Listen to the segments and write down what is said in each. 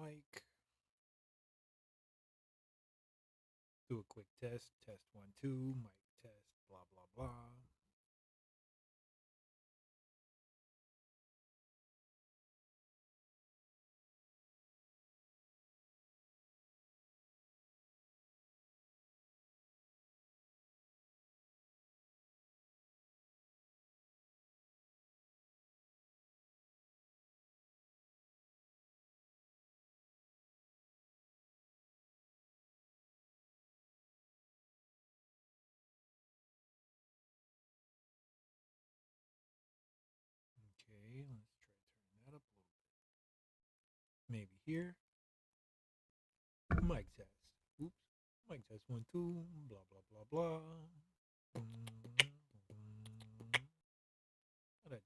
mic. Do a quick test. Test 1, 2. Mic test. Blah, blah, blah. Okay, let's try to turn that up a little bit. Maybe here. Mic test. Oops. Mic test 1, 2. Blah, blah, blah, blah. How'd I do?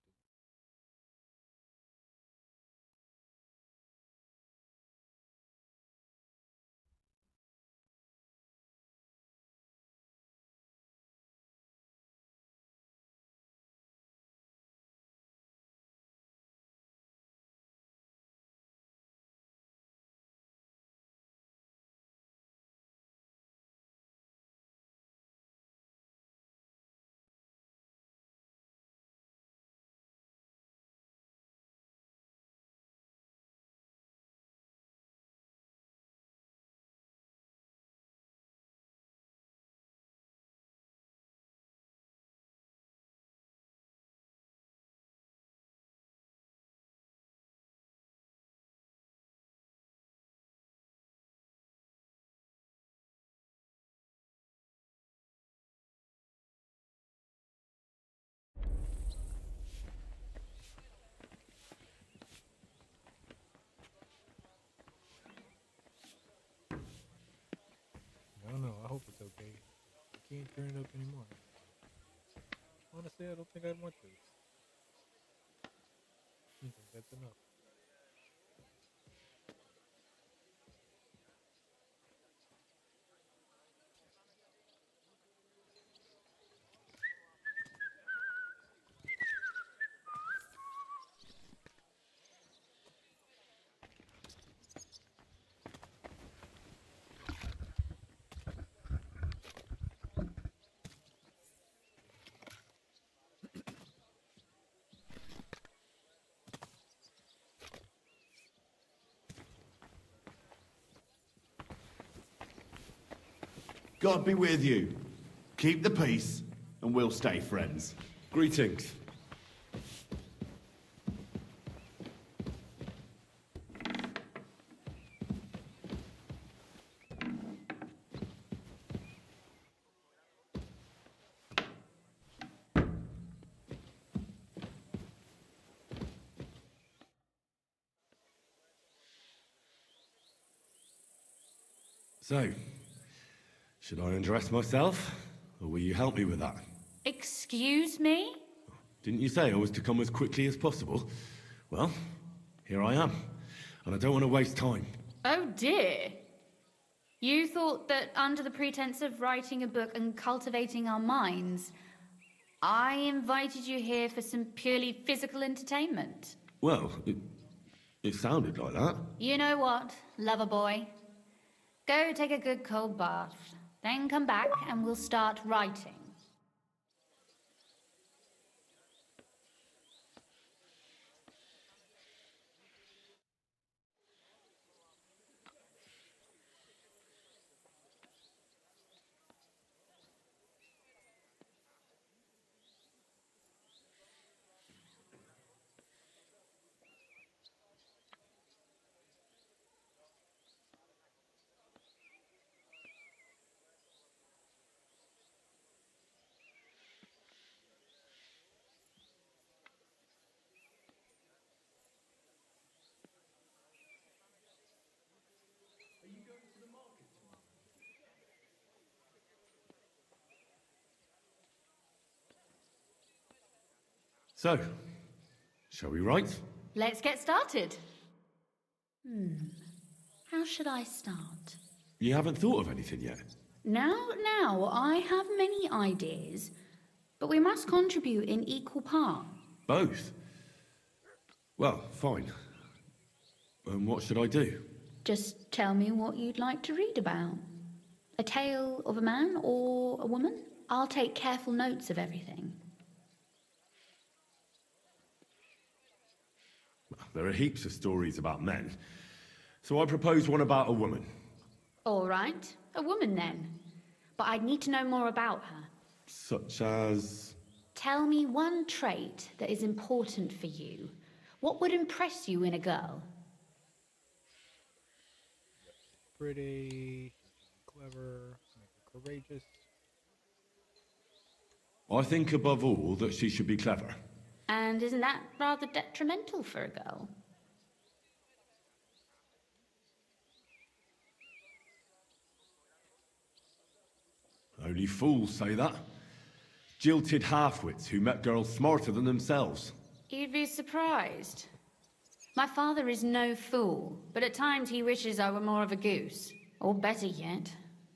I don't know. I hope it's okay. I can't turn it up anymore. Honestly, I don't think I want to. I think that's enough. God be with you. Keep the peace, and we'll stay friends. Greetings. So, should I undress myself, or will you help me with that? Excuse me? Didn't you say I was to come as quickly as possible? Well, here I am, and I don't want to waste time. Oh dear. You thought that under the pretense of writing a book and cultivating our minds, I invited you here for some purely physical entertainment? Well, it sounded like that. You know what, lover boy? Go take a good cold bath, then come back and we'll start writing. So, shall we write? Let's get started. How should I start? You haven't thought of anything yet? Now, I have many ideas, but we must contribute in equal part. Both? Well, fine. And what should I do? Just tell me what you'd like to read about. A tale of a man or a woman? I'll take careful notes of everything. There are heaps of stories about men, so I propose one about a woman. All right, a woman then. But I'd need to know more about her. Such as... Tell me one trait that is important for you. What would impress you in a girl? Pretty, clever, maybe courageous. I think above all that she should be clever. And isn't that rather detrimental for a girl? Only fools say that. Jilted half-wits who met girls smarter than themselves. You'd be surprised. My father is no fool, but at times he wishes I were more of a goose. Or better yet,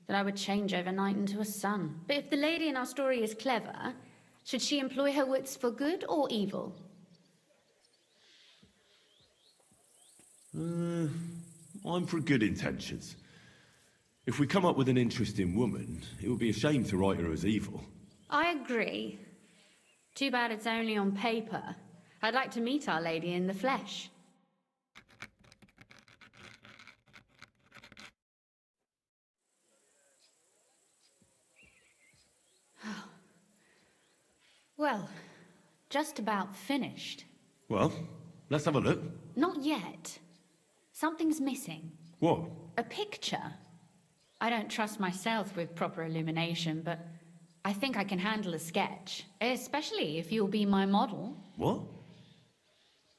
that I would change overnight into a sun. But if the lady in our story is clever, should she employ her wits for good or evil? I'm for good intentions. If we come up with an interesting woman, it would be a shame to write her as evil. I agree. Too bad it's only on paper. I'd like to meet our lady in the flesh. Well, just about finished. Well, let's have a look. Not yet. Something's missing. What? A picture. I don't trust myself with proper illumination, but I think I can handle a sketch. Especially if you'll be my model. What?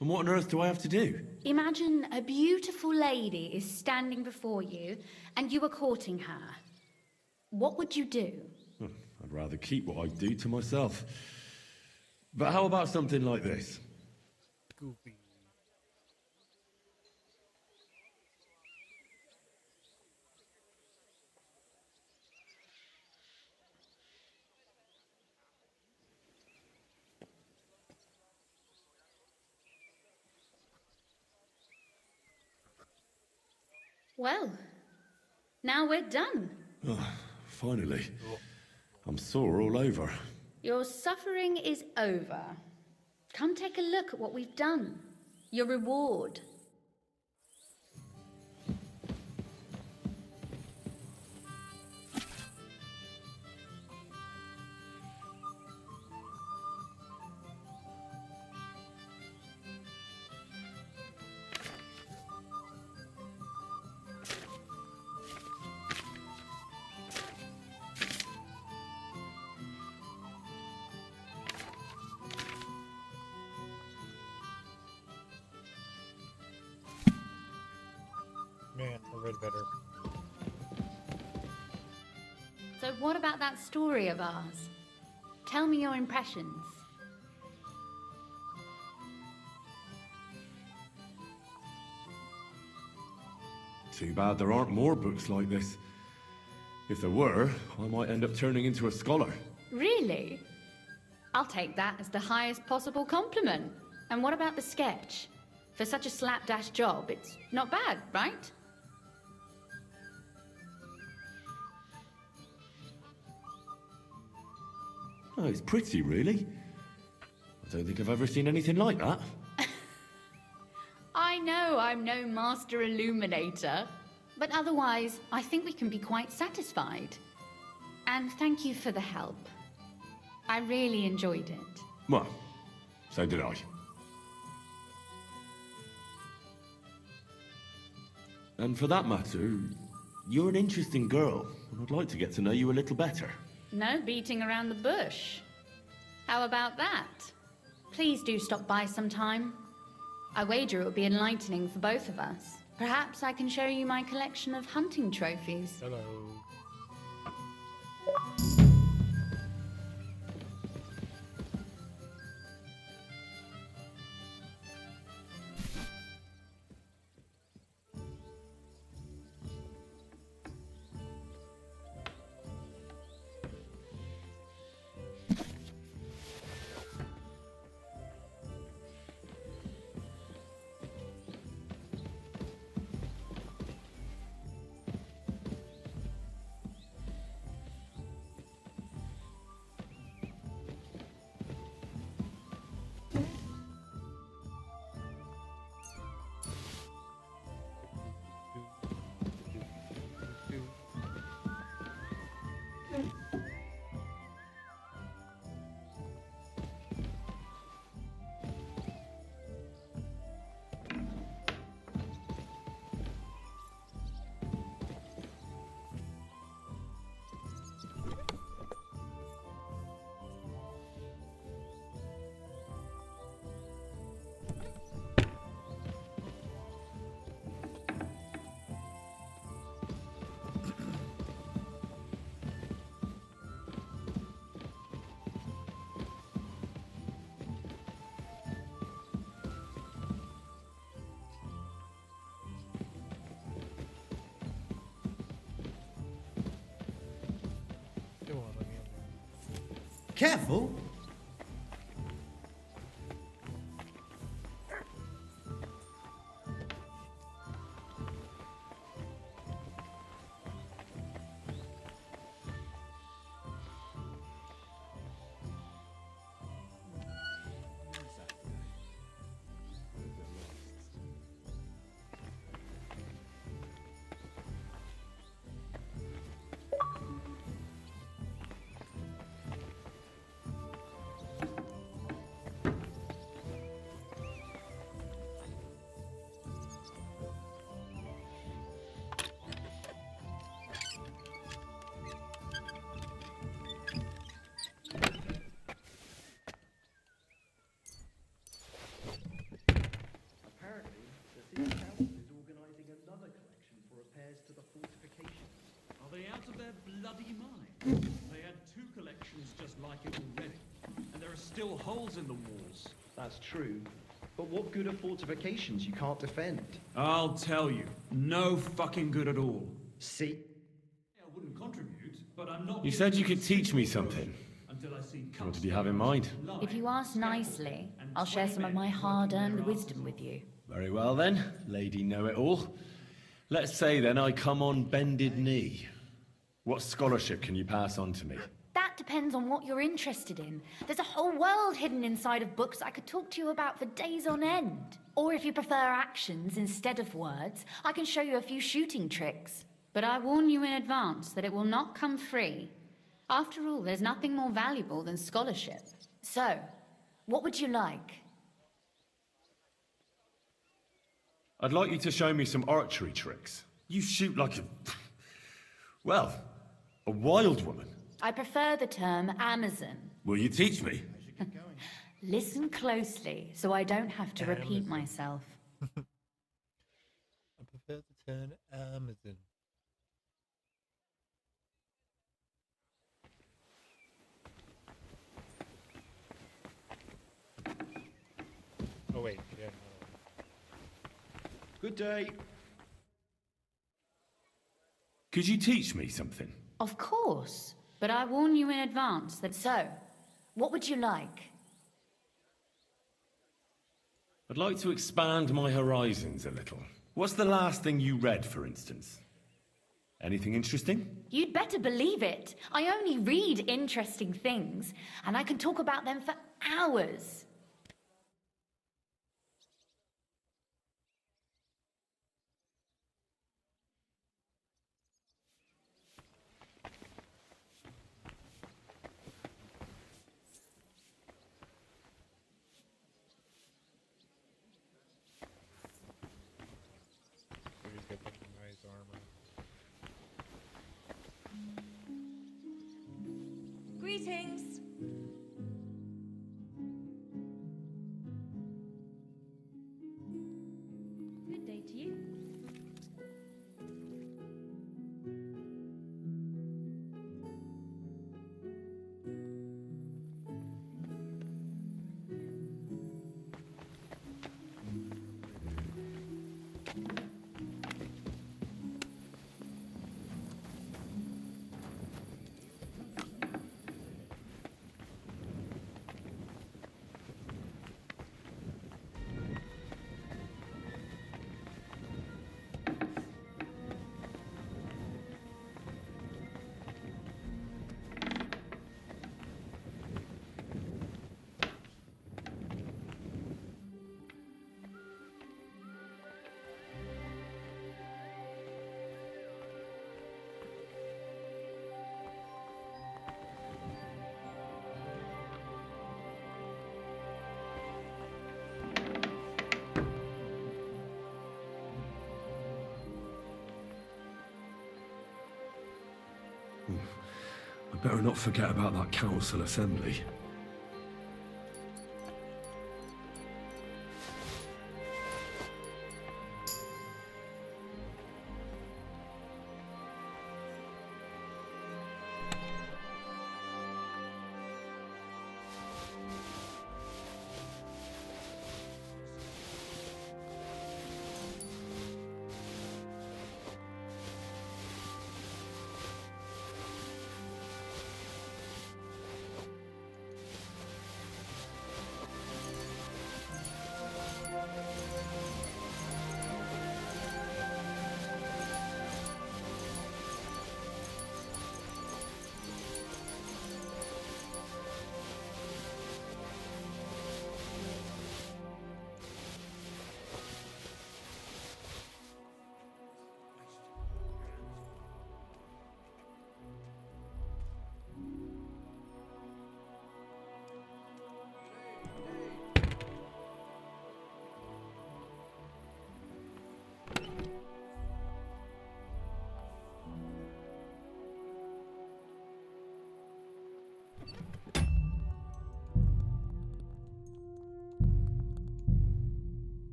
And what on earth do I have to do? Imagine a beautiful lady is standing before you, and you are courting her. What would you do? I'd rather keep what I do to myself. But how about something like this? Goofy. Well, now we're done. Finally. I'm sore all over. Your suffering is over. Come take a look at what we've done. Your reward. Man, I read better. So what about that story of ours? Tell me your impressions. Too bad there aren't more books like this. If there were, I might end up turning into a scholar. Really? I'll take that as the highest possible compliment. And what about the sketch? For such a slapdash job, it's not bad, right? Oh, it's pretty, really. I don't think I've ever seen anything like that. I know I'm no master illuminator, but otherwise, I think we can be quite satisfied. And thank you for the help. I really enjoyed it. Well, so did I. And for that matter, you're an interesting girl, and I'd like to get to know you a little better. No beating around the bush. How about that? Please do stop by sometime. I wager it will be enlightening for both of us. Perhaps I can show you my collection of hunting trophies. Hello. Careful! Apparently, the city council is organising another collection for repairs to the fortifications. Are they out of their bloody mind? They had 2 collections just like it already, and there are still holes in the walls. That's true. But what good are fortifications you can't defend? I'll tell you, no fucking good at all. See? I wouldn't contribute, but I'm not... You said you could teach me something. Until I see... What did you have in mind? If you ask nicely, I'll share some of my hard-earned wisdom with you. Very well then, Lady Know-It-All. Let's say then I come on bended knee. What scholarship can you pass on to me? That depends on what you're interested in. There's a whole world hidden inside of books I could talk to you about for days on end. Or if you prefer actions instead of words, I can show you a few shooting tricks. But I warn you in advance that it will not come free. After all, there's nothing more valuable than scholarship. So, what would you like? I'd like you to show me some archery tricks. You shoot like a... well, a wild woman. I prefer the term Amazon. Will you teach me? Listen closely, so I don't have to repeat myself. I prefer the term Amazon. Oh wait, yeah, no. Good day. Could you teach me something? Of course, but I warn you in advance that... So, what would you like? I'd like to expand my horizons a little. What's the last thing you read, for instance? Anything interesting? You'd better believe it. I only read interesting things, and I can talk about them for hours. We just get fucking nice armor. Greetings. Good day to you. I better not forget about that council assembly.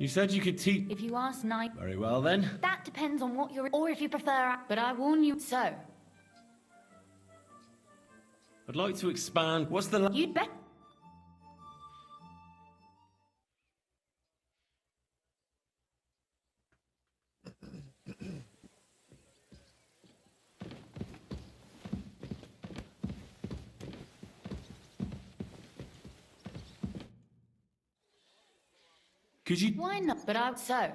You said you could teach... If you ask Knight, Very well then. that depends on what you're, or if you prefer. But I warn you. So I'd like to expand... What's the... you'd bet. Could you... Why not? But I so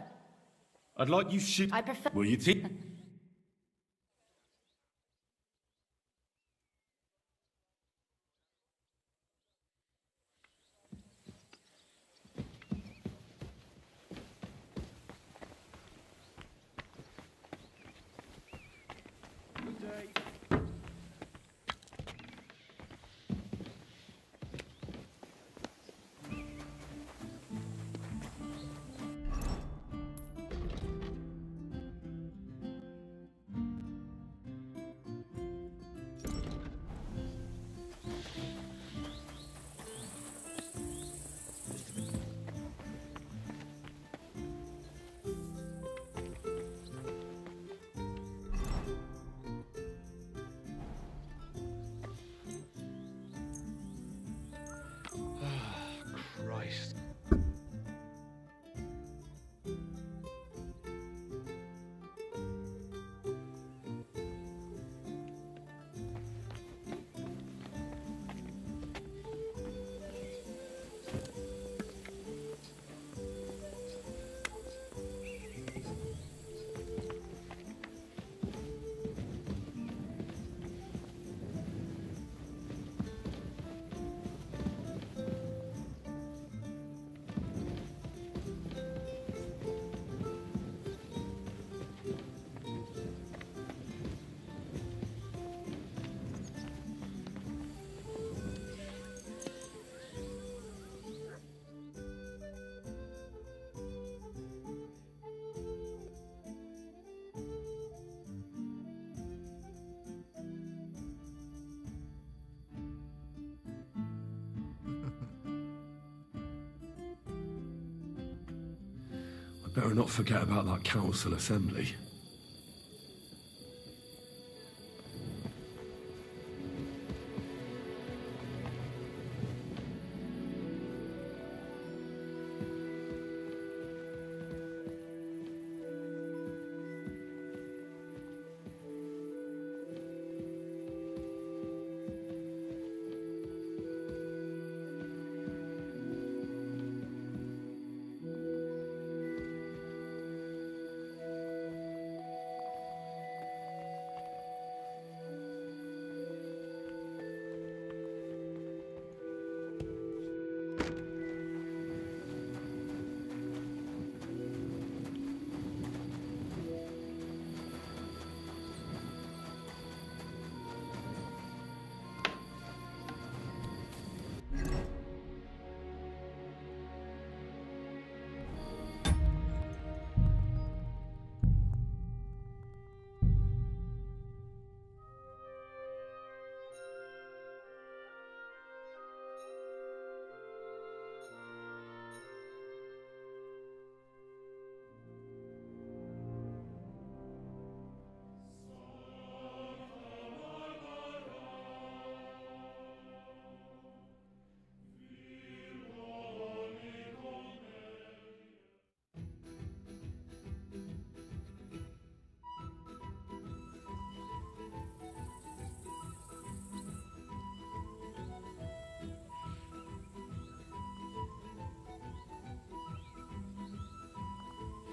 I'd like you should... I prefer. Will you teach... Good day. Christ. Better not forget about that council assembly.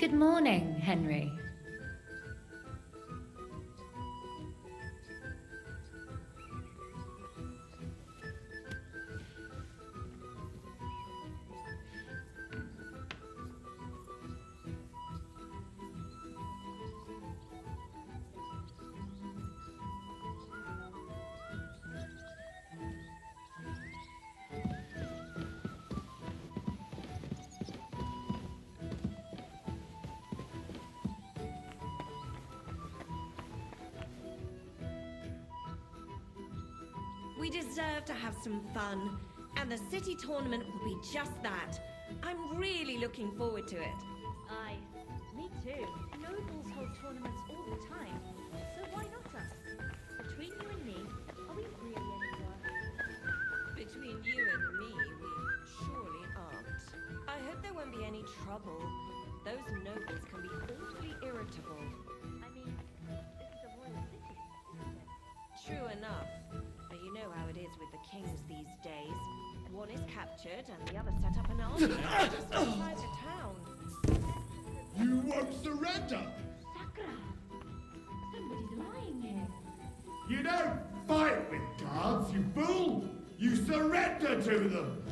Good morning, Henry. We deserve to have some fun, and the city tournament will be just that. I'm really looking forward to it. Aye, me too. Nobles hold tournaments all the time, so why not us? Between you and me, are we really any worth? Between you and me, we surely aren't. I hope there won't be any trouble. Those nobles can be awfully irritable. I mean, this is a royal city, isn't it? True enough. But you know how it is with the kings these days. One is captured and the other set up an army just outside the town. You won't surrender! Sakra! Somebody's lying here. You don't fight with guards, you fool! You surrender to them!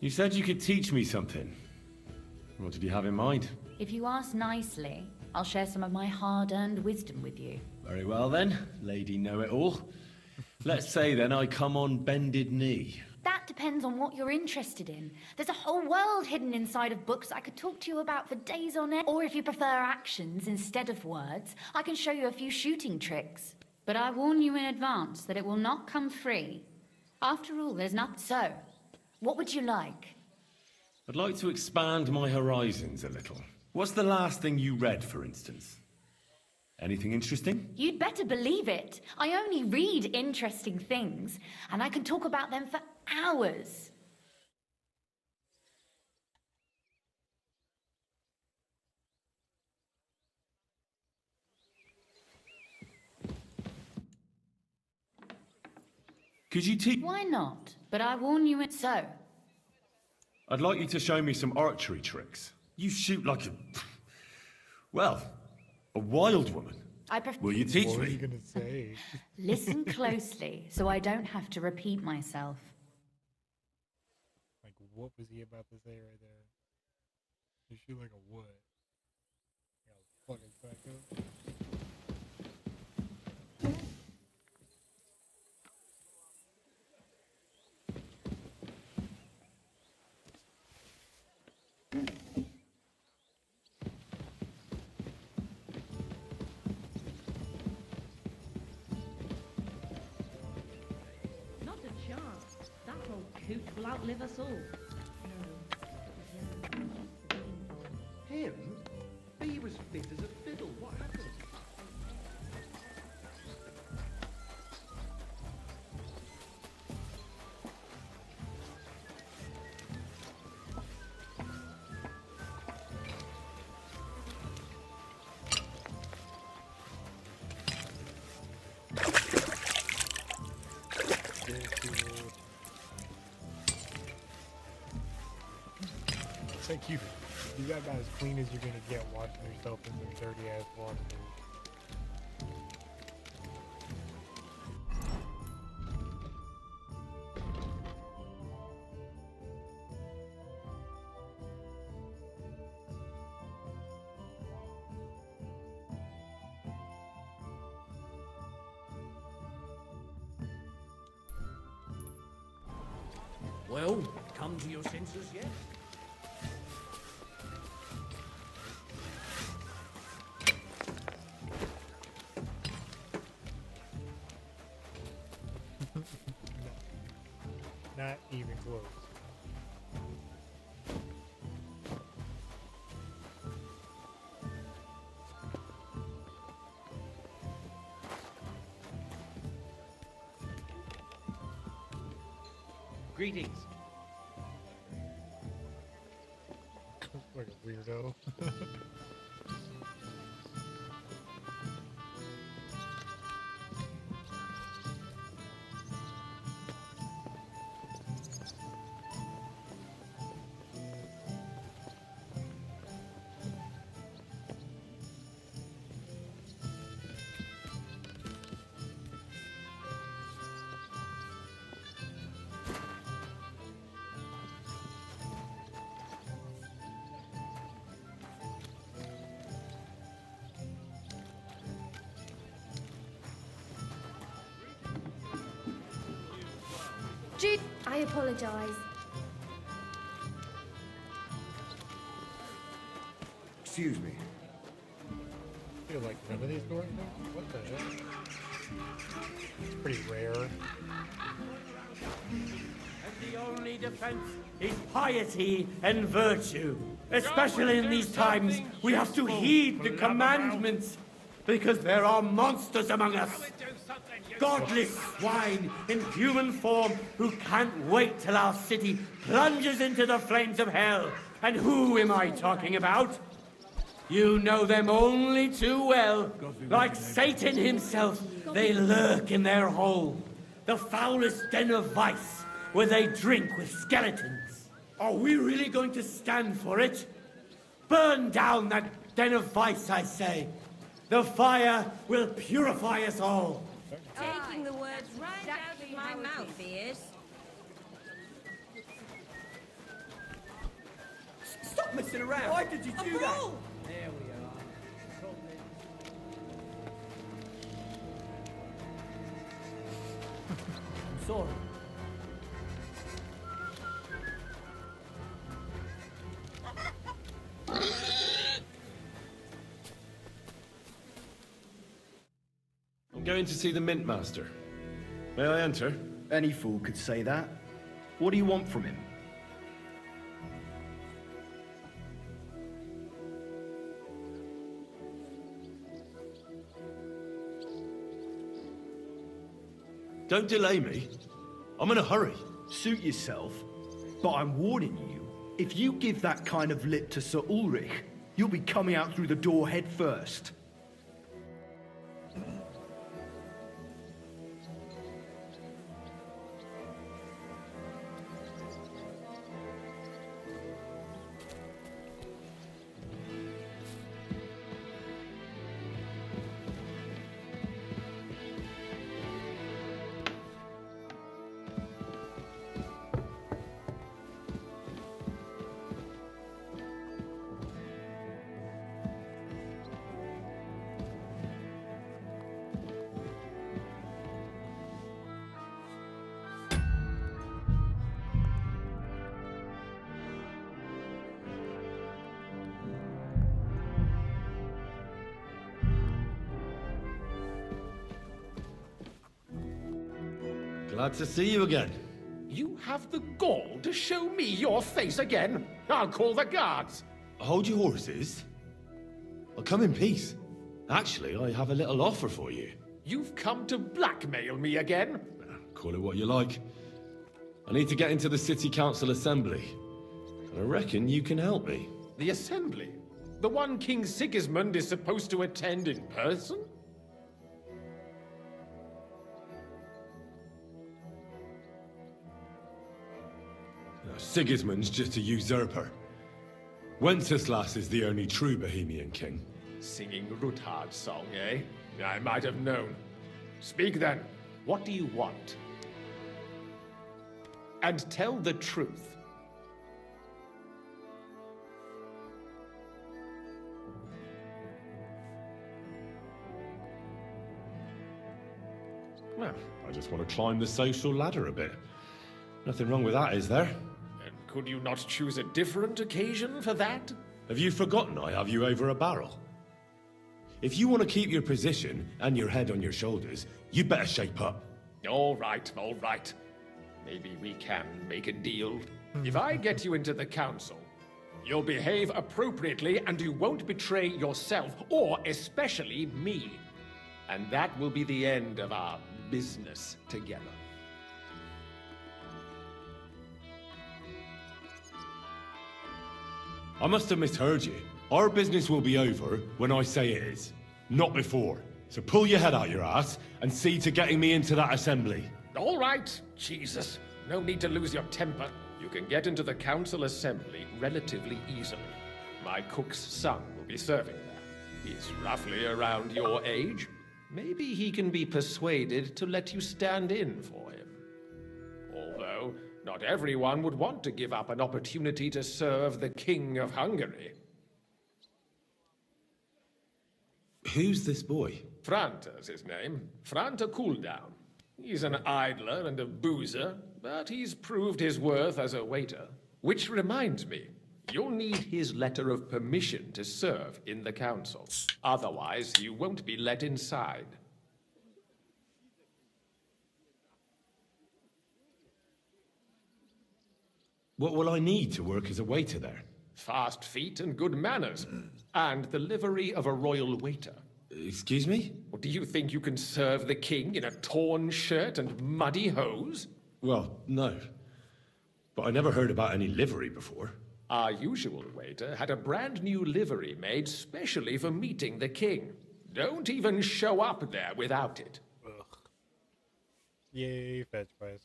You said you could teach me something. What did you have in mind? If you ask nicely, I'll share some of my hard-earned wisdom with you. Very well then, Lady Know-It-All. Let's say then I come on bended knee. That depends on what you're interested in. There's a whole world hidden inside of books I could talk to you about for days on end. Or if you prefer actions instead of words, I can show you a few shooting tricks. But I warn you in advance that it will not come free. After all, there's not... So, what would you like? I'd like to expand my horizons a little. What's the last thing you read, for instance? Anything interesting? You'd better believe it. I only read interesting things, and I can talk about them for hours. Could you teach... Why not? But I warn you it so. I'd like you to show me some archery tricks. You shoot like a... Well, a wild woman. I prefer... Will you teach What are me? you gonna say? Listen closely, so I don't have to repeat myself. Like, what was he about to say right there? You shoot like a what? Like a fucking psycho? Not a chance. That old coot will outlive us all. Him? He was fit as a fiddle. What happened? It's like you got about as clean as you're gonna get washing yourself in their dirty ass water. Well, come to your senses yet? Not even close. Greetings. Like a weirdo. I apologize. Excuse me. I feel like none of these doors are. What the heck? It's pretty rare. And the only defense is piety and virtue. Especially in these times, we have to heed the commandments, because there are monsters among us. Godless swine in human form who can't wait till our city plunges into the flames of hell. And who am I talking about? You know them only too well. Like Satan himself, they lurk in their hole. The foulest den of vice, where they drink with skeletons. Are we really going to stand for it? Burn down that den of vice, I say. The fire will purify us all. Taking the words right out of my mouth, he is. Stop messing around. Why did you do that? There we are. I'm sorry. I'm going to see the Mint Master. May I enter? Any fool could say that. What do you want from him? Don't delay me. I'm in a hurry. Suit yourself, but I'm warning you, if you give that kind of lip to Sir Ulrich, you'll be coming out through the door head first. Glad to see you again. You have the gall to show me your face again? I'll call the guards. Hold your horses. I'll come in peace. Actually, I have a little offer for you. You've come to blackmail me again? Call it what you like. I need to get into the City Council Assembly. And I reckon you can help me. The Assembly? The one King Sigismund is supposed to attend in person? Sigismund's just a usurper. Wenceslas is the only true Bohemian king. Singing Ruthard's song, eh? I might have known. Speak then. What do you want? And tell the truth. Well, I just want to climb the social ladder a bit. Nothing wrong with that, is there? And could you not choose a different occasion for that? Have you forgotten I have you over a barrel? If you want to keep your position and your head on your shoulders, you better shape up. All right, all right. Maybe we can make a deal. If I get you into the council, you'll behave appropriately and you won't betray yourself, or especially me. And that will be the end of our business together. I must have misheard you. Our business will be over when I say it is, not before. So pull your head out your ass and see to getting me into that assembly. All right, Jesus. No need to lose your temper. You can get into the council assembly relatively easily. My cook's son will be serving there. He's roughly around your age. Maybe he can be persuaded to let you stand in for him. Although, not everyone would want to give up an opportunity to serve the King of Hungary. Who's this boy? Franta's his name. Franta Cooldown. He's an idler and a boozer, but he's proved his worth as a waiter. Which reminds me, you'll need his letter of permission to serve in the council. Otherwise, you won't be let inside. What will I need to work as a waiter there? Fast feet and good manners, and the livery of a royal waiter. Excuse me? Or do you think you can serve the king in a torn shirt and muddy hose? Well, no. But I never heard about any livery before. Our usual waiter had a brand new livery made specially for meeting the king. Don't even show up there without it. Ugh. Yay, fetch price.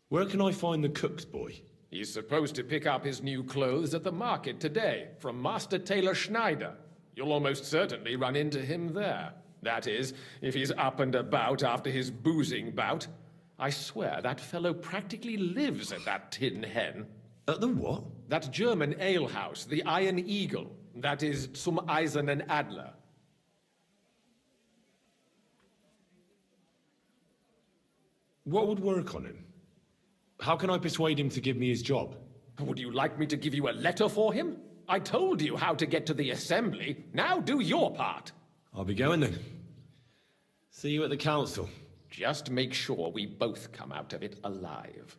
Where can I find the cook's boy? He's supposed to pick up his new clothes at the market today from Master Tailor Schneider. You'll almost certainly run into him there. That is, if he's up and about after his boozing bout. I swear that fellow practically lives at that Tin Hen. At the what? That German alehouse, the Iron Eagle. That is Zum Eisernen Adler. What would work on him? How can I persuade him to give me his job? Would you like me to give you a letter for him? I told you how to get to the assembly. Now do your part. I'll be going then. See you at the council. Just make sure we both come out of it alive.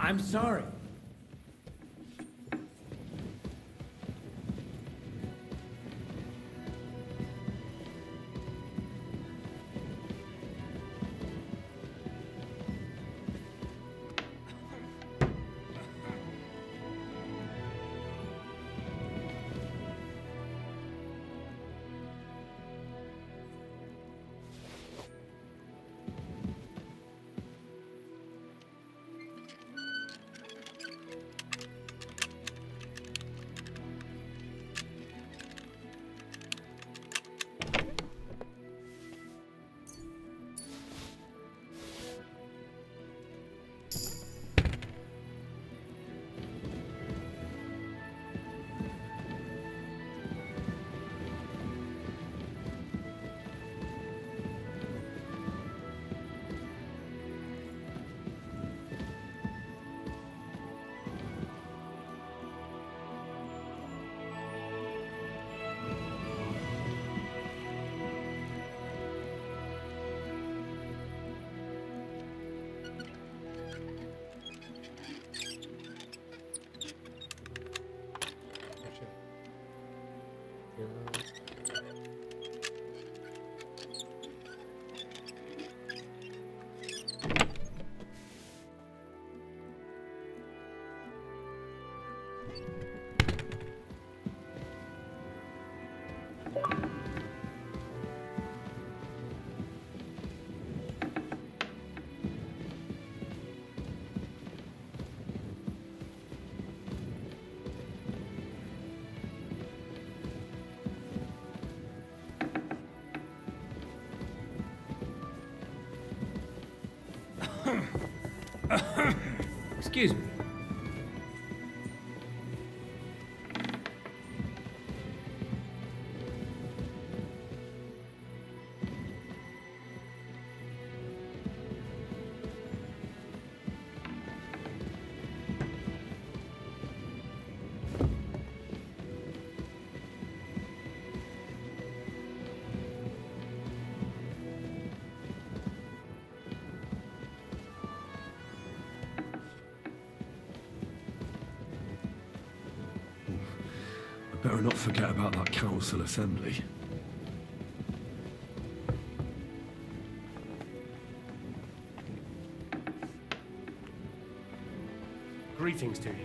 I'm sorry. Excuse me. Better not forget about that council assembly. Greetings to you.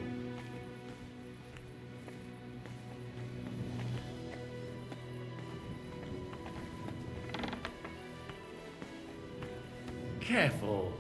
Careful.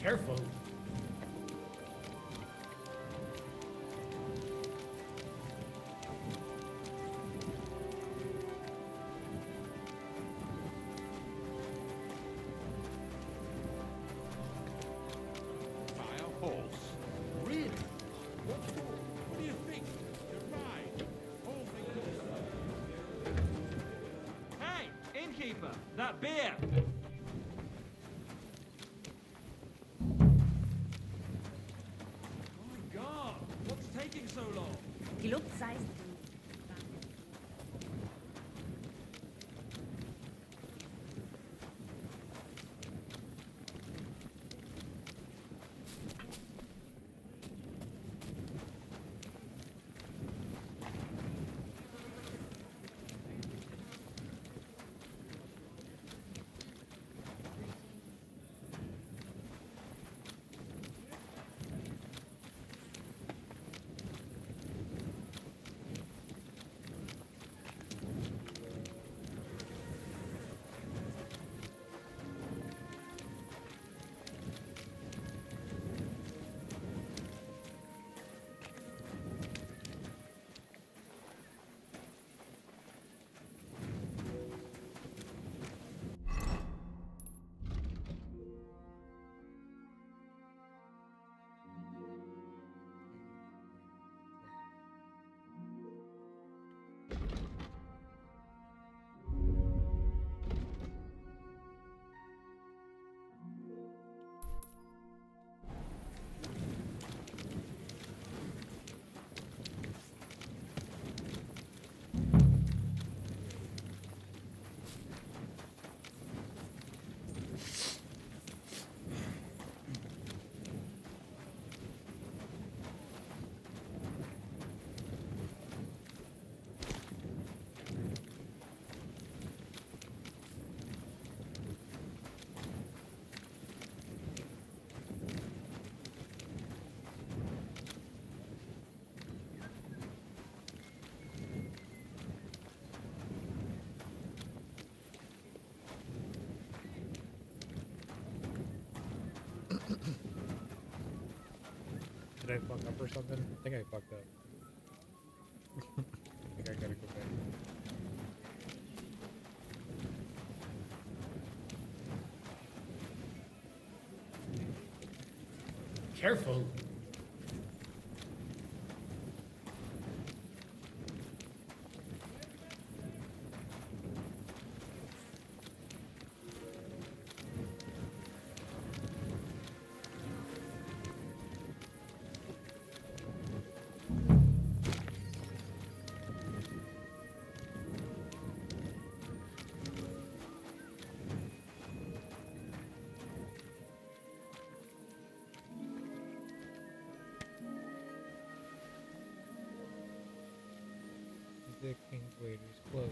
Careful. Buy a horse? Really? What for? What do you think? To ride? All things. Hey, innkeeper, that beer! My God, what's taking so long? Gelobt seist Did I fuck up or something? I think I fucked up. I think I gotta go back. Careful. The Kingsway is closed.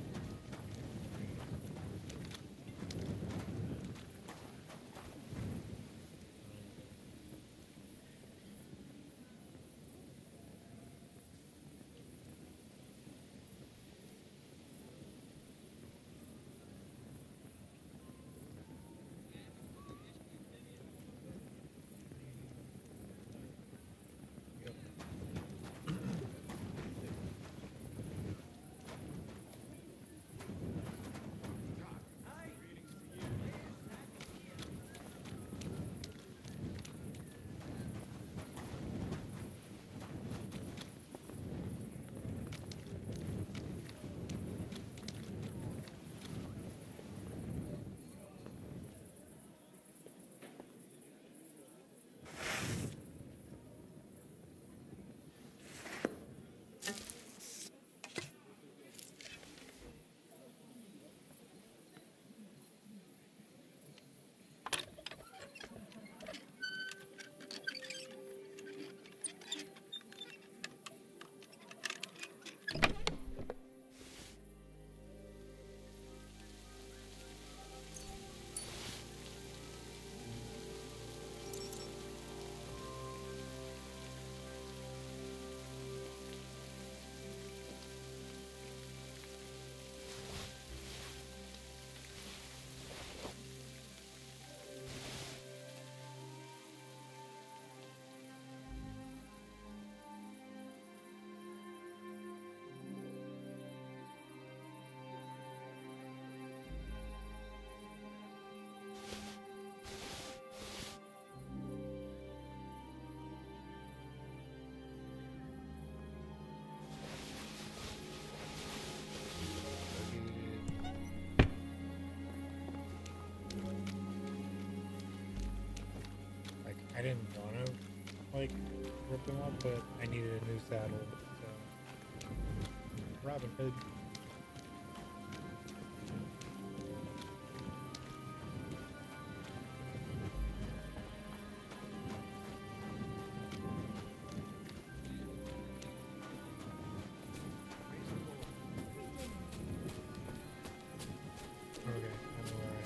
didn't want to like rip them off, but I needed a new saddle. So Robin Hood.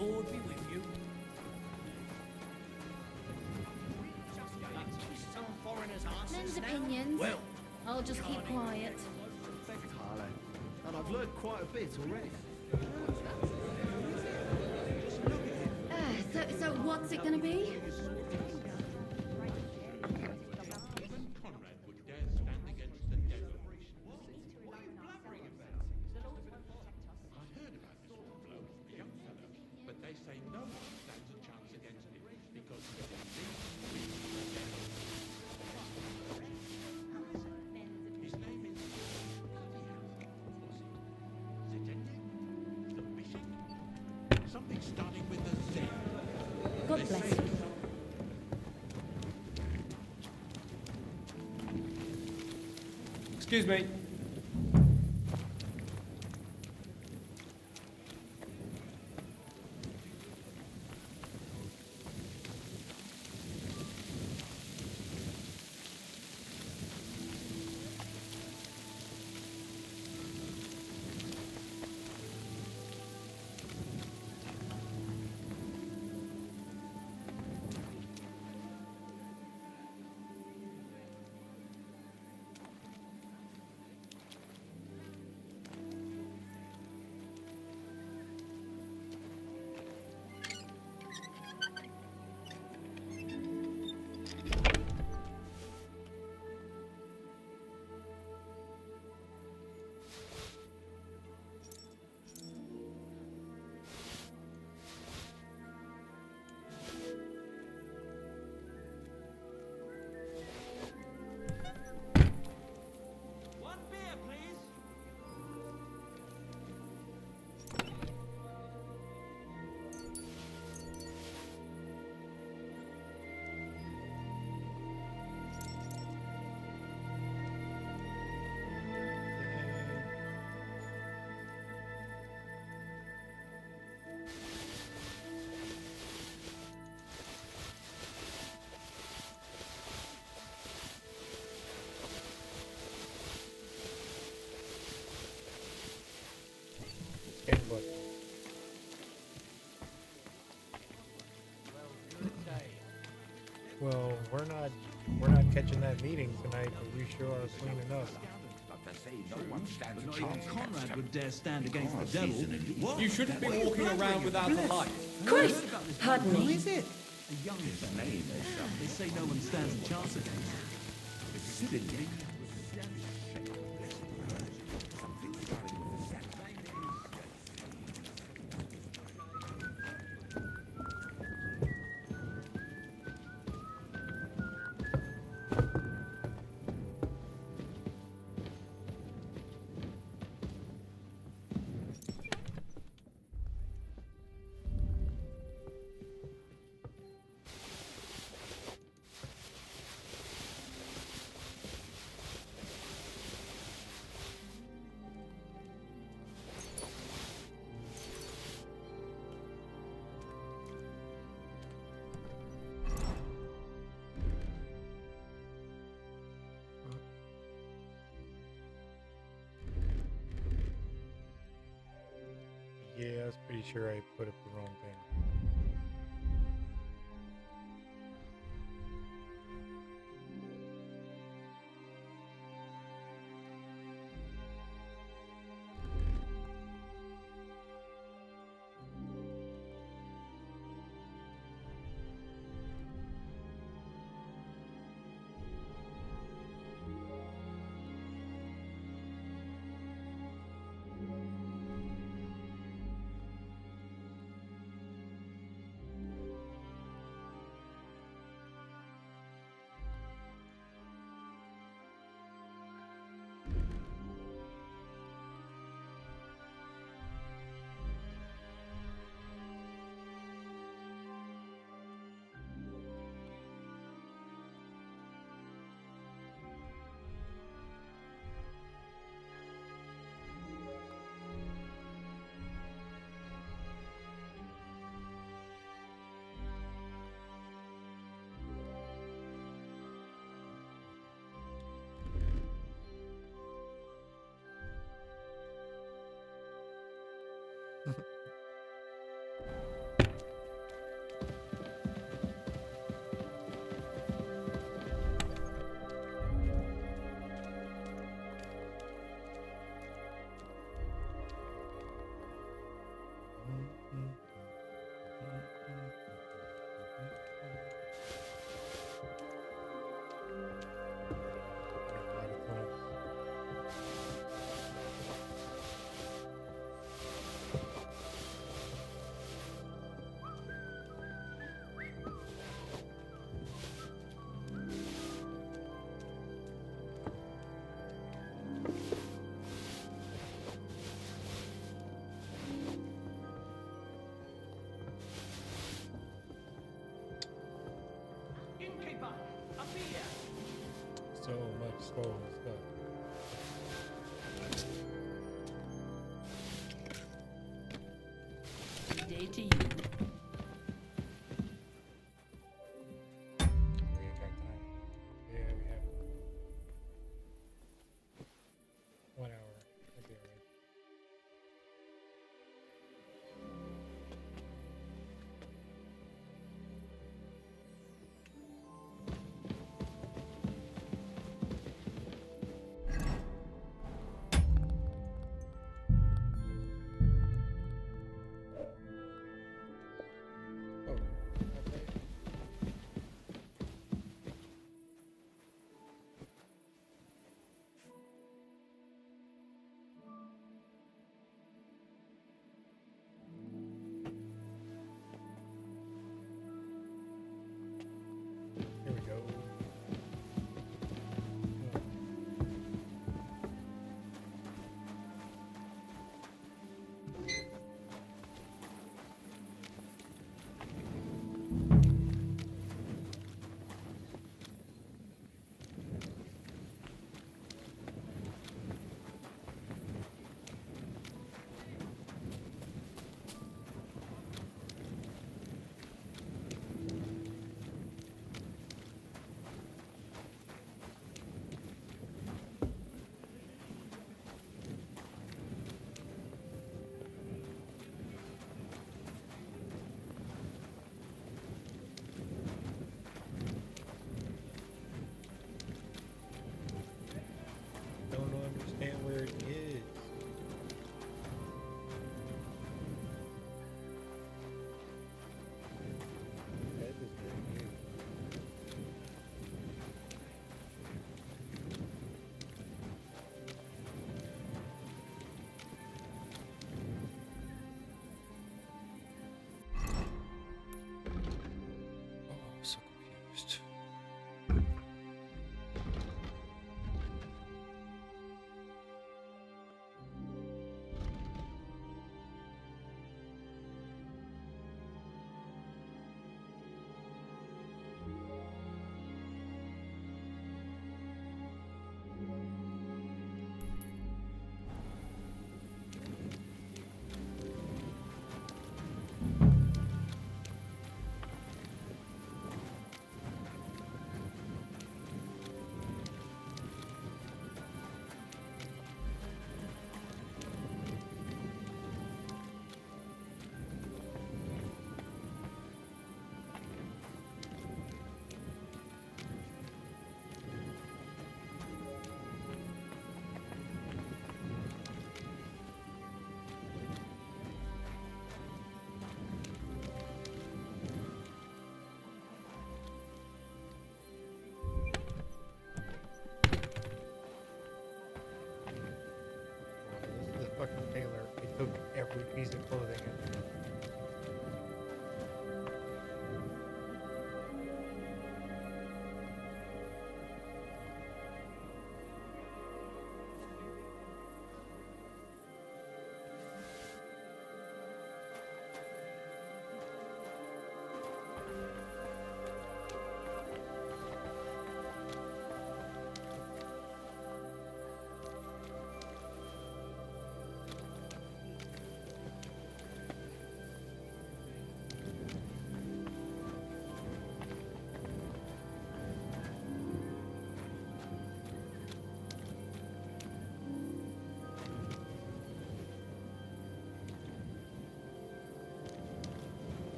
Lord be with you. Some foreigners are Men's opinions. Well, I'll just keep quiet. Thanks, Harlow. And I've learned quite a bit already. So what's it gonna be? Something starting with a Z. God bless you. Excuse me. Handbook. Well, we're not catching that meeting tonight, but we sure are cleaning up. But not even Conrad would dare stand against the devil. What? You shouldn't be walking around without a light. Christ! Pardon me. Who is it? A young fella. They say no one stands a chance against him. Yeah, I was pretty sure I put up the wrong thing. slow as stuff. Good day to you. We ain't got time. Yeah, we have 1 hour. That'd be alright. Oh, okay. Here we go. Don't understand where it is. That is very weird. Oh, I'm so confused. This is a fucking tailor. He took every piece of clothing and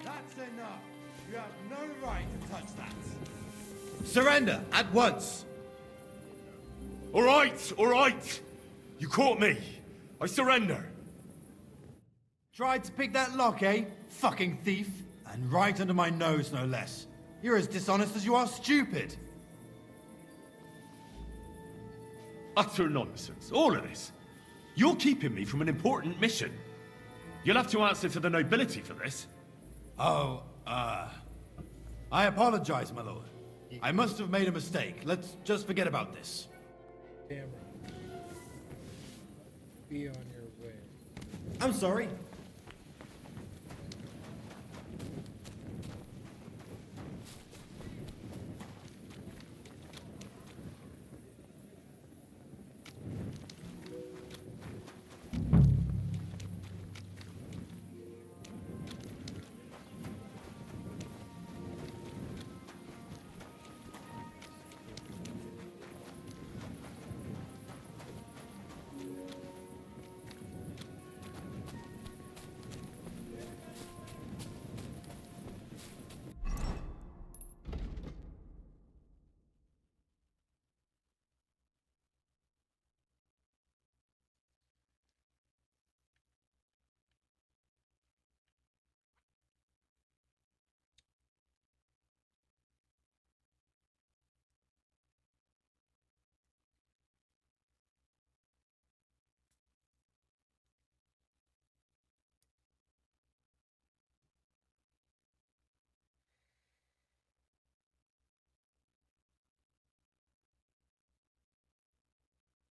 That's enough. You have no right to touch that. Surrender at once. All right. You caught me. I surrender. Tried to pick that lock, eh? Fucking thief. And right under my nose, no less. You're as dishonest as you are stupid. Utter nonsense. All of this. You're keeping me from an important mission. You'll have to answer to the nobility for this. Oh, I apologize, my lord. I must have made a mistake. Let's just forget about this. Damn right. Be on your way. I'm sorry.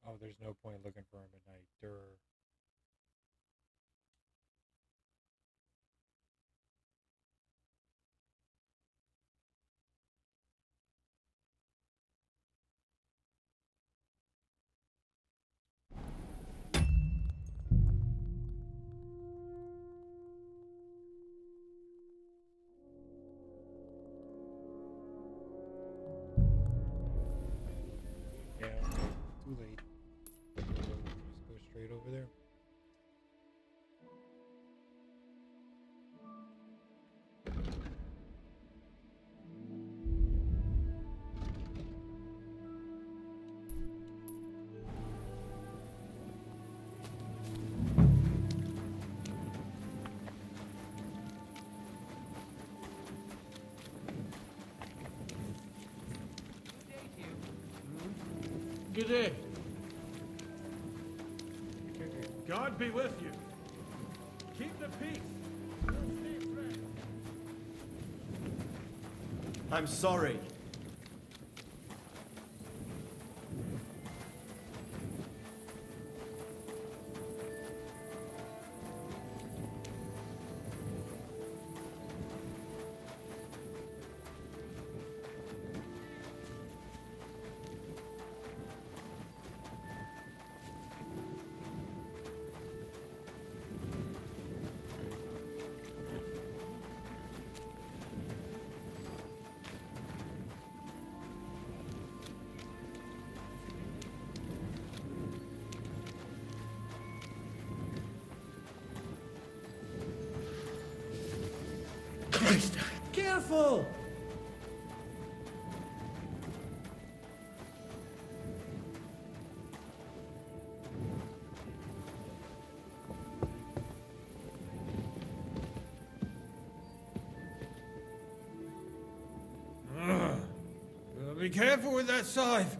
Oh, there's no point looking for him at night. Durr. Yeah, okay. Too late. Just go straight over there. Good day. God be with you. Keep the peace. I'm sorry. Christ! Careful! Be careful with that scythe.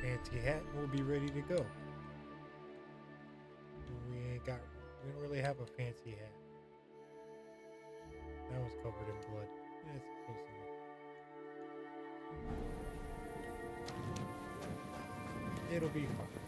fancy hat and we'll be ready to go. We don't really have a fancy hat. That was covered in blood. That's close enough. It'll be fine.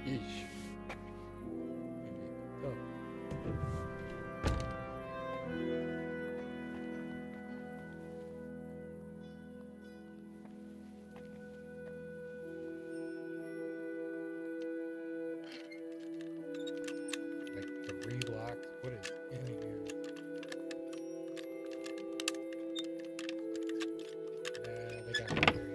Yeesh. Like 3 blocks. What is in here? They got batteries.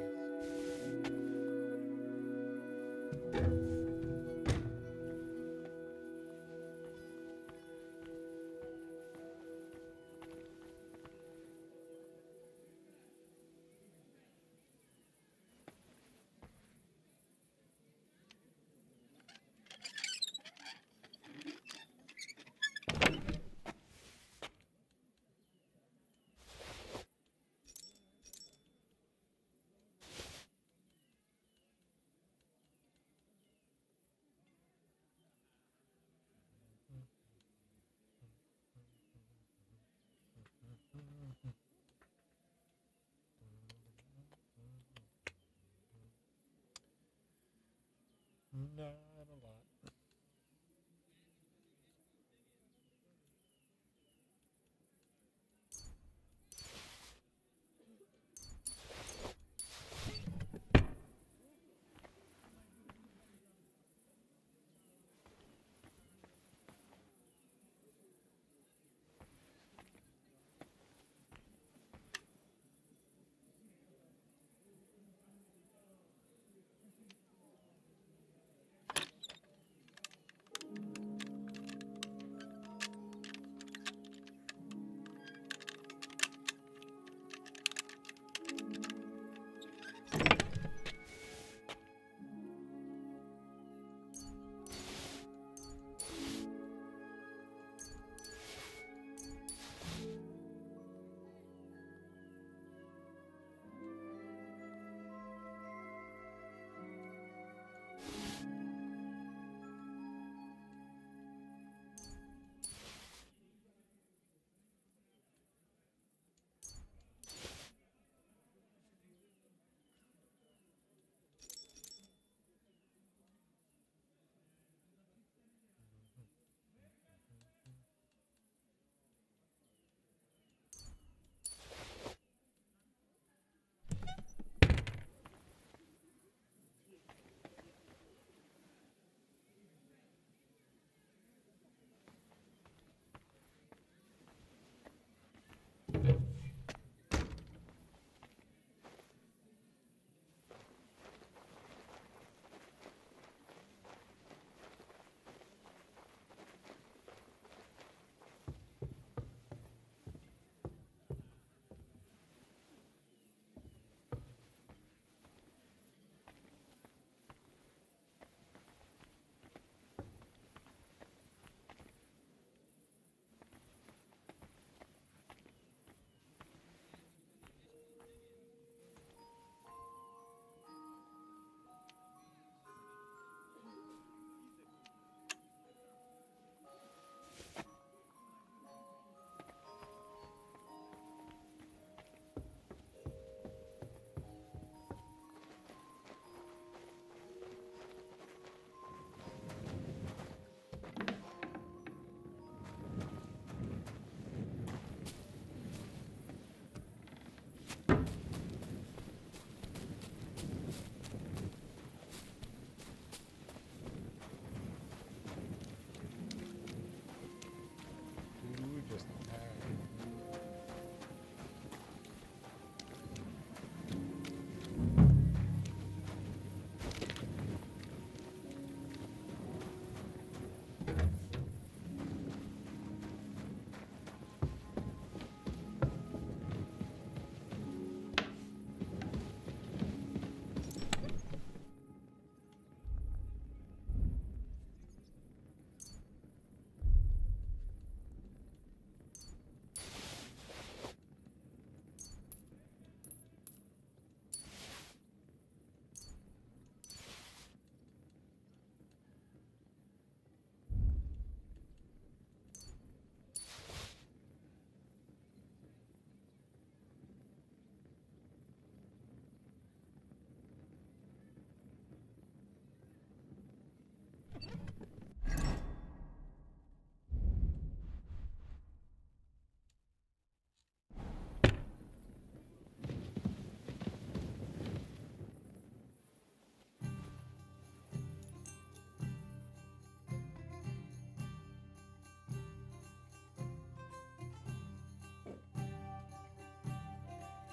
Not a lot.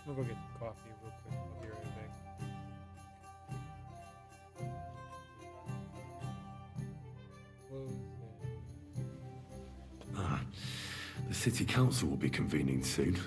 We'll go get some coffee real quick. I'll be right back. Ah, the city council will be convening soon.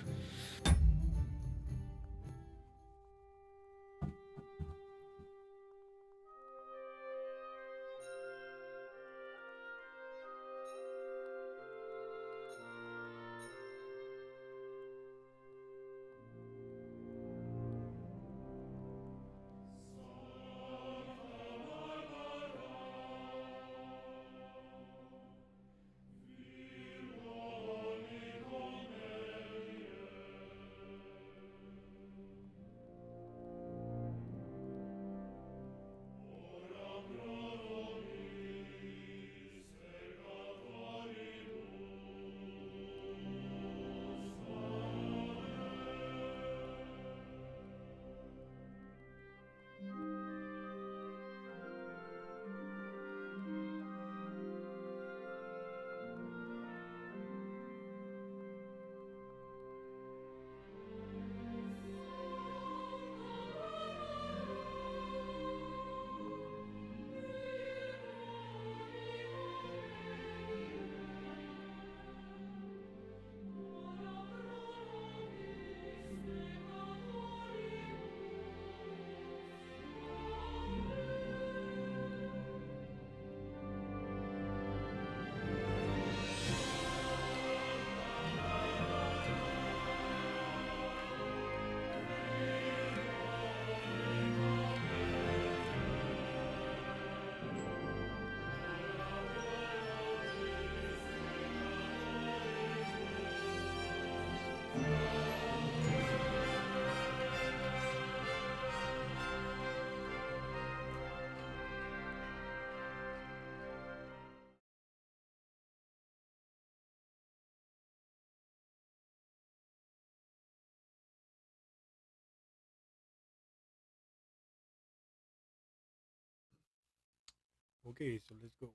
Okay, so let's go.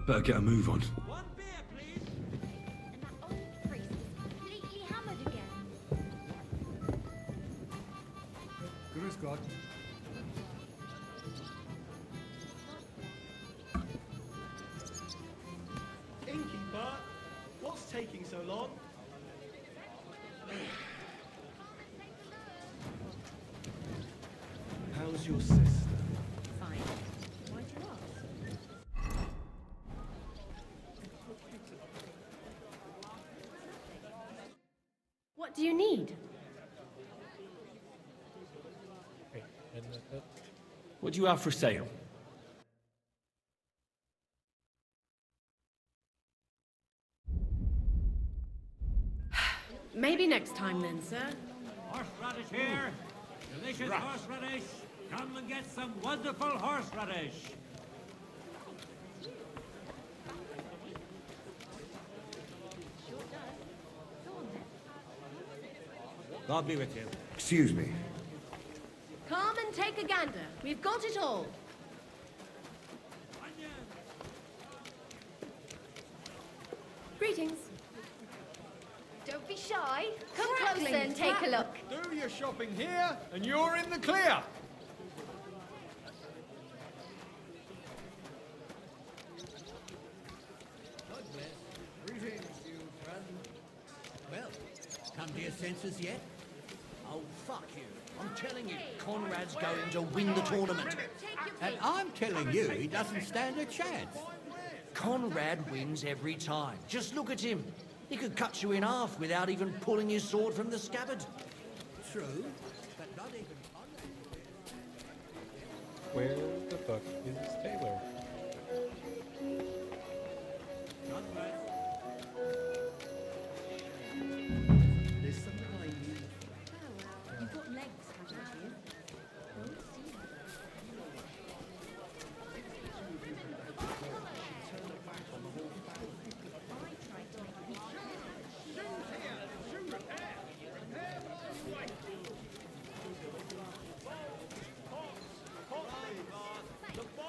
Better get a move on. And that old priest is completely hammered again. Good as God. Innkeeper, what's taking so long? How's your sister? Fine. Why'd you ask? What do you need? Okay, and What do you have for sale? Maybe next time then, sir. Horseradish here. Delicious horseradish. Come and get some wonderful horseradish. God be with you. Excuse me. Come and take a gander. We've got it all. Greetings. Don't be shy. Come Crackling closer and take a look. Do your shopping here, and you're in the clear. God bless. Greetings, you friend. Well, come to your senses yet? Oh, fuck you. I'm telling you, Conrad's going to win the tournament. And I'm telling you, he doesn't stand a chance. Conrad wins every time. Just look at him. He could cut you in half without even pulling his sword from the scabbard. True, but not even where the fuck is Taylor? There's some kind You've got legs, haven't you? Don't see them.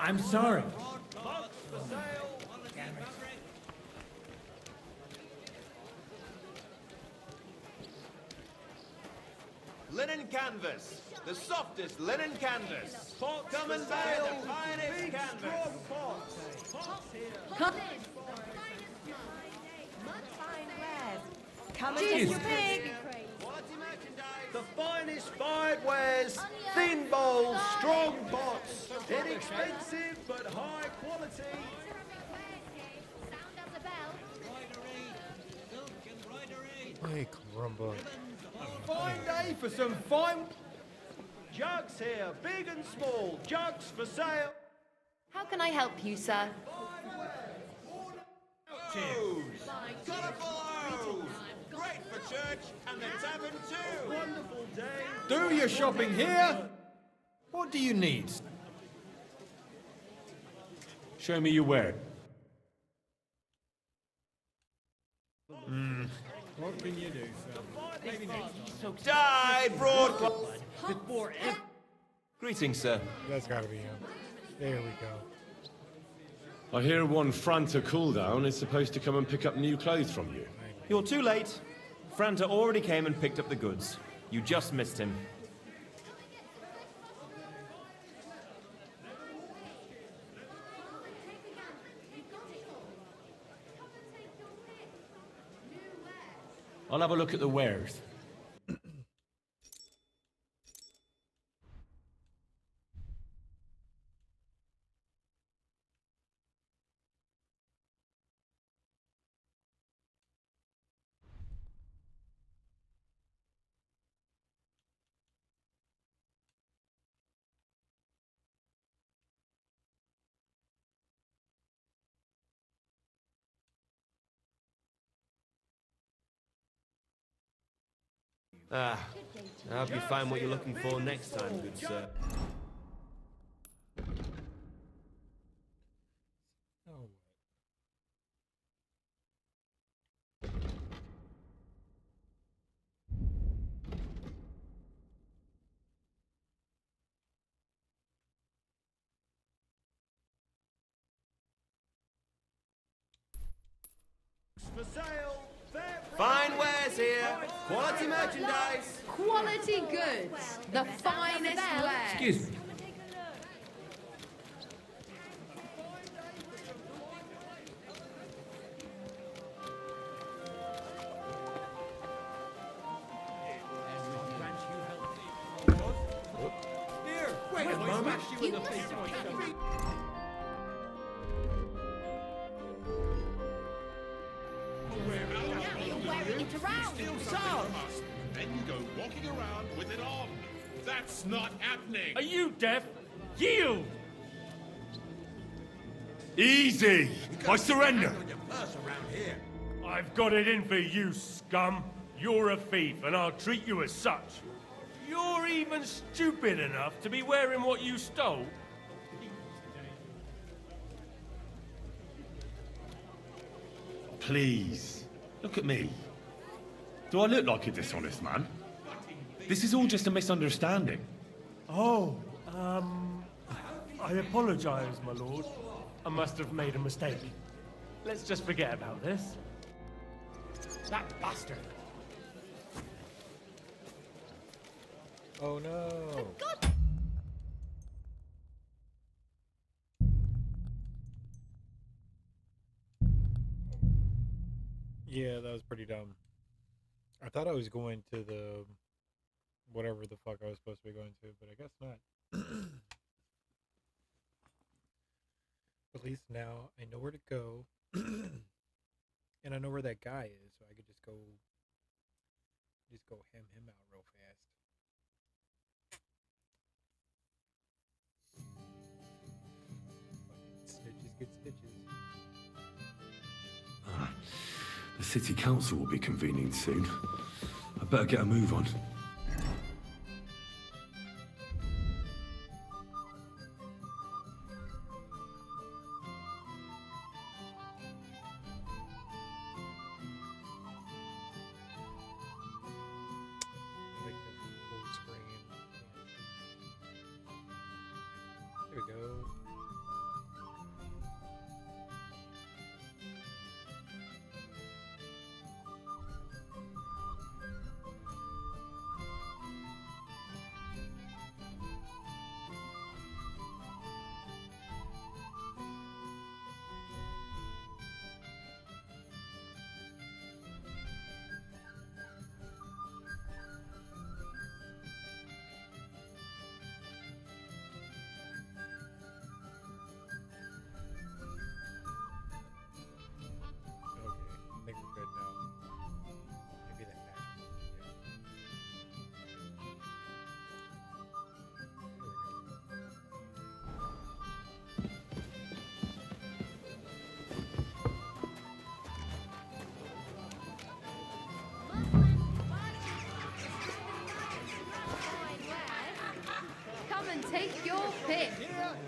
I'm sorry. Linen canvas, the softest linen canvas. Come and buy the finest canvas. Come. Fine wares. Come and take your pick. The finest fired wares, thin bowls, strong pots, inexpensive but high quality. Sound as a bell. Hey, Crumba. Fine day for some fine jugs here, big and small, jugs for sale. How can I help you, sir? Colourful O's. Great for church and the tavern too. Wonderful day. Do your shopping here. What do you need? Show me your ware. What can you do, sir? Maybe next time. Die, broadcloth. Before ever. Greetings, sir. That's gotta be him. There we go. I hear one Franta cooldown is supposed to come and pick up new clothes from you. You're too late. Franta already came and picked up the goods. You just missed him. I'll have a look at the wares. I hope you find what you're looking for next time, good sir. for sale. Fine wares here. Quality merchandise. Quality goods. The finest wares. Excuse me. Here, wait a moment. You in the face. Wearing it around. Steal something from us, then you go walking around with it on. That's not happening. Are you deaf? Yield! Easy! I surrender! I've got it in for you, scum. You're a thief, and I'll treat you as such. You're even stupid enough to be wearing what you stole? Please, look at me. Do I look like a dishonest man? This is all just a misunderstanding. Oh, I apologize, my lord. I must have made a mistake. Let's just forget about this. That bastard! Oh no! Yeah, that was pretty dumb. I thought I was going to the whatever the fuck I was supposed to be going to, but I guess not. At least now I know where to go, and I know where that guy is, so I could just go hem him out real fast. Snitches get stitches. The city council will be convening soon. I better get a move on. There we go. I think we're good now. Maybe that match. Come and take your pick.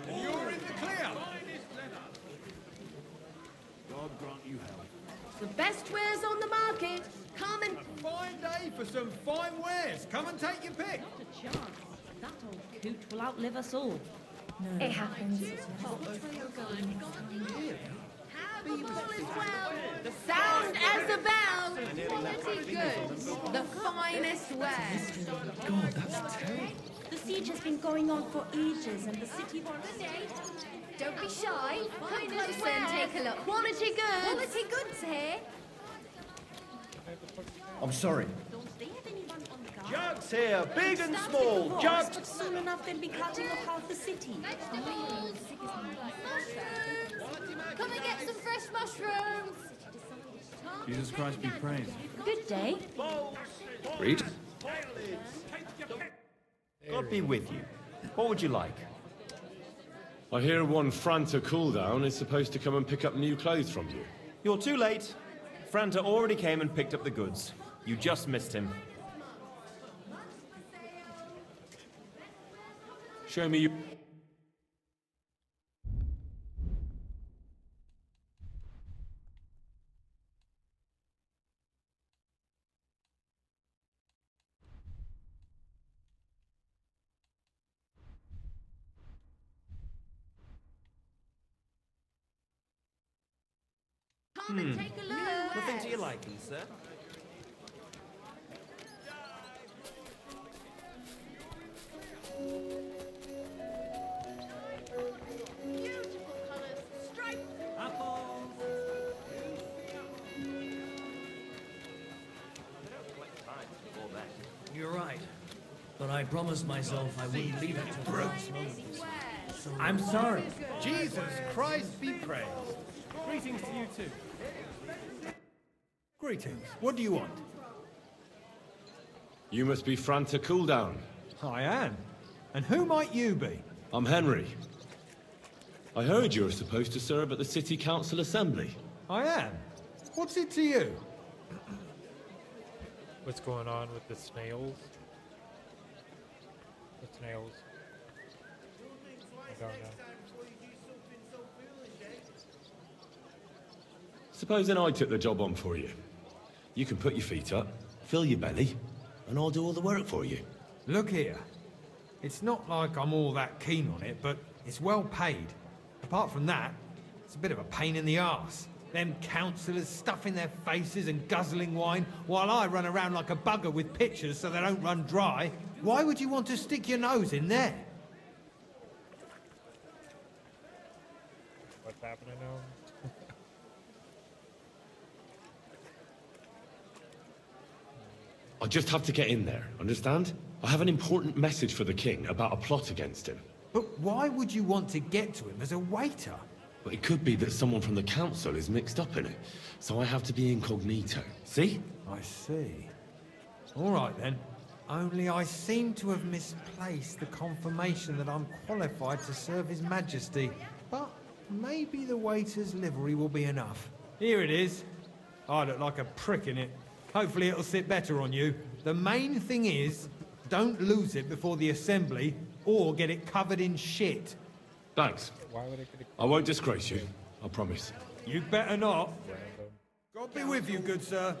And you're in the clear. God grant you health. The best wares on the market. Come and... A fine day for some fine wares. Come and take your pick. Not a chance. That old coot will outlive us all. No. It happens. Sound as a bell. Quality goods. The finest wares. God, that's terrible. The siege has been going on for ages, and the city wants... Don't be shy. Come closer and take a look. Quality goods. Quality goods here. I'm sorry. Jugs here, big and small, jugs! But soon enough they'll be cutting off half the city. Come and get some fresh mushrooms. Jesus Christ be praised. Good day. Read. God be with you. What would you like? I hear one Franta cooldown is supposed to come and pick up new clothes from you. You're too late. Franta already came and picked up the goods. You just missed him. Show me you. Come and take a look. Nothing to your liking, sir. Beautiful colours, stripes. You're right. But I promised myself I wouldn't leave it to the last moment. So I'm sorry. Jesus Christ be praised. Greetings to you too. Greetings. What do you want? You must be Franta Cooldown. I am. And who might you be? I'm Henry. I heard you're supposed to serve at the City Council Assembly. I am. What's it to you? What's going on with the snails? The snails. I don't know. Supposing I took the job on for you. You can put your feet up, fill your belly, and I'll do all the work for you. Look here. It's not like I'm all that keen on it, but it's well paid. Apart from that, it's a bit of a pain in the arse. Them councillors stuffing their faces and guzzling wine, while I run around like a bugger with pitchers so they don't run dry. Why would you want to stick your nose in there? What's happening now? I just have to get in there, understand? I have an important message for the king about a plot against him. But why would you want to get to him as a waiter? But it could be that someone from the council is mixed up in it, so I have to be incognito. See? I see. All right then. Only I seem to have misplaced the confirmation that I'm qualified to serve His Majesty. But maybe the waiter's livery will be enough. Here it is. I look like a prick in it. Hopefully it'll sit better on you. The main thing is, don't lose it before the assembly, or get it covered in shit. Thanks. Why would it get I won't disgrace you, I promise. You better not. God be with you, good sir.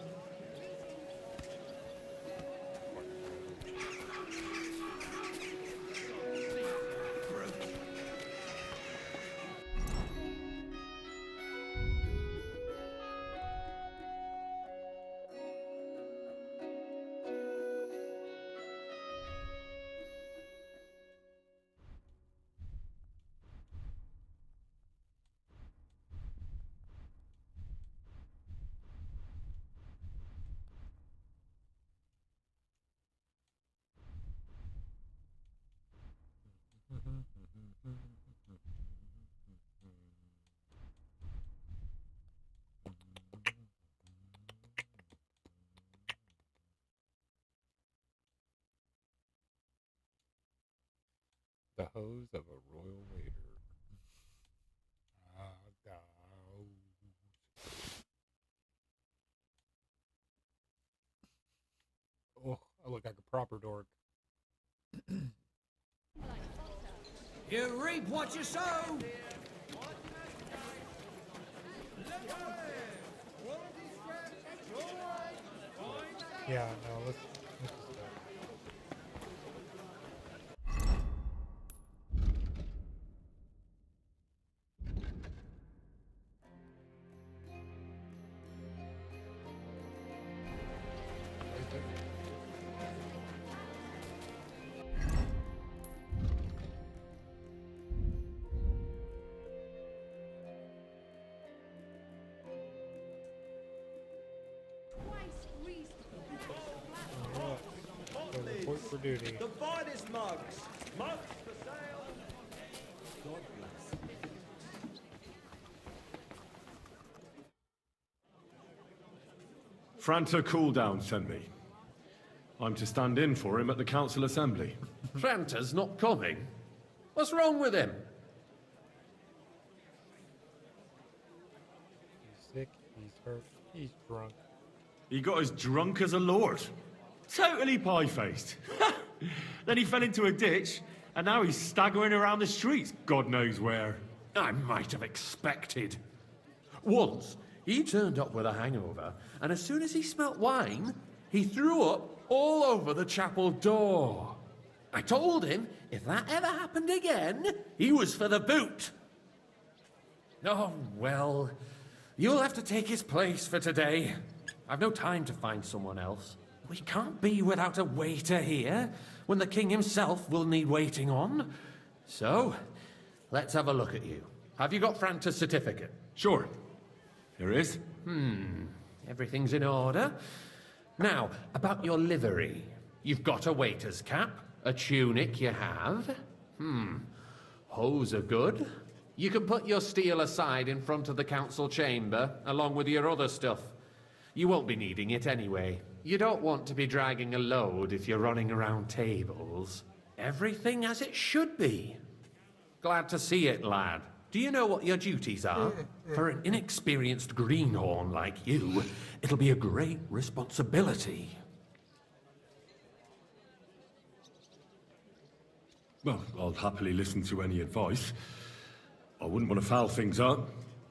The hose of a royal waiter. Oh, I look like a proper dork. You reap what you sow! Yeah, no, let's just report for duty. The finest mugs! Mugs for sale! God bless. Franta Cooldown sent me. I'm to stand in for him at the council assembly. Franta's not coming. What's wrong with him? He's sick, he's hurt, he's drunk. He got as drunk as a lord. Totally pie-faced. Then he fell into a ditch, and now he's staggering around the streets, God knows where. I might have expected. Once, he turned up with a hangover, and as soon as he smelt wine, he threw up all over the chapel door. I told him if that ever happened again, he was for the boot. Oh, well, You'll have to take his place for today. I've no time to find someone else. We can't be without a waiter here, when the king himself will need waiting on. So, let's have a look at you. Have you got Franta's certificate? Sure. Here it is. Everything's in order. Now, about your livery. You've got a waiter's cap, a tunic you have. Hose are good. You can put your steel aside in front of the council chamber, along with your other stuff. You won't be needing it anyway. You don't want to be dragging a load if you're running around tables. Everything as it should be. Glad to see it, lad. Do you know what your duties are? For an inexperienced greenhorn like you, it'll be a great responsibility. Well, I'll happily listen to any advice. I wouldn't want to foul things up.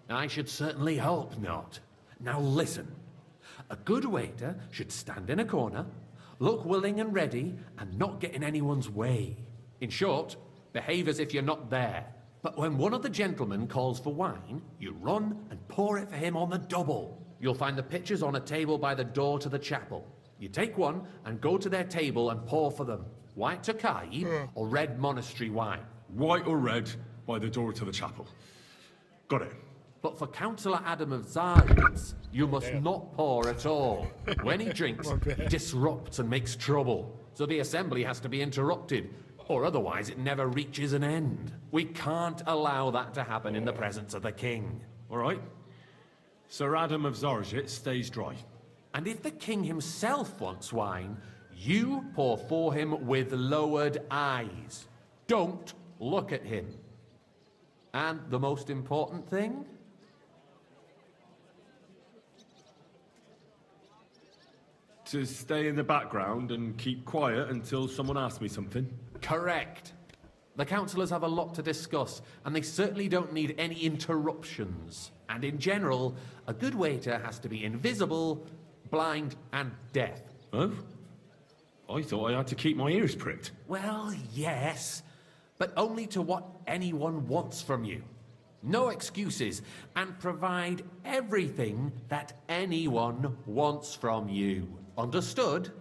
I should certainly hope not. Now listen. A good waiter should stand in a corner, look willing and ready, and not get in anyone's way. In short, behave as if you're not there. But when one of the gentlemen calls for wine, you run and pour it for him on the double. You'll find the pitchers on a table by the door to the chapel. You take one and go to their table and pour for them. White Tokai or red monastery wine. White or red by the door to the chapel. Got it. But for Councillor Adam of Zargitz, you must not pour at all. When he drinks, he disrupts and makes trouble. So the assembly has to be interrupted, or otherwise it never reaches an end. We can't allow that to happen in the presence of the king. All right. Sir Adam of Zargitz stays dry. And if the king himself wants wine, you pour for him with lowered eyes. Don't look at him. And the most important thing? To stay in the background and keep quiet until someone asks me something? Correct. The councillors have a lot to discuss, and they certainly don't need any interruptions. And in general, a good waiter has to be invisible, blind, and deaf. Oh? I thought I had to keep my ears pricked. Well, yes, but only to what anyone wants from you. No excuses, and provide everything that anyone wants from you. Understood?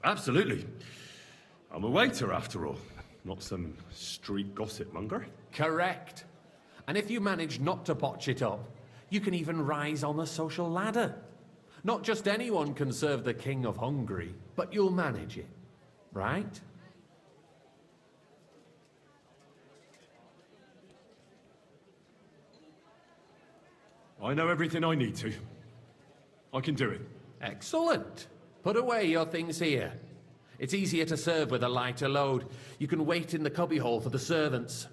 Absolutely. I'm a waiter, after all. Not some street gossip monger. Correct. And if you manage not to botch it up, you can even rise on the social ladder. Not just anyone can serve the King of Hungary, but you'll manage it, right? I know everything I need to. I can do it. Excellent. Put away your things here. It's easier to serve with a lighter load. You can wait in the cubbyhole for the servants.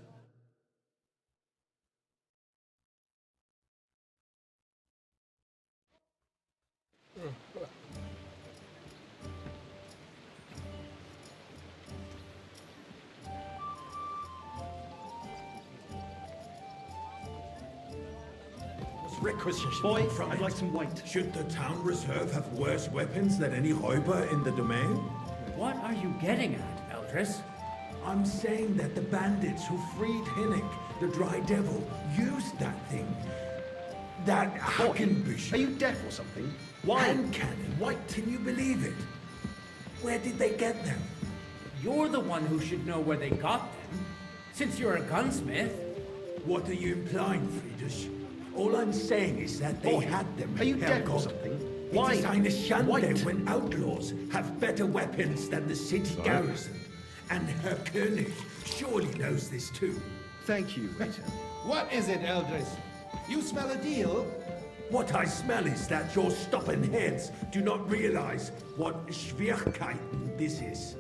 Requisition. Boy, I'd like some white. Should the town reserve have worse weapons than any Räuber in the domain? What are you getting at, Eldris? I'm saying that the bandits who freed Hinnick, the Dry Devil, used that thing. That Hackenbüchel. Are you deaf or something? Hand cannon. Why can you believe it? Where did they get them? You're the one who should know where they got them, since you're a gunsmith. What are you implying, Friedrich? All I'm saying is that they had them. Are you deaf or Herrgott. something? Why? It is eine Schande White. when outlaws have better weapons than the city garrison. And Herr König surely knows this too. Thank you, waiter. What is it, Eldris? You smell a deal? What I smell is that your stubborn heads do not realize what Schwierigkeiten this is.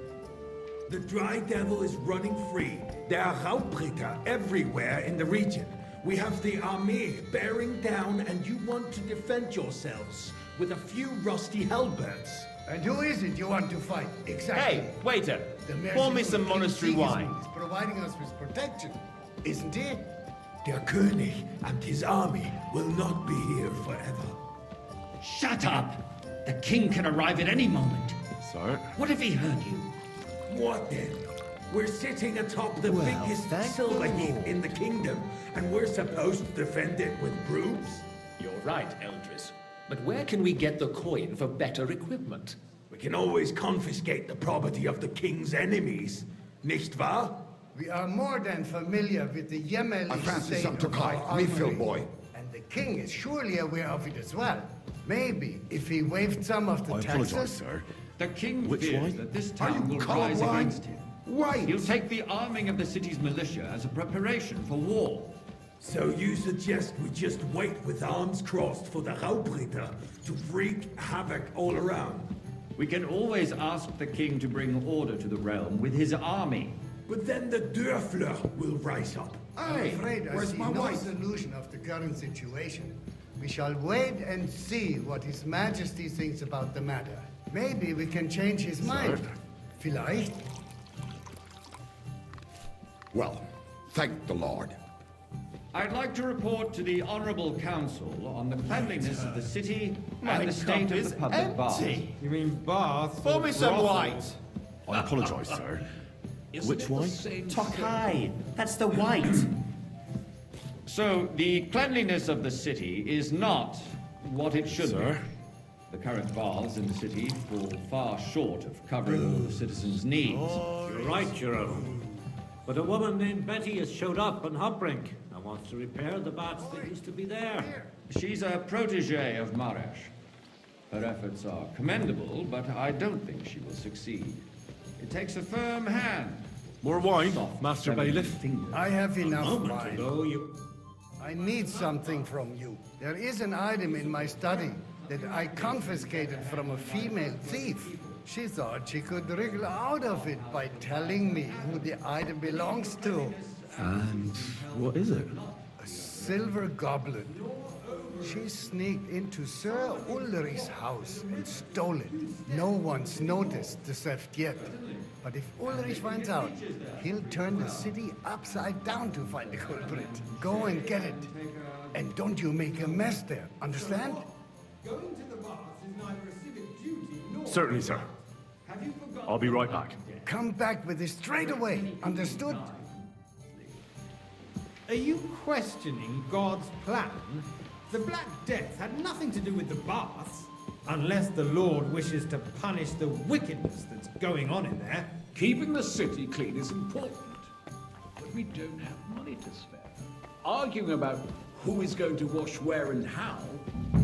The Dry Devil is running free. There are Raubritter everywhere in the region. We have the army bearing down, and you want to defend yourselves with a few rusty halberds. And who is it you want to fight? Exactly. Hey, waiter, The pour me merciful some King monastery Sigismund wine. is providing us with protection, isn't he? Der König and his army will not be here forever. Shut up! The king can arrive at any moment. Sir? What if he heard you? What then? We're sitting atop the Well, biggest thank silver the heap Lord. in the kingdom, and we're supposed to defend it with brooms? You're right, Eldris. But where can we get the coin for better equipment? We can always confiscate the property of the king's enemies, nicht wahr? We are more than familiar with the Yemeni Francis state of Tokai, our refill armory, boy. and the king is surely aware of it as well. Maybe if he waived some of the I taxes. apologize, sir. The king Which fears one? that this Are town you will rise colorblind? against him. Right. He'll take the arming of the city's militia as a preparation for war. So you suggest we just wait with arms crossed for the Raubritter to wreak havoc all around? We can always ask the king to bring order to the realm with his army. But then the Dörfler will rise up. I'm afraid I where's see my no wife? solution of the current situation. We shall wait and see what His Majesty thinks about the matter. Maybe we can change his mind. Vielleicht. Well, thank the Lord. I'd like to report to the Honorable Council on the cleanliness of the city and the state of the public baths. You mean bath? Pour me some white. I apologize, sir. Which one? Tokai. That's the white. So, the cleanliness of the city is not what it should be. Sir? The current baths in the city fall far short of covering all the citizens' needs. You're right, Jerome. But a woman named Betty has showed up on Hopbrink and wants to repair the baths that used to be there. She's a protege of Marash. Her efforts are commendable, but I don't think she will succeed. It takes a firm hand. More wine, Soft, Master feminine Bailiff? fingers. I have enough moment wine. ago, you... I need something from you. There is an item in my study that I confiscated from a female thief. She thought she could wriggle out of it by telling me who the item belongs to. And what is it? A silver goblet. She sneaked into Sir Ulrich's house and stole it. No one's noticed the theft yet. But if Ulrich finds out, he'll turn the city upside down to find the culprit. Go and get it. And don't you make a mess there, understand? Going to the baths is neither a civic duty nor... Certainly, sir. I'll be right back. Come back with it straight away, understood? Are you questioning God's plan? The Black Death had nothing to do with the baths. Unless the Lord wishes to punish the wickedness that's going on in there. Keeping the city clean is important, but we don't have money to spare. Arguing about who is going to wash where and how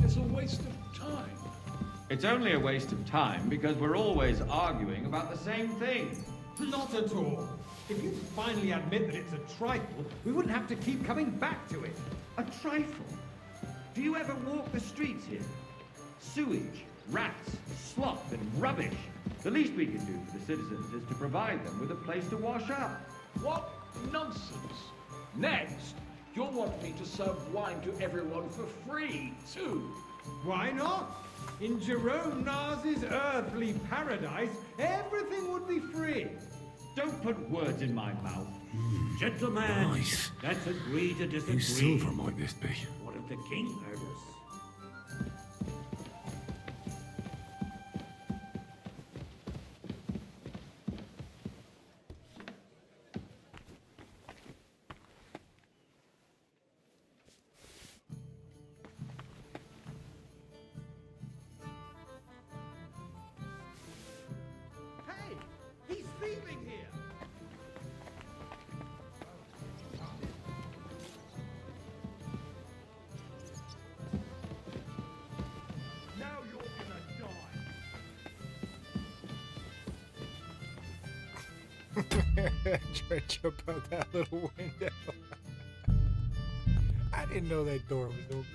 is a waste of time. It's only a waste of time because we're always arguing about the same thing. Not at all. If you finally admit that it's a trifle, we wouldn't have to keep coming back to it. A trifle? Do you ever walk the streets here? Sewage, rats, slop, and rubbish. The least we can do for the citizens is to provide them with a place to wash up. What nonsense! Next, you'll want me to serve wine to everyone for free, too. Why not? In Jerome Nas's earthly paradise, everything would be free. Don't put words in my mouth. Gentlemen, Nice. let's agree to disagree. Whose silver might this be? What if the king heard us? Hey! He's thieving here! Now you're gonna die. Try to jump out that little window. I didn't know that door was open.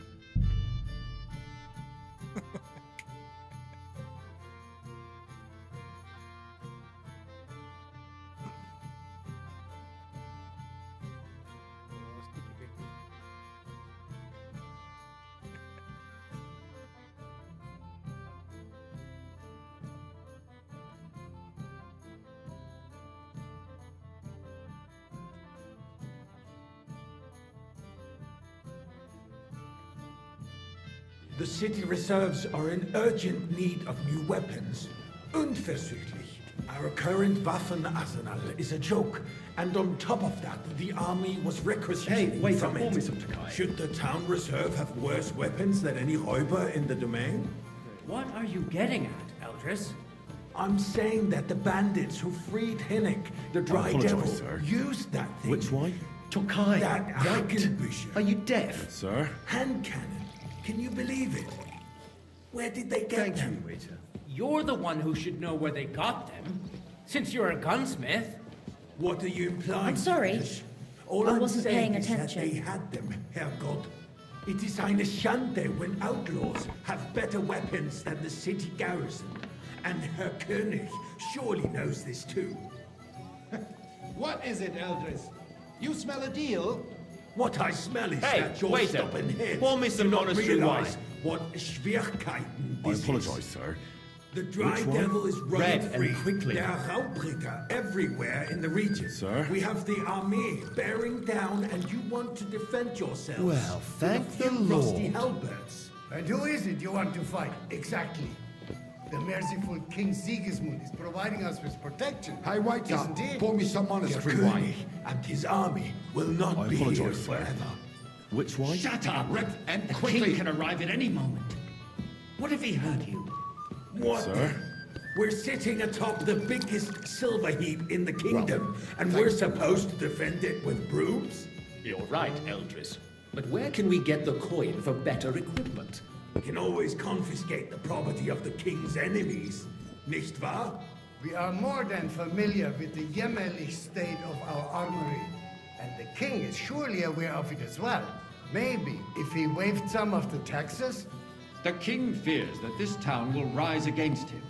The city reserves are in urgent need of new weapons. Unversüchlich. Our current Waffenarsenal is a joke, and on top of that, the army was requisitioning Hey, wait, from pour it. me some Takai. Should the town reserve have worse weapons than any Räuber in the domain? What are you getting at, Eldris? I'm saying that the bandits who freed Hinnick, the Dry apologise, Devil, sir. used that thing. Which one? Tokai, That right? Hackenbücher. Are you deaf? Sir? Hand cannon. Can you believe it? Where did they get Thank them? you, waiter. You're the one who should know where they got them, since you're a gunsmith. What are you implying? I'm sorry. Swedish? All I I'm wasn't saying paying is attention. that they had them, Herrgott. It is eine Schande when outlaws have better weapons than the city garrison. And Herr König surely knows this too. What is it, Eldris? You smell a deal? What I smell is Hey, that you're waiter, stopping heads. pour me some do not monastery realize wine. what Schwierigkeiten I this apologise, is. sir. The Dry Which one? Devil is running Red and free. quickly. There are Raubritter everywhere in the region. Sir? We have the army bearing down, and you want to defend yourselves. Well, thank with a few the rusty Lord. halberds. And who is it you want to fight? Exactly. The merciful King Sigismund is providing us with protection. Hey, wait up. Isn't it? Pour me some Your monastery König wine. and his army will not I be here apologise, sir. forever. Which wine? Shut up, Red and and the quickly. king can arrive at any moment. What if he hurt you? What? Sir? We're sitting atop the biggest silver heap in the kingdom, and thank we're you. supposed to defend it with brooms? You're right, Eldris. But where can we get the coin for better equipment? We can always confiscate the property of the king's enemies, nicht wahr? We are more than familiar with the jämmerlich state of our armory, and the king is surely aware of it as well. Maybe if he waived some of the taxes? The king fears that this town will rise against him.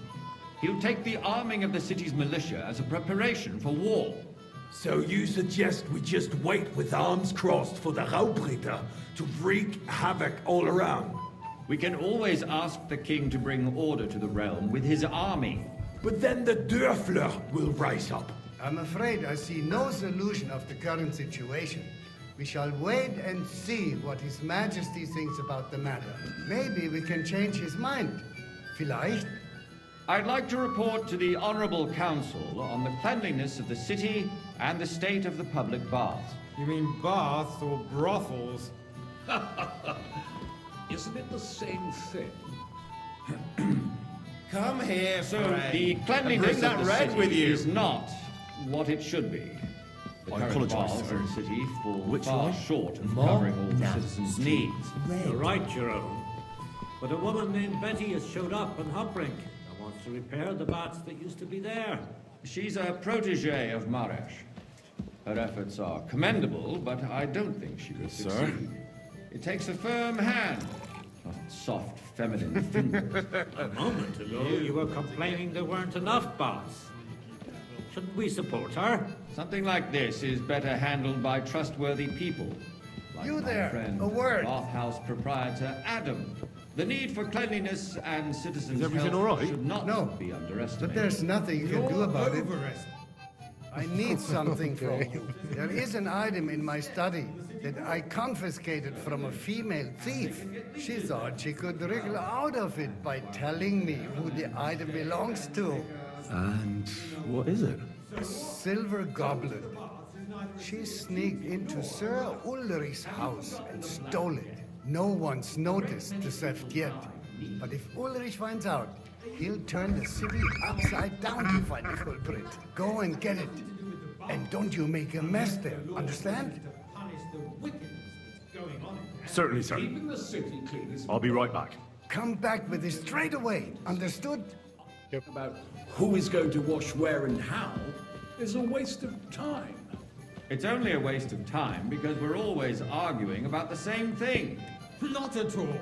He'll take the arming of the city's militia as a preparation for war. So you suggest we just wait with arms crossed for the Raubritter to wreak havoc all around? We can always ask the king to bring order to the realm with his army. But then the Dörfler will rise up. I'm afraid I see no solution of the current situation. We shall wait and see what His Majesty thinks about the matter. Maybe we can change his mind. Vielleicht? I'd like to report to the Honorable Council on the cleanliness of the city and the state of the public baths. You mean baths or brothels? Isn't it the same thing? Come here, so the cleanliness bring that of the red city with you. is not what it should be. The I current apologise, baths sir. in the city fall Which far one? short of More covering all the now. citizens' needs. You're right, Jerome. But a woman named Betty has showed up on Hopbrink and wants to repair the baths that used to be there. She's a protege of Maresh. Her efforts are commendable, but I don't think she will Sir? succeed. It takes a firm hand, not soft, feminine fingers. A moment ago, you were complaining there weren't enough baths. Shouldn't we support her? Something like this is better handled by trustworthy people. Like You my there, friend, a word. bathhouse proprietor Adam. The need for cleanliness and citizens' Is everything health all right? should not No. be underestimated. But there's nothing you can do about it. I need something from you. There is an item in my study that I confiscated from a female thief. She thought she could wriggle out of it by telling me who the item belongs to. And what is it? A silver goblet. She sneaked into Sir Ulrich's house and stole it. No one's noticed the theft yet. But if Ulrich finds out, he'll turn the city upside down to find the culprit. Go and get it. And don't you make a mess there, understand? Certainly, sir. Keeping the city clean is I'll be right back. Come back with it straight away, understood? about who is going to wash where and how is a waste of time. It's only a waste of time because we're always arguing about the same thing. Not at all.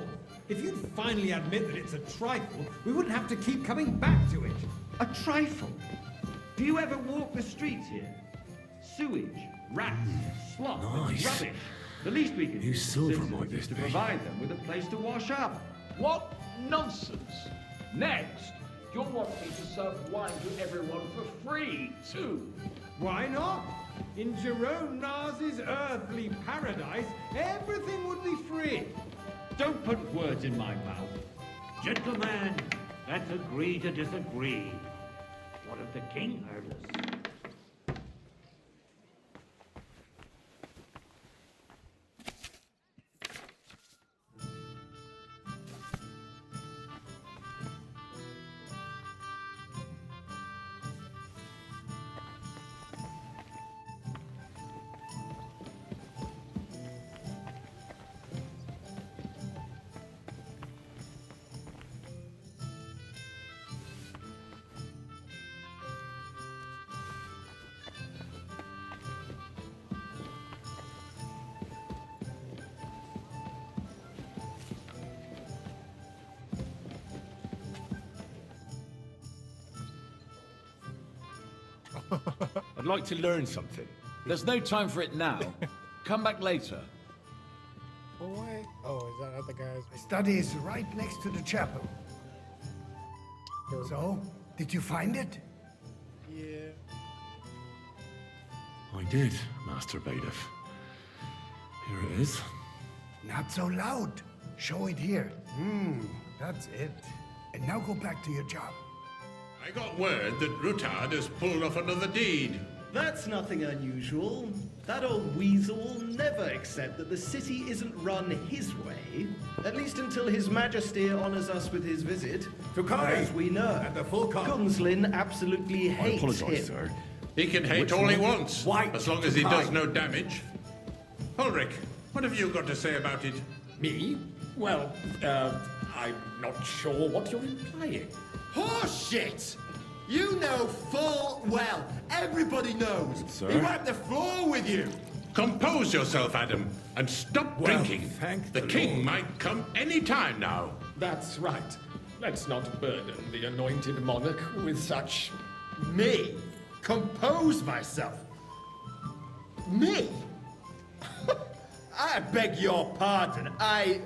If you'd finally admit that it's a trifle, we wouldn't have to keep coming back to it. A trifle? Do you ever walk the streets here? Sewage, rats, slop, and Nice. rubbish. The least we can do Whose as silver citizens might this is to be? provide them with a place to wash up. What nonsense! Next, you'll want me to serve wine to everyone for free, too. Why not? In Jerome Nas's earthly paradise, everything would be free. Don't put words in my mouth. Gentlemen, let's agree to disagree. What if the king heard us? I'd like to learn something. There's no time for it now. Come back later. Boy. Oh, is that not the guy's? The study is right next to the chapel. So, did you find it? Yeah. I did, Master Bailiff. Here it is. Not so loud. Show it here. That's it. And now go back to your job. I got word that Rutard has pulled off another deed. That's nothing unusual. That old weasel will never accept that the city isn't run his way, at least until His Majesty honors us with his visit. As we know, and the full Gunslin absolutely hates him. Sir. He can hate all he wants, as long as he does no damage. Ulrich, what have you got to say about it? Me? Well, I'm not sure what you're implying. Horseshit! You know full well. Everybody knows. Sir? He wiped the floor with you. Compose yourself, Adam, and stop drinking. Thank the king might come any time now. That's right. Let's not burden the anointed monarch with such... Me? Compose myself? Me? I beg your pardon. I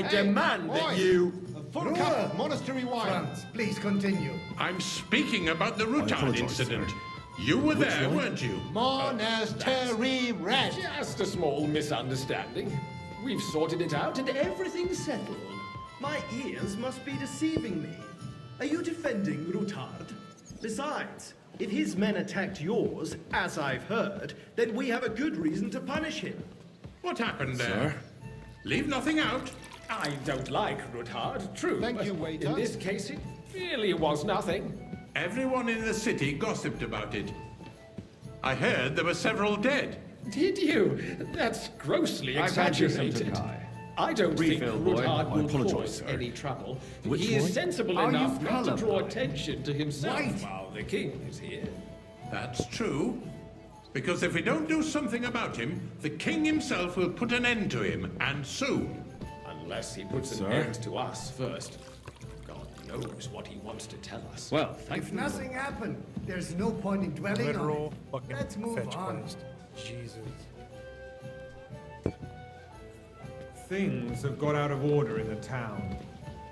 demand that you... Full cup of monastery wine. Franz, please continue. I'm speaking about the Rutard apologize, incident. sir. You were there, one? weren't you? Monastery red. Just a small misunderstanding. We've sorted it out and everything's settled. My ears must be deceiving me. Are you defending Rutard? Besides, if his men attacked yours, as I've heard, then we have a good reason to punish him. What happened there? Sir? Leave nothing out. I don't like Rutard, true. Thank but you, waiter. In this case, it really was nothing. Everyone in the city gossiped about it. I heard there were several dead. Did you? That's grossly I've had you some exaggerated. Takai. I don't Refill, think boy. Rutard I will apologize, cause sir. any trouble. Which he is one? sensible Are you enough not to draw colourblind? attention to himself Right. while the king is here. That's true. Because if we don't do something about him, the king himself will put an end to him, and soon. Unless he puts Sir? an end to us first. God knows what he wants to tell us. Well, thank If you. nothing happened, there's no point in dwelling Literal on it. fucking Let's move fetch on. quest. Jesus. Things have got out of order in the town.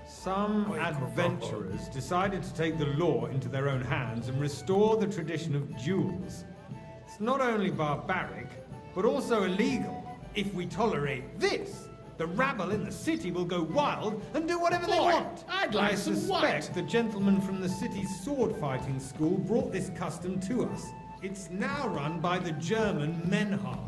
Some adventurers decided to take the law into their own hands and restore the tradition of duels. It's not only barbaric, but also illegal. If we tolerate this, the rabble in the city will go wild and do whatever they Boy, want. I'd like I some suspect white. the gentleman from the city's sword fighting school brought this custom to us. It's now run by the German Menhard.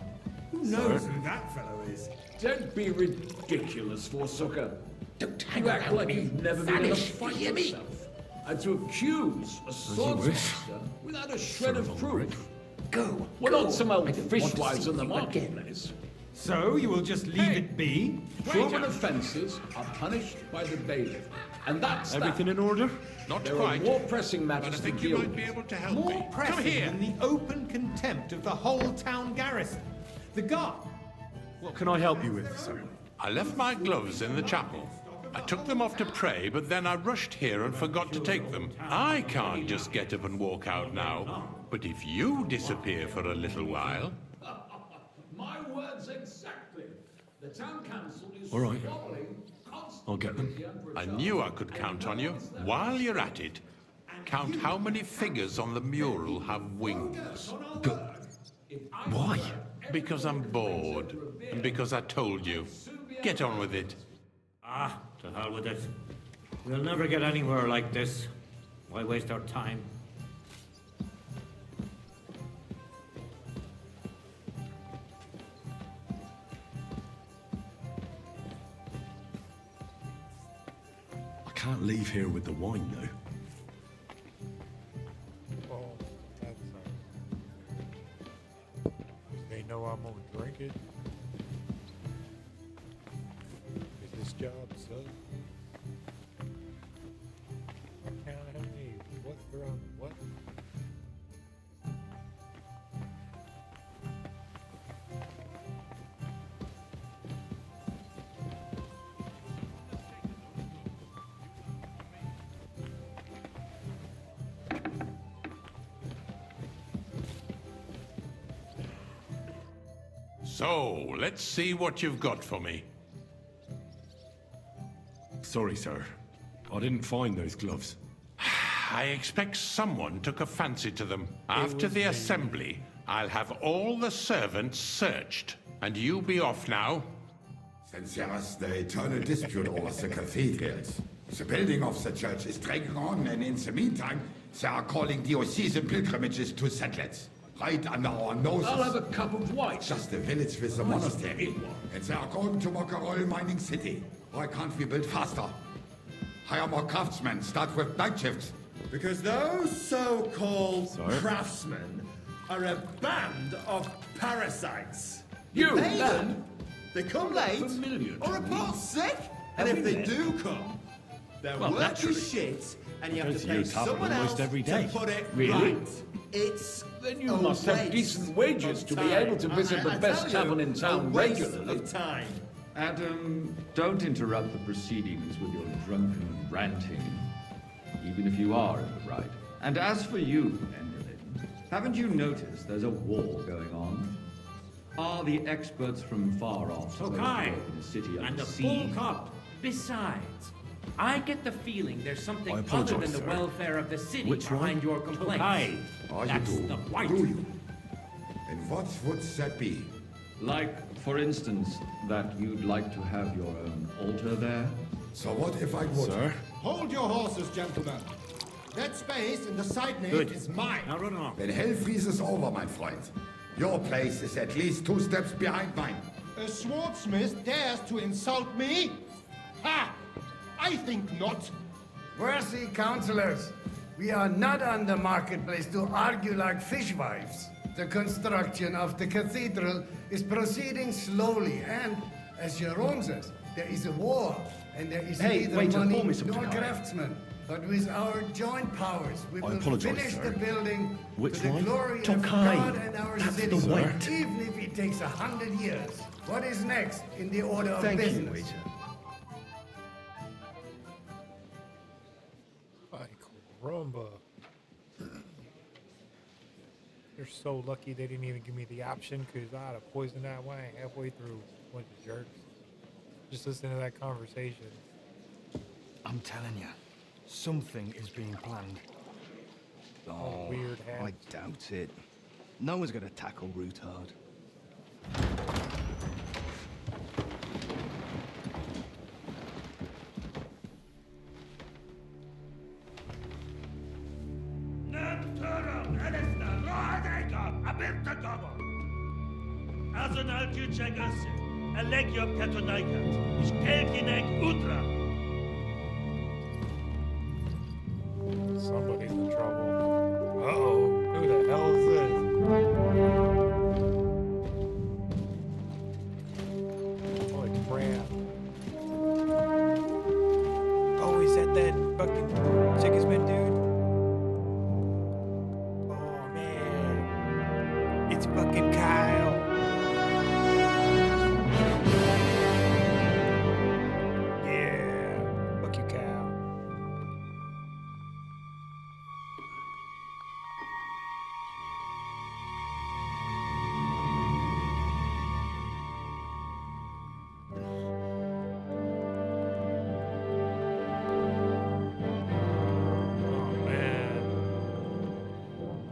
Who knows who that fellow is? Don't be ridiculous, Forsooker. Don't hang You act around like me. you've never been in a Vanish, fight you hear me? yourself. And to accuse a swordsmaster without a shred of proof. Go. We're go. not some old I don't want to fishwives see in the you again. marketplace. So you will just leave it be? Common offences are punished by the bailiff. And that's Everything that. in order? Not There quite. are more pressing But I matters to think you deal might be with. able to help More me. Come pressing here. than the open contempt of the whole town garrison. The guard. What can I help you with, sir? I left my gloves in the chapel. I took them off to pray, but then I rushed here and forgot to take them. I can't just get up and walk out now. But if you disappear for a little while... My words exactly. The town council is All right. squabbling I'll get them. I knew I could count on you. While you're at it, count how many figures on the mural have wings. But why? Because I'm bored, and because I told you. Get on with it. Ah, to hell with it. We'll never get anywhere like this. Why waste our time? leave here with the wine, though. Well, that's they know I'm gonna drink it. Is this job suck? I can't have any. What? They're on what? So, let's see what you've got for me. Sorry, sir. I didn't find those gloves. I expect someone took a fancy to them. After the assembly, I'll have all the servants searched. And you be off now. Since there is the eternal dispute over the cathedrals, the building of the church is dragging on, and in the meantime, they are calling diocesan pilgrimages to settlers. Right under our noses. I'll have a cup of white. Just the village with the monastery. And they are going to make a oil mining city. Why can't we build faster? Hire more craftsmen, start with night shifts. Because those so-called craftsmen are a band of parasites. You, pay lad. them, they come late, or report sick. And if they do come, their Well, work naturally. is shit, and you I have go to to your pay tavern someone almost else every day. to put it Really? right. It's Then you must have decent wages to be able to visit the best tavern in town regularly. Time. Adam, don't interrupt the proceedings with your drunken ranting, even if you are in the right. And as for you, Enderlin, haven't you noticed there's a war going on? Are the experts from far off supposed to Okay. work in a city And under a full siege? cup. Besides, I get the feeling there's something I other apologize, than the sir. welfare of the city Which behind one? your complaints. Okay. Oh, you That's do. the white. Do you? And what would that be? Like, for instance, that you'd like to have your own altar there? So what if I would? Sir? Hold your horses, gentlemen. That space in the side nave Good. is mine. Now run along. Then hell freezes over, my friend. Your place is at least 2 steps behind mine. A swordsmith dares to insult me? Ha! I think not. Worthy councillors, we are not on the marketplace to argue like fishwives. The construction of the cathedral is proceeding slowly, and, as Jerome says, there is a war, and there is Hey, neither waiter, money pour me some nor Tokai. craftsmen. But with our joint powers, we I will apologize, finish sir. the building Which to the one? glory of Tokai. God and our That's city, the white. even if it takes 100 years. What is next in the order of Thank you, business? waiter. Ay, caramba. They're so lucky they didn't even give me the option, because I'd have poisoned that wine halfway through. Bunch of jerks. Just listen to that conversation. I'm telling you, something is being planned. Oh, weird hat. I doubt it. No one's going to tackle Rootard. Somebody's in trouble. Uh-oh. Who the hell is this? Holy crap. Oh, is that fucking Sigismund dude? Oh, man. It's fucking Kyle. Yeah. Fuck you, Kyle.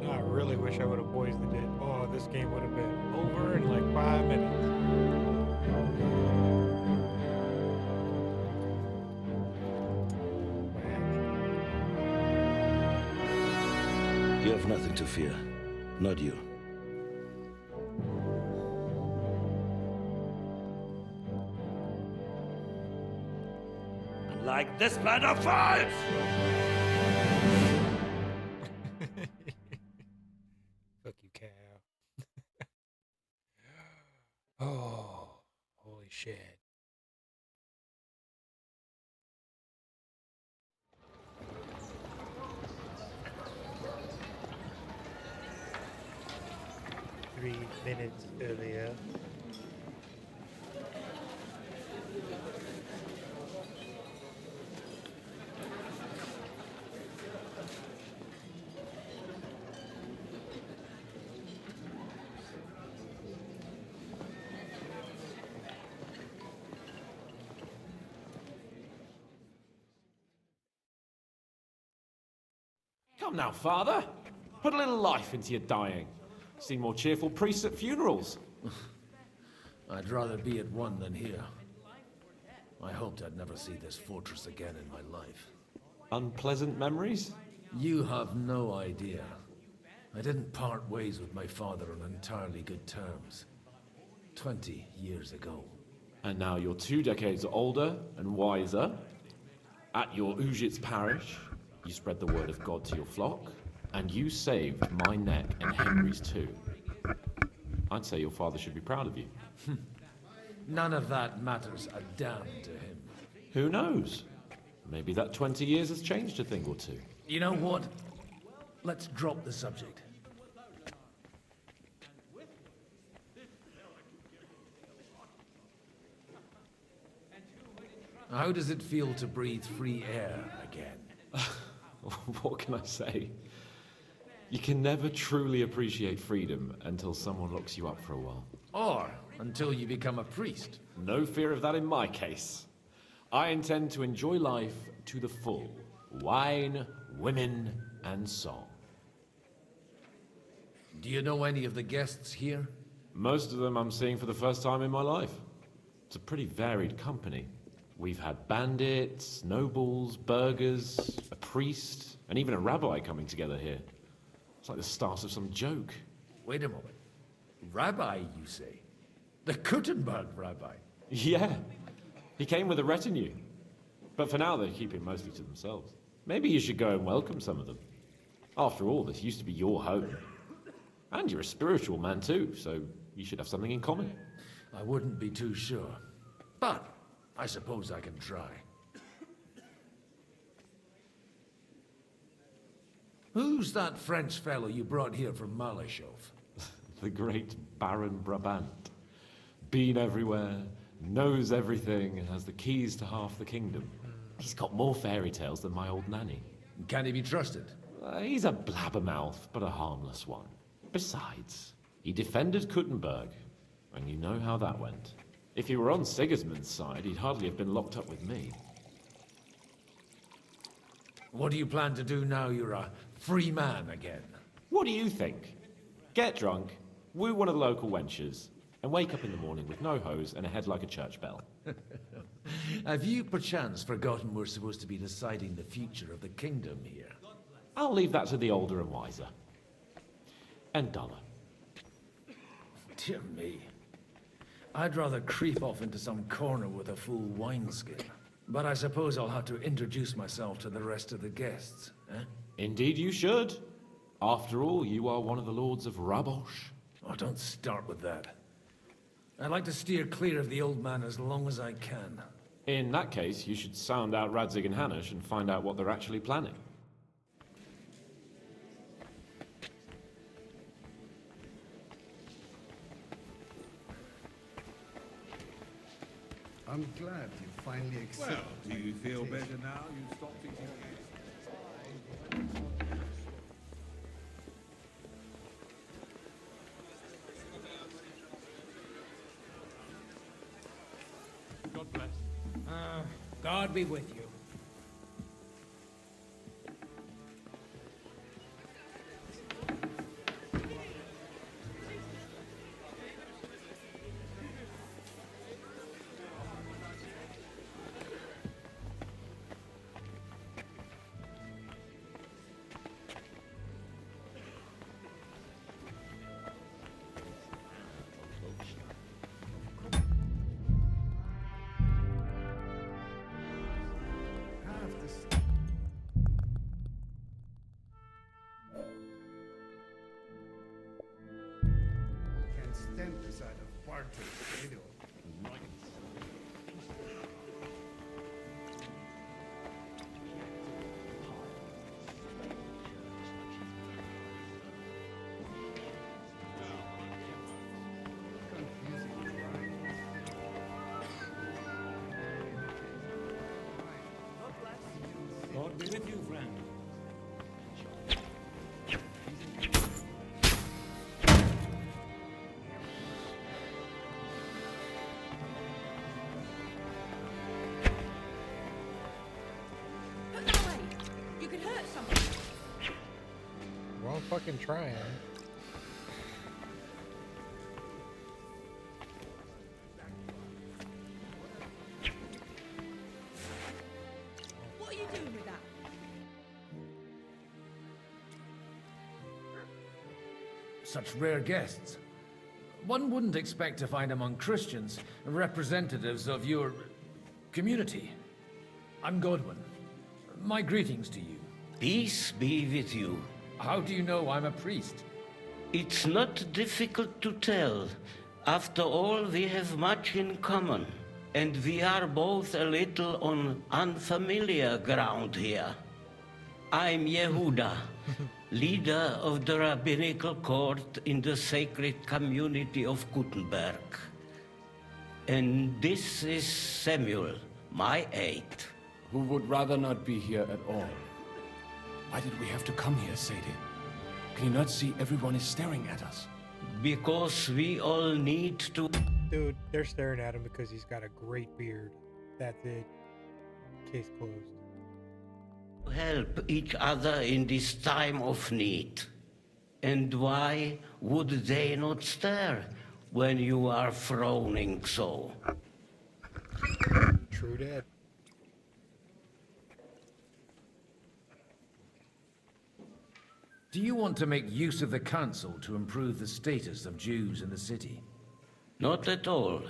I really wish I would have poisoned it. Oh, this game would have been over in like 5 minutes. You have nothing to fear. Not you. like this plan of fight! Fuck you, cow. Oh, holy shit. Minutes earlier. Come now, father. Put a little life into your dying. Seen more cheerful priests at funerals. I'd rather be at one than here. I hoped I'd never see this fortress again in my life. Unpleasant memories? You have no idea. I didn't part ways with my father on entirely good terms. 20 years ago. And now you're 2 decades older and wiser. At your Ujit's parish, you spread the word of God to your flock, and you saved my neck and Henry's too. I'd say your father should be proud of you. None of that matters a damn to him. Who knows? Maybe that 20 years has changed a thing or two. You know what? Let's drop the subject. How does it feel to breathe free air again? What can I say? You can never truly appreciate freedom until someone locks you up for a while. Or until you become a priest. No fear of that in my case. I intend to enjoy life to the full. Wine, women, and song. Do you know any of the guests here? Most of them I'm seeing for the first time in my life. It's a pretty varied company. We've had bandits, nobles, burghers, a priest, and even a rabbi coming together here. It's like the start of some joke. Wait a moment. Rabbi, you say? The Kuttenberg rabbi? Yeah. He came with a retinue. But for now, they're keeping mostly to themselves. Maybe you should go and welcome some of them. After all, this used to be your home. And you're a spiritual man too, so you should have something in common. I wouldn't be too sure. But I suppose I can try. Who's that French fellow you brought here from Malashov? The great Baron Brabant. Been everywhere, knows everything, and has the keys to half the kingdom. He's got more fairy tales than my old nanny. Can he be trusted? He's a blabbermouth, but a harmless one. Besides, he defended Kuttenberg, and you know how that went. If he were on Sigismund's side, he'd hardly have been locked up with me. What do you plan to do now you're a free man again? What do you think? Get drunk, woo one of the local wenches, and wake up in the morning with no hose and a head like a church bell. Have you perchance forgotten we're supposed to be deciding the future of the kingdom here? I'll leave that to the older and wiser. And duller. Dear me. I'd rather creep off into some corner with a full wineskin. But I suppose I'll have to introduce myself to the rest of the guests, eh? Indeed you should. After all, you are one of the lords of Rabosh. Oh, don't start with that. I'd like to steer clear of the old man as long as I can. In that case, you should sound out Radzig and Hanush and find out what they're actually planning. I'm glad you finally accepted. Well, do you feel better now? You stopped eating God bless. God be with you. stand the side of Barton Potato. God be with you, friend. Put that away. You could hurt someone. Well, I'm fucking trying. What are you doing with that? Such rare guests. One wouldn't expect to find among Christians representatives of your community. I'm Godwin. My greetings to you. Peace be with you. How do you know I'm a priest? It's not difficult to tell. After all, we have much in common. And we are both a little on unfamiliar ground here. I'm Yehuda, leader of the rabbinical court in the sacred community of Gutenberg. And this is Samuel, my aide. Who would rather not be here at all. Why did we have to come here, Sadie? Can you not see everyone is staring at us? Because we all need to... Dude, they're staring at him because he's got a great beard. That's it. Case closed. help each other in this time of need. And why would they not stare when you are frowning so? True that. Do you want to make use of the council to improve the status of Jews in the city? Not at all.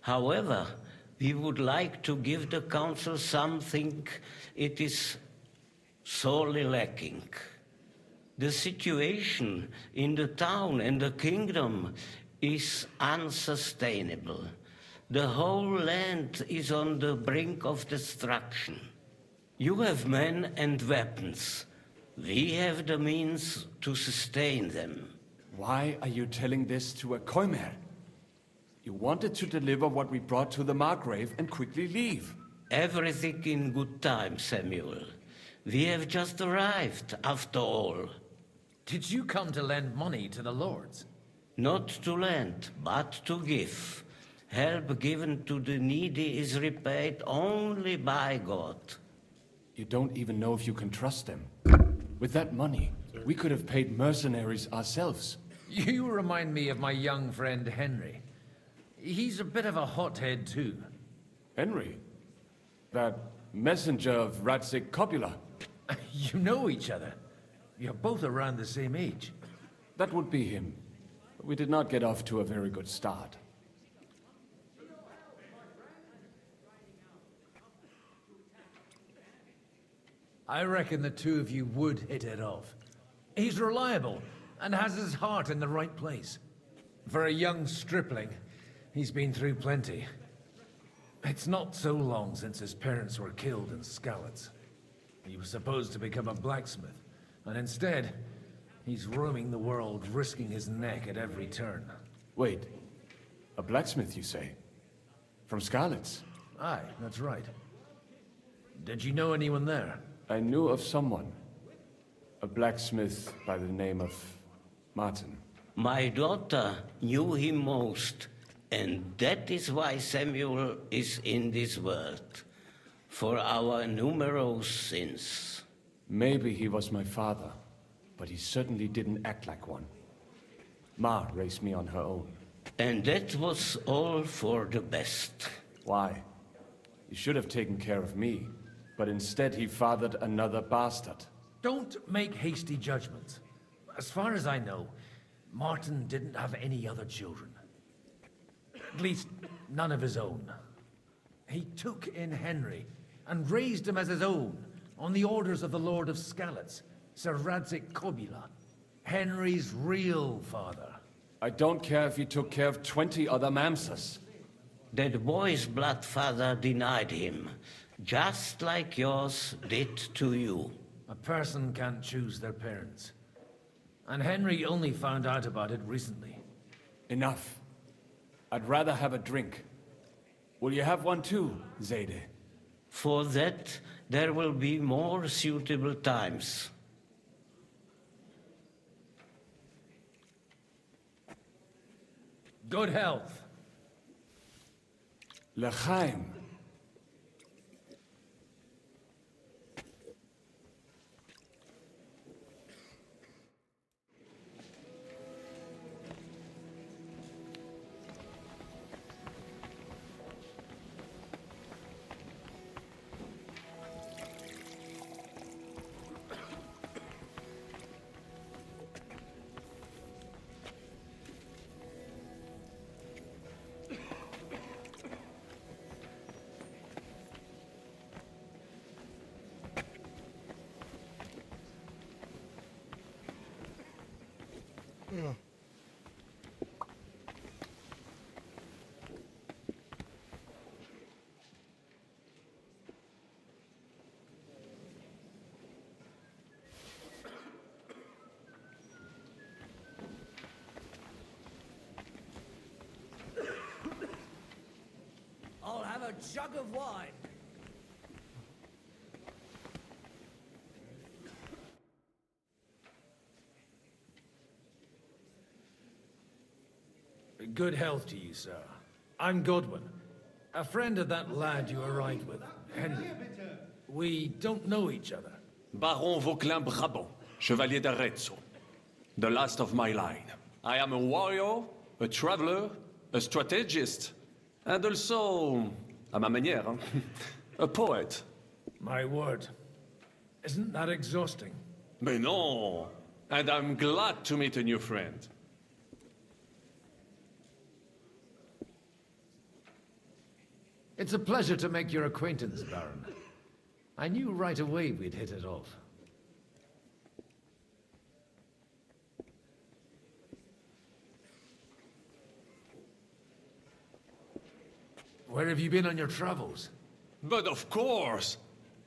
However, we would like to give the council something it is sorely lacking. The situation in the town and the kingdom is unsustainable. The whole land is on the brink of destruction. You have men and weapons. We have the means to sustain them. Why are you telling this to a Koimer? You wanted to deliver what we brought to the Margrave and quickly leave. Everything in good time, Samuel. We have just arrived, after all. Did you come to lend money to the lords? Not to lend, but to give. Help given to the needy is repaid only by God. You don't even know if you can trust them. With that money, we could have paid mercenaries ourselves. You remind me of my young friend Henry. He's a bit of a hothead too. Henry? That messenger of Radzik Copula? You know each other. You're both around the same age. That would be him. We did not get off to a very good start. I reckon the two of you would hit it off. He's reliable and has his heart in the right place. For a young stripling, he's been through plenty. It's not so long since his parents were killed in Skalitz. He was supposed to become a blacksmith, and instead, he's roaming the world, risking his neck at every turn. Wait, a blacksmith, you say? From Skalitz? Aye, that's right. Did you know anyone there? I knew of someone. A blacksmith by the name of Martin. My daughter knew him most, and that is why Samuel is in this world. For our numerous sins. Maybe he was my father, but he certainly didn't act like one. Ma raised me on her own. And that was all for the best. Why? He should have taken care of me, but instead he fathered another bastard. Don't make hasty judgments. As far as I know, Martin didn't have any other children. At least, none of his own. He took in Henry and raised him as his own on the orders of the Lord of Skalitz, Sir Radzik Kobula, Henry's real father. I don't care if he took care of 20 other mamsas. That boy's bloodfather denied him, just like yours did to you. A person can't choose their parents. And Henry only found out about it recently. Enough. I'd rather have a drink. Will you have one too, Zayde? For that, there will be more suitable times. Good health. L'chaim. Yeah. I'll have a jug of wine. Good health to you, sir. I'm Godwin, a friend of that lad you arrived with, Henry. We don't know each other. Baron Vauquelin Brabant, Chevalier d'Arezzo. The last of my line. I am a warrior, a traveler, a strategist, and also, à ma manière, a poet. My word. Isn't that exhausting? Mais non! And I'm glad to meet a new friend. It's a pleasure to make your acquaintance, Baron. I knew right away we'd hit it off. Where have you been on your travels? But of course!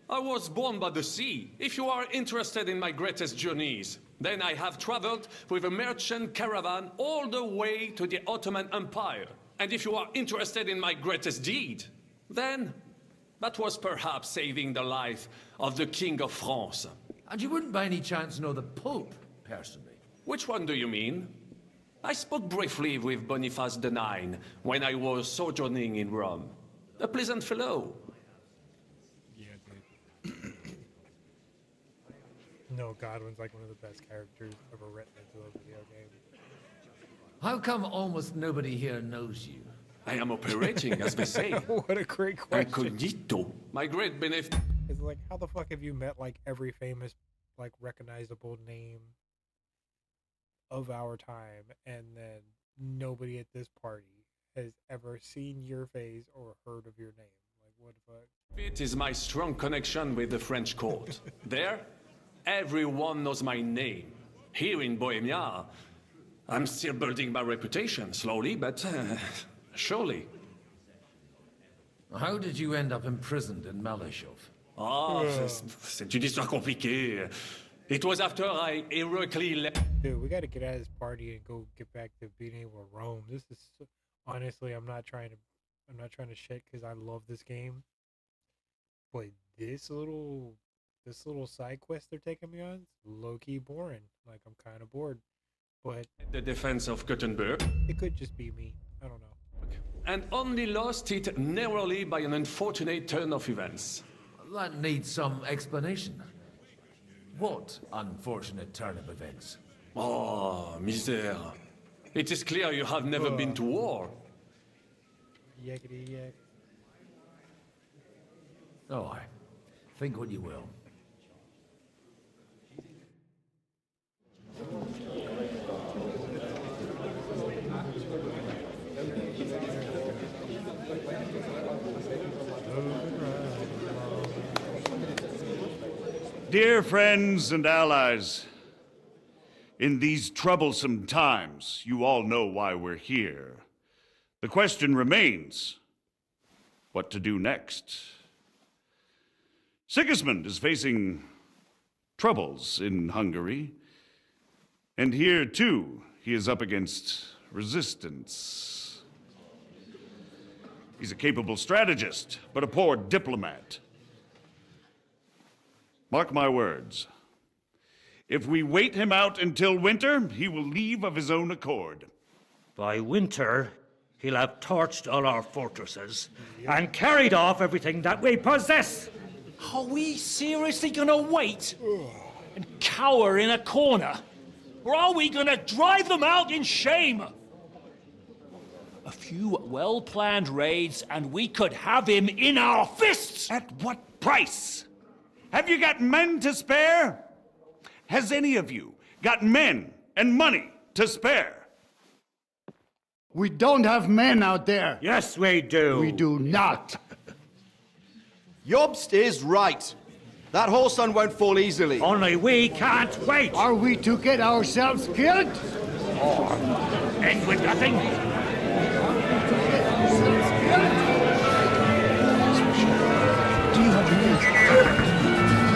I was born by the sea. If you are interested in my greatest journeys, then I have traveled with a merchant caravan all the way to the Ottoman Empire. And if you are interested in my greatest deed, then that was perhaps saving the life of the King of France. And you wouldn't by any chance know the Pope, personally? Which one do you mean? I spoke briefly with Boniface IX when I was sojourning in Rome. A pleasant fellow. No, Godwin's like one of the best characters ever written into a video game. How come almost nobody here knows you? I am operating, as they say. What a great question. Incognito. My great benefit. It's like, how the fuck have you met like every famous, like recognizable name of our time, and then nobody at this party has ever seen your face or heard of your name? Like, what the fuck? It is my strong connection with the French court. There, everyone knows my name. Here in Bohemia, I'm still building my reputation, slowly, but surely. How did you end up imprisoned in Malashov? C'est une histoire compliquée. It was after I heroically left. Dude, we gotta get out of this party and go get back to being able to roam. This is honestly, I'm not trying to shit because I love this game, but this little side quest they're taking me on is low-key boring. Like, I'm kind of bored. But the defense of Gothenburg. It could just be me. I don't know. And only lost it narrowly by an unfortunate turn of events. That needs some explanation. What unfortunate turn of events? Oh, misère. It is clear you have never been to war. Yakety yak. Oh, I think what you will. Dear friends and allies, In these troublesome times, you all know why we're here. The question remains, what to do next? Sigismund is facing troubles in Hungary, and here, too, he is up against resistance. He's a capable strategist, but a poor diplomat. Mark my words. If we wait him out until winter, he will leave of his own accord. By winter, he'll have torched all our fortresses and carried off everything that we possess. Are we seriously gonna wait and cower in a corner? Or are we gonna drive them out in shame? A few well-planned raids and we could have him in our fists! At what price? Have you got men to spare? Has any of you got men and money to spare? We don't have men out there. Yes, we do. We do not. Jobst is right. That whoreson won't fall easily. Only we can't wait. Are we to get ourselves killed? Or end with nothing? Do you have news?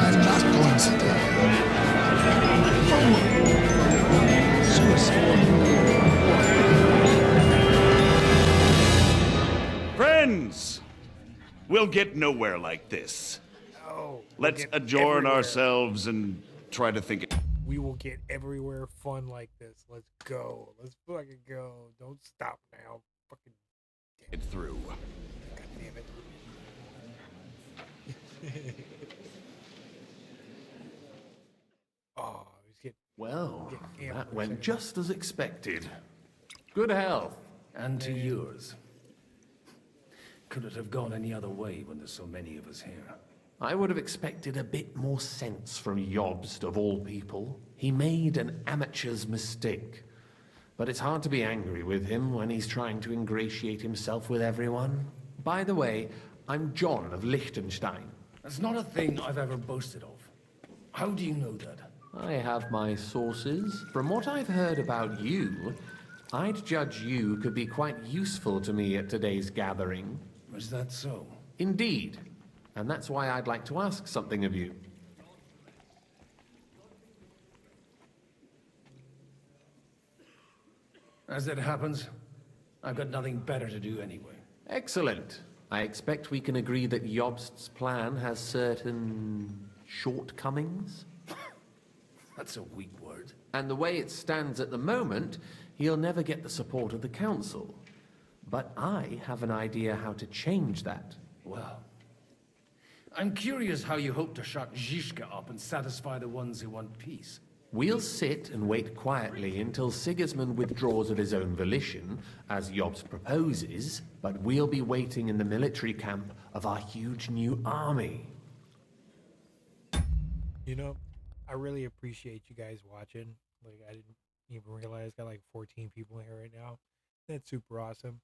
I'm not going to die. Friends, we'll get nowhere like this. Let's adjourn ourselves and try to think. We will get everywhere fun like this. Let's go. Let's fucking go. Don't stop now. Fucking it through. God damn it. Oh, he's getting. Well, getting that went just as expected. Good health. And to yours. Could it have gone any other way when there's so many of us here? I would have expected a bit more sense from Jobst, of all people. He made an amateur's mistake. But it's hard to be angry with him when he's trying to ingratiate himself with everyone. By the way, I'm John of Liechtenstein. That's not a thing I've ever boasted of. How do you know that? I have my sources. From what I've heard about you, I'd judge you could be quite useful to me at today's gathering. Was that so? Indeed. And that's why I'd like to ask something of you. As it happens, I've got nothing better to do anyway. Excellent. I expect we can agree that Jobst's plan has certain shortcomings. That's a weak word. And the way it stands at the moment, he'll never get the support of the council. But I have an idea how to change that. Well, I'm curious how you hope to shut Zizka up and satisfy the ones who want peace. We'll sit and wait quietly until Sigismund withdraws of his own volition, as Jobst proposes, but we'll be waiting in the military camp of our huge new army. You know, I really appreciate you guys watching. Like, I didn't even realize got like 14 people here right now. That's super awesome.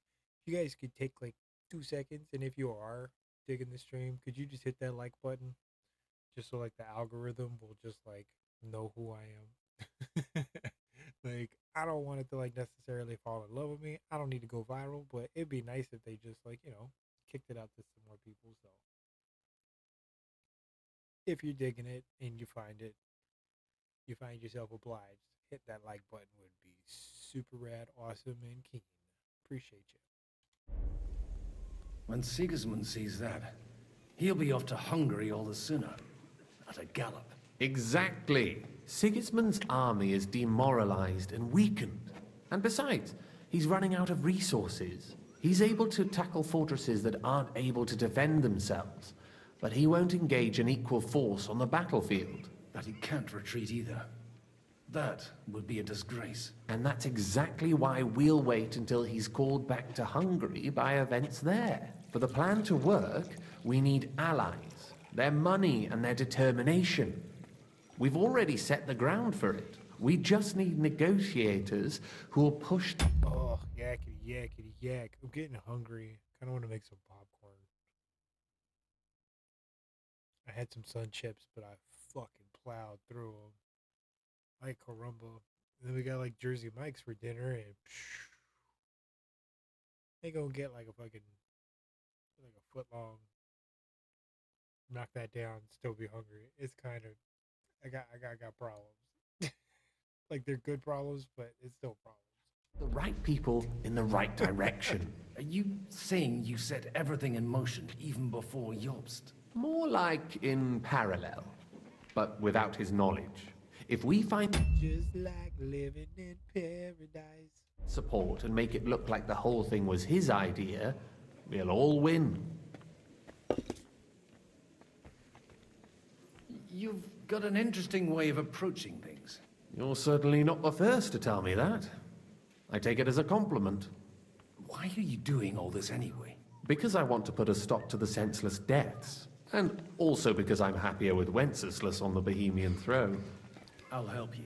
You guys could take like 2 seconds, and if you are digging the stream, could you just hit that like button? Just so like the algorithm will just like know who I am. Like, I don't want it to like necessarily fall in love with me. I don't need to go viral, but it'd be nice if they just like, you know, kicked it out to some more people. So if you're digging it and you find yourself obliged, hit that like button. Would be super rad, awesome, and keen. Appreciate you. When Sigismund sees that, he'll be off to Hungary all the sooner. At a gallop. Exactly. Sigismund's army is demoralized and weakened. And besides, he's running out of resources. He's able to tackle fortresses that aren't able to defend themselves, but he won't engage an equal force on the battlefield. But he can't retreat either. That would be a disgrace. And that's exactly why we'll wait until he's called back to Hungary by events there. For the plan to work, we need allies, their money and their determination. We've already set the ground for it. We just need negotiators who'll push... Oh, yakety, yakety, yak. I'm getting hungry. Kind of want to make some popcorn. I had some sun chips, but I fucking plowed through them. Ay, caramba. Then we got like Jersey Mike's for dinner, and they gonna get like a fucking like a foot long. Knock that down, still be hungry. It's kind of I got problems. Like they're good problems, but it's still problems. The right people in the right direction. Are you saying you set everything in motion even before Jobst? More like in parallel, but without his knowledge. If we find Just like living in paradise. support and make it look like the whole thing was his idea, we'll all win. You've got an interesting way of approaching things. You're certainly not the first to tell me that. I take it as a compliment. Why are you doing all this anyway? Because I want to put a stop to the senseless deaths. And also because I'm happier with Wenceslas on the Bohemian throne. I'll help you.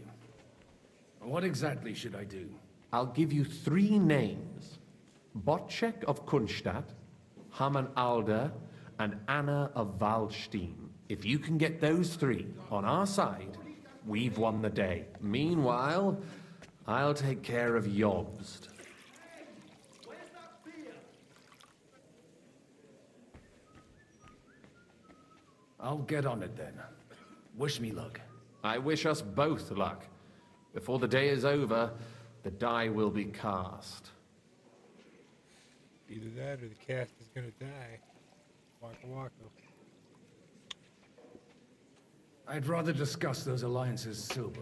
What exactly should I do? I'll give you 3 names. Botchek of Kunstadt, Haman Alder, and Anna of Waldstein. If you can get those 3 on our side, we've won the day. Meanwhile, I'll take care of Jobst. I'll get on it then. Wish me luck. I wish us both luck. Before the day is over, the die will be cast. Either that or the cast is gonna die. Waka waka. I'd rather discuss those alliances sober.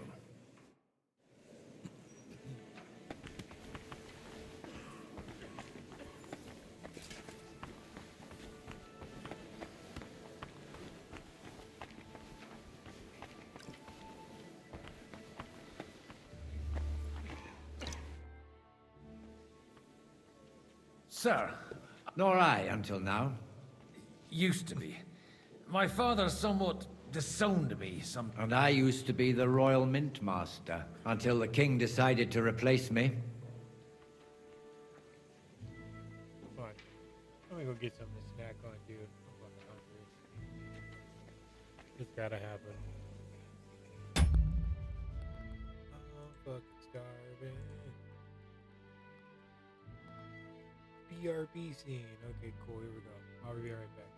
Sir, nor I until now. Used to be. My father somewhat disowned me some... And I used to be the Royal Mint Master, until the King decided to replace me. Fine. I'm gonna go get something to snack on, dude. I'm fucking hungry. It's gotta happen. I'm fucking starving. BRB scene. Okay, cool. Here we go. I'll be right back.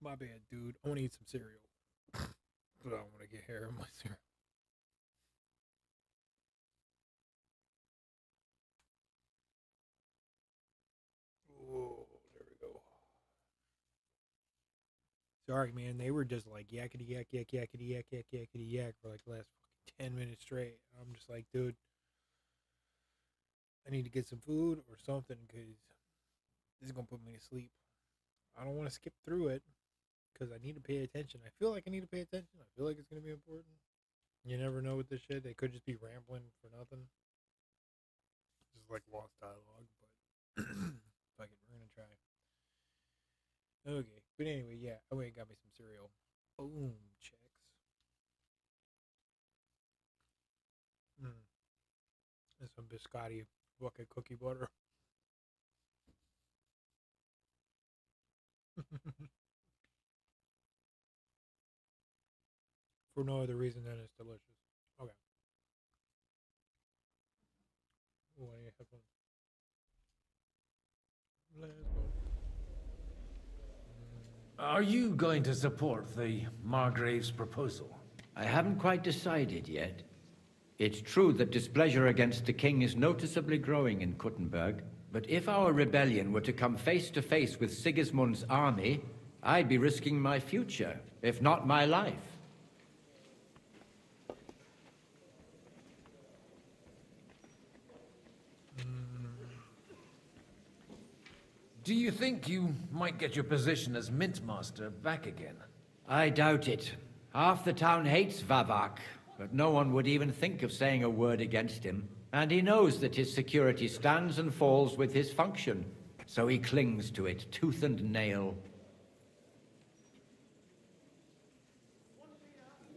My bad, dude. I want to eat some cereal. But I don't want to get hair in my cereal. Oh, there we go. Sorry, man. They were just like yakety yak, yak, yakety yak, yak, yakety yak for like the last fucking 10 minutes straight. I'm just like, dude, I need to get some food or something because this is going to put me to sleep. I don't want to skip through it because I need to pay attention. I feel like I need to pay attention. I feel like it's going to be important. You never know with this shit. They could just be rambling for nothing. Just like lost dialogue, but fuck it, we're going to try. Okay, but anyway, yeah, I went and got me some cereal. Boom, checks. And some biscotti bucket cookie butter. For no other reason than it's delicious. Okay. Why do you have one? Let's go. Are you going to support the Margrave's proposal? I haven't quite decided yet. It's true that displeasure against the king is noticeably growing in Kuttenberg, but if our rebellion were to come face to face with Sigismund's army, I'd be risking my future, if not my life. Do you think you might get your position as Mintmaster back again? I doubt it. Half the town hates Vavak, but no one would even think of saying a word against him. And he knows that his security stands and falls with his function, so he clings to it tooth and nail.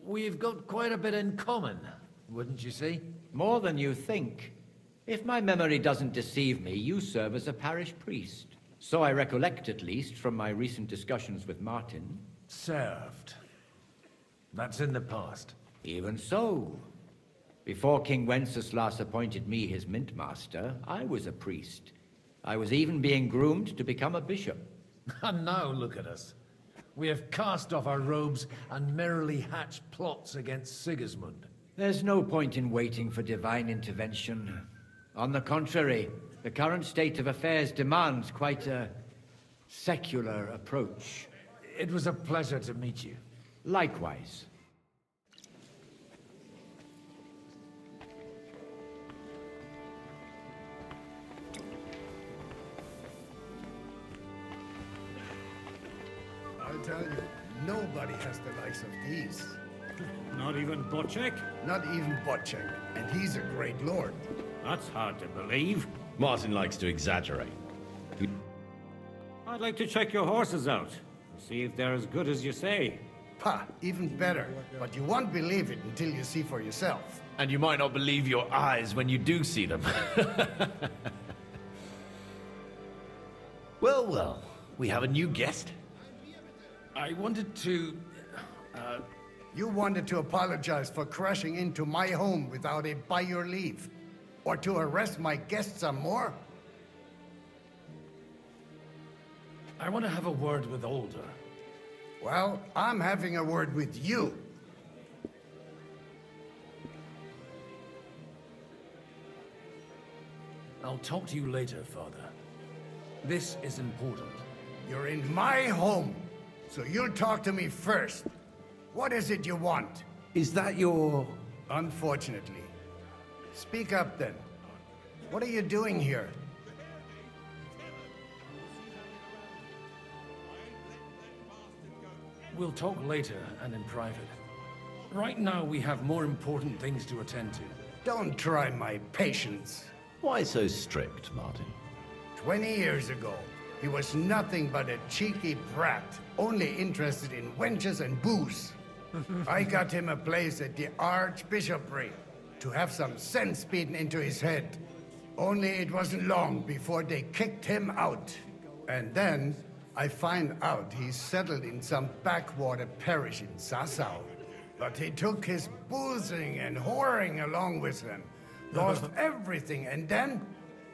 We've got quite a bit in common, wouldn't you say? More than you think. If my memory doesn't deceive me, you serve as a parish priest. So I recollect, at least, from my recent discussions with Martin. Served. That's in the past. Even so. Before King Wenceslas appointed me his mintmaster, I was a priest. I was even being groomed to become a bishop. And now look at us. We have cast off our robes and merrily hatched plots against Sigismund. There's no point in waiting for divine intervention. On the contrary, the current state of affairs demands quite a secular approach. It was a pleasure to meet you. Likewise. I'll tell you, nobody has the likes of these. Not even Bocek? Not even Bocek, and he's a great lord. That's hard to believe. Martin likes to exaggerate. I'd like to check your horses out. See if they're as good as you say. Pah, even better. But you won't believe it until you see for yourself. And you might not believe your eyes when you do see them. Well, well, we have a new guest. I wanted to... You wanted to apologize for crashing into my home without it by your leave. Or to arrest my guests some more? I want to have a word with Older. Well, I'm having a word with you. I'll talk to you later, Father. This is important. You're in my home, so you'll talk to me first. What is it you want? Is that your... Unfortunately. Speak up, then. What are you doing here? We'll talk later and in private. Right now, we have more important things to attend to. Don't try my patience. Why so strict, Martin? 20 years ago, he was nothing but a cheeky brat, only interested in wenches and booze. I got him a place at the Archbishopric to have some sense beaten into his head. Only it wasn't long before they kicked him out. And then I find out he's settled in some backwater parish in Sassau. But he took his boozing and whoring along with him, lost everything, and then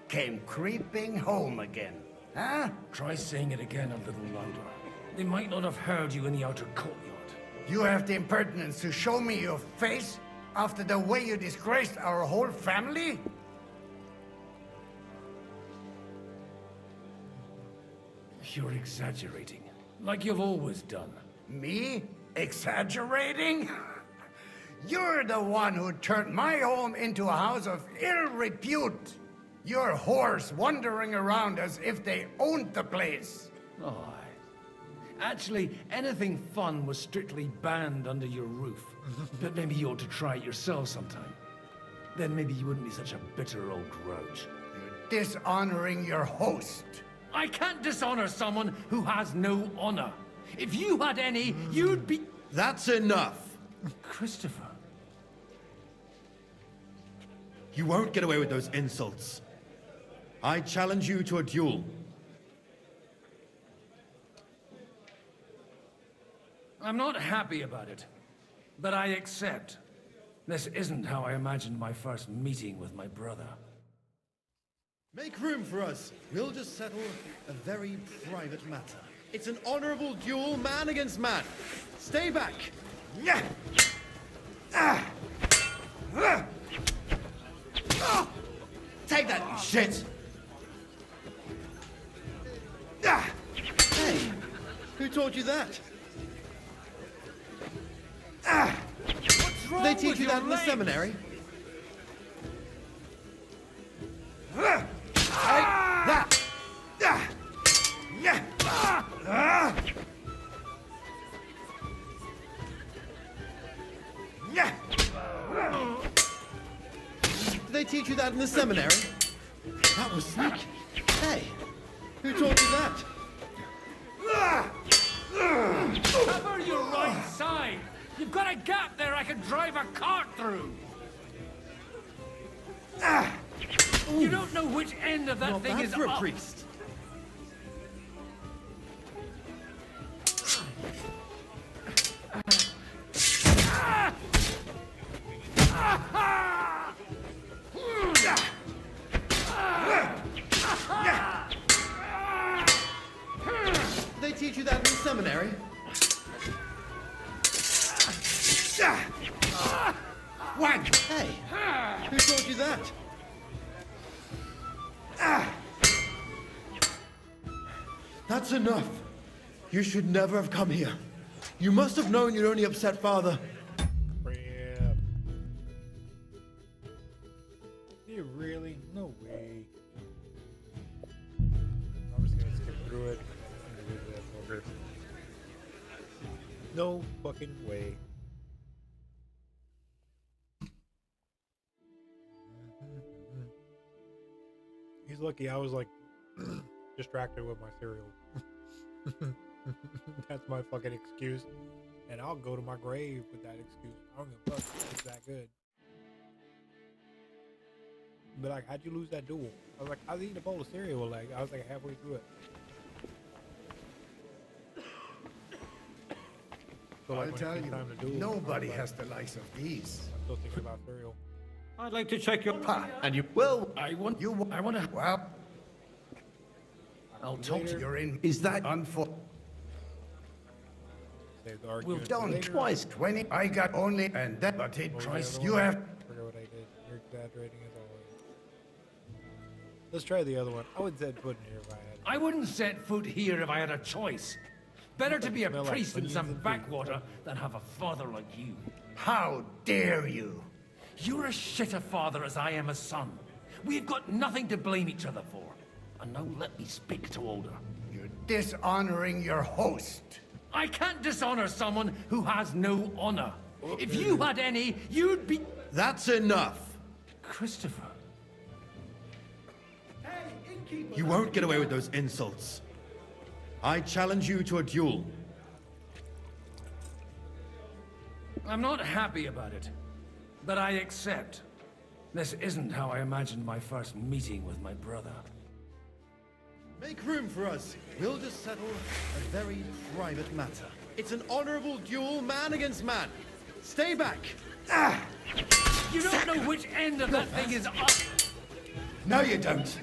came creeping home again. Huh? Try saying it again a little louder. They might not have heard you in the outer courtyard. You have the impertinence to show me your face after the way you disgraced our whole family? You're exaggerating, like you've always done. Me? Exaggerating? You're the one who turned my home into a house of ill repute. Your whores wandering around as if they owned the place. Oh, actually, anything fun was strictly banned under your roof. But maybe you ought to try it yourself sometime. Then maybe you wouldn't be such a bitter old grouch. You're dishonoring your host. I can't dishonor someone who has no honor. If you had any, you'd be... That's enough. Christopher. You won't get away with those insults. I challenge you to a duel. I'm not happy about it, but I accept. This isn't how I imagined my first meeting with my brother. Make room for us. We'll just settle a very private matter. It's an honorable duel, man against man. Stay back. Yeah. Take that, you shit. Hey, who taught you that? What's wrong They teach with you your that in the legs? seminary? Did they teach you that in the seminary? That was sneaky. Hey, who taught you that? Cover your right side! You've got a gap there I can drive a cart through! You don't know which end of that Not thing bad is for a up. priest. Did they teach you that in the seminary? Whack! Hey, who taught you that? That's enough. You should never have come here. You must have known you'd only upset Father. Crap. You really? No way. I'm just gonna skip through it and delete that folder. No fucking way. He's lucky I was like distracted with my cereal. That's my fucking excuse. And I'll go to my grave with that excuse. I don't give a fuck. It's that good. But like, how'd you lose that duel? I was like, I was eating a bowl of cereal. Like, I was like halfway through it. So like, I'll when tell it came you, time to duel, nobody like, has the likes of these. I'm still thinking about cereal. I'd like to check your... And you will. I want to... Well, I'll talk to you. you're in. Is that unfortunate? Save the We've argument done later. twice. 20. I got only, and that, but it What was tries. the other You one? have. I forgot what I did. You're exaggerating as always. Let's try the other one. I would set foot in here if I had. I wouldn't set foot here if I had a choice. Better to be a Smell like priest in onions some and feet. backwater than have a father like you. How dare you? You're as shit a father as I am a son. We've got nothing to blame each other for. And now let me speak to Older. You're dishonoring your host. I can't dishonor someone who has no honor. If you had any, you'd be... That's enough. Christopher. You won't get away with those insults. I challenge you to a duel. I'm not happy about it, but I accept. This isn't how I imagined my first meeting with my brother. Make room for us. We'll just settle a very private matter. It's an honorable duel, man against man. Stay back. You don't know which end of that thing is up. No, you don't.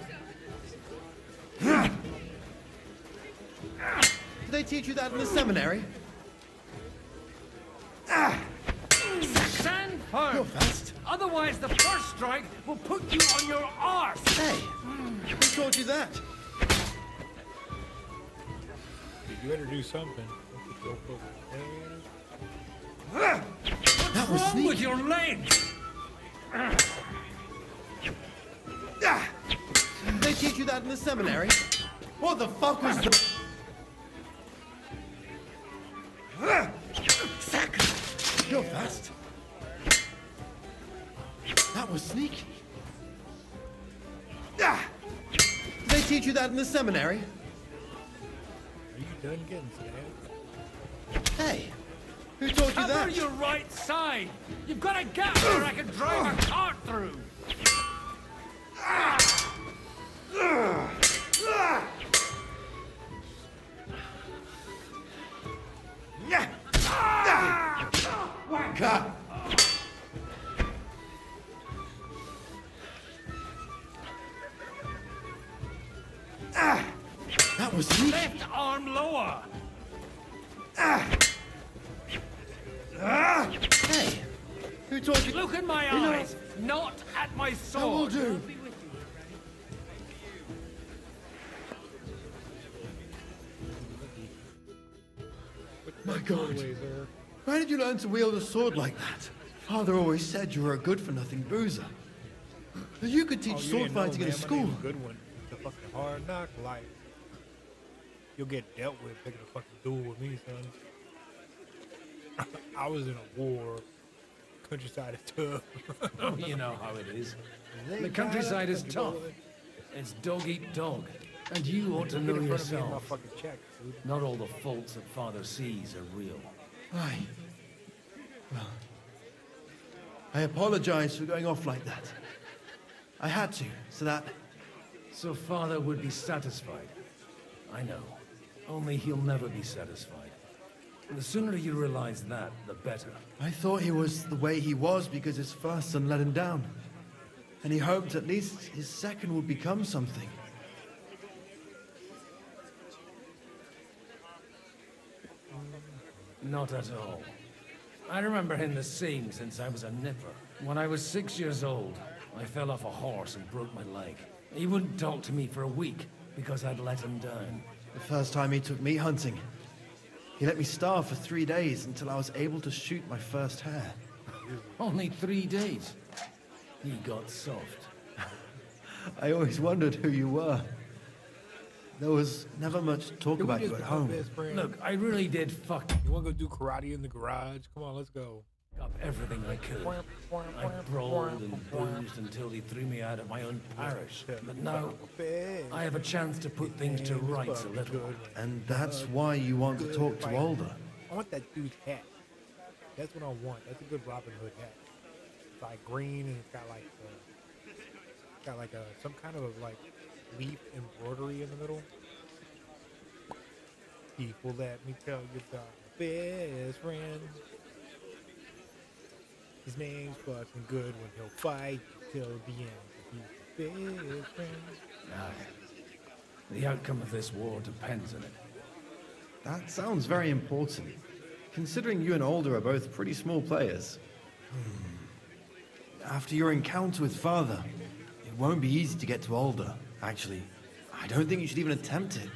Did Did they teach you that in the seminary? Stand firm! You're fast. Otherwise, the first strike will put you on your arse! Hey, who taught you that? You better do something. What's wrong with your legs? Did they teach you that in the seminary? What the fuck was the... You're fast. That was sneaky. Did they teach you that in the seminary? Are you done getting stabbed? Hey, who taught you Cover that? your right side! You've got a gap where I can drive a cart through! Wanker! That was sneaky. Left arm lower! Hey, who taught you? Look in my You know- eyes, not at my That will sword! do. My God. Where did you learn to wield a sword like that? Father always said you were a good-for-nothing boozer. You could teach sword fighting in a school. Good one. It's a fucking hard knock life. You'll get dealt with picking a fucking duel with me, son. I was in a war. Countryside is tough. Oh, you know how it is. The countryside is tough. It's dog eat dog. And you ought to know yourself. Not all the faults that Father sees are real. Aye. Well, I apologize for going off like that. I had to, so that... So Father would be satisfied. I know. Only he'll never be satisfied. And the sooner you realize that, the better. I thought he was the way he was because his first son let him down. And he hoped at least his second would become something. Not at all. I remember him the same since I was a nipper. When I was 6 years old, I fell off a horse and broke my leg. He wouldn't talk to me for a week because I'd let him down. The first time he took me hunting, he let me starve for 3 days until I was able to shoot my first hare. Only 3 days. He got soft. I always wondered who you were. There was never much talk Can we about just you at become home. best friends? Look, I really did fuck You want to go do karate in the garage? Come on, let's go. up everything I could. I brawled and boozed until he threw me out of my own parish. But now, I have a chance to put things to rights a little. And that's why you want to talk to Alder. I want that dude's hat. That's what I want. That's a good Robin Hood hat. It's like green and it's got like some kind of like leaf embroidery in the middle. People, let me tell you about my best friend. His name's fucking good when he'll fight till the end. He's the best friend. The outcome of this war depends on it. That sounds very important, considering you and Alder are both pretty small players. After your encounter with Father, it won't be easy to get to Alder. Actually, I don't think you should even attempt it.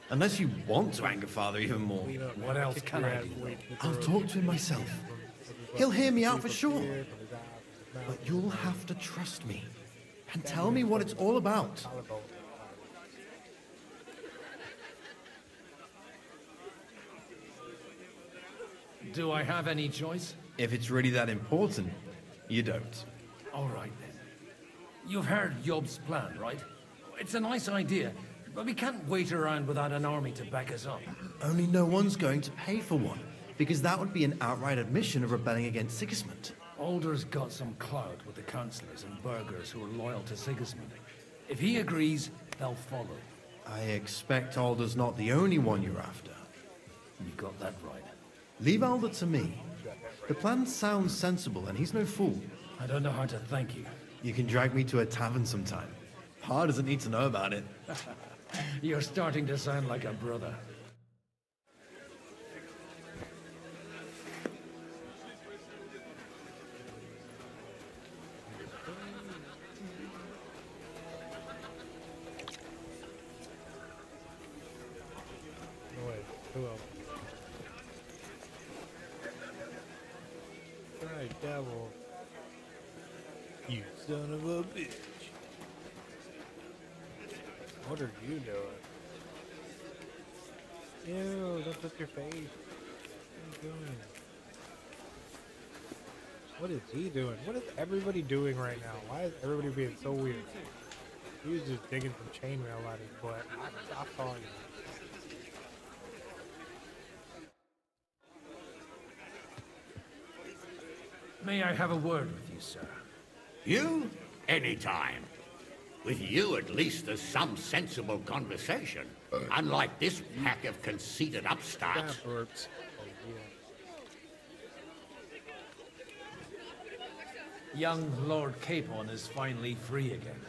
Unless you want to anger Father even more. What else can I do? I'll talk to him myself. He'll hear me out for sure. But you'll have to trust me and tell me what it's all about. Do I have any choice? If it's really that important, you don't. All right then. You've heard Yob's plan, right? It's a nice idea, but we can't wait around without an army to back us up. Only no one's going to pay for one, because that would be an outright admission of rebelling against Sigismund. Alder's got some clout with the councillors and burghers who are loyal to Sigismund. If he agrees, they'll follow. I expect Alder's not the only one you're after. You got that right. Leave Alder to me. The plan sounds sensible, and he's no fool. I don't know how to thank you. You can drag me to a tavern sometime. Pa doesn't need to know about it. You're starting to sound like a brother. Who else? Right, devil. You son of a bitch. What are you doing? Ew, don't touch your face. What are you doing? What is he doing? What is everybody doing right now? Why is everybody being so weird? He was just digging some chainmail out of his butt. I saw you. May I have a word with you, sir? You? Anytime. With you, at least, there's some sensible conversation. Unlike this pack of conceited upstarts. Young Lord Capon is finally free again.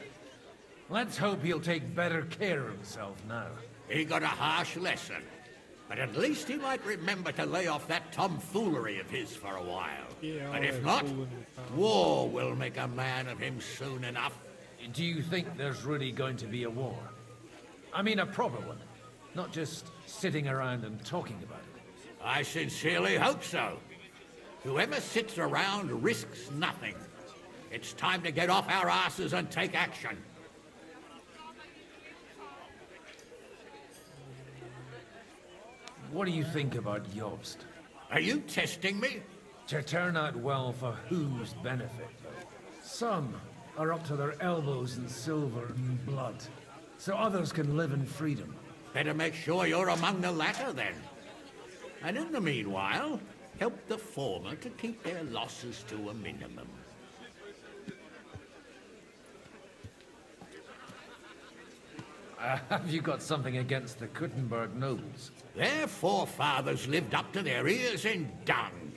Let's hope he'll take better care of himself now. He got a harsh lesson. But at least he might remember to lay off that tomfoolery of his for a while. Yeah, and if not, war will make a man of him soon enough. Do you think there's really going to be a war? I mean a proper one, not just sitting around and talking about it. I sincerely hope so. Whoever sits around risks nothing. It's time to get off our asses and take action. What do you think about Jobst? Are you testing me? To turn out well for whose benefit, though? Some are up to their elbows in silver and blood, so others can live in freedom. Better make sure you're among the latter, then. And in the meanwhile, help the former to keep their losses to a minimum. Have you got something against the Kuttenberg nobles? Their forefathers lived up to their ears in dung.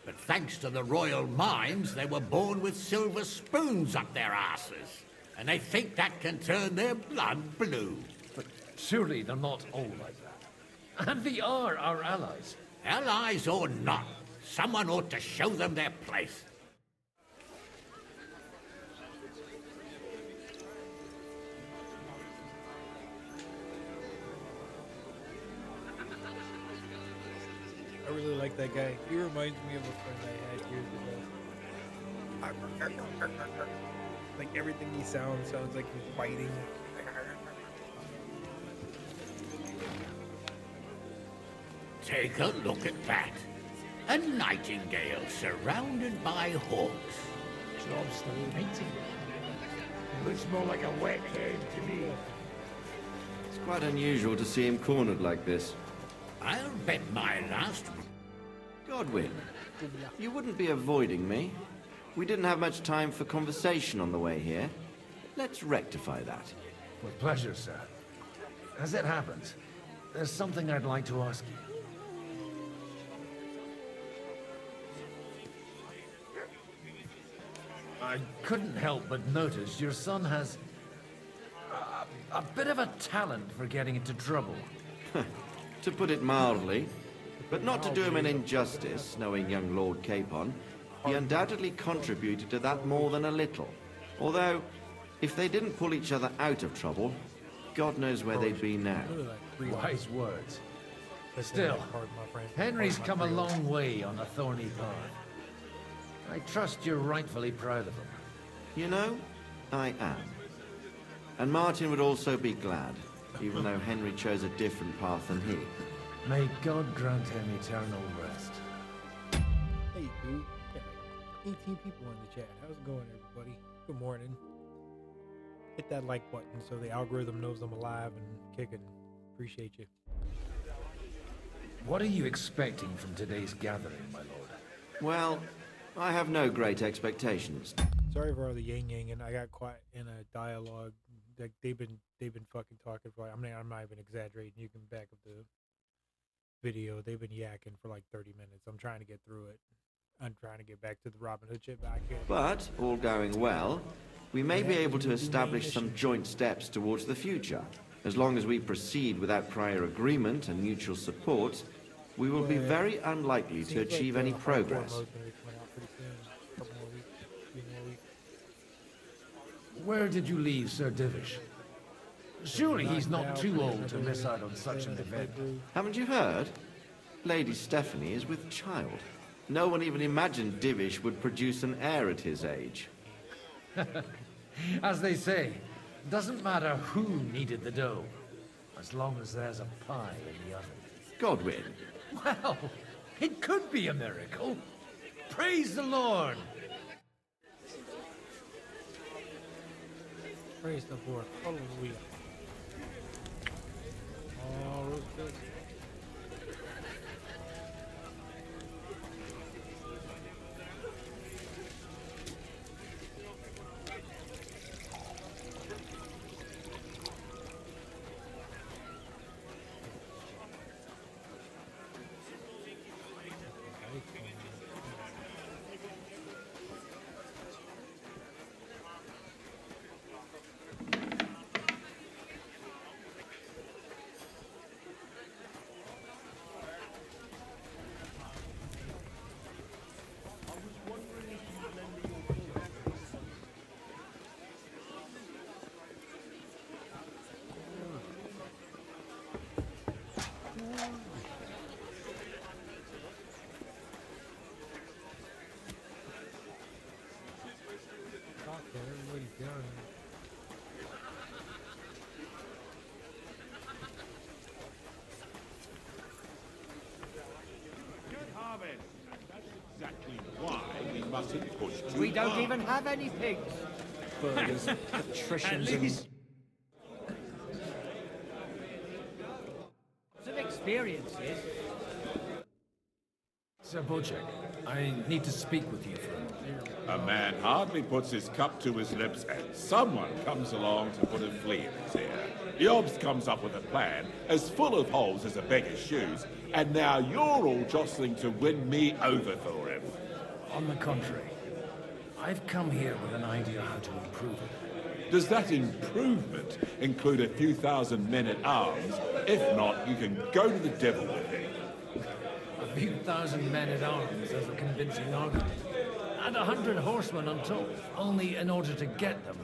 But thanks to the royal mines, they were born with silver spoons up their asses. And they think that can turn their blood blue. But surely they're not all like that. And they are our allies. Allies or not, someone ought to show them their place. I really like that guy. He reminds me of a friend I had years ago. Like everything he sounds like he's fighting. Take a look at that. A nightingale surrounded by hawks. Job's the nightingale. Looks more like a wet head to me. It's quite unusual to see him cornered like this. I'll bet my last... Godwin, you wouldn't be avoiding me. We didn't have much time for conversation on the way here. Let's rectify that. With pleasure, sir. As it happens, there's something I'd like to ask you. I couldn't help but notice your son has a bit of a talent for getting into trouble. To put it mildly, but not to do him an injustice, knowing young Lord Capon, he undoubtedly contributed to that more than a little. Although, if they didn't pull each other out of trouble, God knows where they'd be now. Wise words. Still, Henry's come a long way on a thorny path. I trust you're rightfully proud of him. You know, I am. And Martin would also be glad, even though Henry chose a different path than he. May God grant him eternal rest. Hey, dude. 18 people in the chat. How's it going, everybody? Good morning. Hit that like button so the algorithm knows I'm alive and kicking. Appreciate you. What are you expecting from today's gathering, my lord? Well, I have no great expectations. Sorry for all the yang and I got caught in a dialogue. Like they've been fucking talking for. I'm not even exaggerating. You can back up the video. They've been yakking for like 30 minutes. I'm trying to get through it. I'm trying to get back to the Robin Hood shit back here. But all going well, we may be able to establish some joint steps towards the future. As long as we proceed without prior agreement and mutual support, we will be very unlikely to achieve any progress. Where did you leave Sir Divish? Surely he's not too old to miss out on such an event. Haven't you heard? Lady Stephanie is with child. No one even imagined Divish would produce an heir at his age. As they say, doesn't matter who kneaded the dough, as long as there's a pie in the oven. Godwin. Well, it could be a miracle. Praise the Lord. Praise the Lord. Hallelujah. Oh, real good. We don't even have any pigs. Burgers, patricians, and... Some experiences. Sir Bochek, I need to speak with you for a moment. A man hardly puts his cup to his lips and someone comes along to put a flea in his ear. Yobs comes up with a plan as full of holes as a beggar's shoes, and now you're all jostling to win me over for him. On the contrary, I've come here with an idea how to improve it. Does that improvement include a few thousand men-at-arms? If not, you can go to the devil with it. A few thousand men-at-arms as a convincing argument. And 100 horsemen on top. Only in order to get them,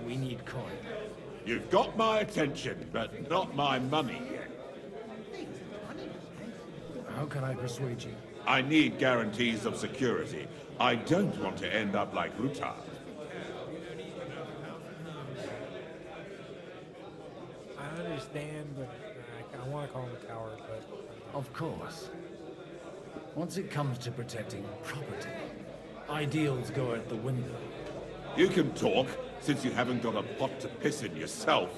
we need coin. You've got my attention, but not my money yet. How can I persuade you? I need guarantees of security. I don't want to end up like Rutar. I understand, but I want to call him a coward, but... Of course. Once it comes to protecting property, ideals go out the window. You can talk, since you haven't got a pot to piss in yourself.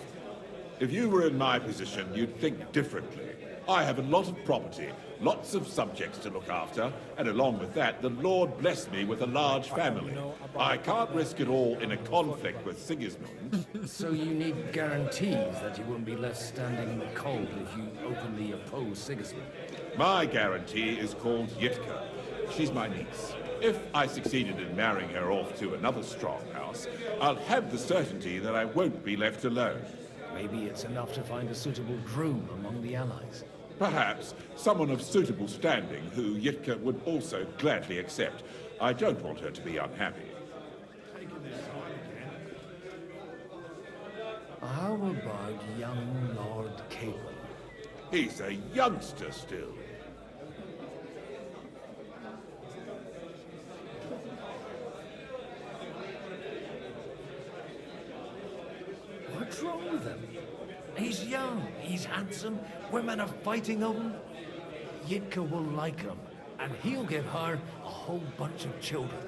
If you were in my position, you'd think differently. I have a lot of property, lots of subjects to look after, and along with that, the Lord blessed me with a large family. I can't risk it all in a conflict with Sigismund. So you need guarantees that you won't be left standing in the cold if you openly oppose Sigismund? My guarantee is called Yitka. She's my niece. If I succeeded in marrying her off to another strong house, I'll have the certainty that I won't be left alone. Maybe it's enough to find a suitable groom among the allies. Perhaps someone of suitable standing who Yitka would also gladly accept. I don't want her to be unhappy. How about young Lord Capon? He's a youngster still. What's wrong with him? He's young, he's handsome, women are fighting over him. Yitka will like him, and he'll give her a whole bunch of children.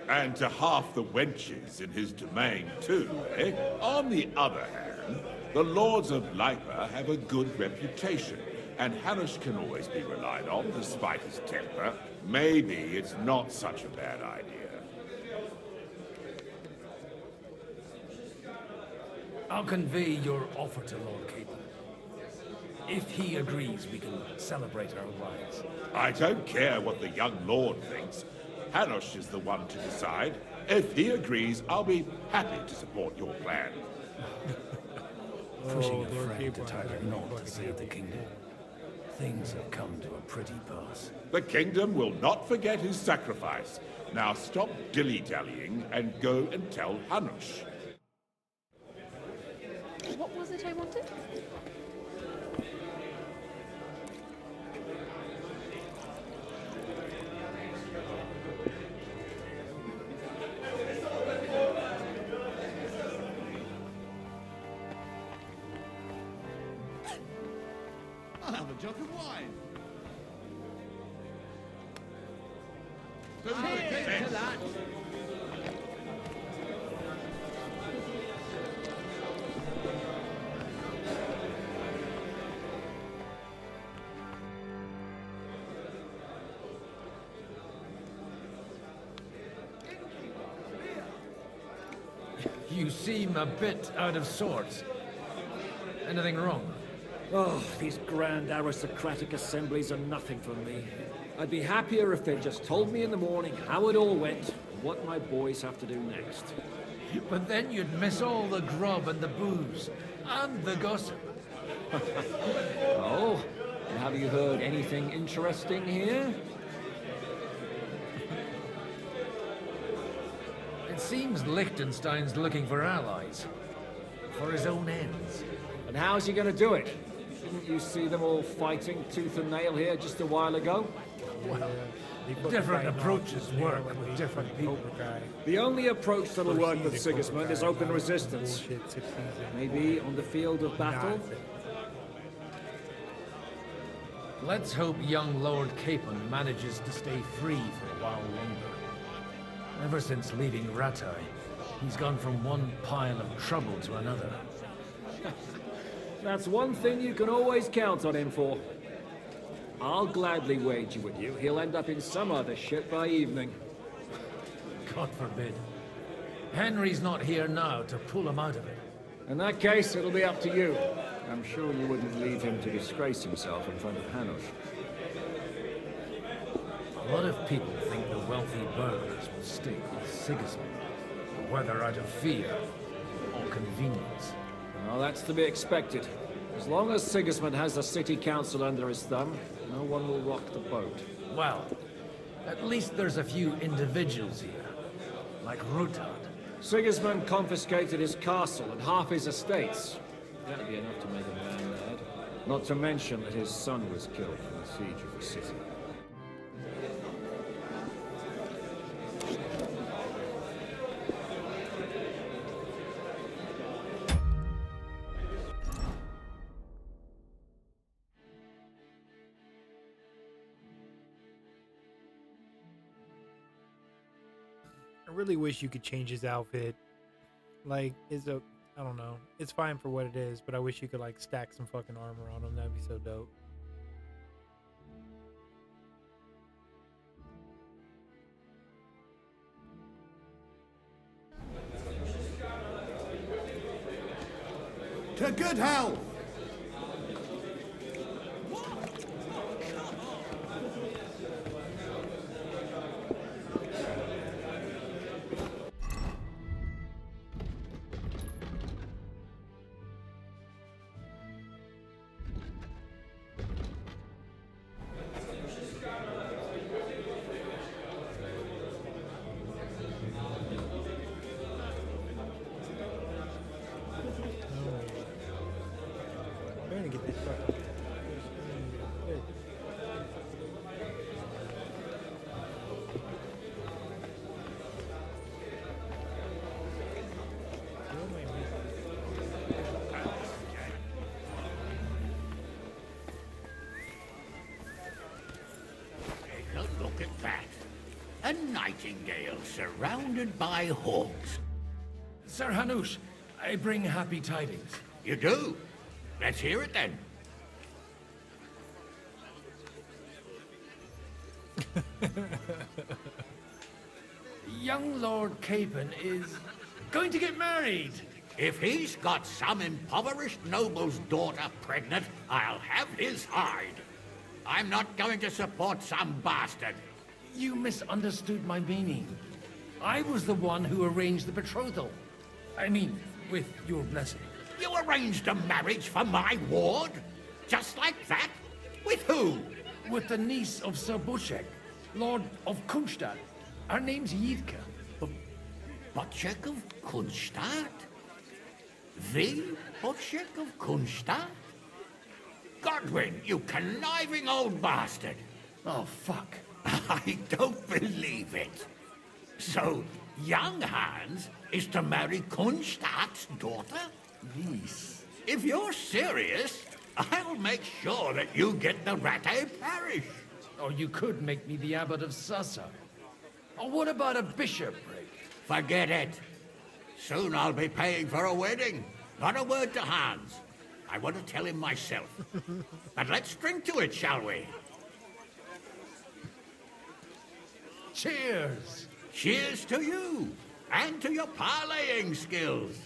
And to half the wenches in his domain, too, eh? On the other hand, the lords of Lipa have a good reputation, and Hanush can always be relied on, despite his temper. Maybe it's not such a bad idea. I'll convey your offer to Lord Capon. If he agrees, we can celebrate our wives. I don't care what the young lord thinks. Hanush is the one to decide. If he agrees, I'll be happy to support your plan. Pushing a friend to tie their knot to save the kingdom. Things have come to a pretty pass. The kingdom will not forget his sacrifice. Now stop dilly-dallying and go and tell Hanush. What was the that I wanted? I'll have a jug of wine. Cheers to that. You seem a bit out of sorts. Anything wrong? Oh, these grand aristocratic assemblies are nothing for me. I'd be happier if they just told me in the morning how it all went and what my boys have to do next. But then you'd miss all the grub and the booze, and the gossip. Oh, and have you heard anything interesting here? It seems Liechtenstein's looking for allies. For his own ends. And how's he gonna do it? Didn't you see them all fighting tooth and nail here just a while ago? Well, different approaches work with different people. The only approach that'll work with Sigismund is open resistance. Maybe on the field of battle? Let's hope young Lord Capon manages to stay free for a while longer. Ever since leaving Ratai, he's gone from one pile of trouble to another. That's one thing you can always count on him for. I'll gladly wager with you he'll end up in some other shit by evening. God forbid. Henry's not here now to pull him out of it. In that case, it'll be up to you. I'm sure you wouldn't leave him to disgrace himself in front of Hanush. A lot of people think the wealthy burghers will stick with Sigismund, whether out of fear or convenience. Well, that's to be expected. As long as Sigismund has the city council under his thumb, no one will rock the boat. Well, at least there's a few individuals here, like Rutard. Sigismund confiscated his castle and half his estates. That'd be enough to make a man mad. Not to mention that his son was killed in the siege of the city. I really wish you could change his outfit. Like, I don't know. It's fine for what it is, but I wish you could, like, stack some fucking armor on him. That'd be so dope. To good health! Trying to get this fucking. Look at that. A nightingale surrounded by hawks. Sir Hanush, I bring happy tidings. You do? Let's hear it then. Young Lord Capon is going to get married. If he's got some impoverished noble's daughter pregnant, I'll have his hide. I'm not going to support some bastard. You misunderstood my meaning. I was the one who arranged the betrothal. I mean, with your blessing. You arranged a marriage for my ward? Just like that? With who? With the niece of Sir Buchek, Lord of Kunstadt. Her name's Yidka. Buchek of Kunstadt? The Butchek of Kunstadt? Godwin, you conniving old bastard! Oh, fuck. I don't believe it. So, young Hans is to marry Kunstadt's daughter? Yes. If you're serious, I'll make sure that you get the Rattay parish. Or you could make me the abbot of Sassa. Or what about a bishopric? Forget it. Soon I'll be paying for a wedding. Not a word to Hans. I want to tell him myself. But let's drink to it, shall we? Cheers! Cheers to you, and to your parlaying skills.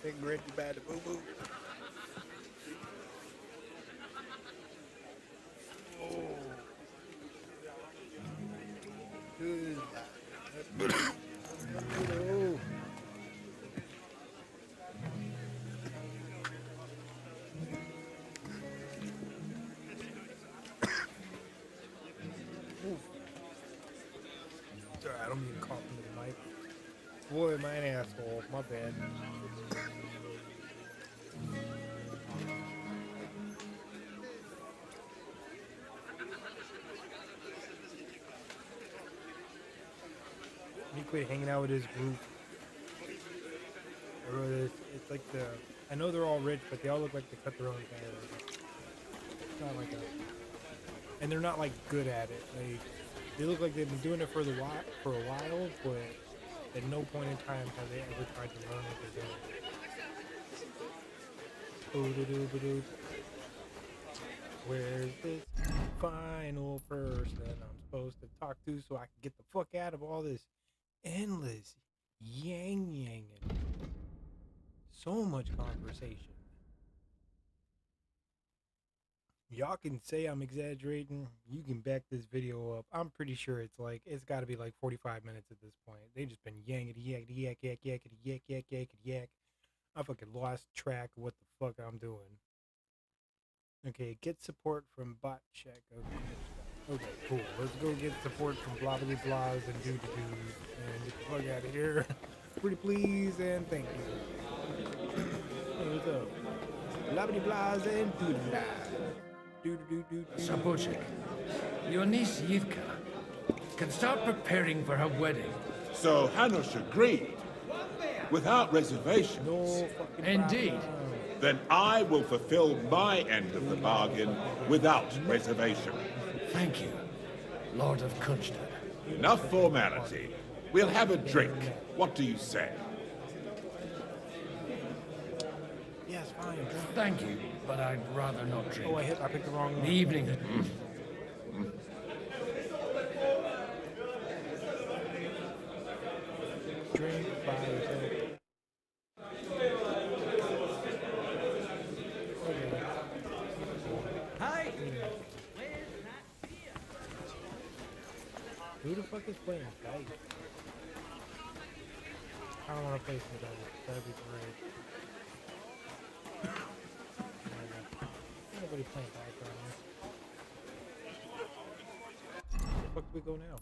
Big gritty bad boo boo. Sorry, I don't mean to cough into the mic. Boy, am I an asshole. My bad. He quit hanging out with his group. It's like the... I know they're all rich, but they all look like they cut their own hair. It's not like a... And they're not, like, good at it. They look like they've been doing it for a while, but at no point in time have they ever tried to learn what they're doing. Where's this final person I'm supposed to talk to so I can get the fuck out of all this endless yang-yanging? So much conversation. Y'all can say I'm exaggerating. You can back this video up. I'm pretty sure it's got to be like 45 minutes at this point. They just been yankity yak yak. I fucking lost track of what the fuck I'm doing. Okay, get support from bot check. Okay, cool. Let's go get support from blah blah blahs and doo doo doos and get the fuck out of here. Pretty please and thank you. Hey, what's up? Blah blah blahs and doo doo Sabochik, your niece Yivka can start preparing for her wedding. So Hanush agreed, without reservation. No Indeed. Then I will fulfill my end of the bargain without reservation. Thank you, Lord of Kunstadt. Enough formality. We'll have a drink. What do you say? Yes, fine. Thank you, but I'd rather not drink. Oh, I picked the wrong one. The evening. Drink by yourself. Hi. Who the fuck is playing dice? I don't want to play some dice. That'd be great. Nobody playing dice around here. Where the fuck do we go now?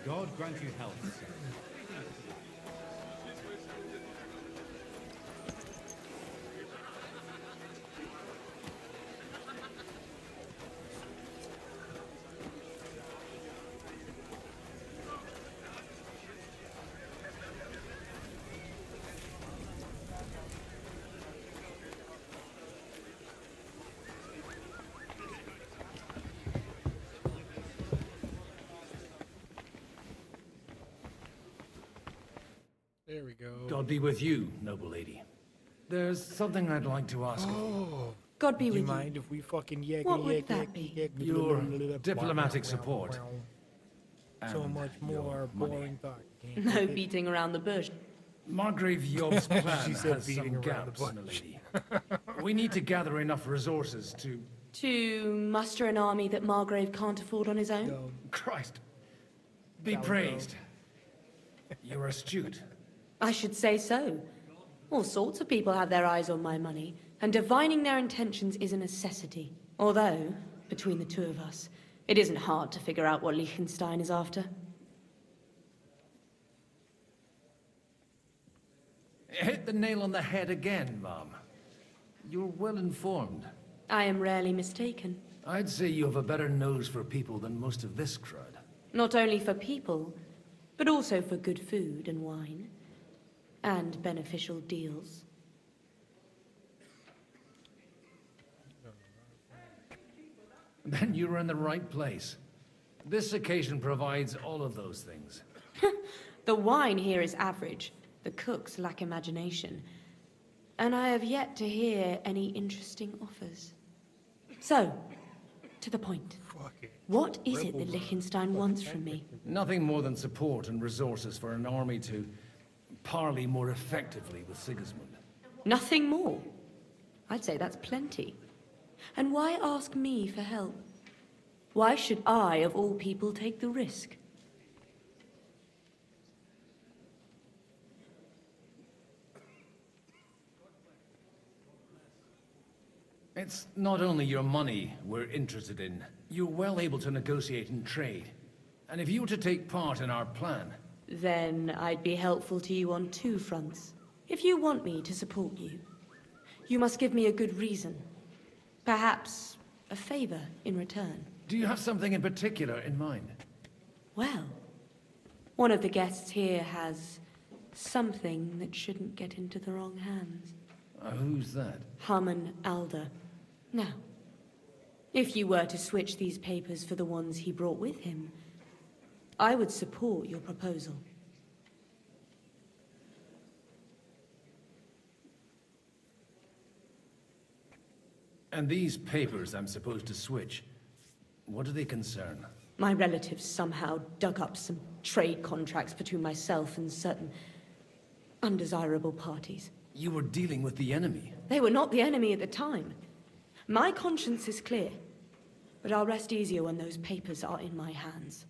God grant you health, sir. There we go. God be with you, noble lady. There's something I'd like to ask of you. Oh. God be Do with you you. mind if we fucking yak? What would that be? Your diplomatic support. So and much your more money. boring talk. No beating around the bush. Margrave Yob's plan She said has beating some around the gaps, milady. We need to gather enough resources to... To muster an army that Margrave can't afford on his own? Christ. Be praised. You're astute. I should say so. All sorts of people have their eyes on my money, and divining their intentions is a necessity. Although, between the two of us, it isn't hard to figure out what Liechtenstein is after. Hit the nail on the head again, Mom. You're well informed. I am rarely mistaken. I'd say you have a better nose for people than most of this crowd. Not only for people, but also for good food and wine. And beneficial deals. Then you're in the right place. This occasion provides all of those things. The wine here is average. The cooks lack imagination. And I have yet to hear any interesting offers. So, to the point. What is it that Liechtenstein wants from me? Nothing more than support and resources for an army to parley more effectively with Sigismund. Nothing more? I'd say that's plenty. And why ask me for help? Why should I, of all people, take the risk? It's not only your money we're interested in. You're well able to negotiate and trade. And if you were to take part in our plan... Then I'd be helpful to you on two fronts. If you want me to support you, you must give me a good reason. Perhaps a favor in return. Do you have something in particular in mind? Well, one of the guests here has something that shouldn't get into the wrong hands. Who's that? Harman Alder. Now, if you were to switch these papers for the ones he brought with him, I would support your proposal. And these papers I'm supposed to switch, what do they concern? My relatives somehow dug up some trade contracts between myself and certain undesirable parties. You were dealing with the enemy. They were not the enemy at the time. My conscience is clear, but I'll rest easier when those papers are in my hands.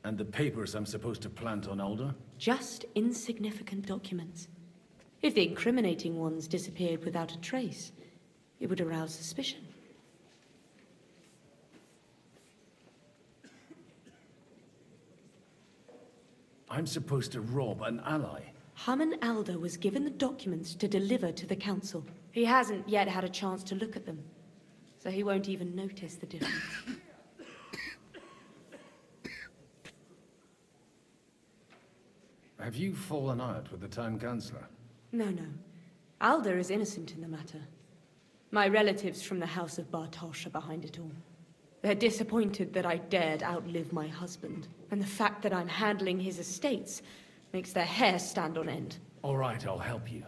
And the papers I'm supposed to plant on Alder? Just insignificant documents. If the incriminating ones disappeared without a trace, it would arouse suspicion. I'm supposed to rob an ally. Harman Alder was given the documents to deliver to the council. He hasn't yet had a chance to look at them, so he won't even notice the difference. Have you fallen out with the town councillor? No. Alder is innocent in the matter. My relatives from the House of Bartosz are behind it all. They're disappointed that I dared outlive my husband, and the fact that I'm handling his estates makes their hair stand on end. All right, I'll help you.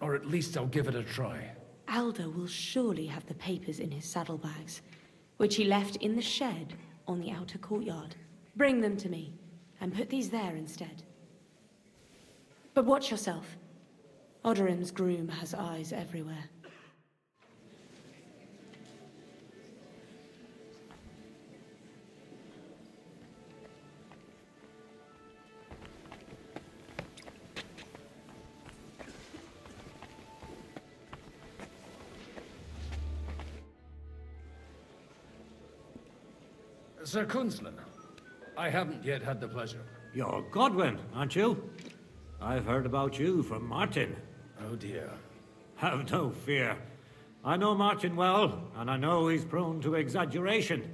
Or at least I'll give it a try. Alder will surely have the papers in his saddlebags, which he left in the shed on the outer courtyard. Bring them to me, and put these there instead. But watch yourself. Odorim's groom has eyes everywhere. Sir Kunzlin, I haven't yet had the pleasure. You're Godwin, aren't you? I've heard about you from Martin. Oh dear. Have no fear. I know Martin well, and I know he's prone to exaggeration.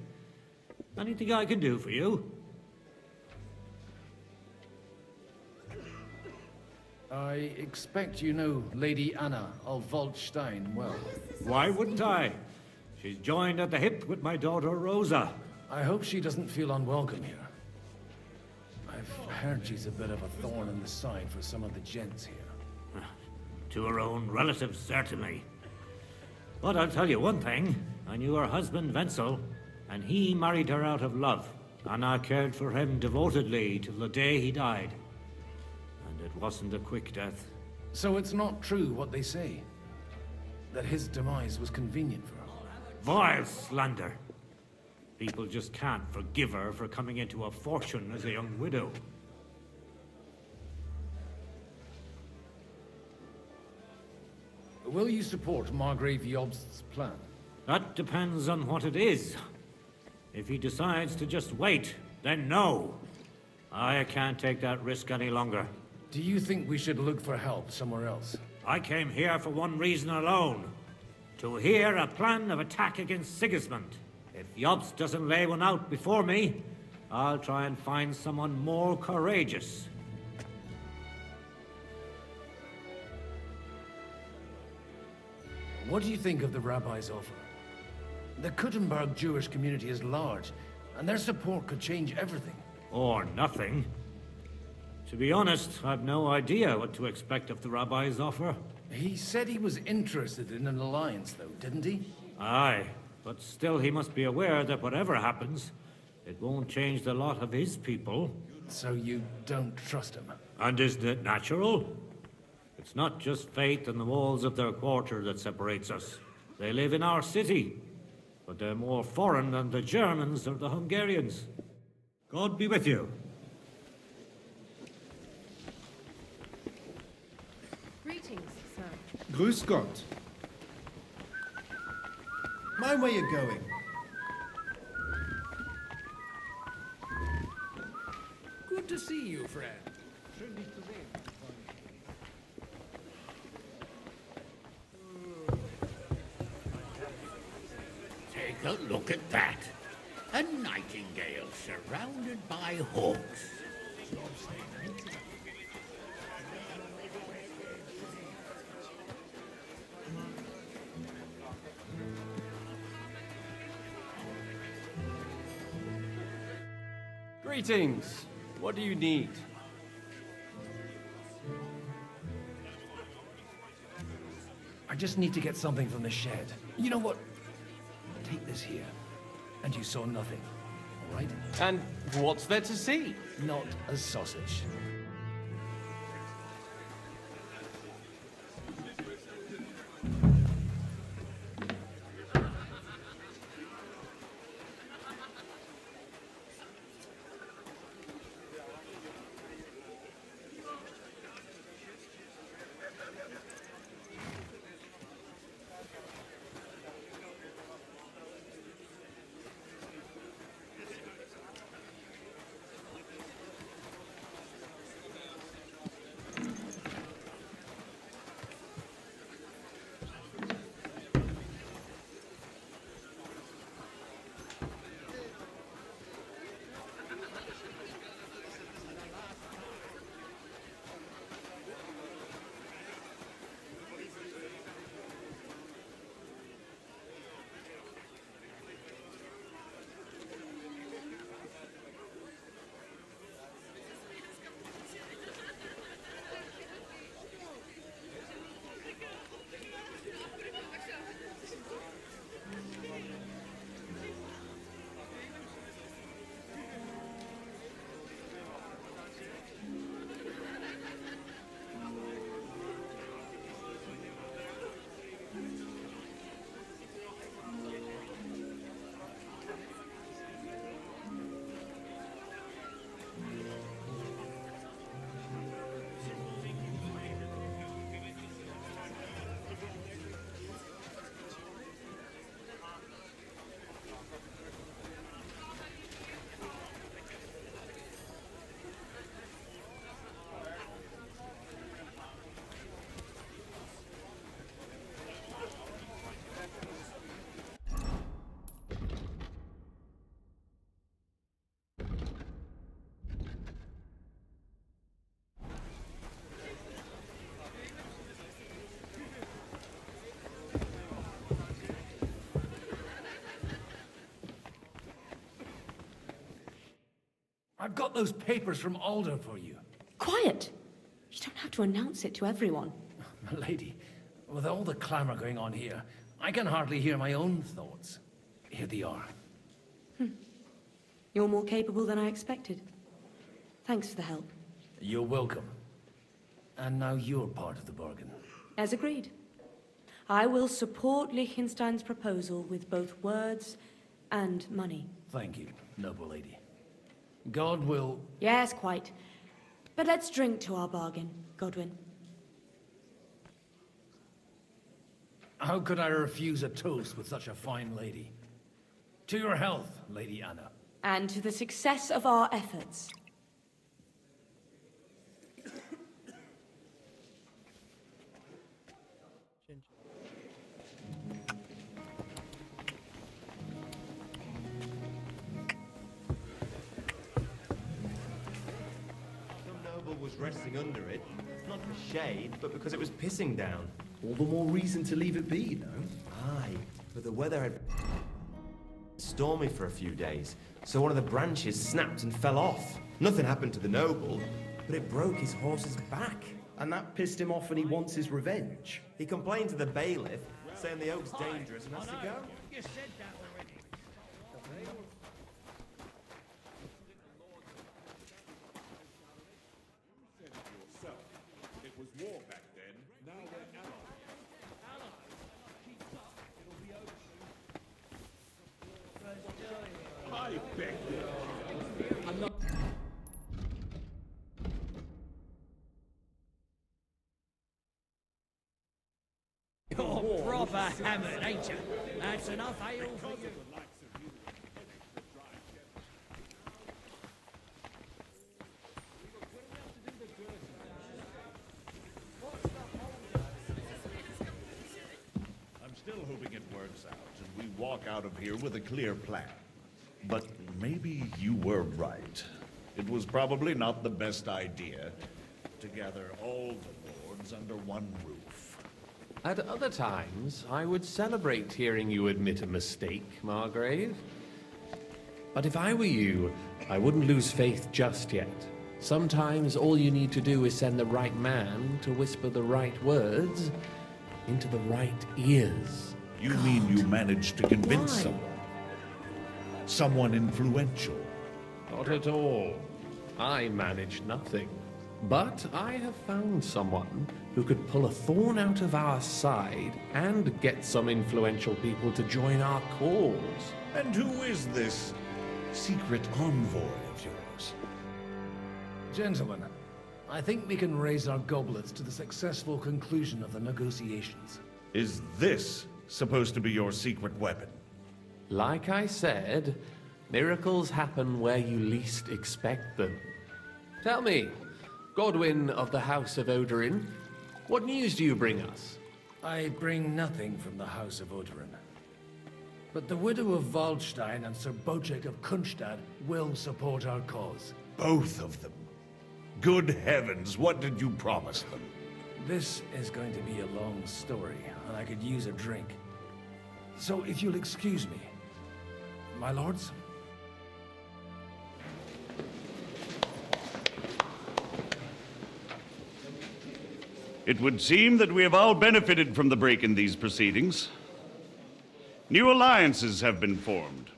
Anything I can do for you? I expect you know Lady Anna of Waldstein well. Why wouldn't I? She's joined at the hip with my daughter Rosa. I hope she doesn't feel unwelcome here. I've heard she's a bit of a thorn in the side for some of the gents here. To her own relatives, certainly. But I'll tell you one thing. I knew her husband, Wenzel, and he married her out of love. Anna cared for him devotedly till the day he died. And it wasn't a quick death. So it's not true what they say? That his demise was convenient for her? Vile slander. People just can't forgive her for coming into a fortune as a young widow. Will you support Margrave Jobst's plan? That depends on what it is. If he decides to just wait, then no. I can't take that risk any longer. Do you think we should look for help somewhere else? I came here for one reason alone. To hear a plan of attack against Sigismund. If Jobst doesn't lay one out before me, I'll try and find someone more courageous. What do you think of the rabbi's offer? The Kuttenberg Jewish community is large, and their support could change everything. Or nothing. To be honest, I've no idea what to expect of the rabbi's offer. He said he was interested in an alliance, though, didn't he? Aye, but still he must be aware that whatever happens, it won't change the lot of his people. So you don't trust him? And isn't it natural? It's not just faith in the walls of their quarter that separates us. They live in our city, but they're more foreign than the Germans or the Hungarians. God be with you. Greetings, sir. Grüß Gott. Mind where you're going. Good to see you, friend. Take a look at that. A nightingale surrounded by hawks. Greetings. What do you need? I just need to get something from the shed. You know what? Take this here. And you saw nothing, all right? And what's there to see? Not a sausage. I've got those papers from Alder for you. Quiet! You don't have to announce it to everyone. Lady, with all the clamor going on here, I can hardly hear my own thoughts. Here they are. You're more capable than I expected. Thanks for the help. You're welcome. And now you're part of the bargain. As agreed. I will support Liechtenstein's proposal with both words and money. Thank you, noble lady. God will... Yes, quite. But let's drink to our bargain, Godwin. How could I refuse a toast with such a fine lady? To your health, Lady Anna. And to the success of our efforts. Was resting under it, not for shade, but because it was pissing down. All the more reason to leave it be, you know? Aye, but the weather had stormy for a few days, so one of the branches snapped and fell off. Nothing happened to the noble, but it broke his horse's back. And that pissed him off and he wants his revenge. He complained to the bailiff, saying the oak's dangerous and has to go. You said that already. It was war back then. Now we're allies. I beg you. I'm not. You're proper hammered, ain't you? That's enough ale for you. Still hoping it works out and we walk out of here with a clear plan. But maybe you were right. It was probably not the best idea to gather all the lords under one roof. At other times, I would celebrate hearing you admit a mistake, Margrave. But if I were you, I wouldn't lose faith just yet. Sometimes all you need to do is send the right man to whisper the right words into the right ears. You mean you managed to convince someone? Someone influential? Not at all. I managed nothing. But I have found someone who could pull a thorn out of our side and get some influential people to join our cause. And who is this secret envoy of yours? Gentlemen, I think we can raise our goblets to the successful conclusion of the negotiations. Is this supposed to be your secret weapon? Like I said, miracles happen where you least expect them. Tell me, Godwin of the House of Odorin, what news do you bring us? I bring nothing from the House of Odorin. But the widow of Waldstein and Sir Bocek of Kunstad will support our cause. Both of them? Good heavens, what did you promise them? This is going to be a long story, and I could use a drink. So if you'll excuse me, my lords? It would seem that we have all benefited from the break in these proceedings. New alliances have been formed.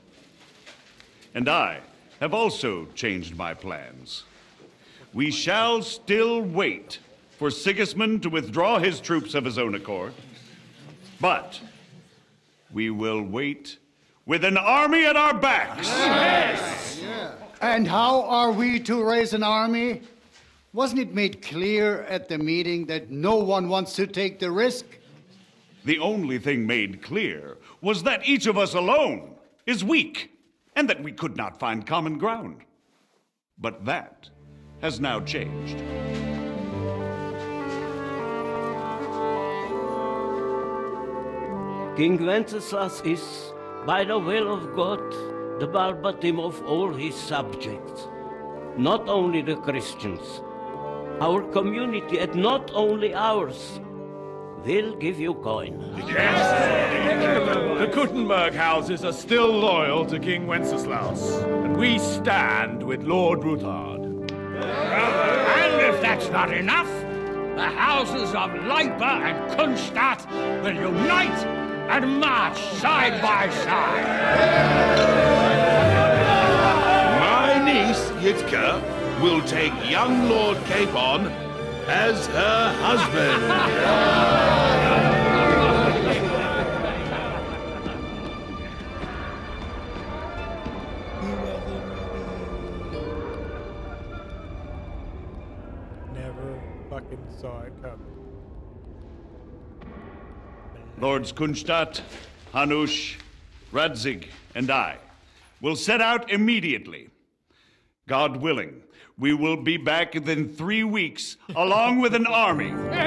And I have also changed my plans. We shall still wait for Sigismund to withdraw his troops of his own accord, but we will wait with an army at our backs. Yes. Yeah. And how are we to raise an army? Wasn't it made clear at the meeting that no one wants to take the risk? The only thing made clear was that each of us alone is weak, and that we could not find common ground. But that has now changed. King Wenceslas is, by the will of God, the Balbatim of all his subjects. Not only the Christians, our community, and not only ours, will give you coin. The Kuttenberg houses are still loyal to King Wenceslas, and we stand with Lord Ruthard. And if that's not enough, the houses of Leipa and Kunstadt will unite and march side by side. My niece, Yitka, will take young Lord Capon as her husband. Never fucking saw it coming. Lords Kunstadt, Hanush, Radzig, and I will set out immediately. God willing, we will be back within 3 weeks, along with an army. Now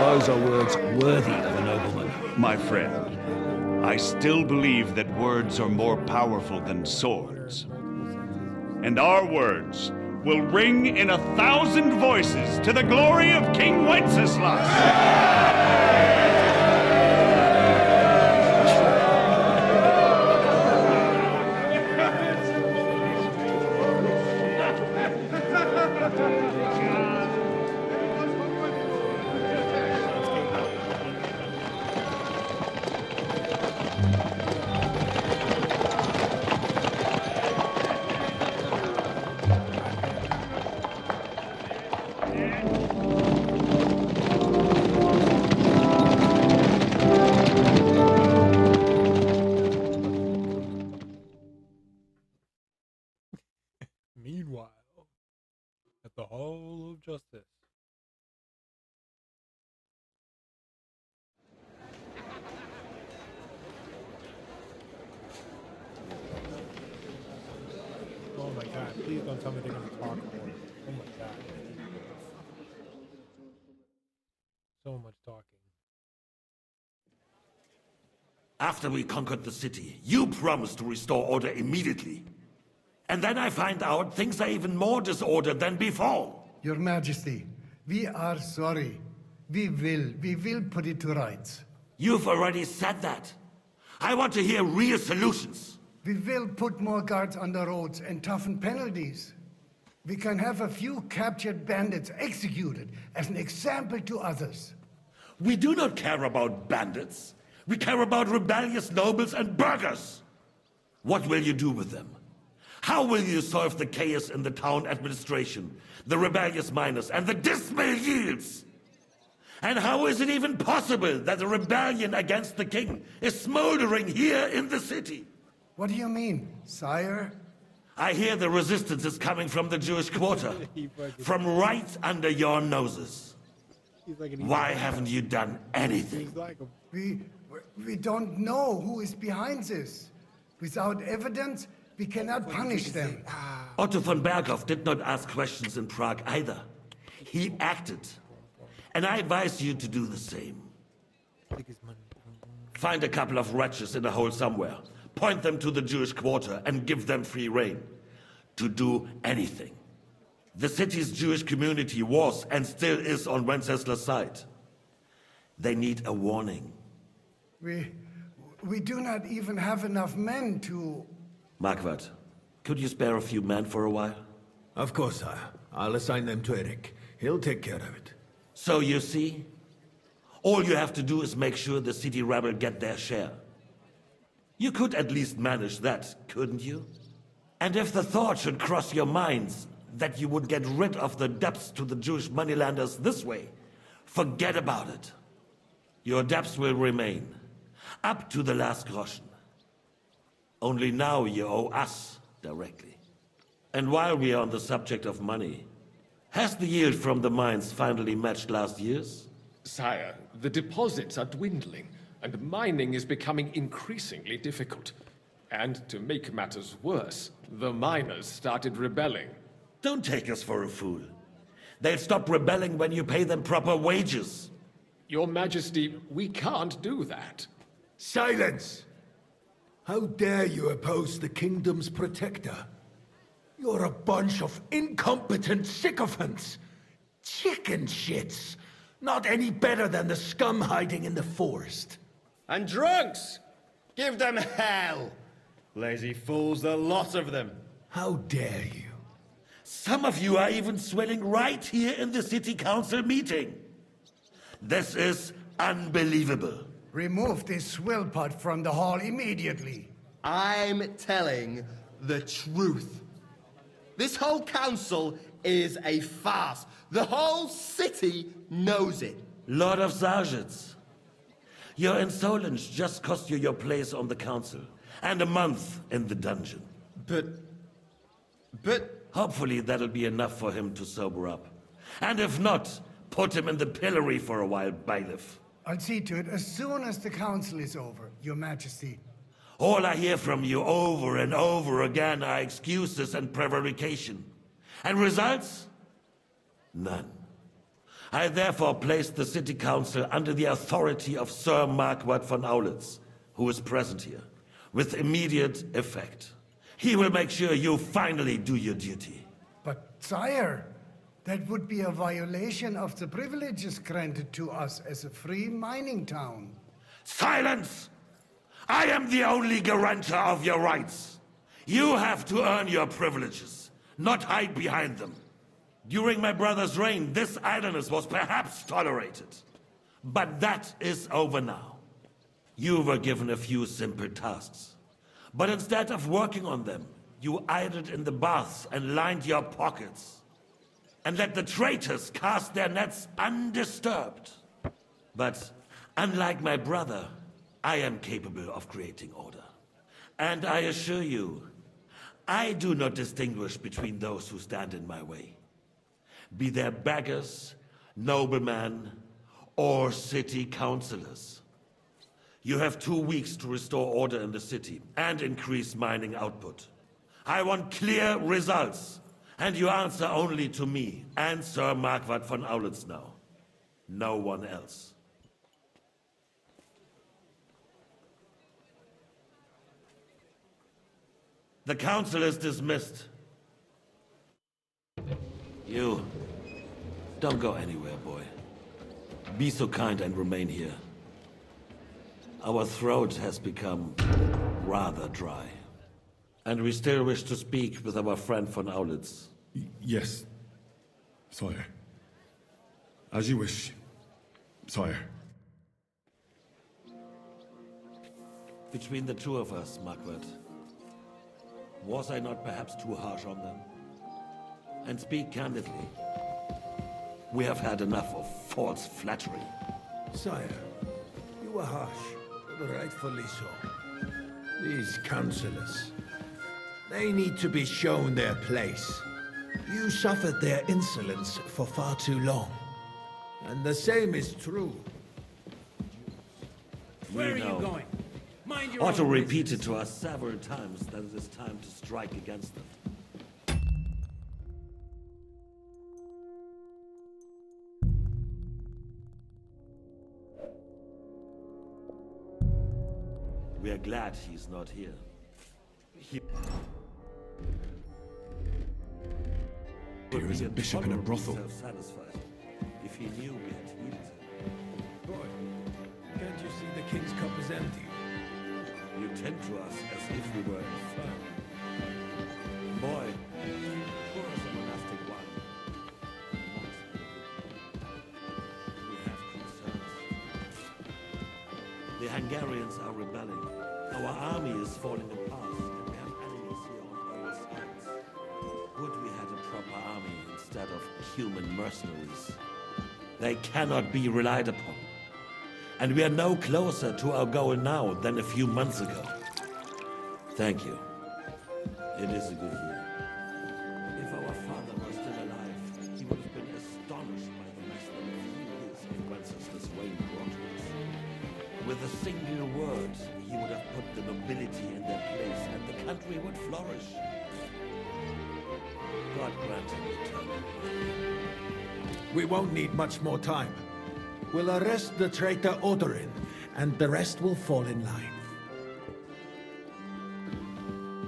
those are words worthy of a nobleman. My friend, I still believe that words are more powerful than swords. And our words will ring in 1,000 voices to the glory of King Wenceslas. Meanwhile, at the Hall of Justice. Oh my god, please don't tell me they're gonna talk more. Oh my god. So much talking. After we conquered the city, you promised to restore order immediately. And then I find out things are even more disordered than before. Your Majesty, we are sorry. We will put it to rights. You've already said that. I want to hear real solutions. We will put more guards on the roads and toughen penalties. We can have a few captured bandits executed as an example to others. We do not care about bandits. We care about rebellious nobles and burghers. What will you do with them? How will you solve the chaos in the town administration, the rebellious miners, and the dismal yields? And how is it even possible that a rebellion against the king is smoldering here in the city? What do you mean, sire? I hear the resistance is coming from the Jewish quarter, from right under your noses. Why haven't you done anything? We don't know who is behind this. Without evidence, we cannot punish them. Otto von Berghoff did not ask questions in Prague either. He acted. And I advise you to do the same. Find a couple of wretches in a hole somewhere, point them to the Jewish quarter, and give them free rein to do anything. The city's Jewish community was and still is on Wenceslas' side. They need a warning. We do not even have enough men to... Marquardt, could you spare a few men for a while? Of course, sire. I'll assign them to Eric. He'll take care of it. So you see, all you have to do is make sure the city rebel get their share. You could at least manage that, couldn't you? And if the thought should cross your minds that you would get rid of the debts to the Jewish moneylenders this way, forget about it. Your debts will remain, up to the last groschen. Only now you owe us directly. And while we are on the subject of money, has the yield from the mines finally matched last year's? Sire, the deposits are dwindling, and mining is becoming increasingly difficult. And to make matters worse, the miners started rebelling. Don't take us for a fool. They'll stop rebelling when you pay them proper wages. Your Majesty, we can't do that. Silence! How dare you oppose the kingdom's protector? You're a bunch of incompetent sycophants. Chicken shits. Not any better than the scum hiding in the forest. And drunks! Give them hell! Lazy fools, the lot of them. How dare you? Some of you are even swelling right here in the city council meeting. This is unbelievable. Remove this swill pot from the hall immediately. I'm telling the truth. This whole council is a farce. The whole city knows it. Lord of Sergeants, your insolence just cost you your place on the council and a month in the dungeon. But... Hopefully that'll be enough for him to sober up. And if not, put him in the pillory for a while, bailiff. I'll see to it as soon as the council is over, Your Majesty. All I hear from you over and over again are excuses and prevarication. And results? None. I therefore place the city council under the authority of Sir Marquardt von Aulitz, who is present here, with immediate effect. He will make sure you finally do your duty. But, sire, that would be a violation of the privileges granted to us as a free mining town. Silence! I am the only guarantor of your rights. You have to earn your privileges, not hide behind them. During my brother's reign, this idleness was perhaps tolerated. But that is over now. You were given a few simple tasks. But instead of working on them, you idled in the baths and lined your pockets. And let the traitors cast their nets undisturbed. But unlike my brother, I am capable of creating order. And I assure you, I do not distinguish between those who stand in my way. Be they beggars, noblemen, or city councillors. You have 2 weeks to restore order in the city and increase mining output. I want clear results, and you answer only to me and Sir Marquardt von Aulitz now. No one else. The council is dismissed. You, don't go anywhere, boy. Be so kind and remain here. Our throat has become rather dry. And we still wish to speak with our friend von Aulitz. Yes, sire. As you wish, sire. Between the two of us, Marquardt, was I not perhaps too harsh on them? And speak candidly, we have had enough of false flattery. Sire, you were harsh, but rightfully so. These councillors, they need to be shown their place. You suffered their insolence for far too long. And the same is true. Where are you going? Mind your Otto repeated to us several times that it is time to strike against them. We are glad he's not here. Here is a bishop in a brothel. Satisfied if he knew we had healed him. Boy, can't you see the king's cup is empty? You tend to us as if we were in fun. Boy, pour us a monastic wine. We have concerns. The Hungarians are rebelling. Our army is falling apart, and we have enemies here on all sides. Would we had a proper army instead of human mercenaries? They cannot be relied upon. And we are no closer to our goal now than a few months ago. Thank you. It is a good year. If our father were still alive, he would have been astonished by the less than a few years in Wenceslas Wayne brought to us. With a single word, he would have put the nobility in their place, and the country would flourish. God grant him eternal. We won't need much more time. We'll arrest the traitor Odorin, and the rest will fall in line.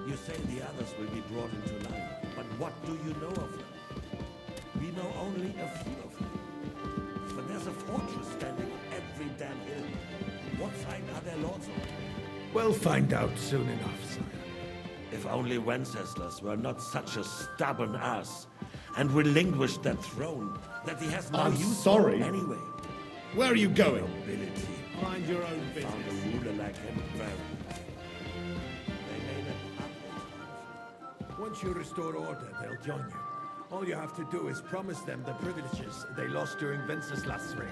You say the others will be brought into line, but what do you know of them? We know only a few of them. But there's a fortress standing on every damn hill. What side are their lords on? We'll find out soon enough, sire. If only Wenceslas were not such a stubborn ass, and relinquish that throne that he has no I'm use sorry. for anyway. Where are you going? Nobility. Mind your own business. Found a ruler like him very. They made it Once you restore order, they'll join you. All you have to do is promise them the privileges they lost during Wenceslas's reign.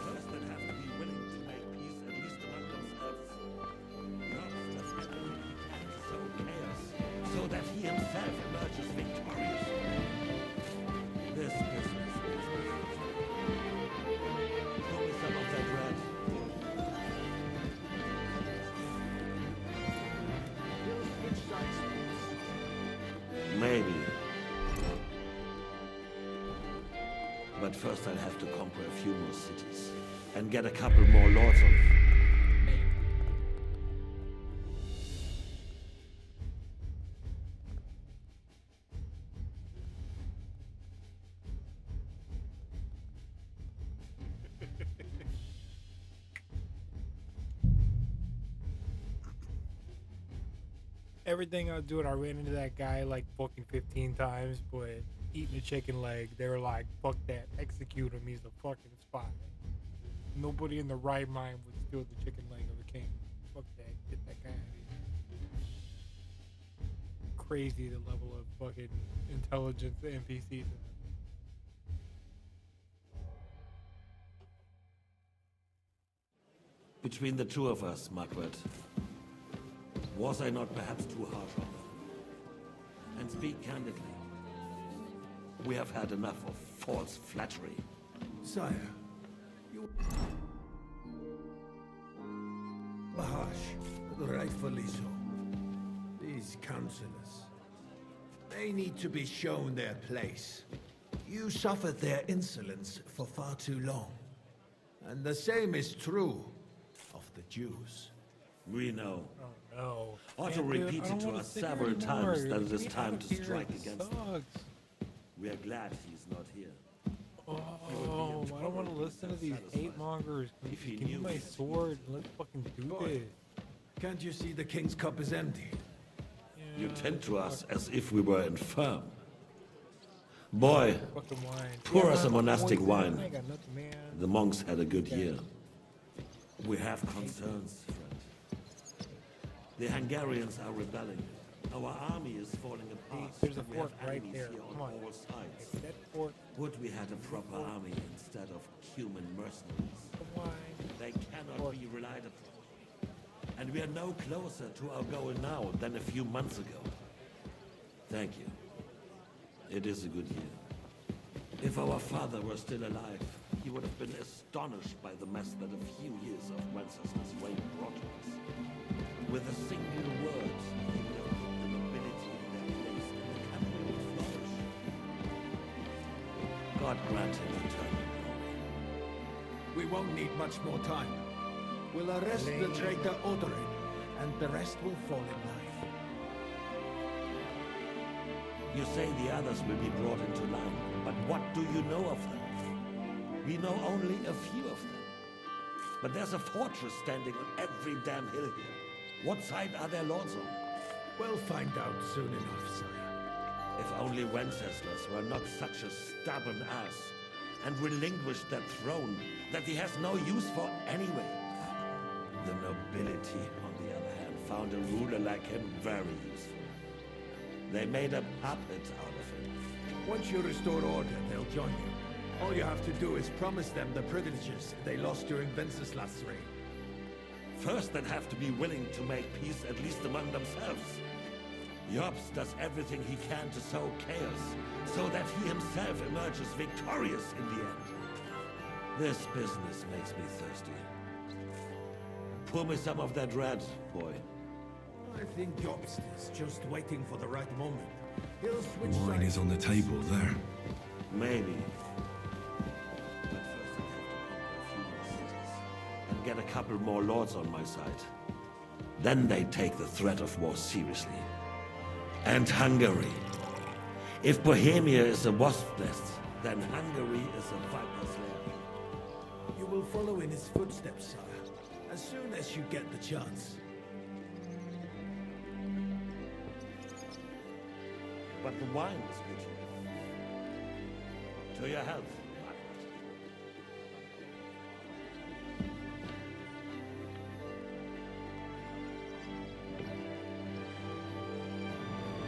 first that have to be willing to make peace at least among themselves. Not just everything he can to sow chaos, so that he himself emerges victorious. This business is show me some of that red. Maybe. But first I'll have to conquer a few more cities and get a couple more lords on. Everything I was doing, I ran into that guy like fucking 15 times, but eating a chicken leg, they were like, fuck that, execute him, he's a fucking spy. Nobody in the right mind would steal the chicken leg of a king. Fuck that, get that guy out of here. Crazy the level of fucking intelligence the NPCs have. Between the two of us, Margaret, was I not perhaps too harsh on them? And speak candidly, we have had enough of false flattery. Sire, you... Harsh, rightfully so. These counselors, they need to be shown their place. You suffered their insolence for far too long. And the same is true of the Jews. We know. Oh no. Otto Man, dude, repeated I don't to wanna us sit here several anymore. times that it is Get time out to of here, strike it against them. sucks. We are glad he's not here. Oh, I don't want to listen to these hate mongers. If he Give me knew my it. sword and let's fucking do Boy, this. can't you see the king's cup is empty? You tend to us as if we were infirm. Boy, Fucking wine. pour Yeah, us a I'm monastic poisoned. wine. I ain't got nothing, man. The monks had a good year. We have concerns, friend. The Hungarians are rebelling. Our army is falling apart. There's a and we fort have right enemies there. here Come on on. all sides. That fort. Would we had a proper army instead of human mercenaries? Come on. They cannot be relied upon. And we are no closer to our goal now than a few months ago. Thank you. It is a good year. If our father were still alive, he would have been astonished by the mess that a few years of Wenceslas's reign brought to us. With a single word, he would have put the nobility in their place, and the country would flourish. God grant him eternal glory. We won't need much more time. We'll arrest the traitor Odorin, and the rest will fall in line. You say the others will be brought into line, but what do you know of them? We know only a few of them. But there's a fortress standing on every damn hill here. What side are their lords on? We'll find out soon enough, sire. If only Wenceslas were not such a stubborn ass, and relinquished that throne that he has no use for anyway. The nobility, on the other hand, found a ruler like him very useful. They made a puppet out of him. Once you restore order, they'll join you. All you have to do is promise them the privileges they lost during Wenceslas's reign. First, they'd have to be willing to make peace at least among themselves. Jobs does everything he can to sow chaos, so that he himself emerges victorious in the end. This business makes me thirsty. Pour me some of that red, boy. I think Jobst is just waiting for the right moment. He'll switch Wine sides. is on the table there. Maybe. But first I have to conquer a few more cities and get a couple more lords on my side. Then they take the threat of war seriously. And Hungary. If Bohemia is a wasp's nest, then Hungary is a viper's lair. You will follow in his footsteps, sire, as soon as you get the chance. But the wine is good here. To your health.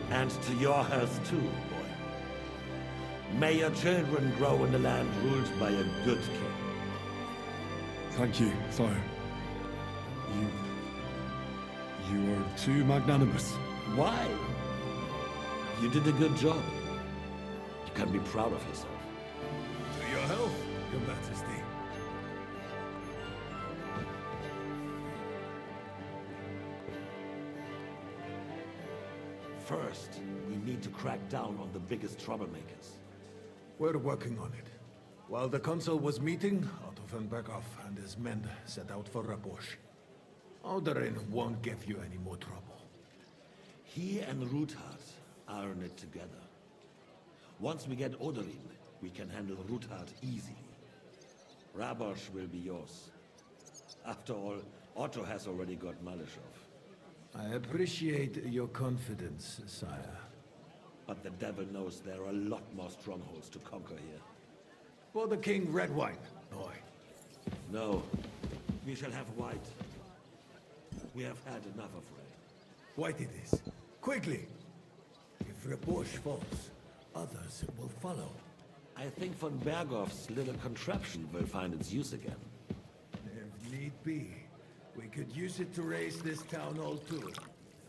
And to your health too, boy. May your children grow in a land ruled by a good king. Thank you, sire. You are too magnanimous. Why? You did a good job. You can be proud of yourself. To your health, Your Majesty. First, we need to crack down on the biggest troublemakers. We're working on it. While the council was meeting, Otto von Berghoff and his men set out for Rabosch. Alderin won't give you any more trouble. He and Ruthard are in it together. Once we get Oderin, we can handle Ruthard easily. Rabosch will be yours. After all, Otto has already got Malishov. I appreciate your confidence, sire. But the devil knows there are a lot more strongholds to conquer here. For the king, red wine, boy. No, we shall have white. We have had enough of red. White it is. Quickly! If Rabosch falls, others will follow. I think von Berghoff's little contraption will find its use again. If need be, we could use it to raise this town hall too.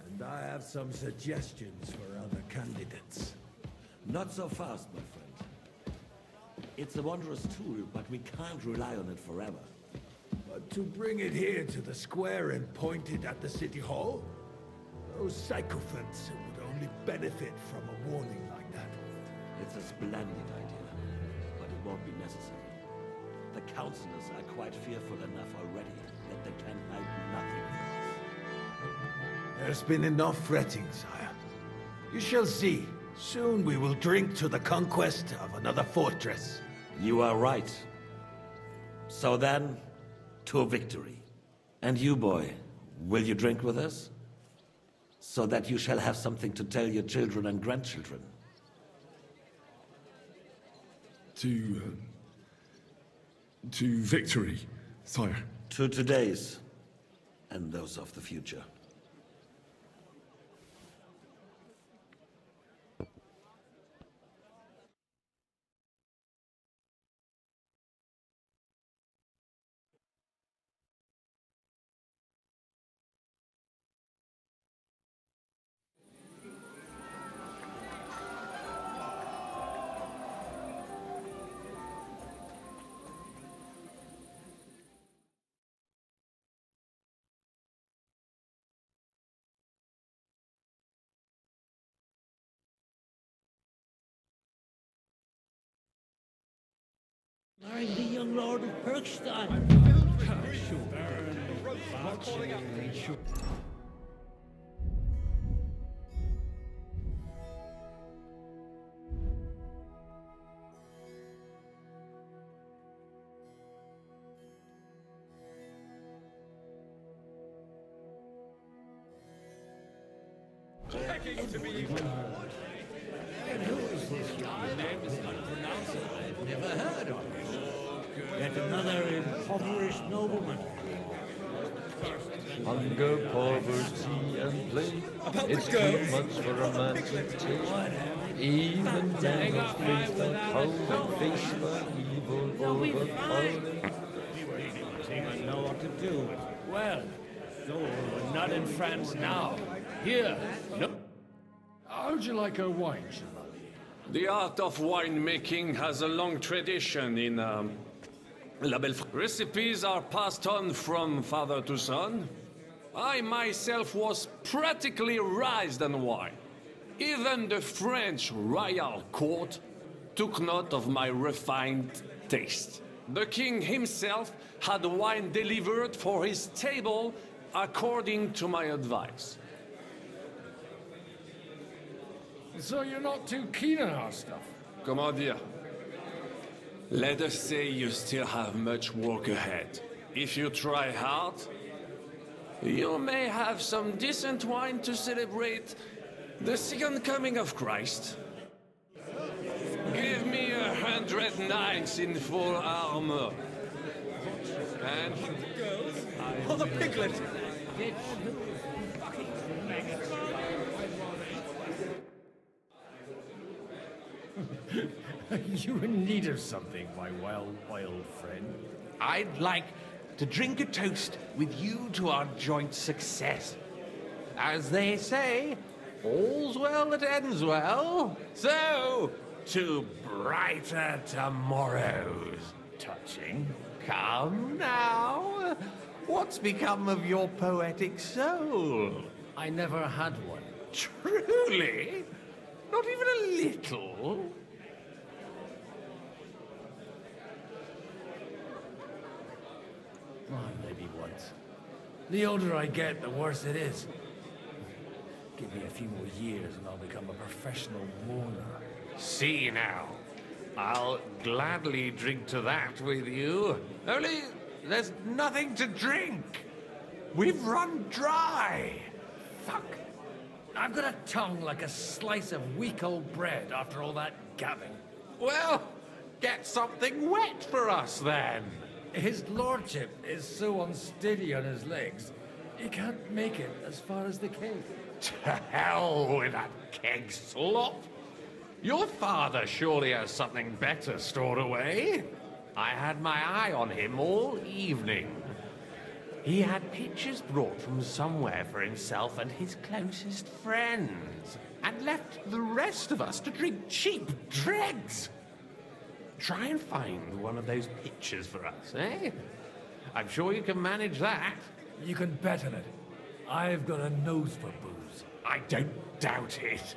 And I have some suggestions for other candidates. Not so fast, my friend. It's a wondrous tool, but we can't rely on it forever. But to bring it here to the square and point it at the city hall? Those sycophants would only benefit from a warning like that. It's a splendid idea, but it won't be necessary. The councillors are quite fearful enough already that they can hide nothing from us. There's been enough fretting, sire. You shall see. Soon we will drink to the conquest of another fortress. You are right. So then, to victory. And you, boy, will you drink with us? So that you shall have something to tell your children and grandchildren. To victory, sire. To today's, and those of the future. I'm the young Lord of Perkstein. I've never heard of him. Yet another impoverished nobleman. Hunger, poverty, and plague. It's too much for a man to take. Even men of faith and power face the evil overpowered. Don't even know what to do. Well, so we're not in France now. Here, look. How'd you like a wine, Chevalier? The art of winemaking has a long tradition in La Belle. Recipes are passed on from father to son. I myself was practically raised on wine. Even the French royal court took note of my refined taste. The king himself had wine delivered for his table according to my advice. So you're not too keen on our stuff? Comment dire? Let us say you still have much work ahead. If you try hard, you may have some decent wine to celebrate the second coming of Christ. Give me 100 knights in full armor. And... Oh, the piglet! You in need of something, my wild friend? I'd like to drink a toast with you to our joint success. As they say, all's well that ends well. So, to brighter tomorrows. Touching. Come now. What's become of your poetic soul? I never had one. Truly? Not even a little? Oh, maybe once. The older I get, the worse it is. Give me a few more years and I'll become a professional mourner. See now. I'll gladly drink to that with you. Only there's nothing to drink. We've run dry. Fuck. I've got a tongue like a slice of weak old bread after all that gabbing. Well, get something wet for us then. His lordship is so unsteady on his legs, he can't make it as far as the keg. To hell with that keg slop. Your father surely has something better stored away. I had my eye on him all evening. He had pictures brought from somewhere for himself and his closest friends, and left the rest of us to drink cheap dregs. Try and find one of those pictures for us, eh? I'm sure you can manage that. You can bet on it. I've got a nose for booze. I don't doubt it.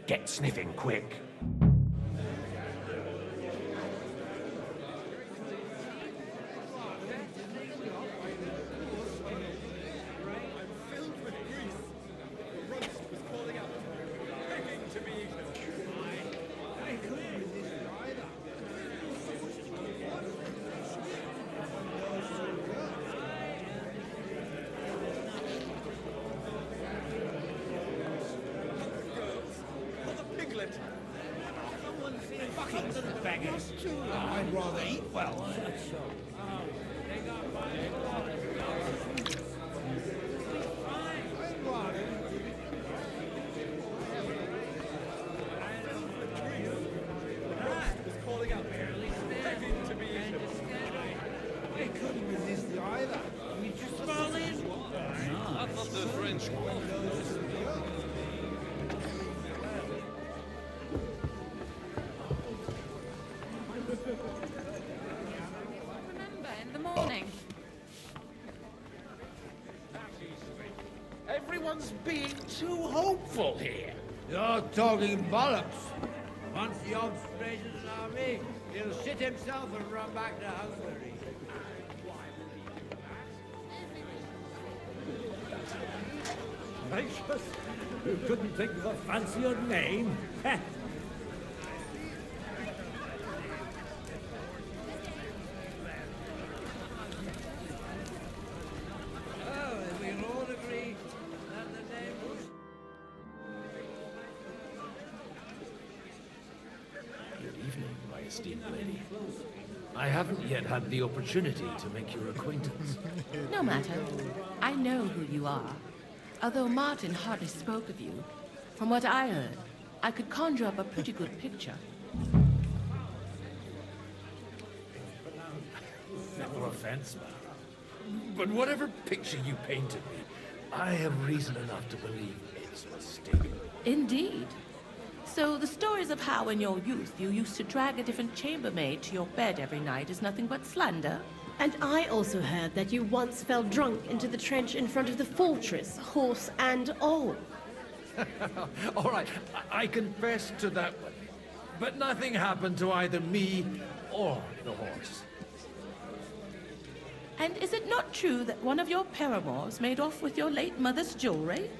Get sniffing quick. I'd rather eat well. They couldn't resist it either. We just fall in. I thought the French... Remember, in the morning. Everyone's being too hopeful here. You're talking bollocks. Once the old raises an army, he'll shit himself and run back to Hungary. Gracious, you couldn't think of a fancier name? Oh, we'll all agree that the name was... Good evening, my esteemed lady. I haven't yet had the opportunity to make your acquaintance. No matter. I know who you are. Although Martin hardly spoke of you, from what I heard, I could conjure up a pretty good picture. No offense, ma'am. But whatever picture you painted me, I have reason enough to believe it's mistaken. Indeed. So the stories of how in your youth you used to drag a different chambermaid to your bed every night is nothing but slander? And I also heard that you once fell drunk into the trench in front of the fortress, horse and all. All right, I confess to that one. But nothing happened to either me or the horse. And is it not true that one of your paramours made off with your late mother's jewelry?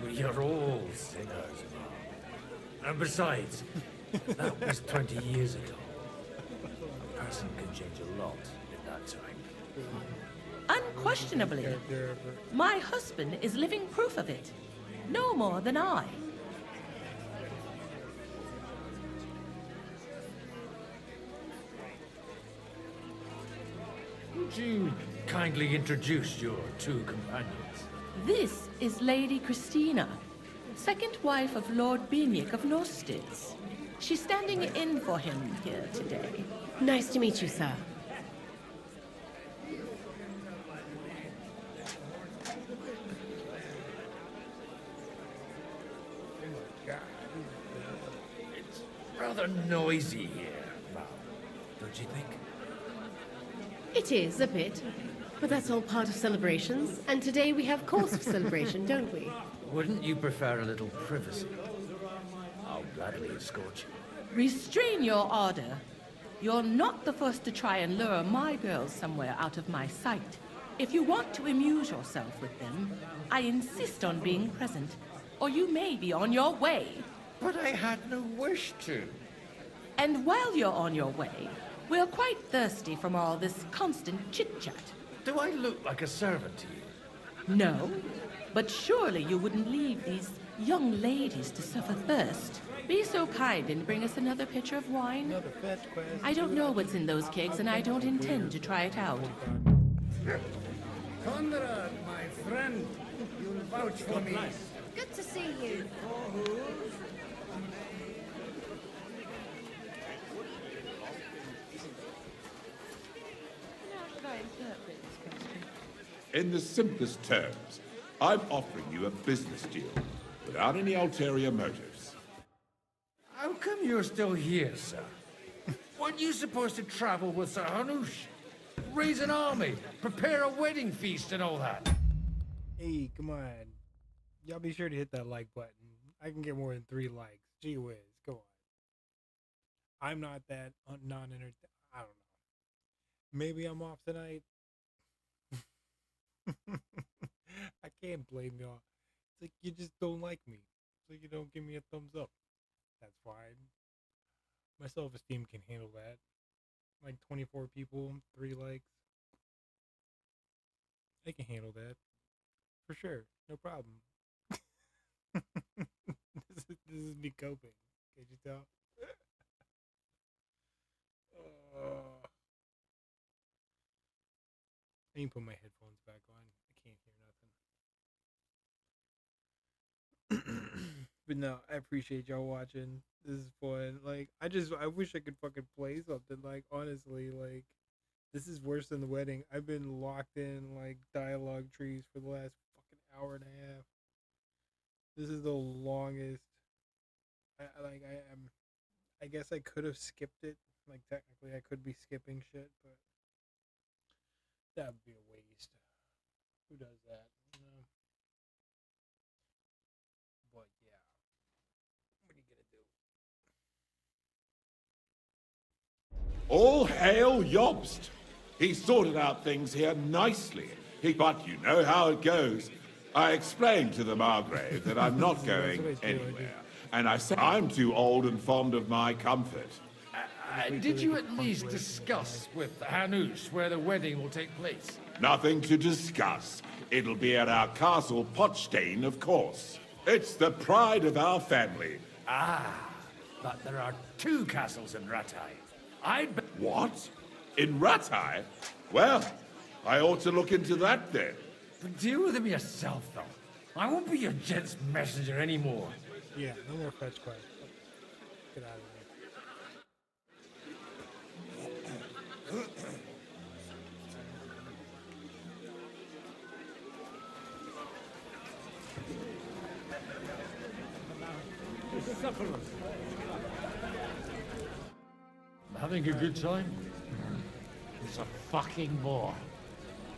We are all sinners, Mom. And besides, that was 20 years ago. A person can change a lot in that time. Unquestionably. My husband is living proof of it. No more than I. Would you kindly introduce your two companions? This is Lady Christina, second wife of Lord Binic of Nostitz. She's standing in for him here today. Nice to meet you, sir. It's rather noisy here, Val. Don't you think? It is, a bit. But that's all part of celebrations, and today we have cause for celebration, don't we? Wouldn't you prefer a little privacy? I'll gladly escort you. Restrain your ardor. You're not the first to try and lure my girls somewhere out of my sight. If you want to amuse yourself with them, I insist on being present, or you may be on your way. But I had no wish to. And while you're on your way, we're quite thirsty from all this constant chit-chat. Do I look like a servant to you? No, but surely you wouldn't leave these young ladies to suffer thirst. Be so kind and bring us another pitcher of wine. I don't know what's in those kegs, and I don't intend to try it out. Conrad, my friend, you'll vouch for me. Good to see you. In the simplest terms, I'm offering you a business deal without any ulterior motives. How come you're still here, sir? Weren't you supposed to travel with Sir Hanush? Raise an army, prepare a wedding feast and all that? Hey, come on. Y'all be sure to hit that like button. I can get more than 3 likes. Gee whiz, go on. I'm not that non-entertained. I don't know. Maybe I'm off tonight. I can't blame y'all. It's like you just don't like me, so you don't give me a thumbs up. That's fine. My self-esteem can handle that. Like 24 people, 3 likes. I can handle that. For sure. No problem. This is me coping. Can't you tell? I need to put my headphones back on. I can't hear nothing. But no, I appreciate y'all watching. This is fun. Like, I wish I could fucking play something. Like, honestly, like, this is worse than the wedding. I've been locked in, like, dialogue trees for the last fucking hour and a half. This is the longest. I guess I could have skipped it. Like, technically, I could be skipping shit, but that would be a waste. Who does that? You know? But yeah, what are you gonna do? All hail Yobst! He sorted out things here nicely. But you know how it goes. I explained to the Margrave that I'm not going anywhere. And I said I'm too old and fond of my comfort. Did you at least discuss with Hanush where the wedding will take place? Nothing to discuss. It'll be at our castle Potstein, of course. It's the pride of our family. Ah, but there are 2 castles in Ratai. What? In Ratai? Well, I ought to look into that then. But deal with him yourself, though. I won't be your gent's messenger anymore. Yeah, no more fetch quests. Get out of Having a good time? It's a fucking bore.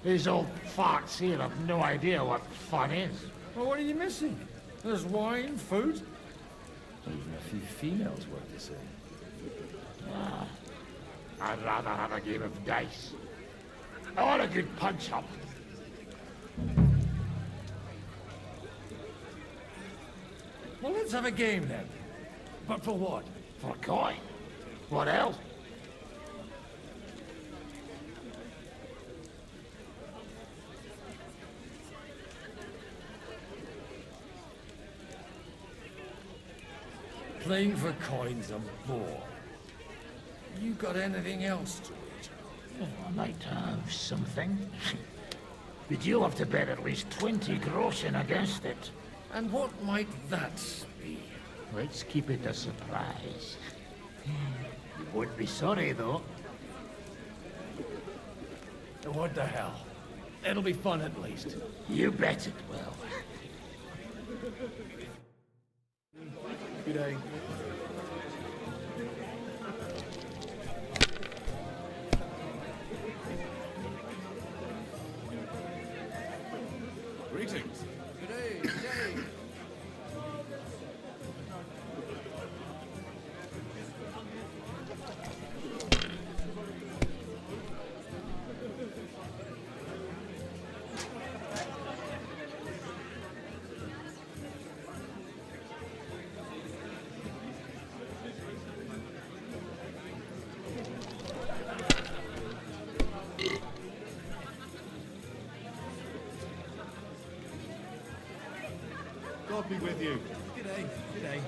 These old farts here have no idea what fun is. Well, what are you missing? There's wine, food. Even a few females worth the same. Ah, I'd rather have a game of dice. I want a good punch-up. Well, let's have a game then. But for what? For coin. What else? Playing for coins a bore. You got anything else to eat? Oh, I might have something. But you'll have to bet at least 20 groschen against it. And what might that be? Let's keep it a surprise. You won't be sorry, though. What the hell? It'll be fun at least. You bet it will. Good day. Greetings. Good day. God be with you. G'day. G'day.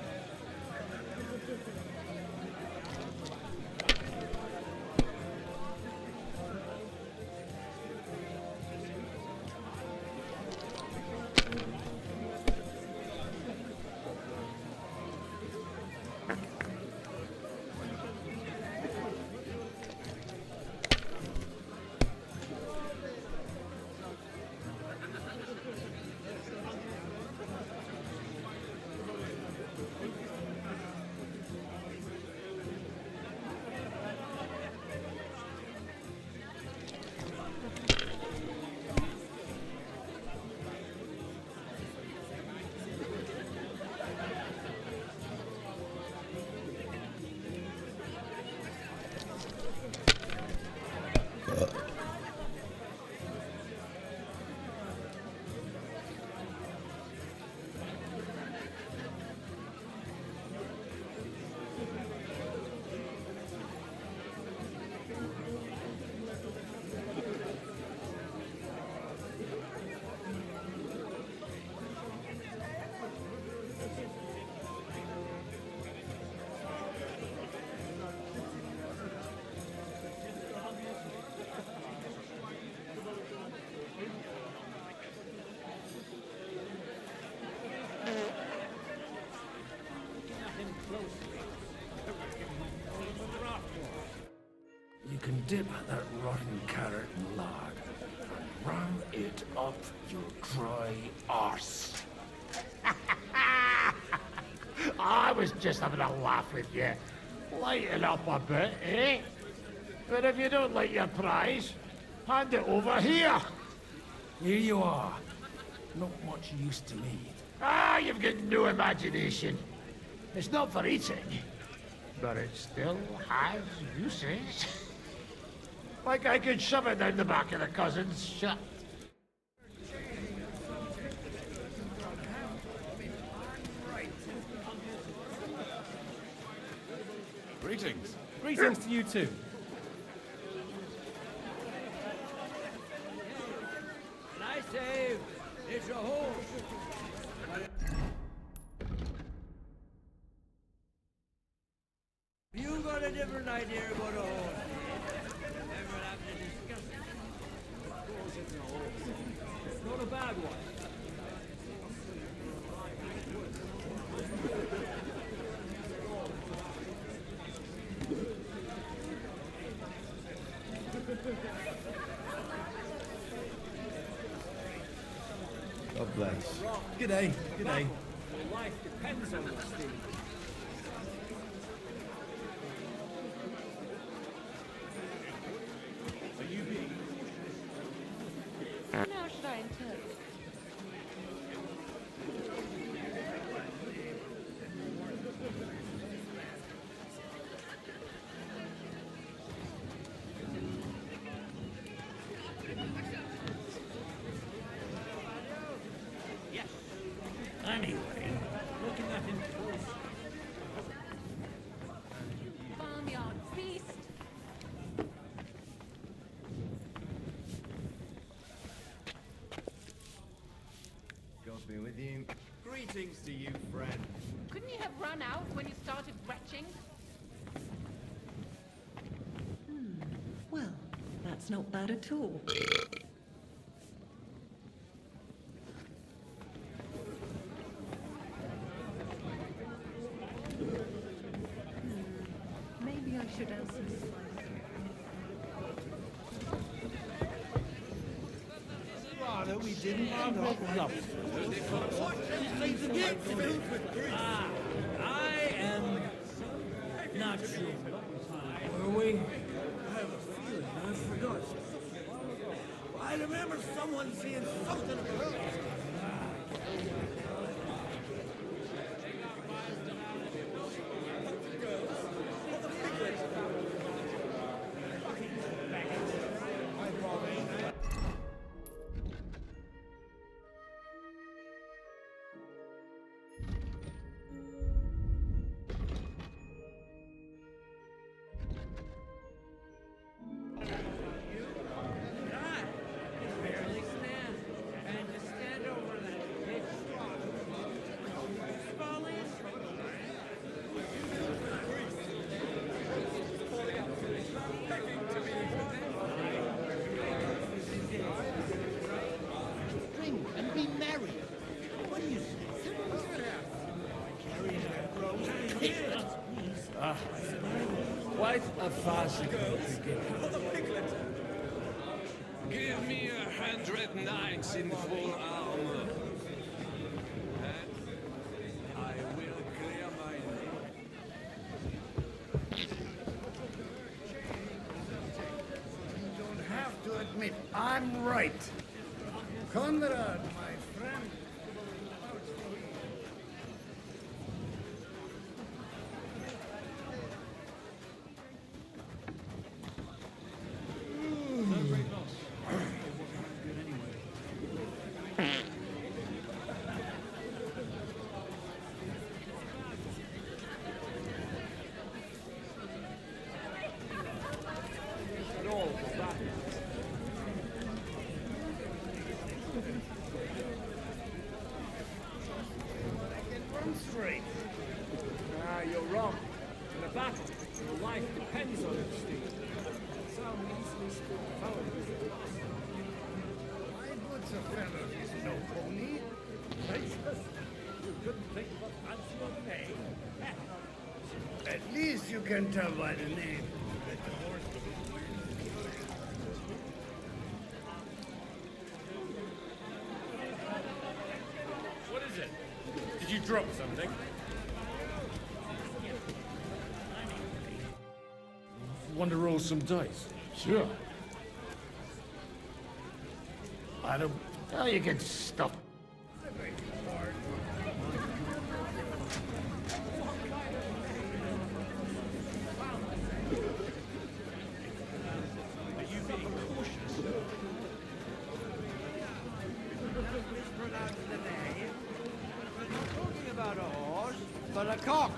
You can dip that rotten carrot in lard and ram it up your dry arse. I was just having a laugh with you. Lighten up a bit, eh? But if you don't like your prize, hand it over here. Here you are. Not much use to me. Ah, you've got no imagination. It's not for eating, but it still has uses. Like I could shove it down the back of the cousin's shirt. Greetings. Greetings to you too. Nice save. It's a horse. You got a different idea about a horse. Never have to discuss it. Of course it's a horse. It's not a bad one. God bless. G'day. G'day. Your life depends on the steed. Now should I interpret? Yes. Anyway, looking at him close. Farmyard feast. God be with you. Greetings to you, friend. Could Couldn't you have run out when you started retching? Well, that's not bad at all. Maybe I should have some spice. Rather, we didn't end up I am not sure. Were we? I have a feeling I forgot. I remember someone saying something about Drink and be merry. What do you say? Quite a farcical beginning. Give me 100 knights in full armor. And I will clear my name. You don't have to admit I'm right. Conrad, my friend. Run straight. You're wrong. In a battle, your life depends on it, Steve. That's how easily spilled power is lost. My good Sir Fellow is no pony. You couldn't think of a fancier name. At least you can tell by the name that the horse What is it? Did you drop something? Want to roll some dice? Sure. I don't... Oh, you can stop. Are you being cautious? Mispronounce the name. We're not talking about a horse, but a cock.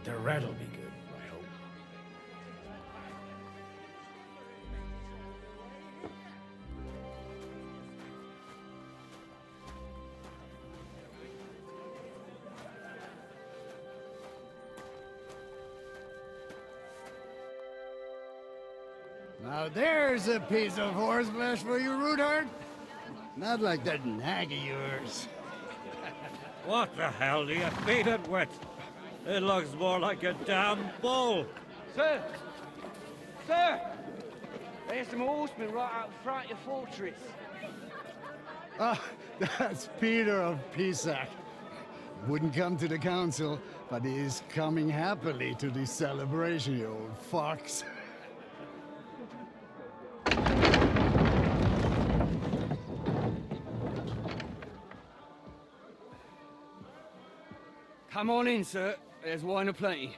The rat'll be good, I hope. Now there's a piece of horse flesh for you, Rootheart. Not like that nag of yours. What the hell do you feed it with? It looks more like a damn bull. Sir! Sir! There's some horsemen right out front of your fortress. Ah, that's Peter of Pisac. Wouldn't come to the council, but he is coming happily to the celebration, you old fox. Come on in, sir. There's wine aplenty.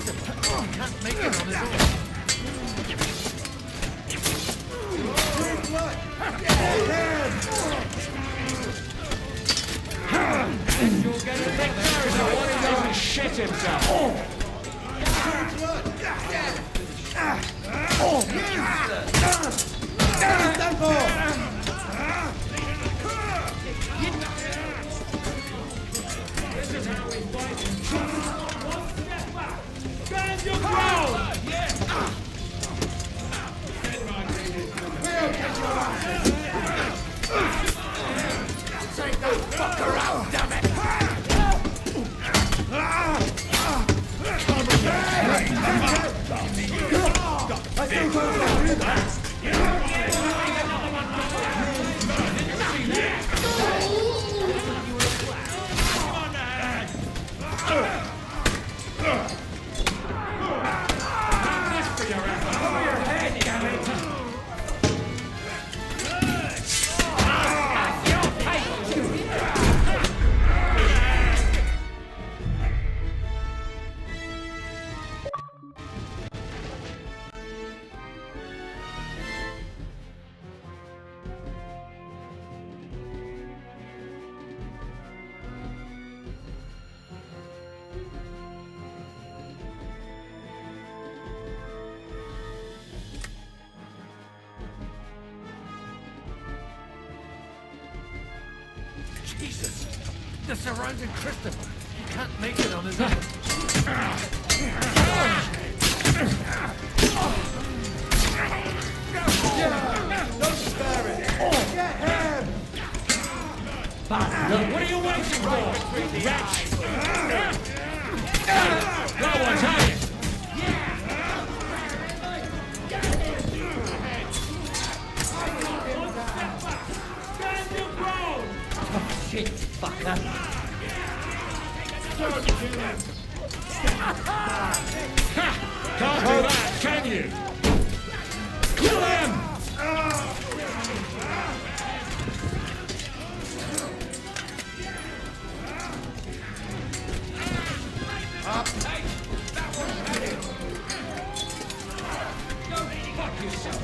Christopher. He can't make it on his own. You'll get another. Shit himself. This is how we fight. One step back. Stand your ground. Take that fucker out, damn it! I think I'll do that. Jesus! They're surrounding Christopher. He can't make it on his own. Don't spare it! Get him! Bastard! What are you waiting for? Wretch! That one's had it! Stand your ground! Oh, shit, fucker! Can't do that, can you? Kill him! Up! Hey! That one's had it! Go fuck yourself!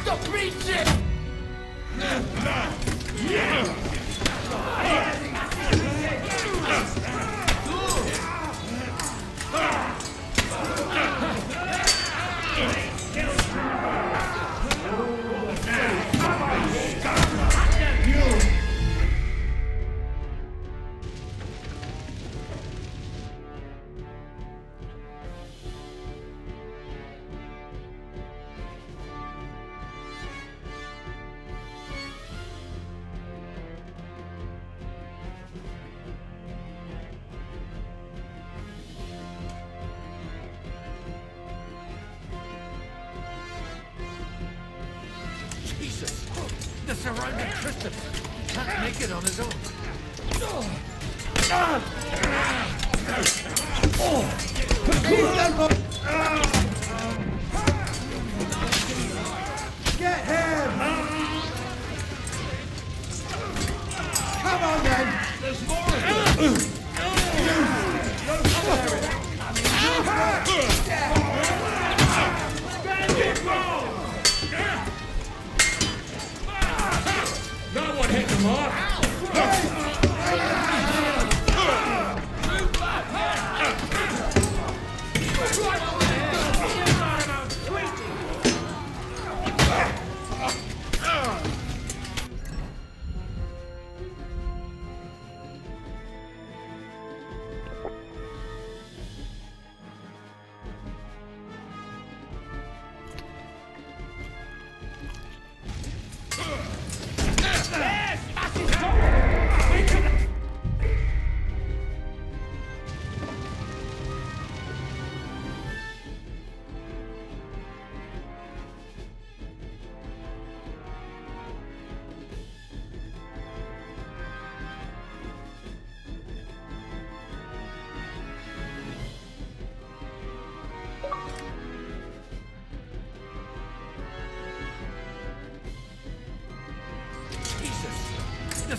Stop reaching! Jesus! They're surrounding Christopher. He can't make it on his own. Get him! Come on then! There's more of them! That one hit the mark!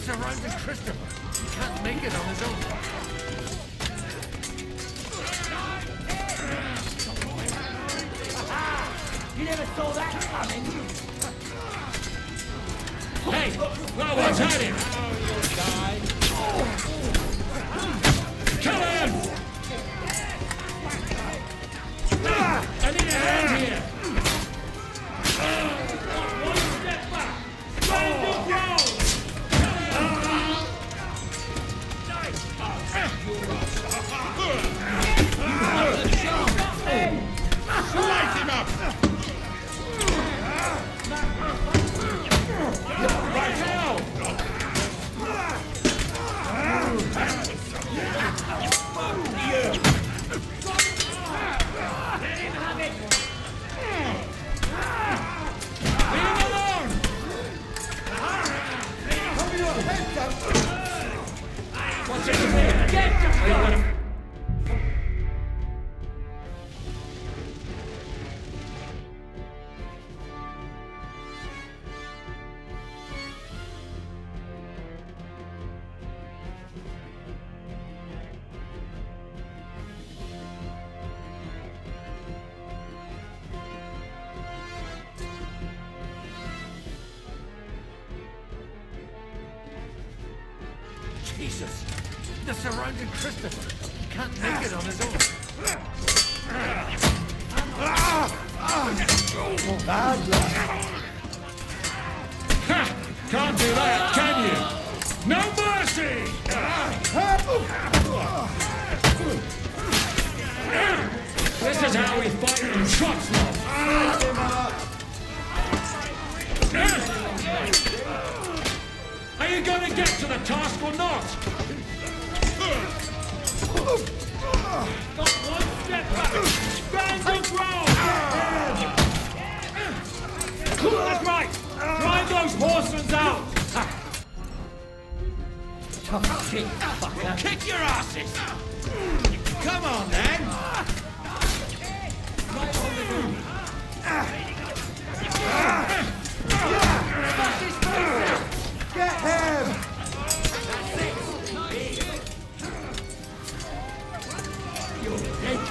surrounded Christopher. He can't make it on his own. You never saw that coming. Hey, that one's at him! Kill him! I need a hand here! One step back! Stand your ground! Slice him up! Right now! Jesus! They're surrounding Christopher. He can't make it on his own. Bad luck. Can't do that, can you? No mercy! This is how we fight in Trotsloff! Are you going to get to the task or not? Got one step back! Stand your ground! That's right! Drive those horsemen out! Tough shit, fucker. Kick your asses! Come on, then! Right on the ground. Get him! You're dead.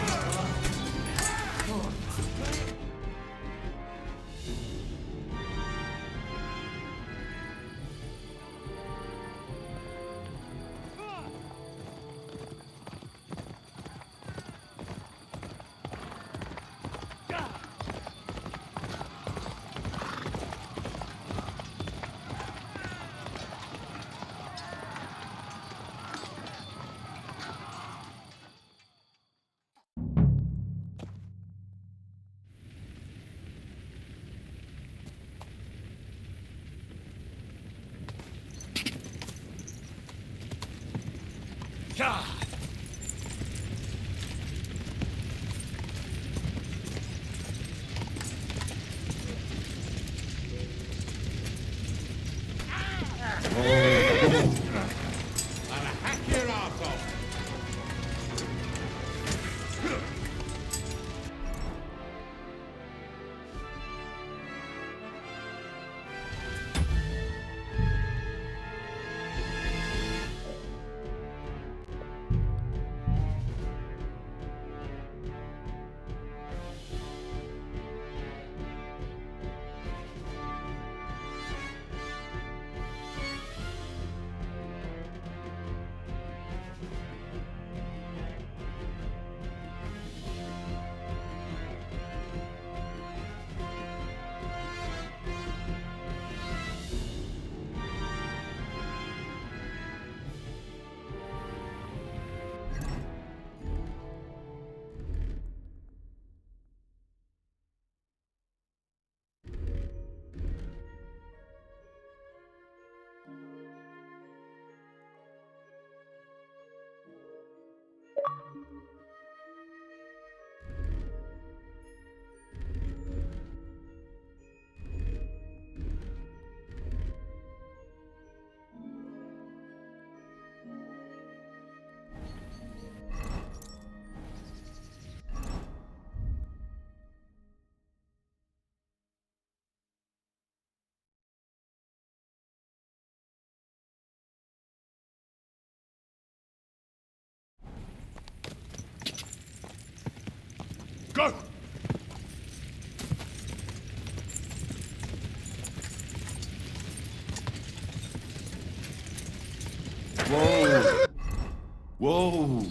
Whoa!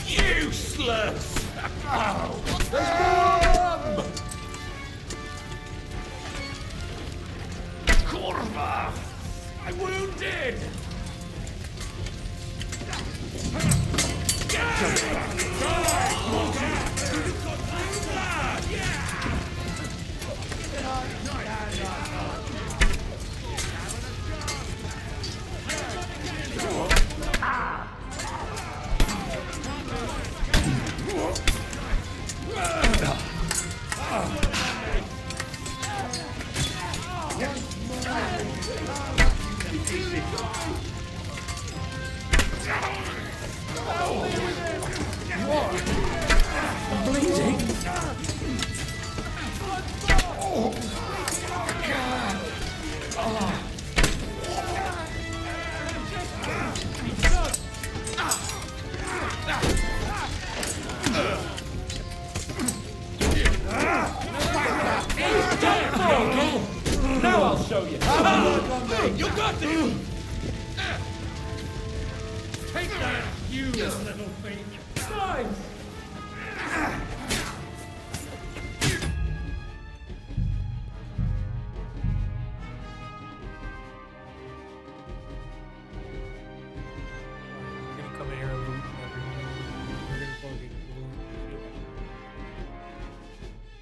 Useless! Oh, there's more of them! Corva! I'm wounded! Bleeding. Oh, God. Oh. Now I'll show you. You got this! Take that, you little fake. Nice. We're gonna come in here and loot everything. We're gonna fucking loot.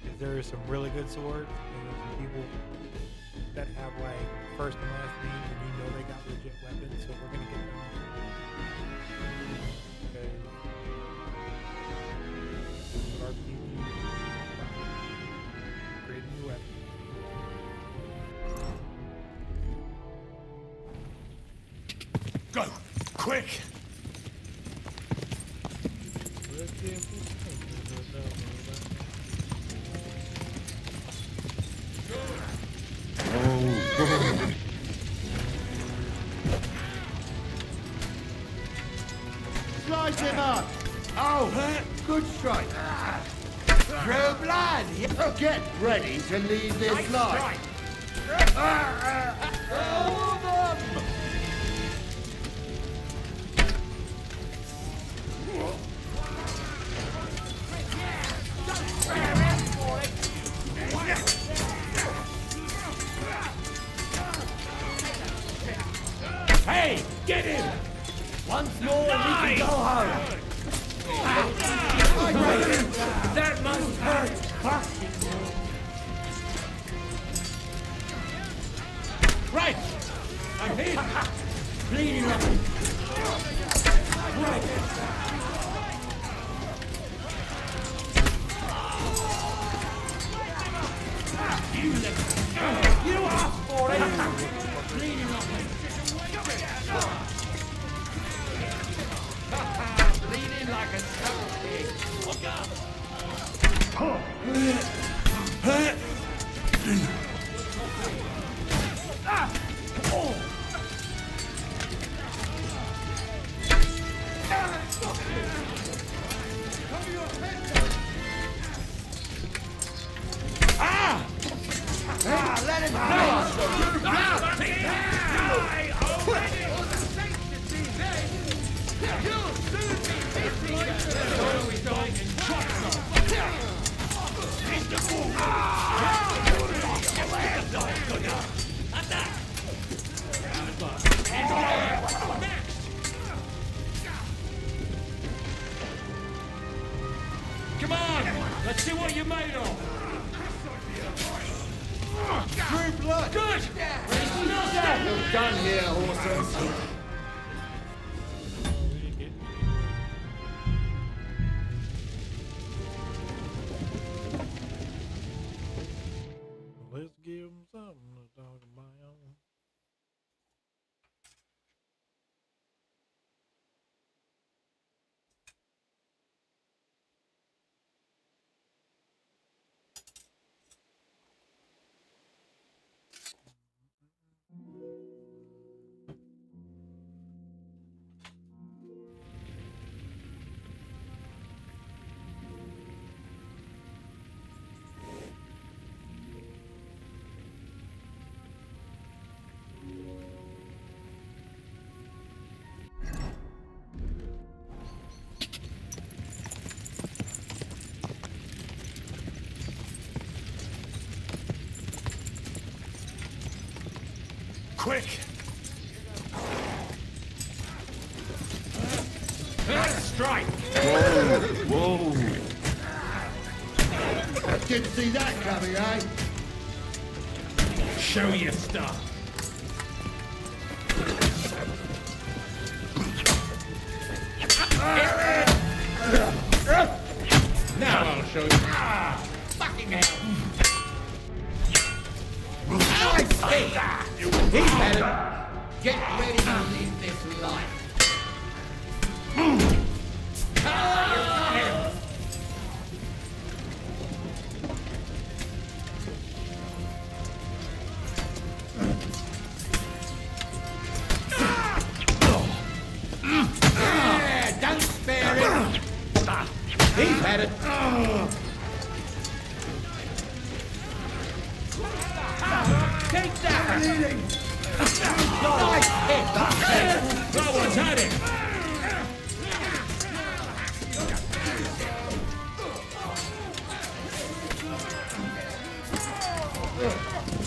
Because there are some really good swords, and there's some people that have like first and last name, and you know they got legit weapons, so we're gonna get them. Because our people create a new weapon. Go! Quick! Oh, Slice him up. Oh, good strike. Throw blood. Get ready to leave this life. Hey, get him! Once more and we can go home. That must hurt. Right! I'm hit! Bleeding up. Right! You asked for it! Bleeding up. Bleeding like a stuck pig. Look out! Let him go. Come on! Let's see what you're made of! True blood. Good! Well done here, horses. Let's give them something to talk about. Quick! Strike! Whoa! Didn't see that coming, eh? Show your stuff. Now I'll show you. Fucking hell! He's had it. Get ready to leave this life. Yeah, don't spare him. He's had it. Take that! Nice hit! That one's had it!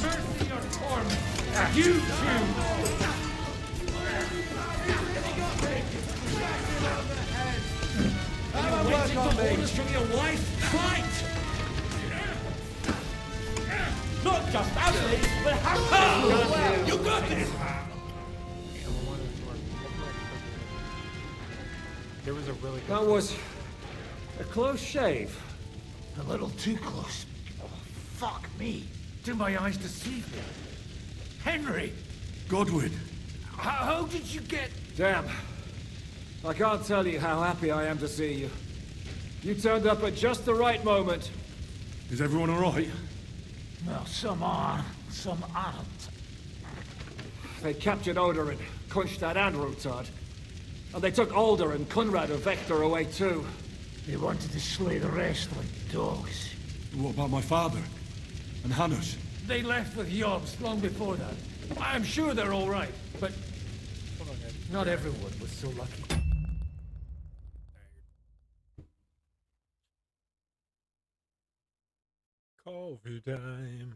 Mercy or torment! You choose! Have a work on me! Orders from your wife? Fight! Not just ugly, but how You got this! There was a really good That was a close shave. A little too close. Oh, fuck me. Do my eyes deceive me? Henry! Godwin. How did you get... Damn. I can't tell you how happy I am to see you. You turned up at just the right moment. Is everyone alright? Well, some are, some aren't. They captured Oder and Kunstad and Rutard. And they took Alder and Kunrad of Vector away too. They wanted to slay the rest like dogs. What about my father? And Hanush? They left with Yobs long before that. I'm sure they're all right, but not everyone was so lucky. coffee time.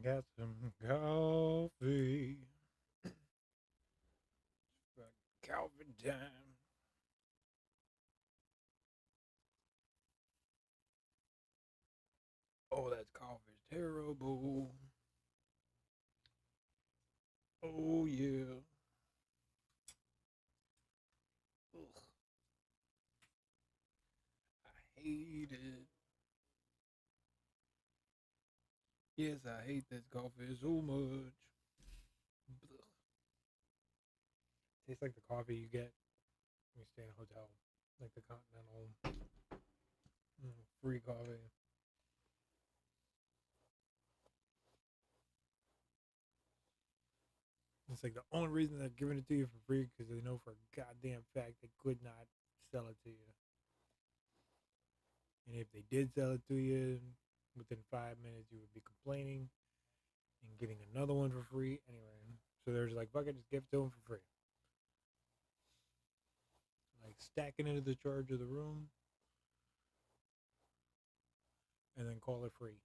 Got some coffee. Coffee time. Oh, that coffee's terrible. Oh, yeah. Ugh. I hate it. Yes, I hate this coffee so much. Ugh. Tastes like the coffee you get when you stay in a hotel. Like the Continental free coffee. It's like the only reason they're giving it to you for free because they know for a goddamn fact they could not sell it to you. And if they did sell it to you, within 5 minutes you would be complaining and getting another one for free anyway. So they're just like, fuck it, just give it to them for free. Like stacking into the charge of the room and then call it free.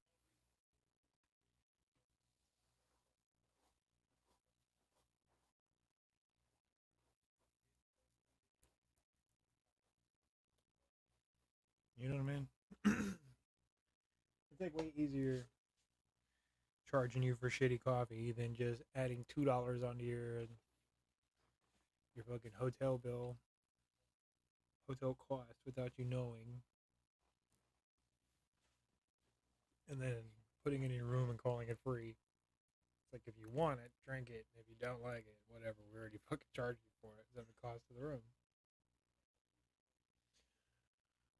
You know what I mean? It's like way easier charging you for shitty coffee than just adding $2 onto your fucking hotel bill, hotel cost without you knowing, and then putting it in your room and calling it free. It's like if you want it, drink it. If you don't like it, whatever. We already fucking charged you for it. It's at the cost of the room.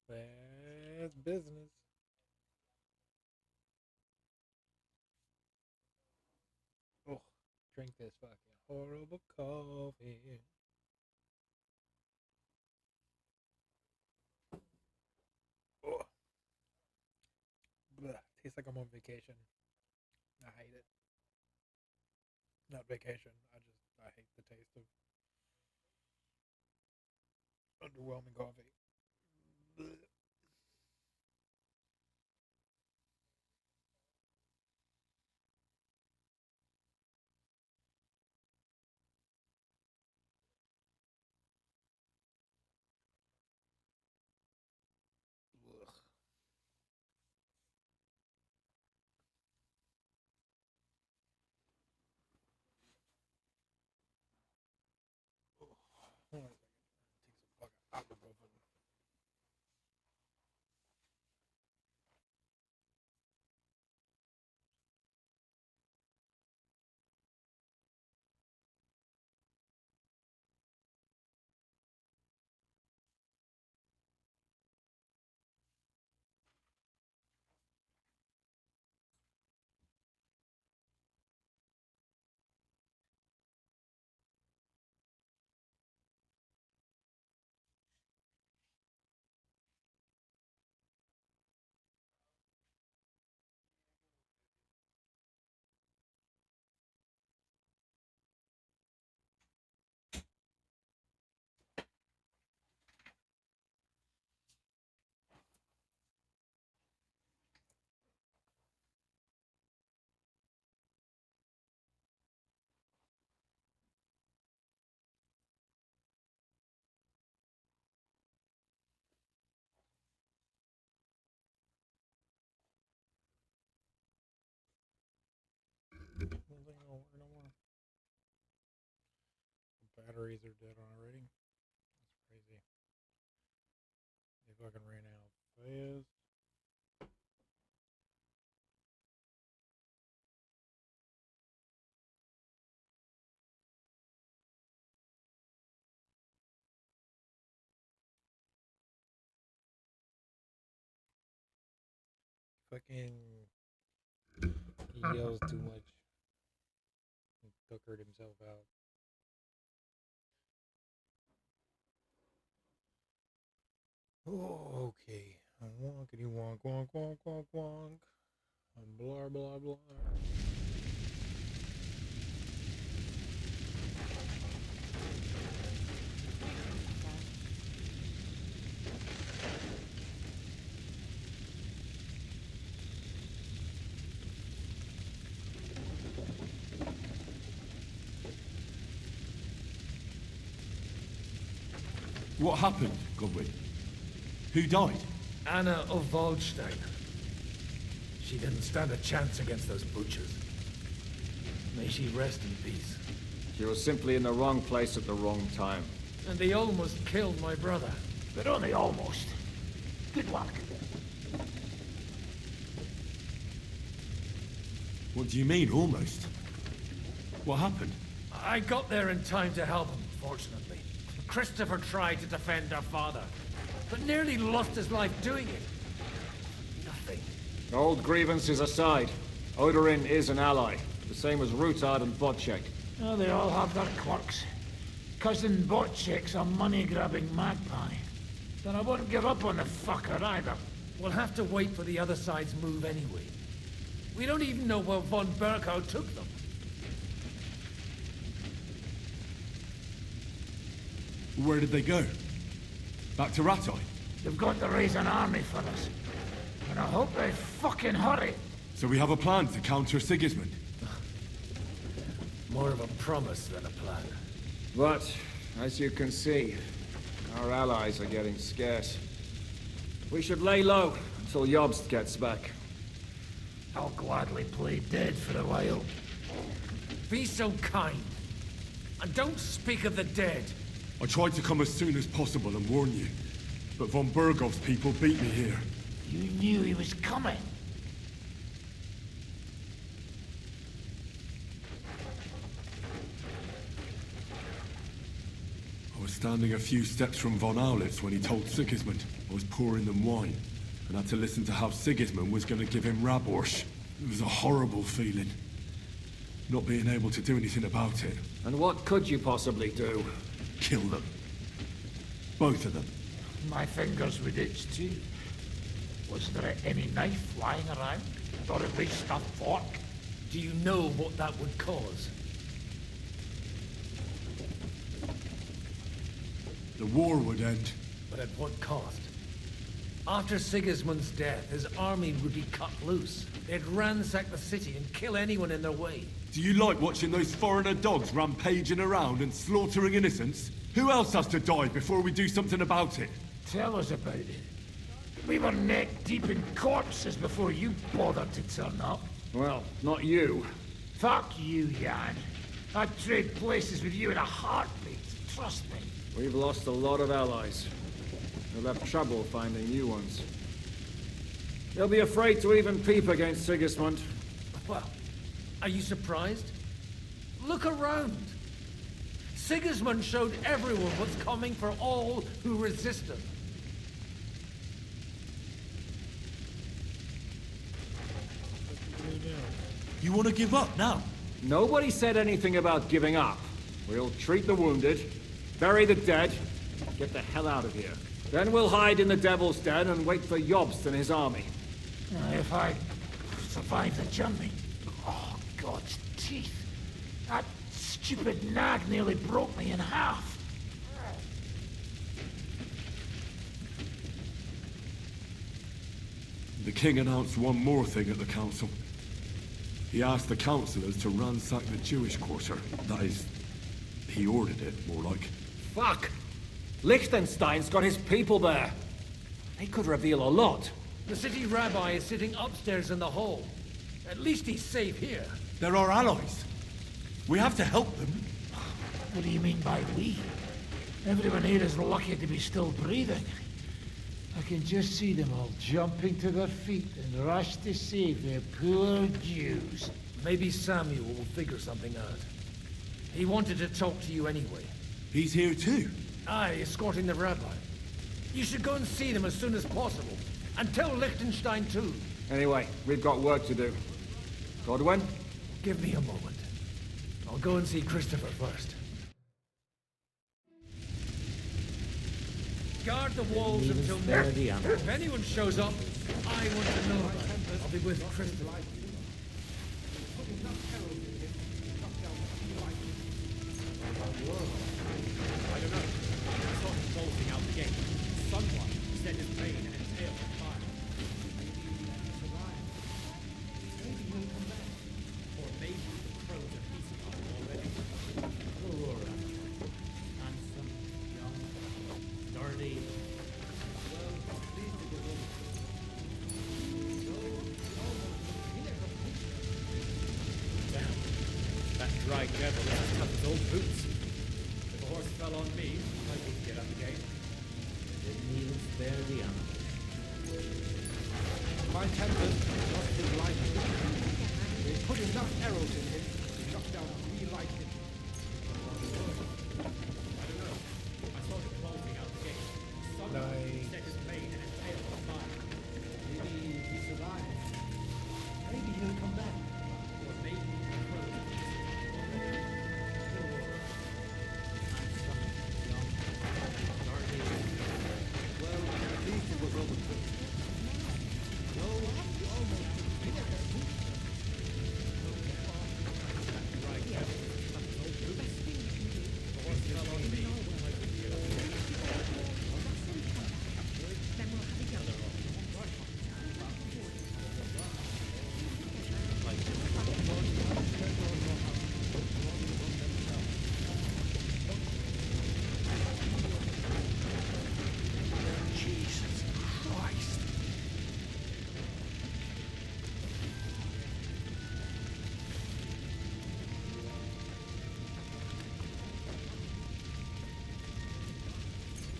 That's business. Oh, drink this fucking horrible coffee. Oh, bleh. Tastes like I'm on vacation. I hate it. Not vacation. I hate the taste of underwhelming coffee. Bleh. Ugh. Hold on a second. Take some fucking ibuprofen. Don't think it'll work no more. The batteries are dead already. That's crazy. They fucking ran out fast. Fucking he yells too much. He tuckered himself out. Oh, okay. Wonkity wonk wonk wonk wonk wonk. Blah blah blah. What happened, Godwin? Who died? Anna of Waldstein. She didn't stand a chance against those butchers. May she rest in peace. She was simply in the wrong place at the wrong time. And they almost killed my brother. But only almost. Good luck. What do you mean, almost? What happened? I got there in time to help him, fortunately. Christopher tried to defend our father, but nearly lost his life doing it. Nothing. Old grievances aside, Odorin is an ally, the same as Rutard and Bocek. Oh, they all have their quirks. Cousin Botchek's a money-grabbing magpie. Then I won't give up on the fucker either. We'll have to wait for the other side's move anyway. We don't even know where von Berkow took them. Where did they go? Back to Rattay? They've got to raise an army for us. And I hope they fucking hurry. So we have a plan to counter Sigismund? More of a promise than a plan. But, as you can see, our allies are getting scarce. We should lay low until Jobst gets back. I'll gladly play dead for a while. Be so kind. And don't speak of the dead. I tried to come as soon as possible and warn you, but von Bergov's people beat me here. You knew he was coming. I was standing a few steps from von Aulitz when he told Sigismund I was pouring them wine, and had to listen to how Sigismund was going to give him Raborsch. It was a horrible feeling, not being able to do anything about it. And what could you possibly do? Kill them. Both of them. My fingers would itch too. Was there any knife lying around? Or at least a fork? Do you know what that would cause? The war would end. But at what cost? After Sigismund's death, his army would be cut loose. They'd ransack the city and kill anyone in their way. Do you like watching those foreigner dogs rampaging around and slaughtering innocents? Who else has to die before we do something about it? Tell us about it. We were neck deep in corpses before you bothered to turn up. Well, not you. Fuck you, Jan. I'd trade places with you in a heartbeat. Trust me. We've lost a lot of allies. We'll have trouble finding new ones. They'll be afraid to even peep against Sigismund. Well, are you surprised? Look around. Sigismund showed everyone what's coming for all who resist him. You want to give up now? Nobody said anything about giving up. We'll treat the wounded, bury the dead, get the hell out of here. Then we'll hide in the Devil's Den and wait for Jobst and his army. If I survive the journey. Oh, God's teeth. That stupid nag nearly broke me in half. The king announced one more thing at the council. He asked the councillors to ransack the Jewish quarter. That is, he ordered it, more like. Fuck! Liechtenstein's got his people there. They could reveal a lot. The city rabbi is sitting upstairs in the hall. At least he's safe here. They're our allies. We have to help them. What do you mean by we? Everyone here is lucky to be still breathing. I can just see them all jumping to their feet and rush to save their poor Jews. Maybe Samuel will figure something out. He wanted to talk to you anyway. He's here too? Aye, escorting the rabbi. You should go and see them as soon as possible. And tell Liechtenstein too. Anyway, we've got work to do. Godwin? Give me a moment. I'll go and see Christopher first. Guard the walls until now. If anyone shows up, I want to know about it. I'll be with Christopher. I don't know. I saw him bolting out the gate. Someone set his mane and tail on fire. Maybe he'll survive. Maybe he'll come back. Or maybe the crows are feasting on him already. Poor handsome young dry devil is as tough as old boots. If a horse fell on me, I wouldn't get up again. Didn't even spare the animal. My temper's lost his life. They put enough arrows in him to knock down 3 lightning. I don't know. I saw him bolting out the gate. Suddenly, set his mane and tail on fire. Maybe he survived. Maybe he'll come back. Or maybe he'll grow. Well, at least it was over. No, you almost right. The horse fell on me. Jesus Christ.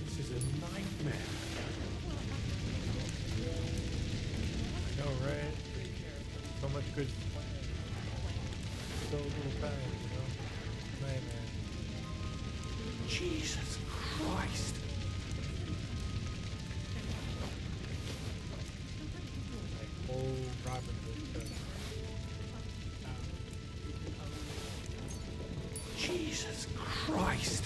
This is a nightmare. I know, right? So much good. So little time, you know? Nightmare. Jesus Christ. Like, oh, Robin Hood. Jesus Christ.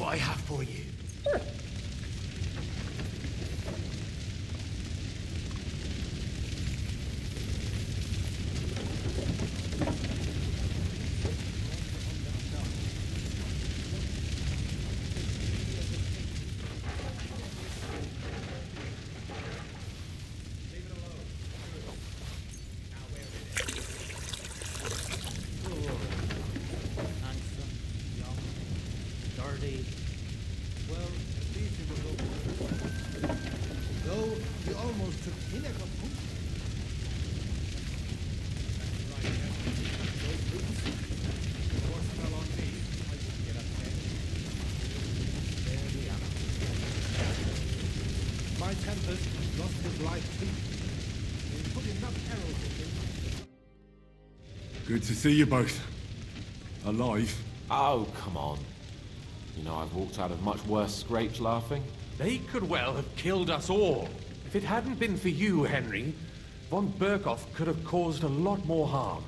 what I have for you. My Tempest lost his life too. They put enough arrows in him. Good to see you both. Alive. Oh, come on. You know, I've walked out of much worse scrapes laughing. They could well have killed us all. If it hadn't been for you, Henry, von Berkhoff could have caused a lot more harm.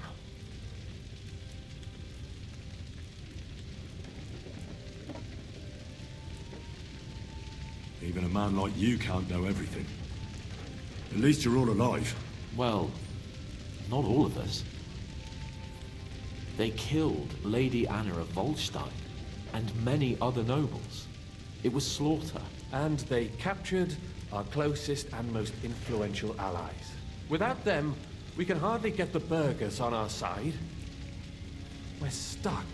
Even a man like you can't know everything. At least you're all alive. Well, not all of us. They killed Lady Anna of Volstein and many other nobles. It was slaughter. And they captured our closest and most influential allies. Without them, we can hardly get the burghers on our side. We're stuck.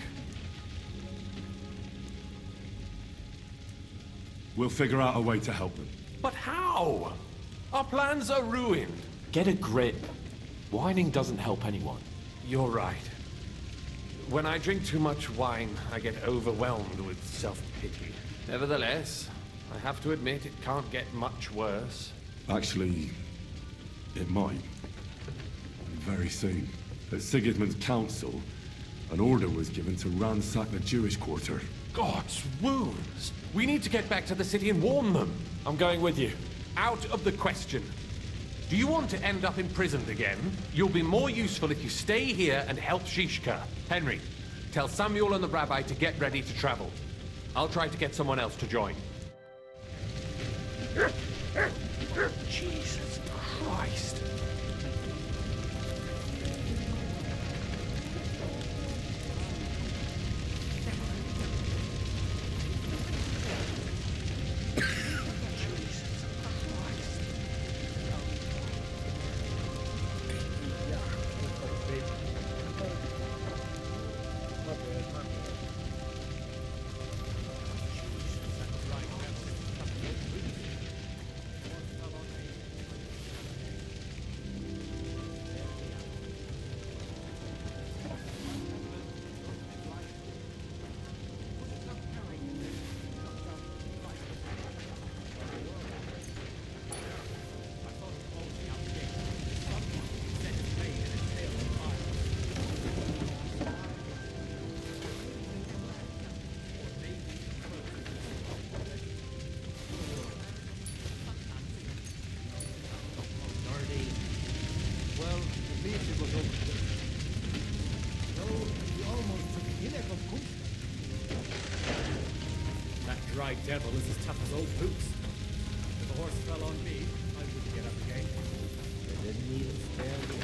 We'll figure out a way to help them. But how? Our plans are ruined. Get a grip. Whining doesn't help anyone. You're right. When I drink too much wine, I get overwhelmed with self-pity. Nevertheless, I have to admit it can't get much worse. Actually, it might. Very soon. At Sigismund's council, an order was given to ransack the Jewish quarter. God's wounds! We need to get back to the city and warn them. I'm going with you. Out of the question. Do you want to end up imprisoned again? You'll be more useful if you stay here and help Shishka. Henry, tell Samuel and the rabbi to get ready to travel. I'll try to get someone else to join. Jesus Christ. Dry devil is as tough as old boots. If a horse fell on me, I wouldn't get up again. They didn't even spare me.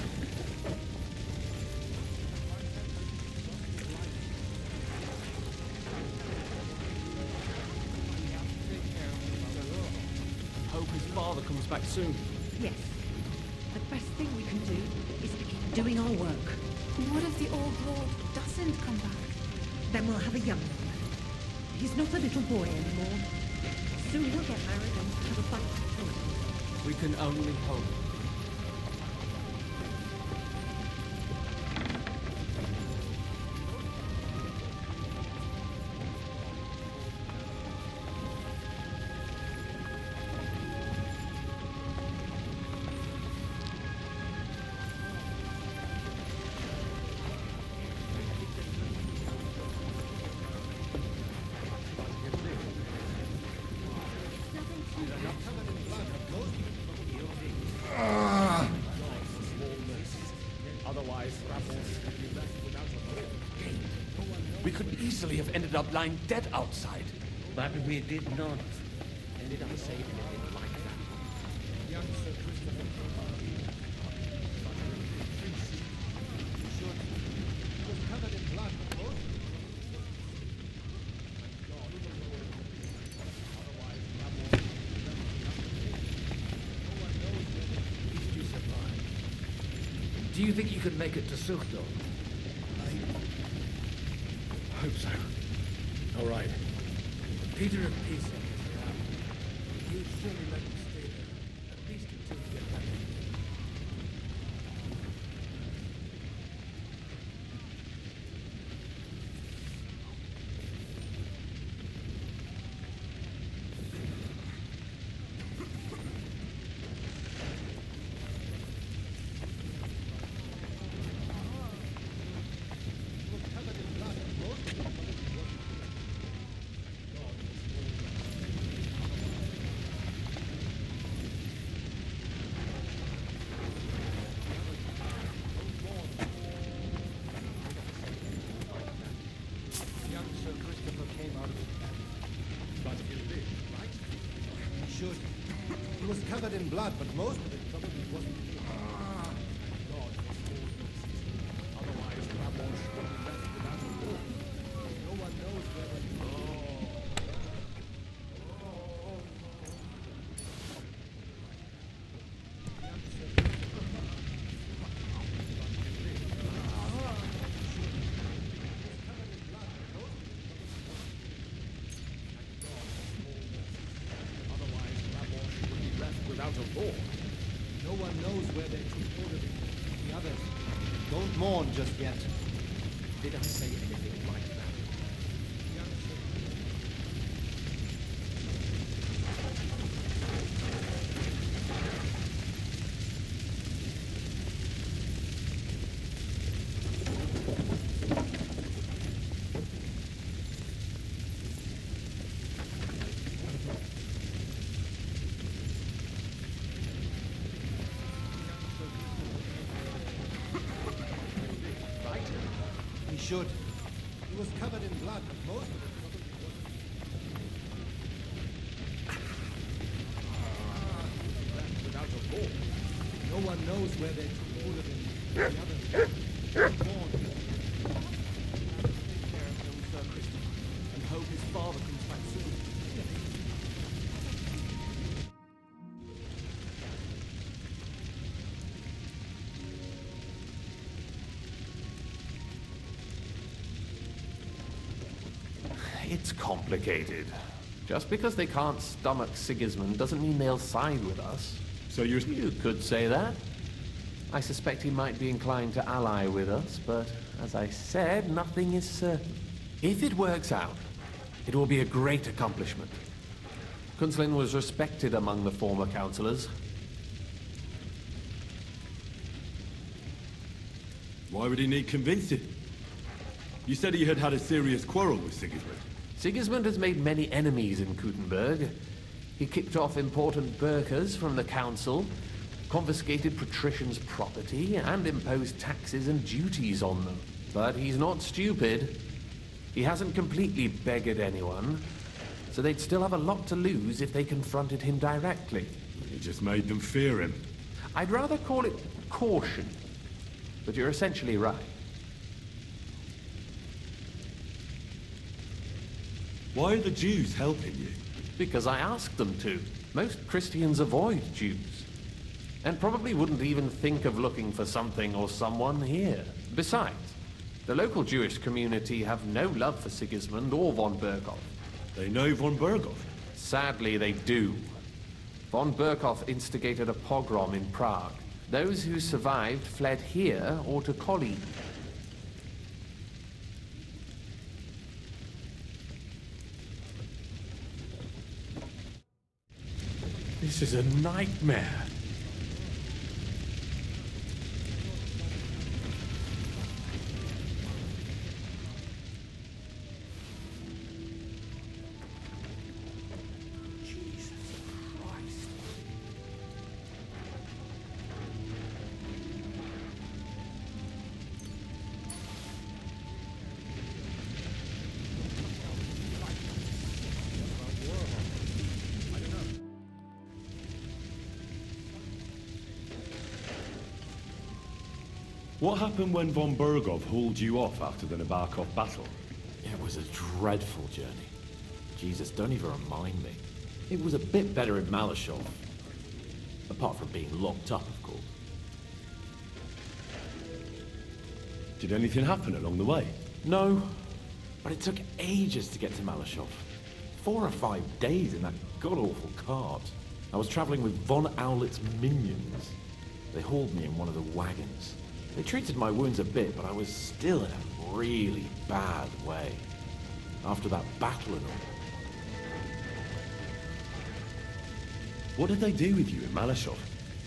Hope his father comes back soon. Yes. The best thing we can do is to keep doing our work. What if the old lord doesn't come back? Then we'll have a young one. He's not a little boy anymore. Soon he'll get married and have a bunch of children. We can only hope. We could easily have ended up lying dead outside. But we did not. And did I say anything like that? Young Sir Christopher was covered in blood, of course. Do you think you could make it to Suchdo? I hope so. All right. Peter and Pisa. You'd surely let them stay there, at least until you get back. He was covered in blood, but most of it probably wasn't. Otherwise, Rabosh would be left without a war. No one knows where without a war. No one knows where they took order the others. Don't mourn just yet. Did I say anything like that? Should. He was covered in blood, but most of it probably wasn't. Without a war. No one knows where they took all of him. The others. Mourn. Take care of him, Sir Christopher, and hope his father comes back soon. It's complicated. Just because they can't stomach Sigismund doesn't mean they'll side with us. So you could say that. I suspect he might be inclined to ally with us, but as I said, nothing is certain. If it works out, it will be a great accomplishment. Kunslin was respected among the former councillors. Why would he need convincing? You said he had had a serious quarrel with Sigismund. Sigismund has made many enemies in Kuttenberg. He kicked off important burghers from the council, confiscated patricians' property, and imposed taxes and duties on them. But he's not stupid. He hasn't completely beggared anyone, so they'd still have a lot to lose if they confronted him directly. He just made them fear him. I'd rather call it caution, but you're essentially right. Why are the Jews helping you? Because I asked them to. Most Christians avoid Jews, and probably wouldn't even think of looking for something or someone here. Besides, the local Jewish community have no love for Sigismund or von Berghoff. They know von Berghoff? Sadly, they do. Von Berghoff instigated a pogrom in Prague. Those who survived fled here or to Kolin. This is a nightmare. Jesus Christ. What happened when von Berghoff hauled you off after the Nabokov battle? It was a dreadful journey. Jesus, don't even remind me. It was a bit better in Malashov. Apart from being locked up, of course. Did anything happen along the way? No, but it took ages to get to Malashov. 4 or 5 days in that god-awful cart. I was traveling with von Owlet's minions. They hauled me in one of the wagons. They treated my wounds a bit, but I was still in a really bad way. After that battle and all. What did they do with you in Malashov?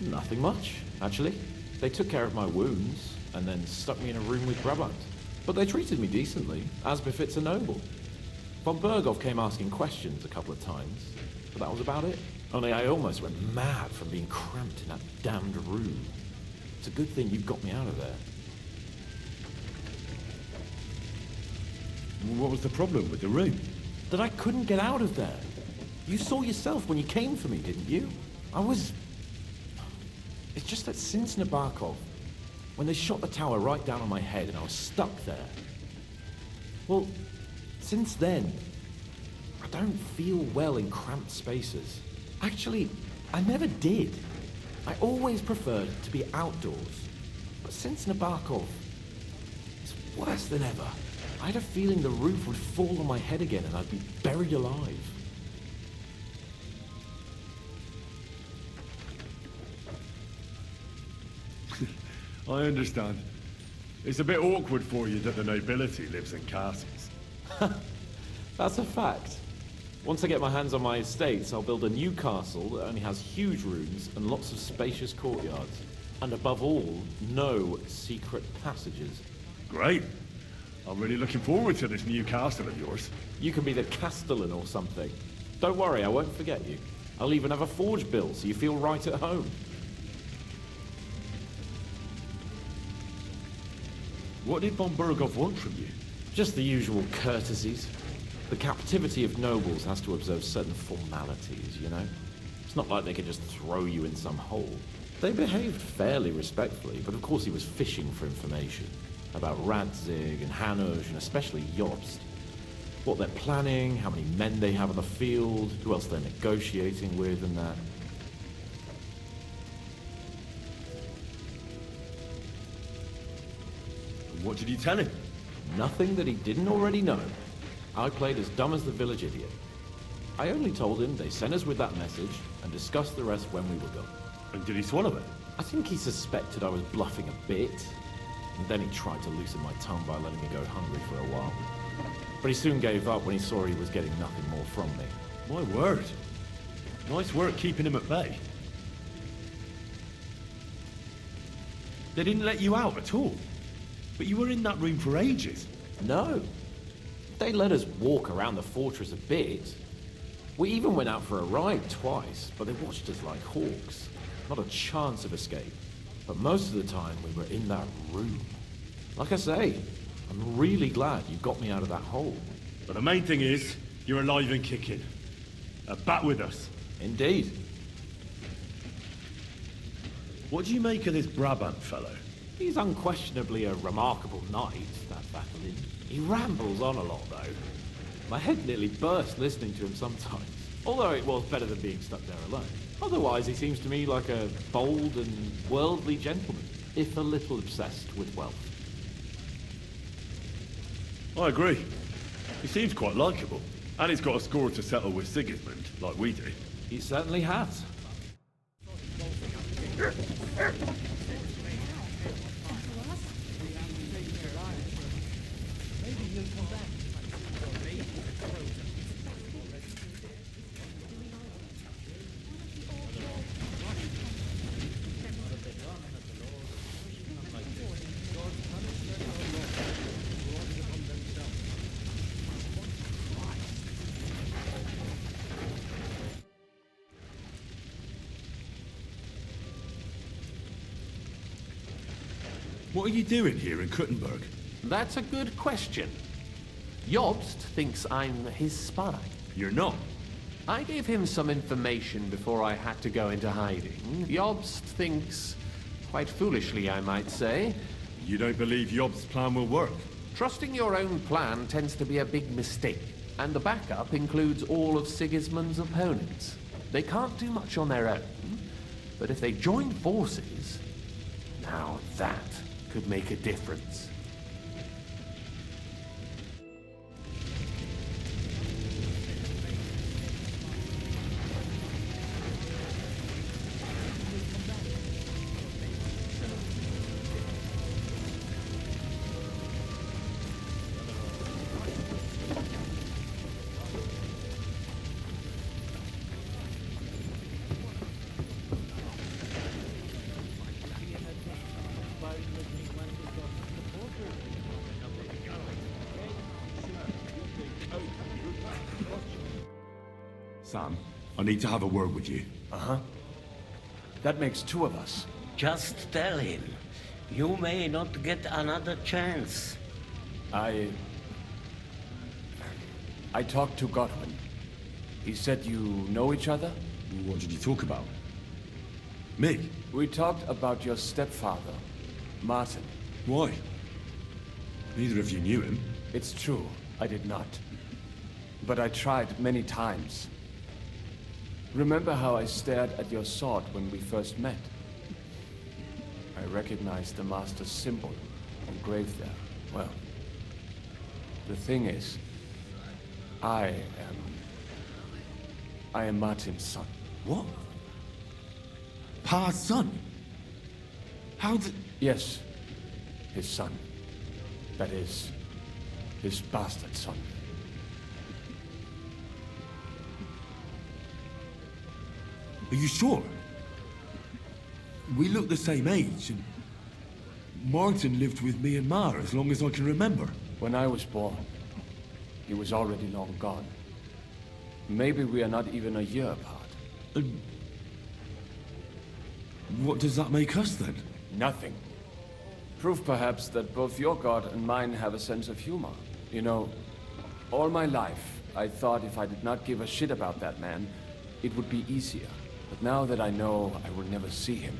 Nothing much, actually. They took care of my wounds, and then stuck me in a room with Brabant. But they treated me decently, as befits a noble. Von Berghoff came asking questions a couple of times, but that was about it. Only I almost went mad from being cramped in that damned room. It's a good thing you got me out of there. What was the problem with the room? That I couldn't get out of there. You saw yourself when you came for me, didn't you? It's just that since Nabokov, when they shot the tower right down on my head and I was stuck there. Well, since then, I don't feel well in cramped spaces. Actually, I never did. I always preferred to be outdoors. But since Nabokov, it's worse than ever. I had a feeling the roof would fall on my head again and I'd be buried alive. I understand. It's a bit awkward for you that the nobility lives in castles. That's a fact. Once I get my hands on my estates, I'll build a new castle that only has huge rooms and lots of spacious courtyards. And above all, no secret passages. Great. I'm really looking forward to this new castle of yours. You can be the castellan or something. Don't worry, I won't forget you. I'll even have a forge built so you feel right at home. What did von Berghoff want from you? Just the usual courtesies. The captivity of nobles has to observe certain formalities, you know? It's not like they can just throw you in some hole. They behaved fairly respectfully, but of course he was fishing for information. About Radzig and Hanush, and especially Jobst. What they're planning, how many men they have on the field, who else they're negotiating with and that. What did you tell him? Nothing that he didn't already know. I played as dumb as the village idiot. I only told him they sent us with that message and discussed the rest when we were gone. And did he swallow it? I think he suspected I was bluffing a bit. And then he tried to loosen my tongue by letting me go hungry for a while. But he soon gave up when he saw he was getting nothing more from me. My word. Nice work keeping him at bay. They didn't let you out at all. But you were in that room for ages. No. They let us walk around the fortress a bit. We even went out for a ride twice, but they watched us like hawks. Not a chance of escape. But most of the time we were in that room. Like I say, I'm really glad you got me out of that hole. But the main thing is, you're alive and kicking. Back with us. Indeed. What do you make of this Brabant fellow? He's unquestionably a remarkable knight, that Vatalin. He rambles on a lot, though. My head nearly burst listening to him sometimes. Although it was better than being stuck there alone. Otherwise, he seems to me like a bold and worldly gentleman, if a little obsessed with wealth. I agree. He seems quite likeable. And he's got a score to settle with Sigismund, like we do. He certainly has. What are you doing here in Kuttenberg? That's a good question. Jobst thinks I'm his spy. You're not. I gave him some information before I had to go into hiding. Jobst thinks, quite foolishly I might say, You don't believe Yob's plan will work? Trusting your own plan tends to be a big mistake, and the backup includes all of Sigismund's opponents. They can't do much on their own, but if they join forces, now that could make a difference. Sam, I need to have a word with you. Uh-huh. That makes two of us. Just tell him. You may not get another chance. I talked to Godwin. He said you know each other? What did you talk about? Me? We talked about your stepfather, Martin. Why? Neither of you knew him. It's true, I did not. But I tried many times. Remember how I stared at your sword when we first met? I recognized the Master's symbol engraved there. Well, the thing is, I am Martin's son. What? Pa's son? How did... Yes, his son. That is, his bastard son. Are you sure? We look the same age, and Martin lived with me and Ma as long as I can remember. When I was born, he was already long gone. Maybe we are not even a year apart. And what does that make us then? Nothing. Proof perhaps that both your god and mine have a sense of humor. You know, all my life, I thought if I did not give a shit about that man, it would be easier. But now that I know I will never see him,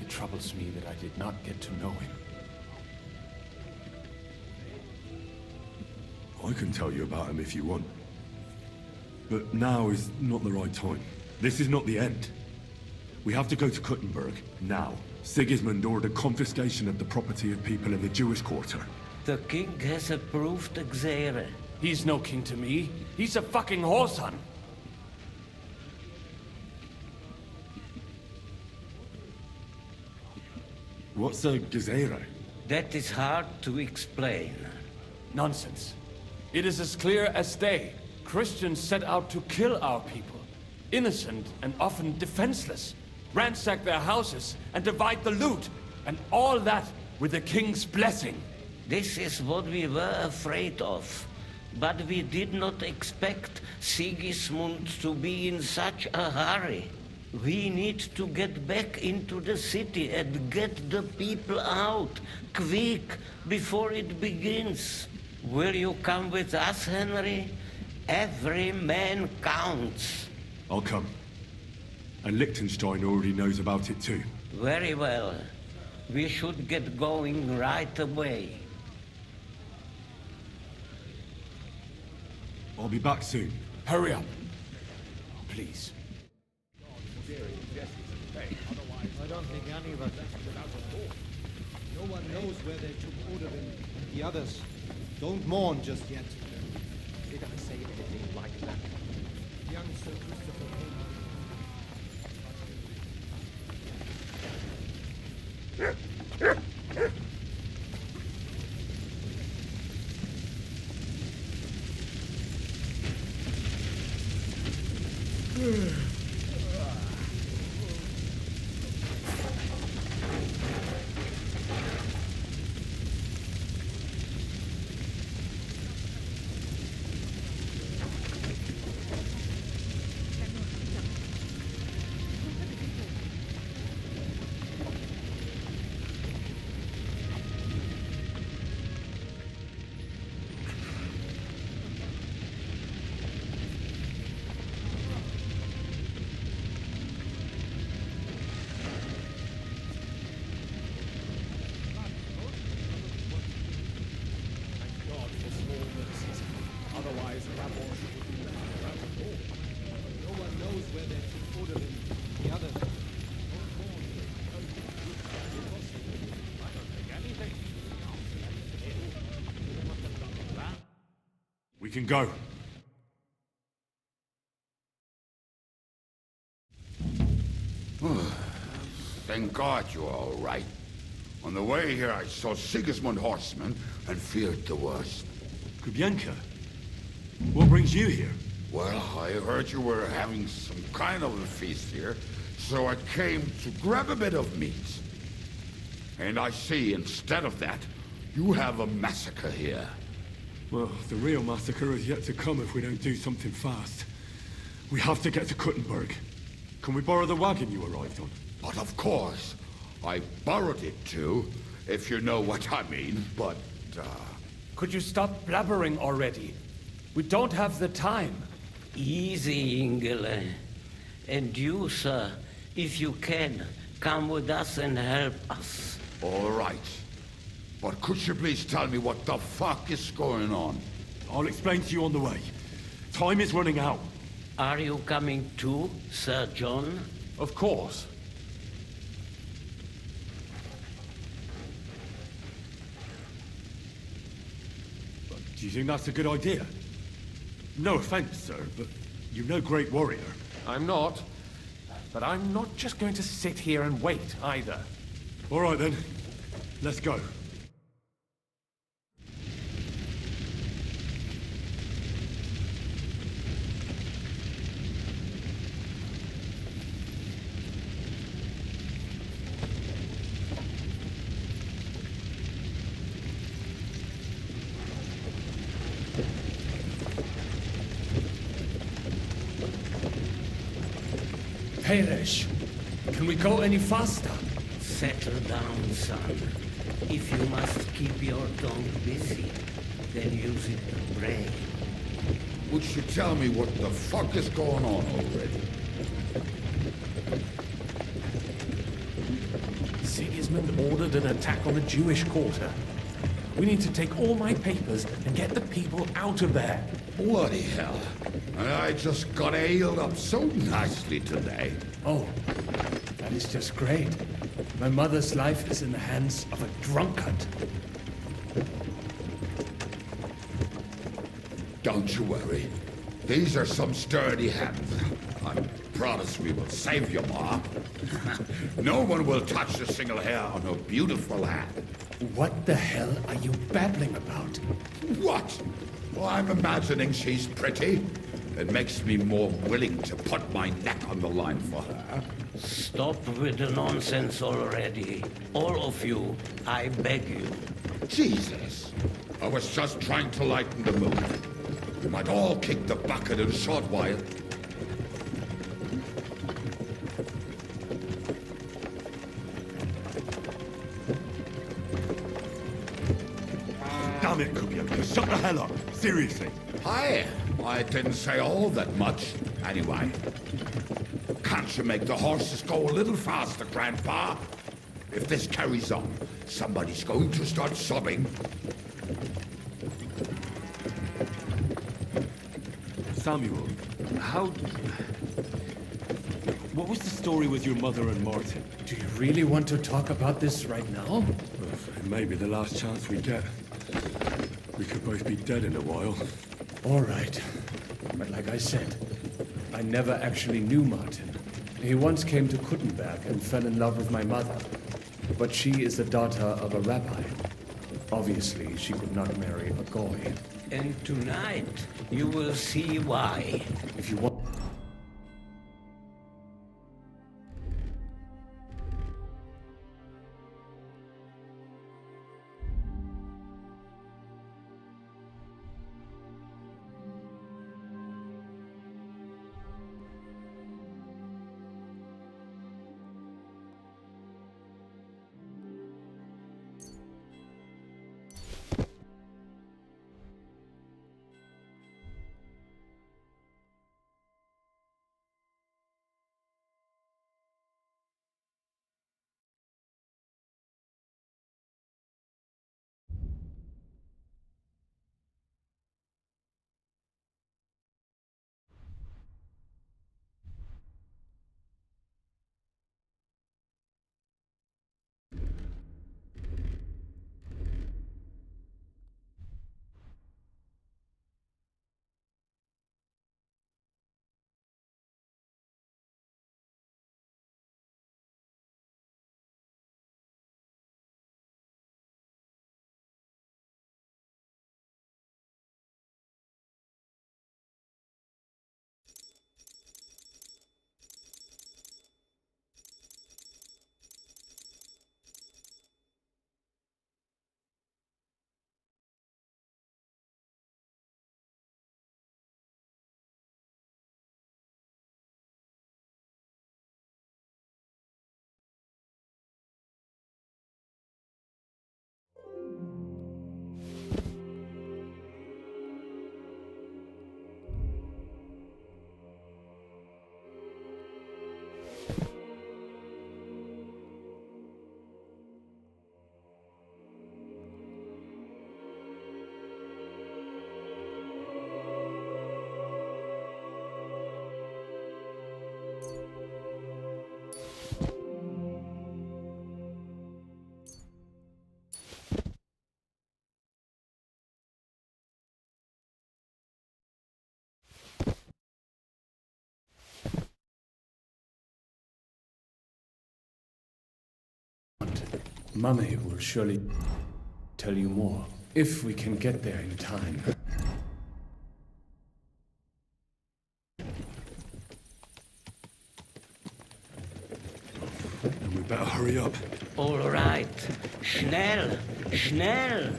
it troubles me that I did not get to know him. I can tell you about him if you want. But now is not the right time. This is not the end. We have to go to Kuttenberg, now. Sigismund ordered confiscation of the property of people in the Jewish quarter. The king has approved Xere. He's no king to me. He's a fucking whoreson. What's a Gezerah? That is hard to explain. Nonsense. It is as clear as day. Christians set out to kill our people. Innocent and often defenseless. Ransack their houses and divide the loot. And all that with the king's blessing. This is what we were afraid of. But we did not expect Sigismund to be in such a hurry. We need to get back into the city and get the people out, quick, before it begins. Will you come with us, Henry? Every man counts. I'll come. And Liechtenstein already knows about it too. Very well. We should get going right away. I'll be back soon. Hurry up. Please. I don't think any of us without a thought. No one knows where they took Oderin and the others. Don't mourn just yet. Did I say anything like that? Young Sir Christopher came. We can go. Thank God you're all right. On the way here, I saw Sigismund horsemen and feared the worst. Kubienka? What brings you here? Well, I heard you were having some kind of a feast here, so I came to grab a bit of meat. And I see, instead of that, you have a massacre here. Well, the real massacre is yet to come if we don't do something fast. We have to get to Kuttenberg. Can we borrow the wagon you arrived on? But of course. I borrowed it too, if you know what I mean, but, Could you stop blabbering already? We don't have the time. Easy, Ingele. And you, sir, if you can, come with us and help us. All right. But could you please tell me what the fuck is going on? I'll explain to you on the way. Time is running out. Are you coming too, Sir John? Of course. Do you think that's a good idea? No offense, sir, but you're no great warrior. I'm not. But I'm not just going to sit here and wait, either. All right, then. Let's go. Peresh, can we go any faster? Settle down, son. If you must keep your tongue busy, then use it to pray. Would you tell me what the fuck is going on already? Sigismund ordered an attack on the Jewish quarter. We need to take all my papers and get the people out of there. Bloody hell. I just got ailed up so nicely today. Oh, that is just great. My mother's life is in the hands of a drunkard. Don't you worry. These are some sturdy hands. I promise we will save you, Ma. No one will touch a single hair on her beautiful head. What the hell are you babbling about? What? Well, I'm imagining she's pretty. It makes me more willing to put my neck on the line for her. Stop with the nonsense already. All of you, I beg you. Jesus. I was just trying to lighten the mood. We might all kick the bucket in a short while. Damn it, Kubienka. Shut the hell up. Seriously. Hi. I didn't say all that much. Anyway. Can't you make the horses go a little faster, Grandpa? If this carries on, somebody's going to start sobbing. Samuel, what was the story with your mother and Martin? Do you really want to talk about this right now? It may be the last chance we get. We could both be dead in a while. All right. But like I said, I never actually knew Martin. He once came to Kuttenberg and fell in love with my mother. But she is the daughter of a rabbi. Obviously, she could not marry a goy. And tonight, you will see why. If you want... Mummy will surely tell you more, if we can get there in time. And we better hurry up. All right. Schnell! Schnell!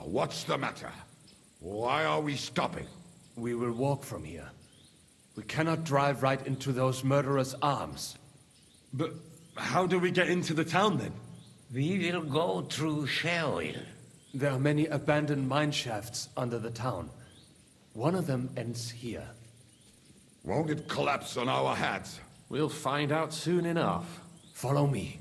What's the matter? Why are we stopping? We will walk from here. We cannot drive right into those murderers' arms. But how do we get into the town then? We will go through Sheol. There are many abandoned mine shafts under the town. One of them ends here. Won't it collapse on our heads? We'll find out soon enough. Follow me.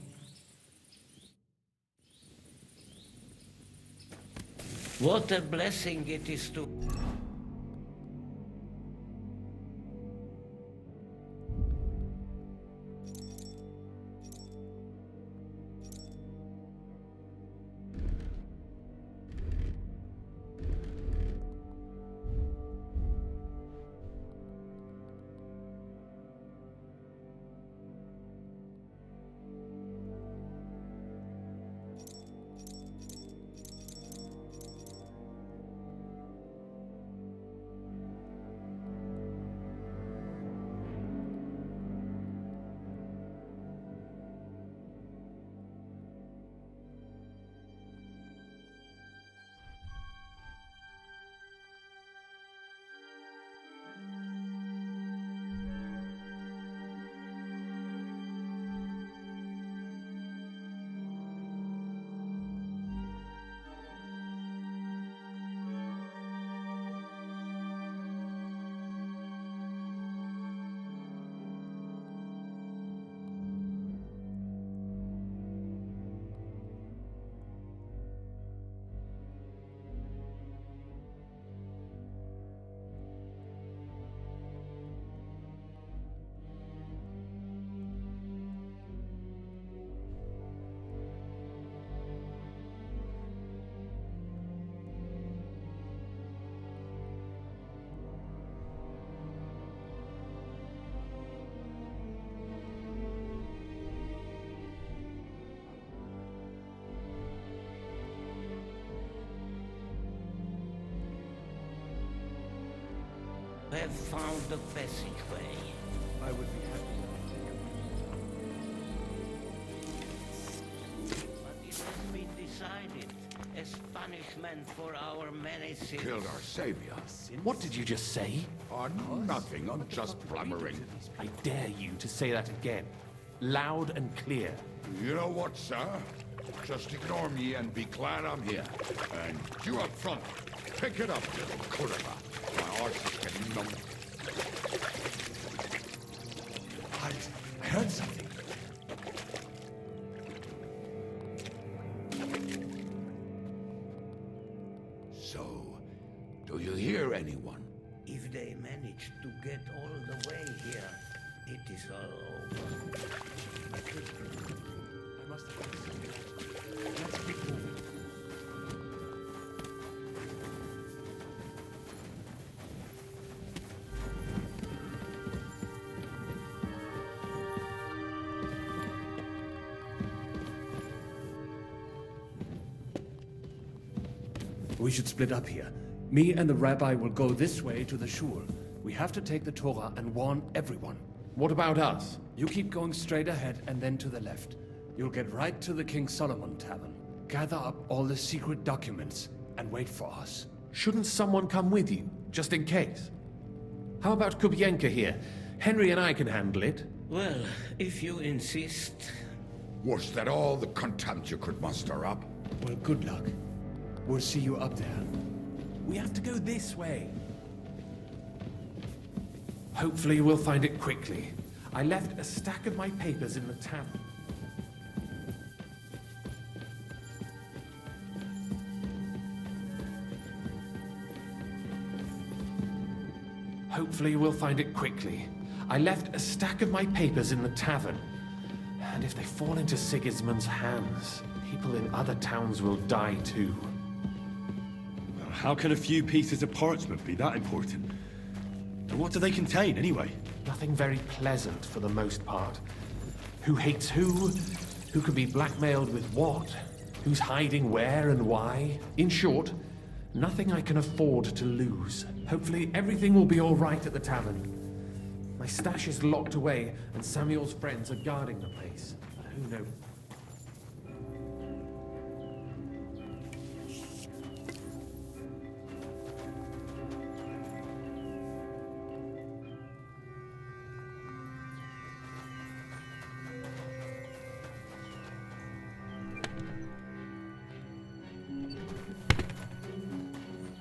What a blessing it is to... have found the passageway. I would be happy But it has been decided as punishment for our many sins. Killed our savior. What did you just say? Oh, nothing. I'm just blubbering. I dare you to say that again. Loud and clear. You know what, sir? Just ignore me and be glad I'm here. And you up front, pick it up, little kurva. My horse is getting numb. I heard something. So, do you hear anyone? If they manage to get all the way here, it is all over. I must have heard something. Let's keep moving. We should split up here. Me and the rabbi will go this way to the shul. We have to take the Torah and warn everyone. What about us? You keep going straight ahead and then to the left. You'll get right to the King Solomon Tavern. Gather up all the secret documents and wait for us. Shouldn't someone come with you, just in case? How about Kubienka here? Henry and I can handle it. Well, if you insist. Was that all the contempt you could muster up? Well, good luck. We'll see you up there. We have to go this way. Hopefully we'll find it quickly. I left a stack of my papers in the tavern. Hopefully we'll find it quickly. I left a stack of my papers in the tavern. And if they fall into Sigismund's hands, people in other towns will die too. How can a few pieces of parchment be that important? And what do they contain, anyway? Nothing very pleasant for the most part. Who hates who? Who can be blackmailed with what? Who's hiding where and why? In short, nothing I can afford to lose. Hopefully everything will be all right at the tavern. My stash is locked away, and Samuel's friends are guarding the place. But who knows?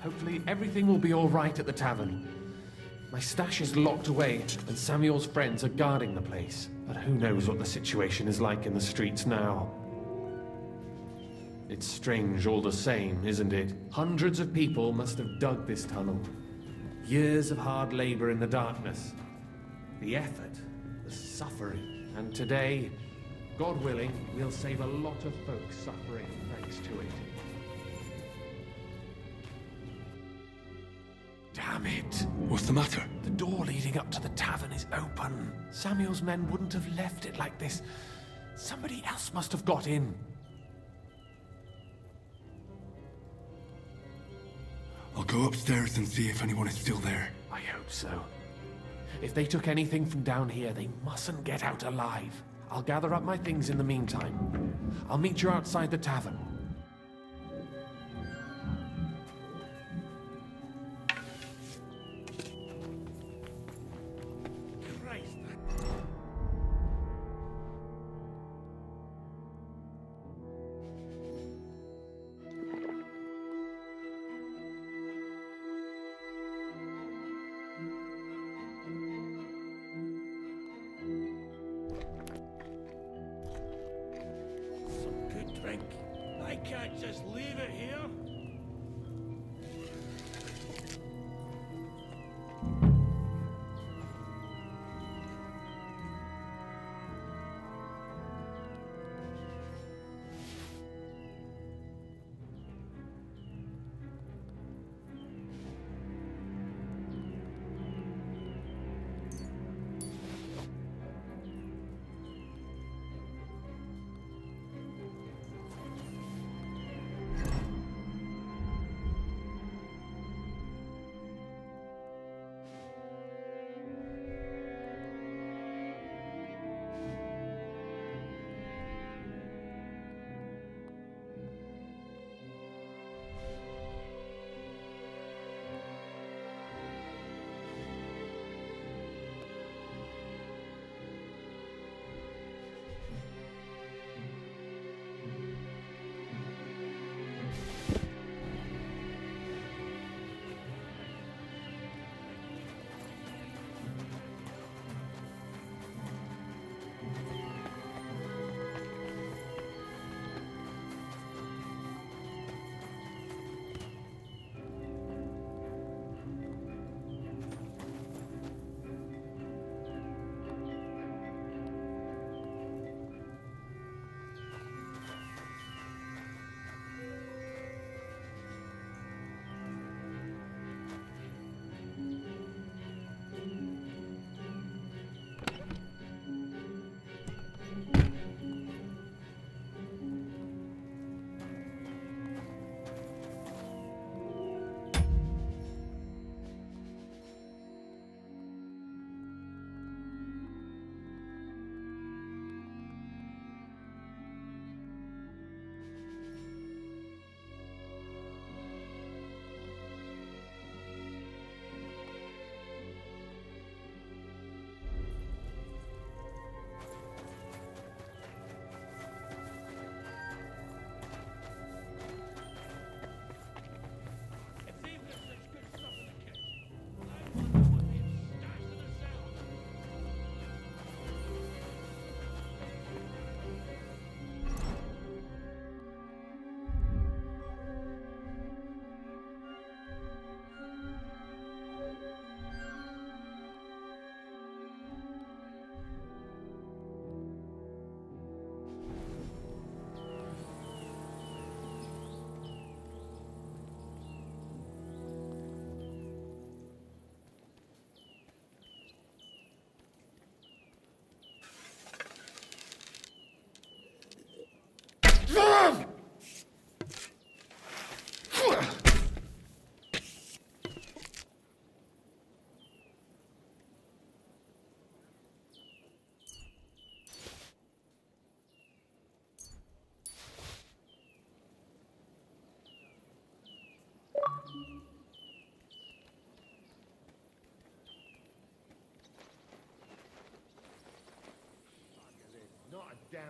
Hopefully everything will be all right at the tavern. My stash is locked away, and Samuel's friends are guarding the place. But who knows what the situation is like in the streets now? It's strange all the same, isn't it? Hundreds of people must have dug this tunnel. Years of hard labor in the darkness. The effort, the suffering. And today, God willing, we'll save a lot of folks suffering thanks to it. Damn it! What's the matter? The door leading up to the tavern is open. Samuel's men wouldn't have left it like this. Somebody else must have got in. I'll go upstairs and see if anyone is still there. I hope so. If they took anything from down here, they mustn't get out alive. I'll gather up my things in the meantime. I'll meet you outside the tavern. I can't just leave it here.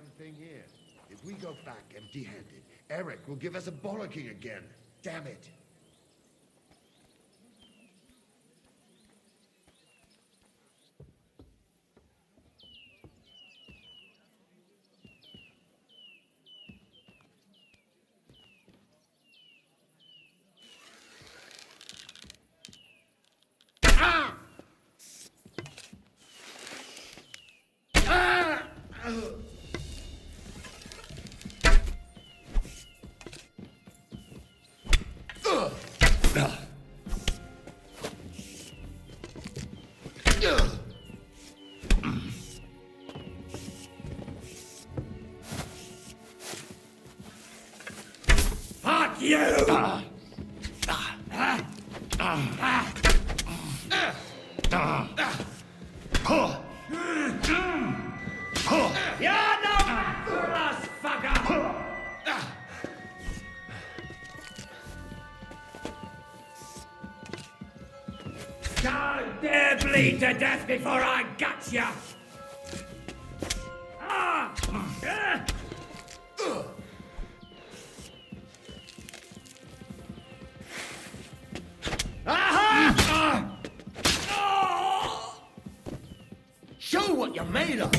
one thing here. If we go back empty-handed, Eric will give us a bollocking again. Damn it. Fuck you! You're no match for us, fucker! Don't dare bleed to death before I gut ya! Show what you're made of!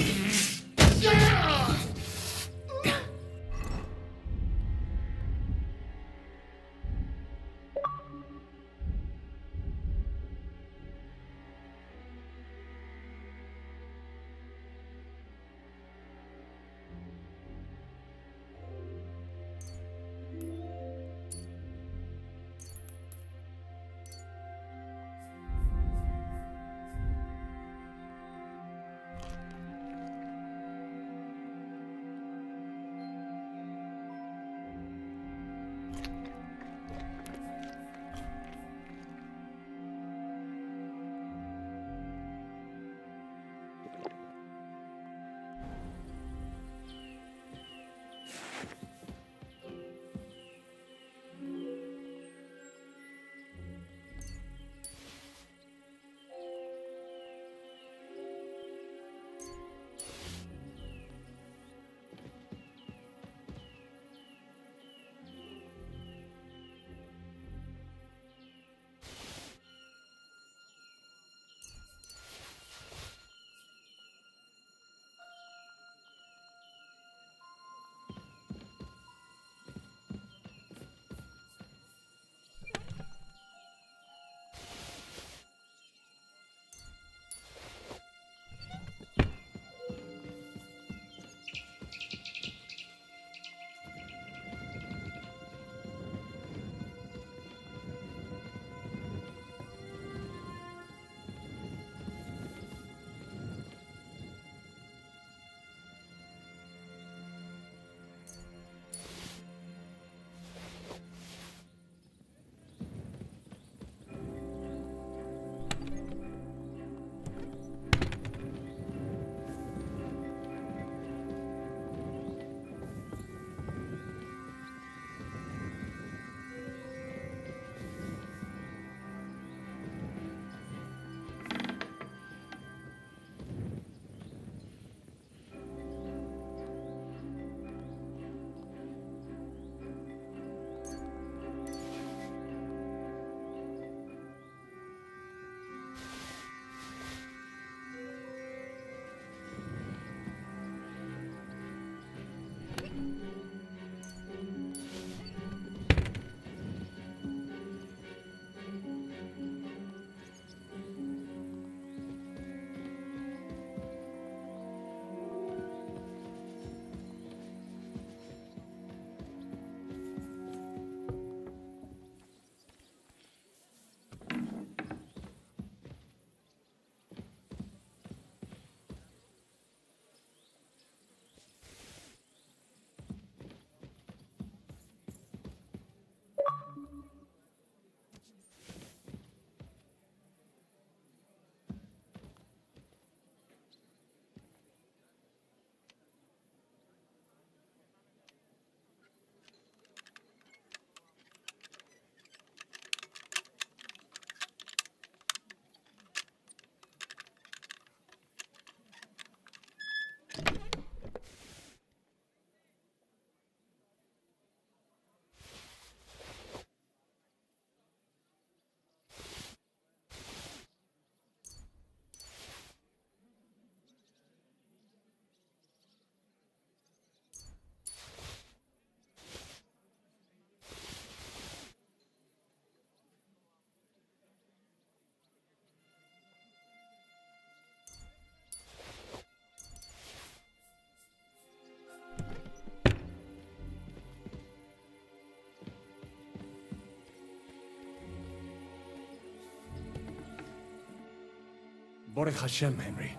Baruch Hashem, Henry.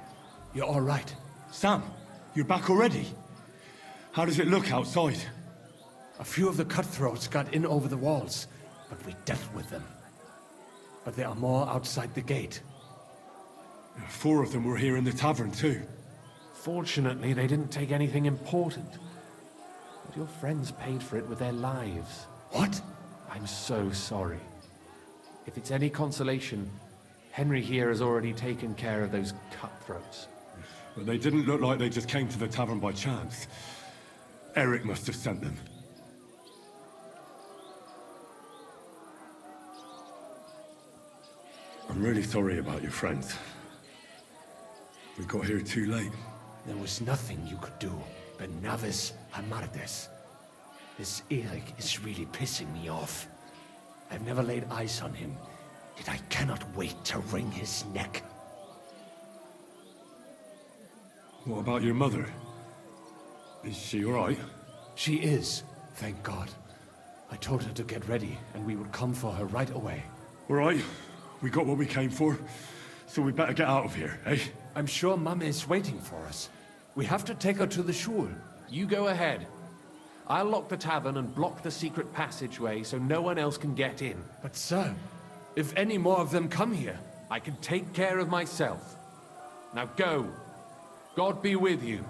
You're all right. Sam, you're back already? How does it look outside? A few of the cutthroats got in over the walls, but we dealt with them. But there are more outside the gate. 4 of them were here in the tavern too. Fortunately, they didn't take anything important. But your friends paid for it with their lives. What? I'm so sorry. If it's any consolation, Henry here has already taken care of those cutthroats. But they didn't look like they just came to the tavern by chance. Eric must have sent them. I'm really sorry about your friends. We got here too late. There was nothing you could do. Benavis Hamardes. This Eric is really pissing me off. I've never laid eyes on him, yet I cannot wait to wring his neck. What about your mother? Is she all right? She is, thank God. I told her to get ready, and we would come for her right away. All right, we got what we came for, so we better get out of here, eh? I'm sure Mum is waiting for us. We have to take her to the shul. You go ahead. I'll lock the tavern and block the secret passageway so no one else can get in. But sir, if any more of them come here, I can take care of myself. Now go. God be with you.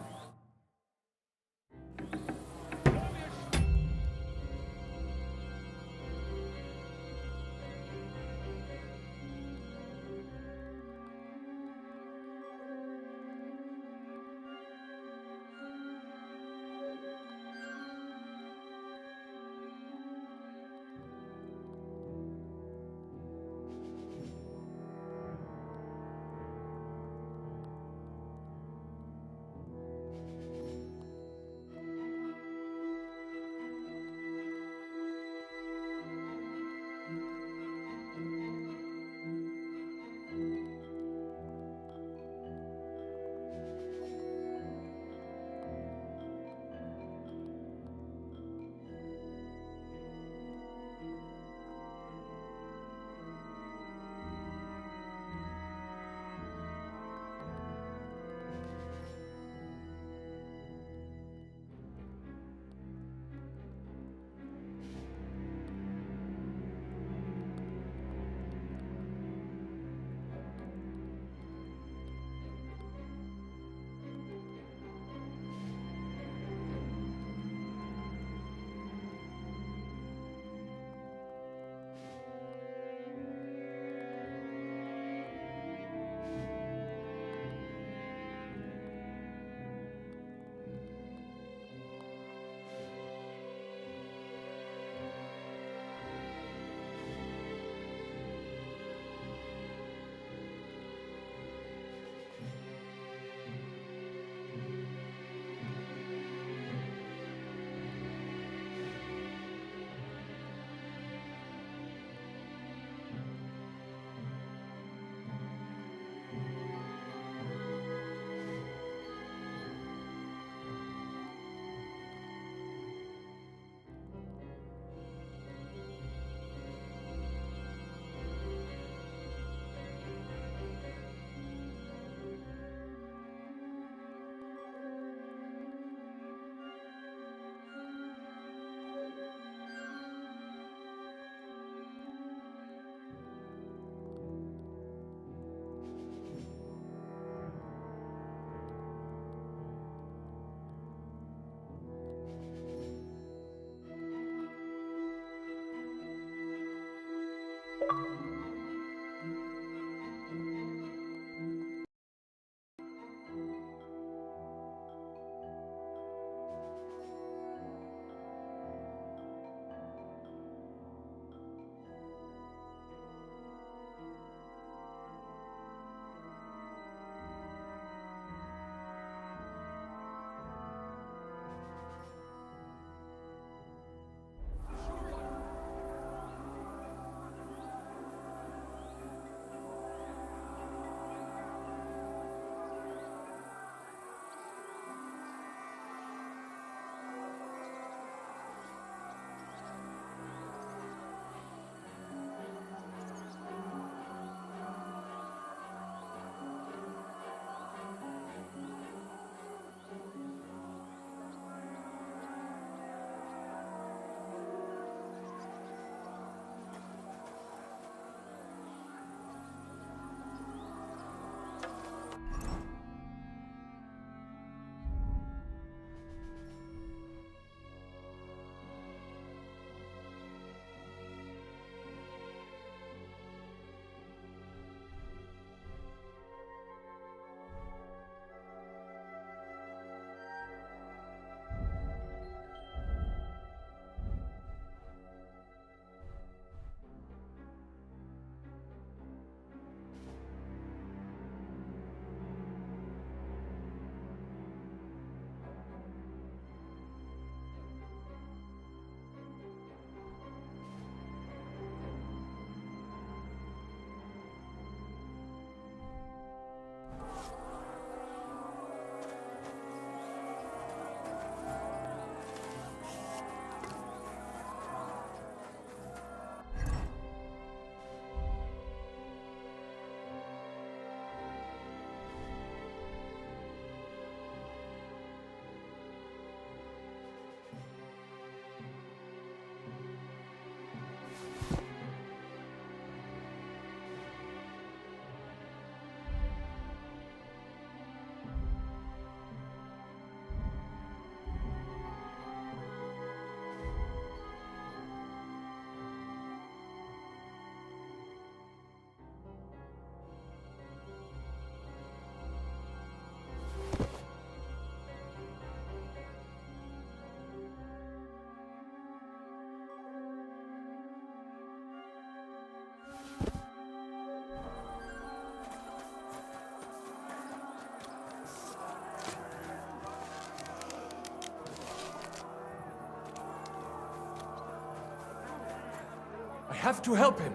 have to help him.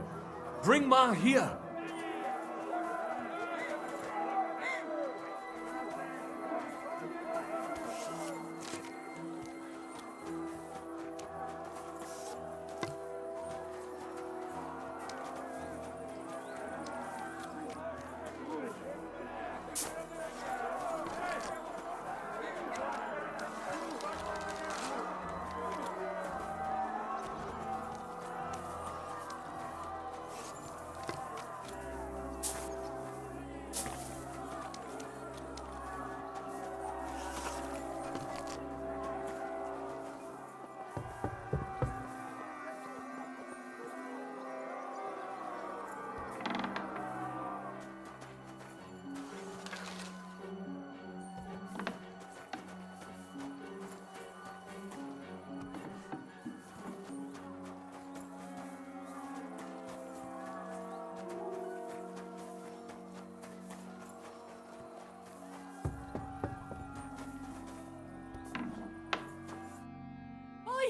Bring Ma here.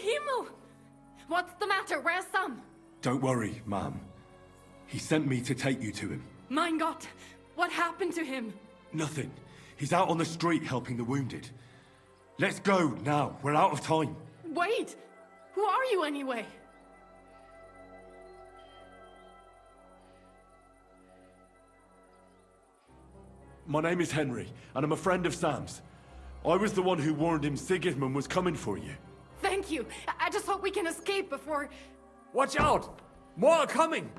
Himmel! What's the matter? Where's Sam? Don't worry, ma'am. He sent me to take you to him. Mein Gott! What happened to him? Nothing. He's out on the street helping the wounded. Let's go now. We're out of time. Wait! Who are you anyway? My name is Henry, and I'm a friend of Sam's. I was the one who warned him Sigismund was coming for you. Thank you. I just hope we can escape before... Watch out! More are coming!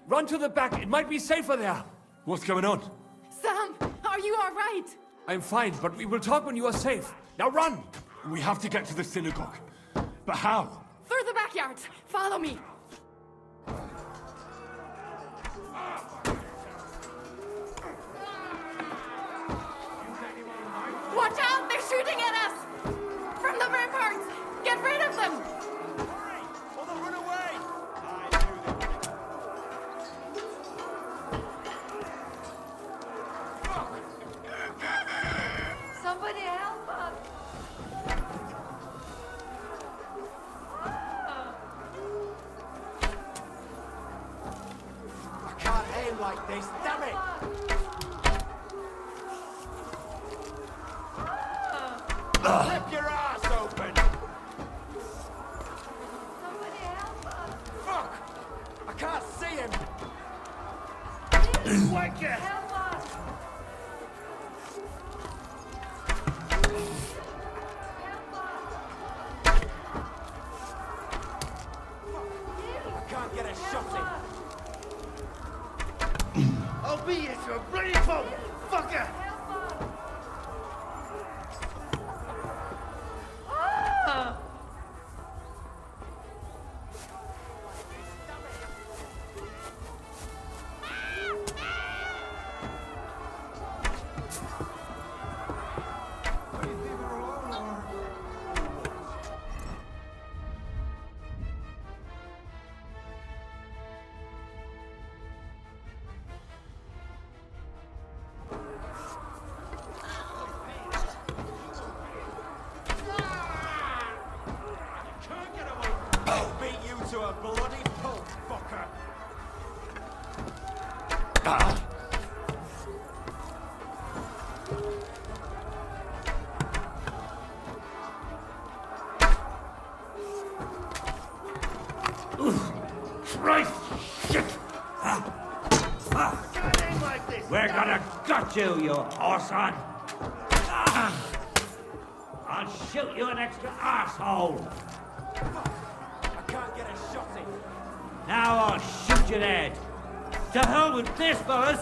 Run to the back, it might be safer there. What's going on? Sam, are you all right? I'm fine, but we will talk when you are safe. Now run! We have to get to the synagogue. But how? Through the backyard. Follow me. Watch out! They're shooting at us! From the ramparts! Get rid of them! Or they'll run away! Somebody help us! I can't aim like this, damn it! Rip your ass open! Somebody help us! Fuck! I can't see him! Wake it! Help us! I can't get a shot in! I'll beat you to a bloody pulp, fucker! I'll beat you to a bloody pulp, fucker! Christ! Shit! Can't aim like this! We're gonna gut you, you horse-on! I'll shoot you an extra arsehole! I can't get a shot in! Now I'll shoot you dead! To hell with this, fellas!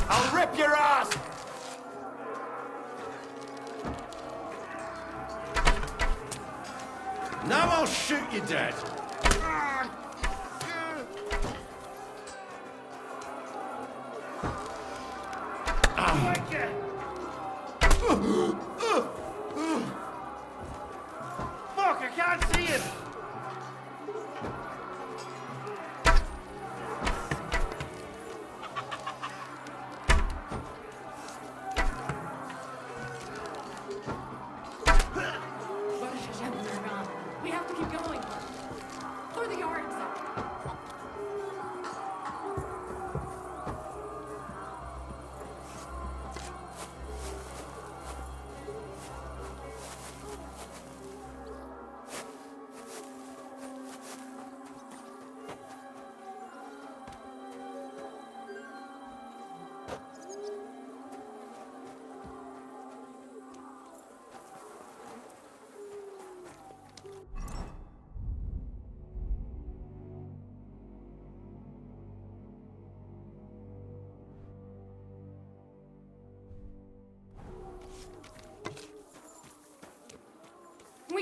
I'll rip your ass! Now I'll shoot you dead! Wake it! Fuck, I can't see him!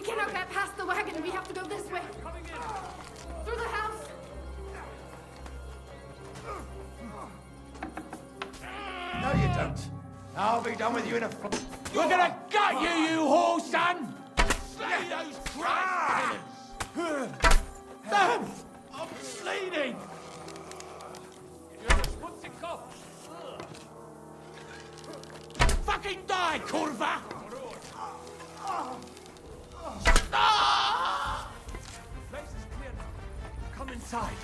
cannot get past the wagon. We have to go this way. Through the house. No, you don't. I'll be done with you in a We're gonna gut you, you whore, son! Slay those Christ Damn! I'm bleeding! What's it called? Fucking die, Curva! Ah! Place is clear now. Come inside.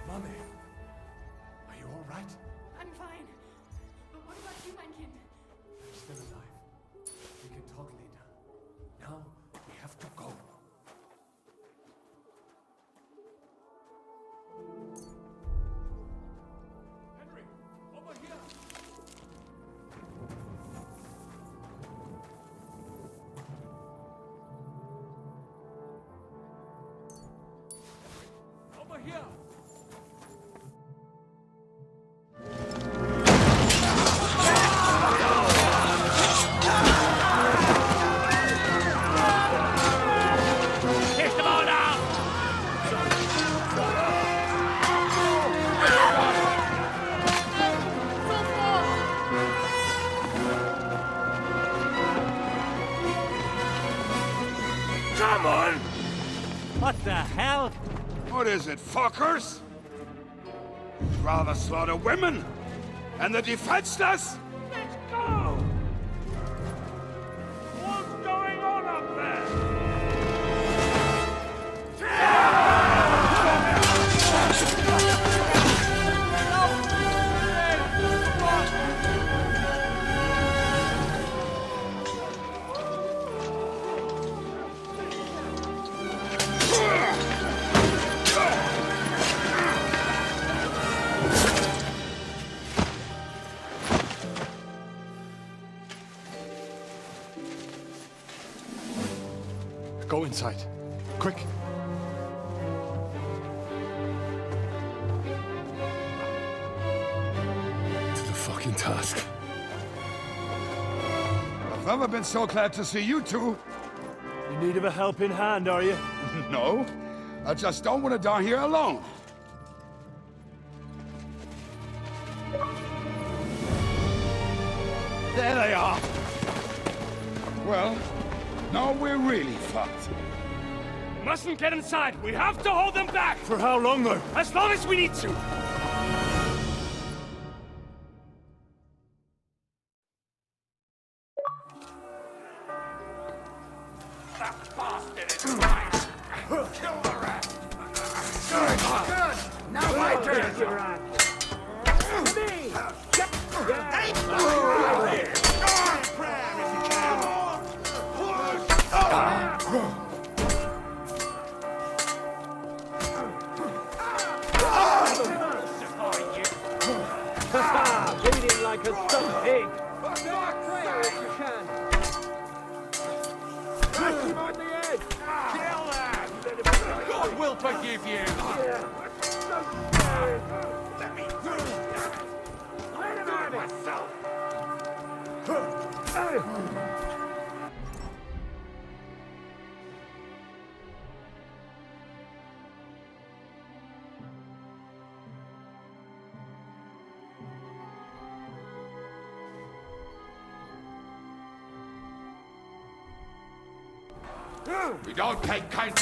Mummy, are you all right? I'm fine. But what about you, Mankin? I'm still alive. We can talk later. Now, we have to go. Henry, over here! Over here! Kick them all down! Come on! What the hell? What is it, fuckers? Rather slaughter women and the defenseless? Let's go! What's going on up there? Go inside. Quick. To the fucking task. I've never been so glad to see you two. In need of a helping hand, are you? No, I just don't want to die here alone. There they are! Well, now we're really fucked. Mustn't get inside! We have to hold them back! For how long, though? As long as we need to! That bastard is mine! Kill the rat! Good! Now my turn! Me! Bleeding like a stuck pig! On the edge! Kill that! God will forgive you! Let me through! Let him have myself! We don't take kind.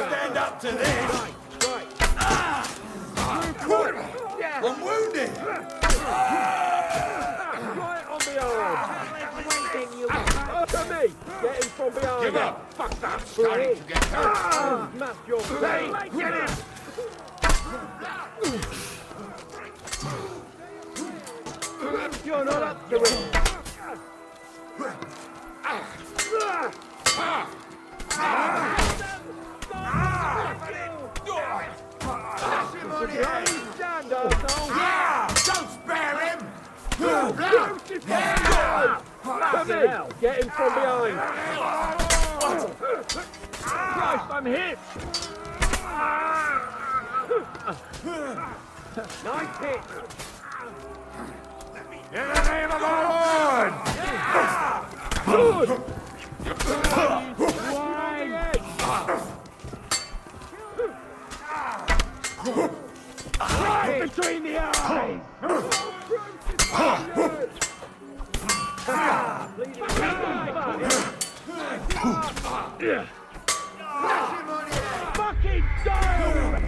Stand up to this! I'm wounded! Right on the arm! To me! Get him from behind! Give up! Fuck that! Starting to get hurt. Smash your face! Get him! You're not up to it! Stand up, Don't spare him! Come in! Get him from behind! Christ, I'm hit! Nice hit! In the name of our Lord! Good! Right between the eyes! Fucking stone!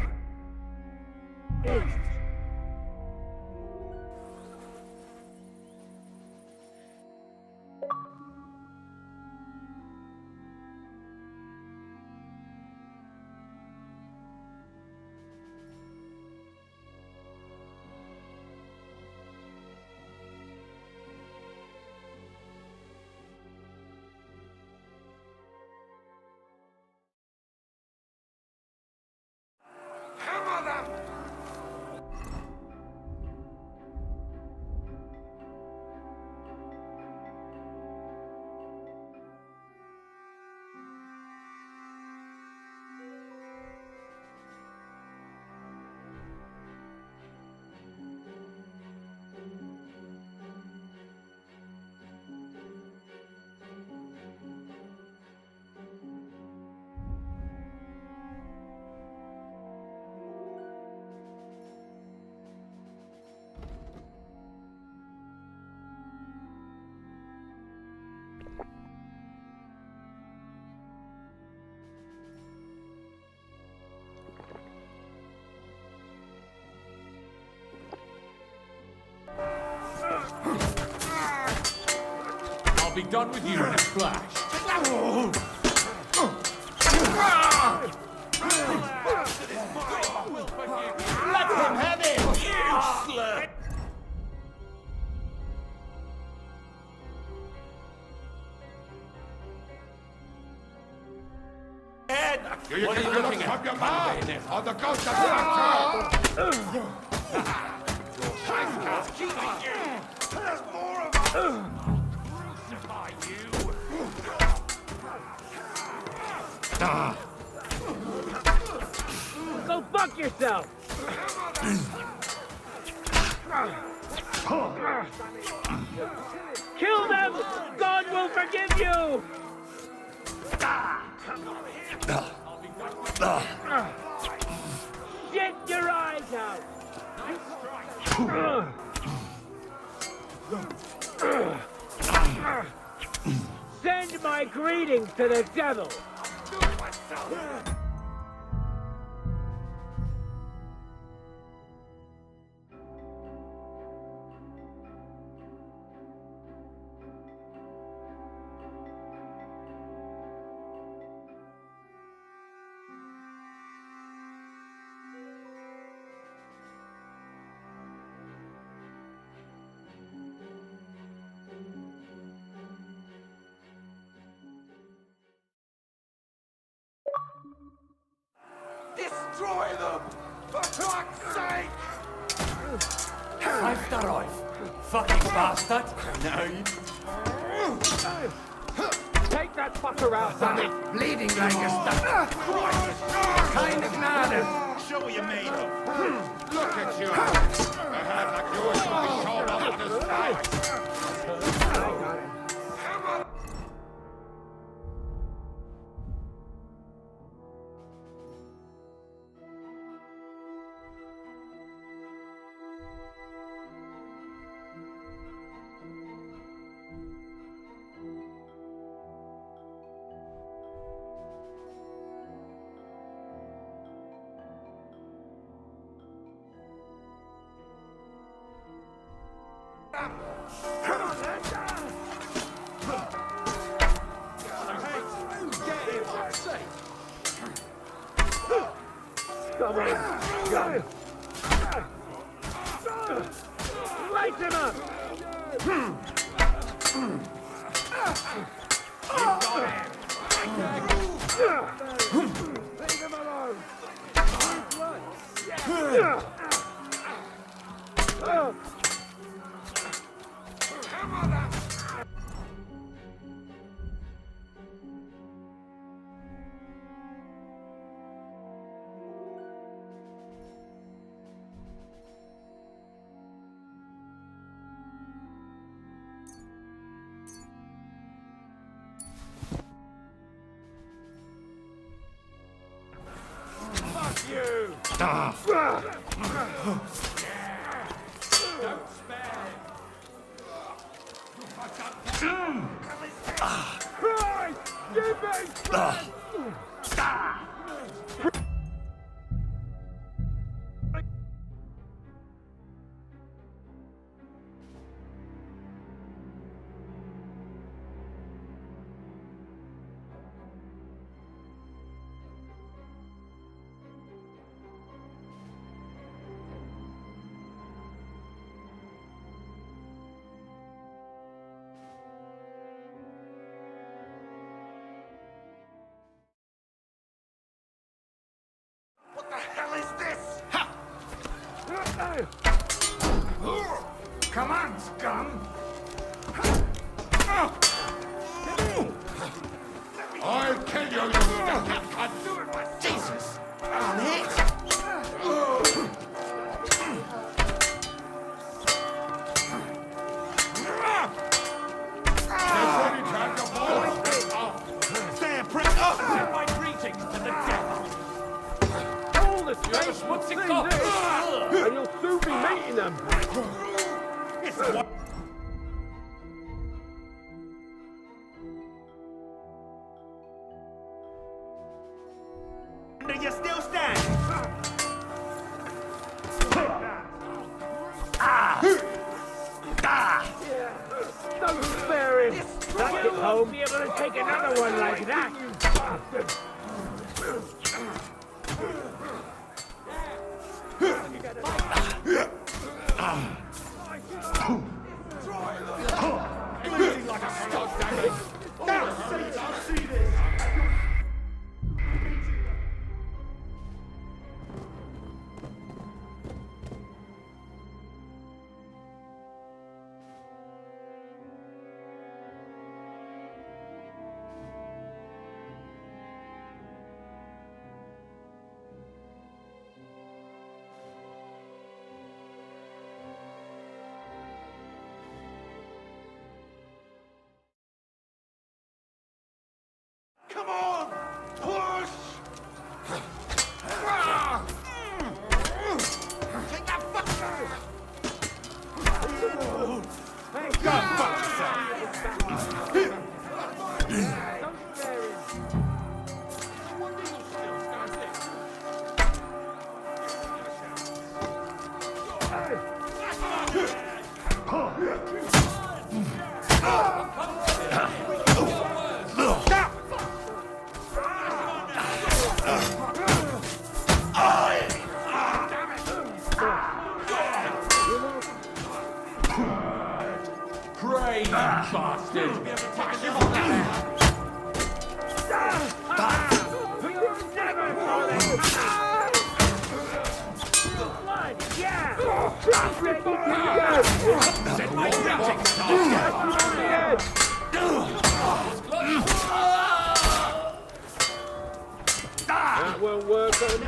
I'll be done with you in a flash. Let him have it! You slut! You What are you can looking look at? from your mouth, or the ghost of Rapture! There's more of us! Crucify you! Go fuck yourself! Kill them! God will forgive you! Get your eyes out! Send my greetings to the devil! Destroy them! For fuck's sake! I've arrived, fucking bastard! No, you... Take that fucker out, Sammy! Bleeding like a stuck. Kind of mad. Show what you're made of. Look at you. A hand like yours will be shot off in the sky. Come on! Light him up! Leave him alone! you! Ah. Don't spare Christ! Give me strength! What the hell is this? Come on, scum! I'll kill you, you stupid cunt! Jesus! I'm hit! Stand press up! Send my greetings to the devil! All the space what's it got? And you'll soon be meeting them! It's what? Do you still stand? Don't spare him! Not at home, be able to take another one like that! Bleeding like a stog dagger! I'll see this! Come on! Push! Take that fuck! Hey, go fuck yourself! Pray, you bastard! Send my greetings, That won't work on me.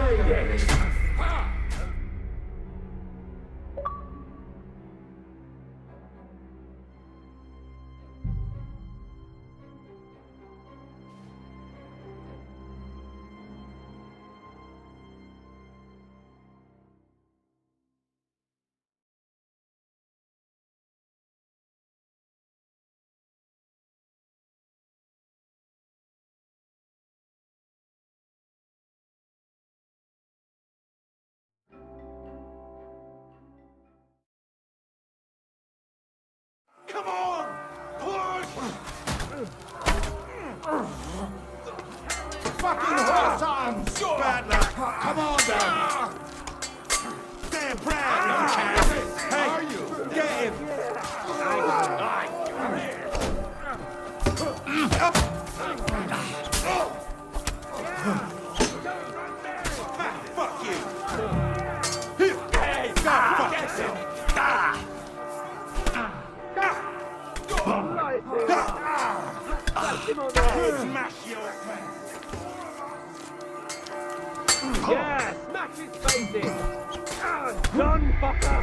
Come on! Push! Fucking horse arms! Bad luck! Come on, then! Stand proud, you can! Hey, are you? Get him! Fuck you! Hey, go fuck yourself! Smash your face! Yeah, smash his face in! Done, fucker!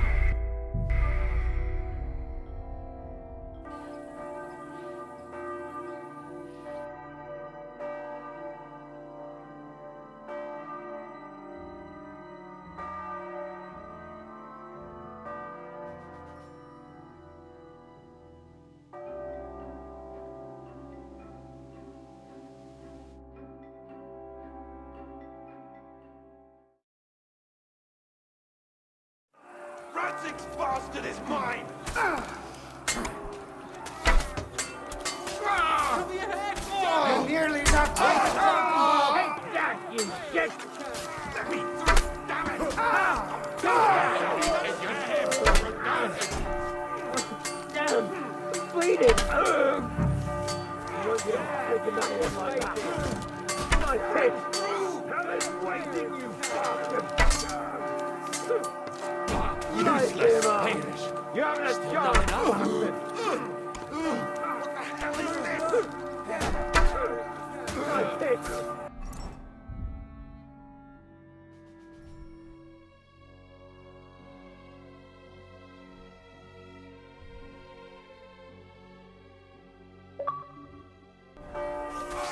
Six bastard is mine! You nearly knocked me down! Take that, you shit! Let me through, damn it! Damn! Bleeding! You won't get taken that one like that. Nice hit! Heaven's waiting, you bastard! Useless Spanish! You haven't a chance, bastard! What the hell is this? Nice hit!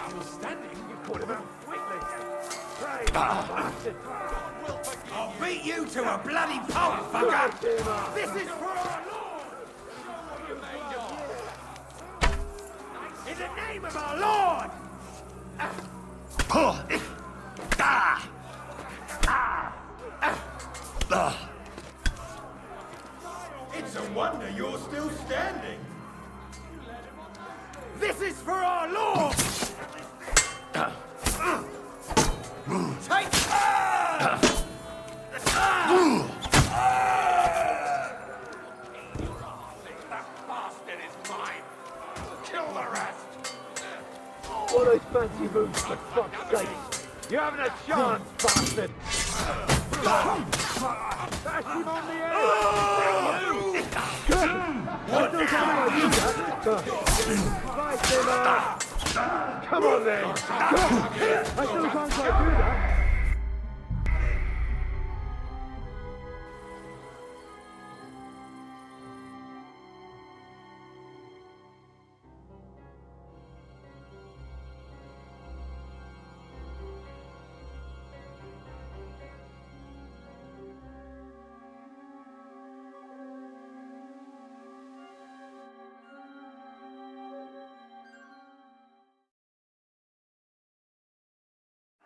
Still standing? You caught him out quickly! Right, bastard! I'll beat you to a bloody pulp, fucker! This is for our Lord! In the name of our Lord! It's a wonder you're still standing. This is for our Lord! Take... That bastard is mine! Kill the rest! What those fancy moves, for fuck's sake! You haven't a chance, bastard! Bash him on the head! What does Come on then! I still can't quite do that!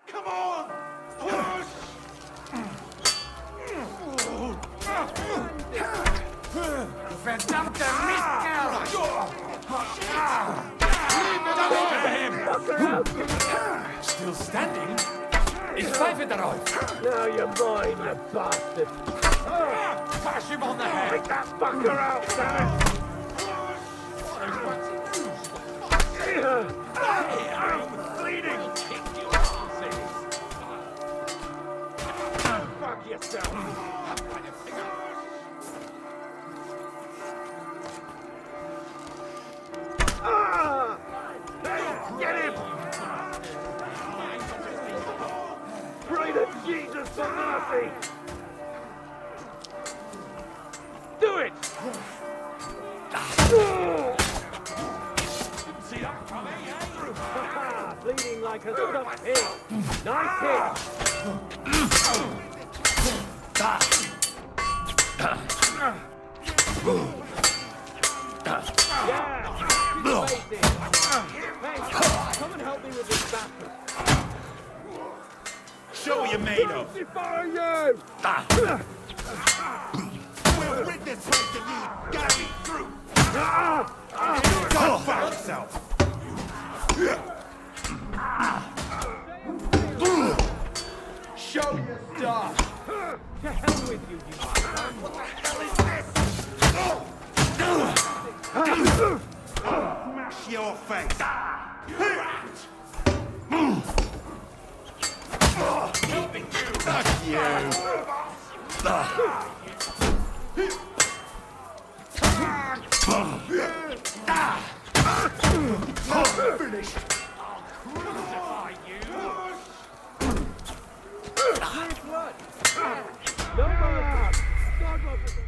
Come on! Push! Verdammte Mistkerl! Still standing? Ich pfeife darauf! Now you're mine, you bastard! Bash him on the head! Take that fucker out, damn it! I'm bleeding! Fuck yourself! Get him! Pray to Jesus for mercy! Do it! See that coming, eh? Bleeding like a stuffed pig! Nice come and help me with this bastard! Show what you're made of! Crucify you! We'll rid this place of you! Gotta be through! Go fuck yourself! Show your stuff! To hell with you, you What the hell is this? Smash your face! Helping you! Fuck you! Finished! I'll crucify you! blood! No mercy! God love you!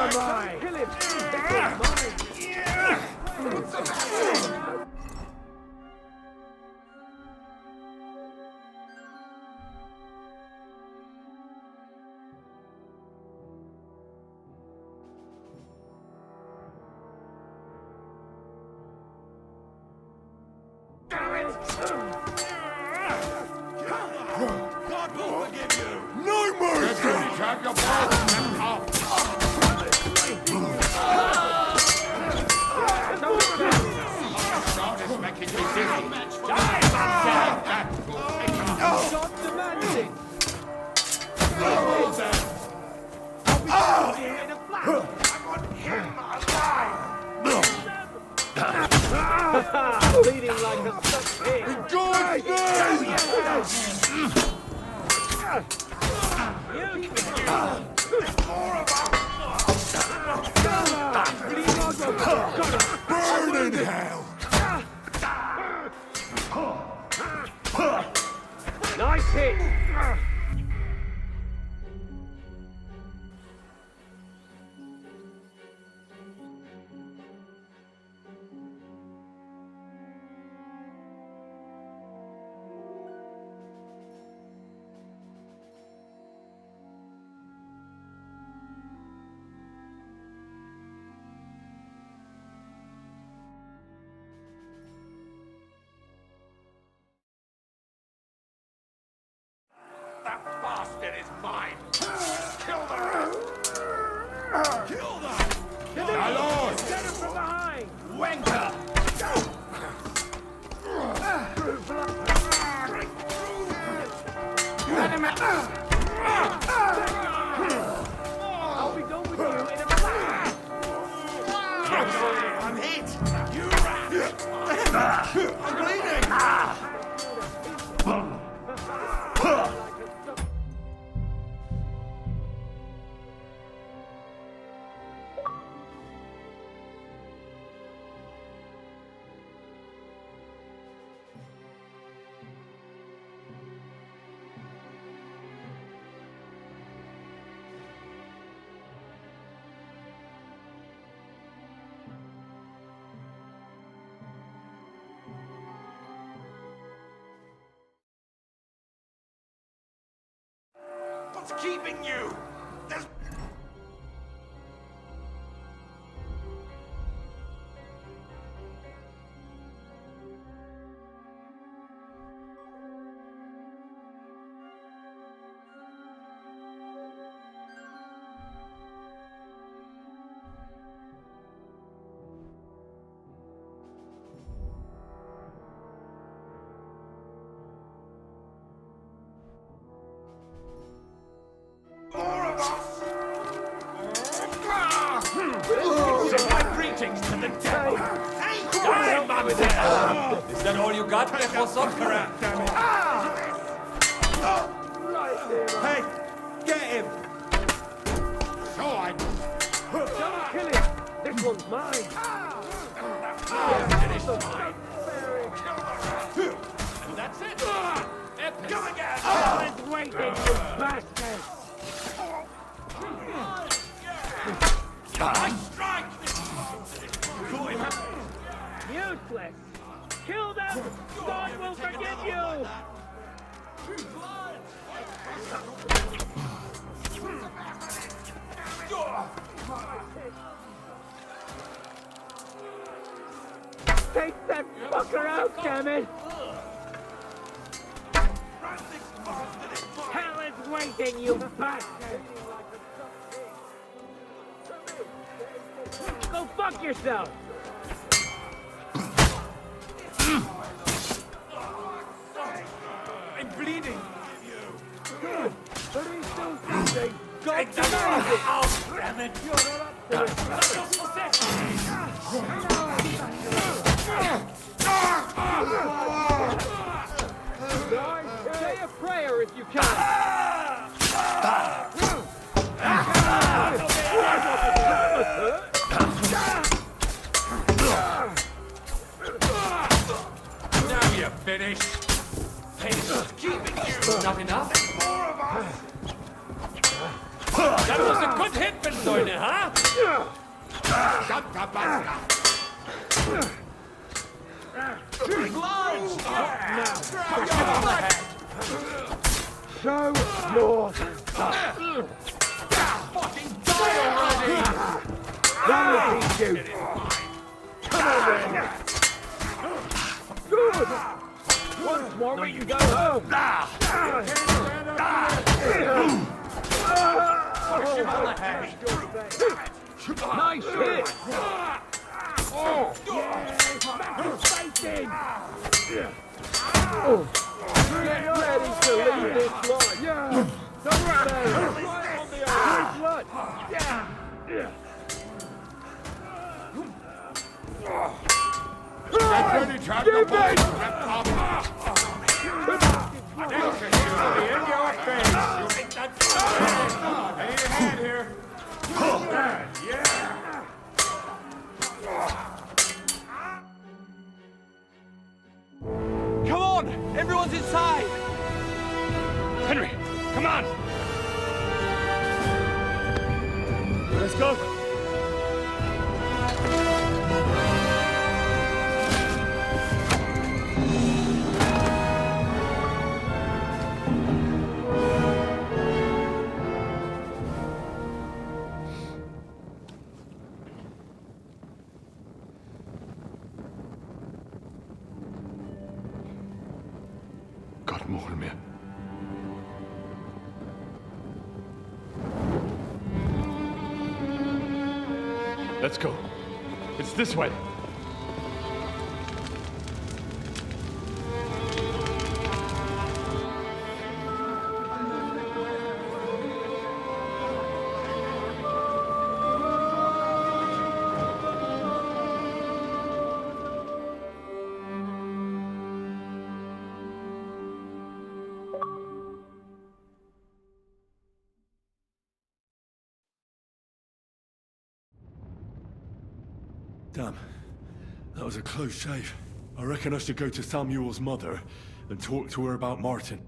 am I? Kill him! God will forgive you! No mercy! Turn your back and up! God is making me dizzy. Die, Stop demanding! Oh, then! I'll be in a flash! I want him alive! Bleeding like a stuck pig! In God's name! Burn in hell! Nice hit! That bastard is mine! Kill the rest! Kill them! My lord! Get him from behind! Wenka! Let him out! I'll be done with you in a flash! I'm hit! You rat! I'm bleeding! What's keeping you? There's... More of us! Send my greetings to the devil! Hey, die, mamselle! Is that all you got, Nehosokara? Damn it! Hey, get him! So I... Don't kill him! This one's mine! It is mine! And that's it! Come again! Silent waiting, you bastard! I strike! Useless! Kill them! God will forgive you! Take that fucker out, damn it! Hell is waiting, you bastard! Go fuck yourself! I'm bleeding! But he's still breathing! Take them out! Damn it! You're not up to it! Say a prayer if you can! Now you're finished. Hey, keeping you. Not enough? More of us! That That was a good hit, Benzoine, huh? Lunge! Now, push him on the head. Show your stuff. Fucking die already! That'll teach you. Come on, then. Good. Once more, we can go home. Push him on the head. Nice hit. Oh, get ready to leave this life. Yeah. Don't worry. Right on the eye. Blood. Yeah. Get ready to have the ball ripped off. In your face. You think that's hang your head here. Yeah. Come on! Everyone's inside! Henry, come on! Let's go! Gott mohel mir. Let's go. It's this way. Damn. That was a close shave. I reckon I should go to Samuel's mother and talk to her about Martin.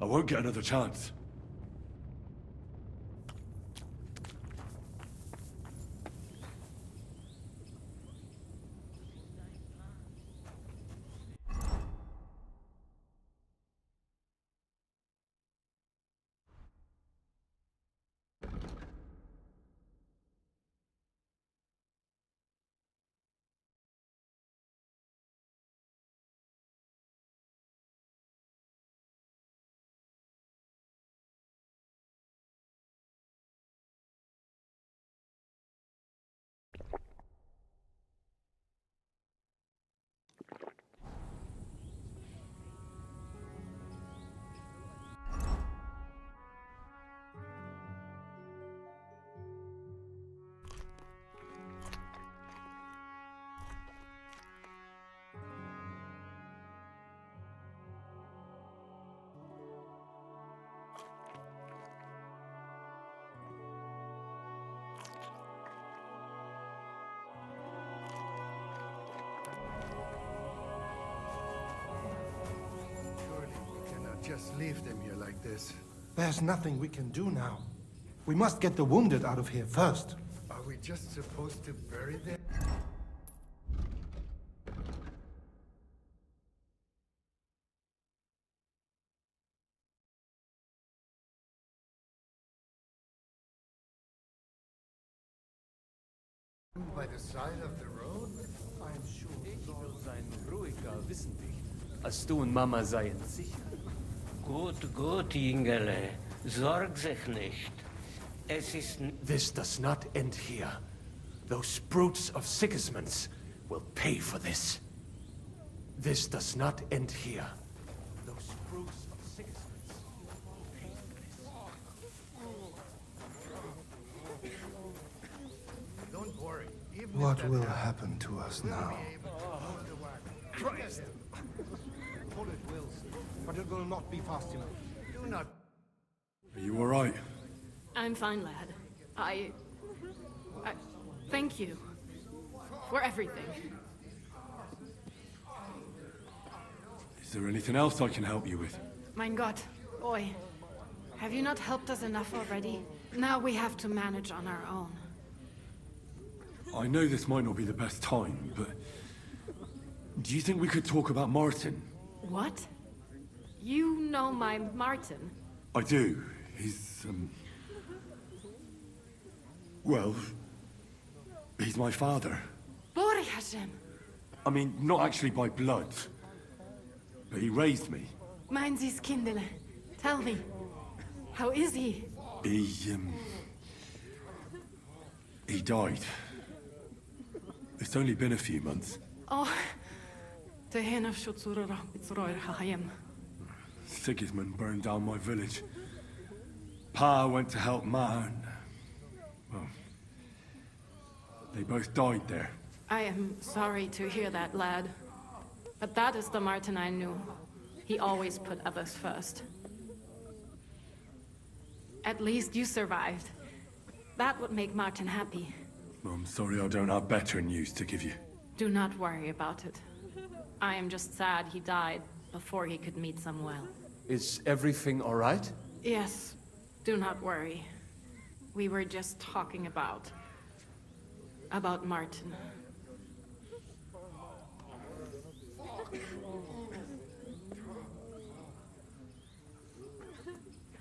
I won't get another chance. Just leave them here like this. There's nothing we can do now. We must get the wounded out of here first. Are we just supposed to bury them? by the side of the road? I am sure. Sein ruhiger, wissen dich. Als du und Mama seien sicher. Gut, gut, Jüngerle. Sorg sich nicht. Es ist... This does not end here. Those brutes of Sigismund's will pay for this. This does not end here. Those brutes of Sigismund's will pay for this. Don't worry. What will happen to us now? Christ! Pull it, Wills, but it will not be fast enough. Do not. Are you alright? I'm fine, lad. I thank you for everything. Is there anything else I can help you with? Mein Gott, boy, have you not helped us enough already? Now we have to manage on our own. I know this might not be the best time, but... do you think we could talk about Martin? What? You know my Martin? I do. He's, well... he's my father. Borjasem! I mean, not actually by blood. But he raised me. Mein Sis Kindele. Tell me, how is he? He died. It's only been a few months. Oh, the hen of Shutsura Bitzroir Hahayem. Sigismund burned down my village. Pa went to help Ma, and... well... they both died there. I am sorry to hear that, lad. But that is the Martin I knew. He always put others first. At least you survived. That would make Martin happy. I'm sorry I don't have better news to give you. Do not worry about it. I am just sad he died before he could meet some well. Is everything all right? Yes, do not worry. We were just talking about Martin.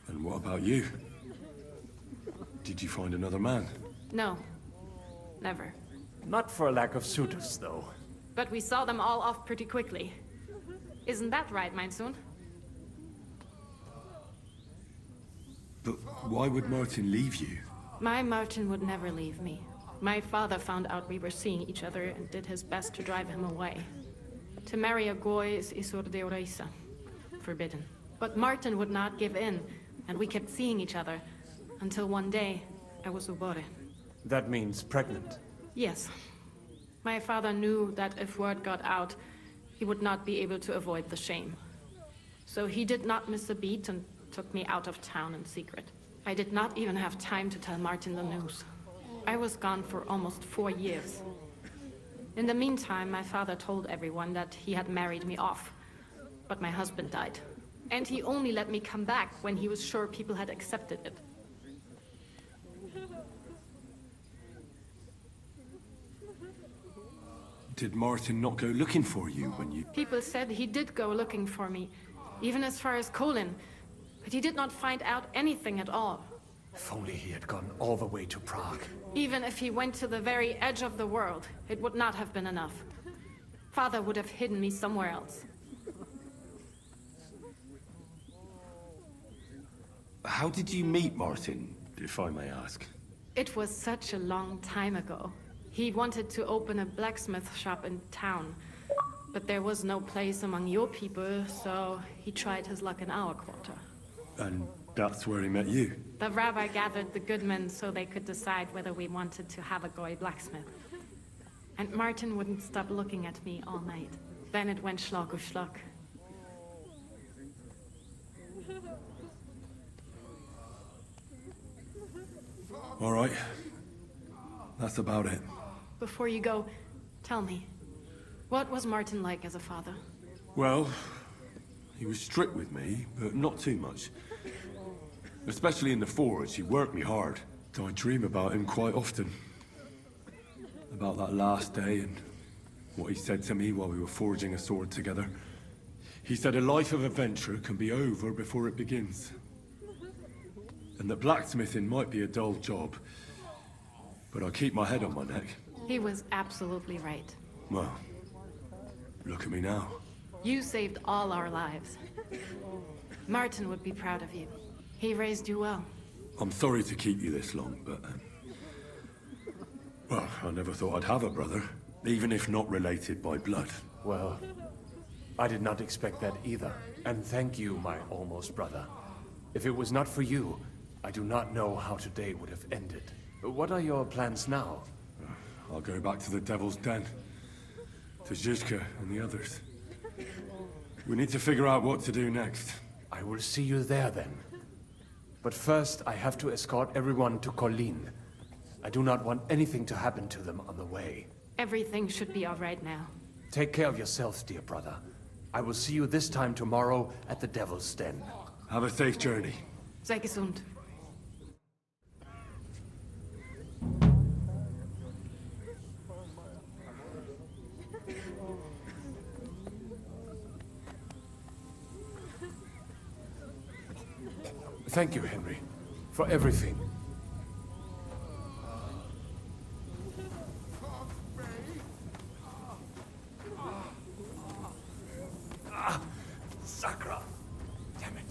And what about you? Did you find another man? No, never. Not for a lack of suitors, though. But we saw them all off pretty quickly. Isn't that right, mein Sohn? But why would Martin leave you? My Martin would never leave me. My father found out we were seeing each other and did his best to drive him away. To marry a goy is isur de oreisa, forbidden. But Martin would not give in, and we kept seeing each other, until one day, I was ubore. That means pregnant. Yes. My father knew that if word got out, he would not be able to avoid the shame. So he did not miss a beat and took me out of town in secret. I did not even have time to tell Martin the news. I was gone for almost 4 years. In the meantime, my father told everyone that he had married me off. But my husband died. And he only let me come back when he was sure people had accepted it. Did Martin not go looking for you when you... People said he did go looking for me, even as far as Colin. But he did not find out anything at all. If only he had gone all the way to Prague. Even if he went to the very edge of the world, it would not have been enough. Father would have hidden me somewhere else. How did you meet Martin, if I may ask? It was such a long time ago. He wanted to open a blacksmith shop in town, but there was no place among your people, so he tried his luck in our quarter. And that's where he met you? The rabbi gathered the good men so they could decide whether we wanted to have a goy blacksmith. And Martin wouldn't stop looking at me all night. Then it went schlag auf schlag. All right. That's about it. Before you go, tell me, what was Martin like as a father? Well, he was strict with me, but not too much. Especially in the forge, he worked me hard. I dream about him quite often. About that last day and what he said to me while we were forging a sword together. He said a life of adventure can be over before it begins. And that blacksmithing might be a dull job, but I keep my head on my neck. He was absolutely right. Well, look at me now. You saved all our lives. Martin would be proud of you. He raised you well. I'm sorry to keep you this long, but... well, I never thought I'd have a brother, even if not related by blood. Well, I did not expect that either. And thank you, my almost brother. If it was not for you, I do not know how today would have ended. What are your plans now? I'll go back to the Devil's Den. To Zhizka and the others. We need to figure out what to do next. I will see you there then. But first, I have to escort everyone to Colleen. I do not want anything to happen to them on the way. Everything should be all right now. Take care of yourself, dear brother. I will see you this time tomorrow at the Devil's Den. Have a safe journey. Sei gesund. Thank you, Henry, for everything. Sakra! Damn it.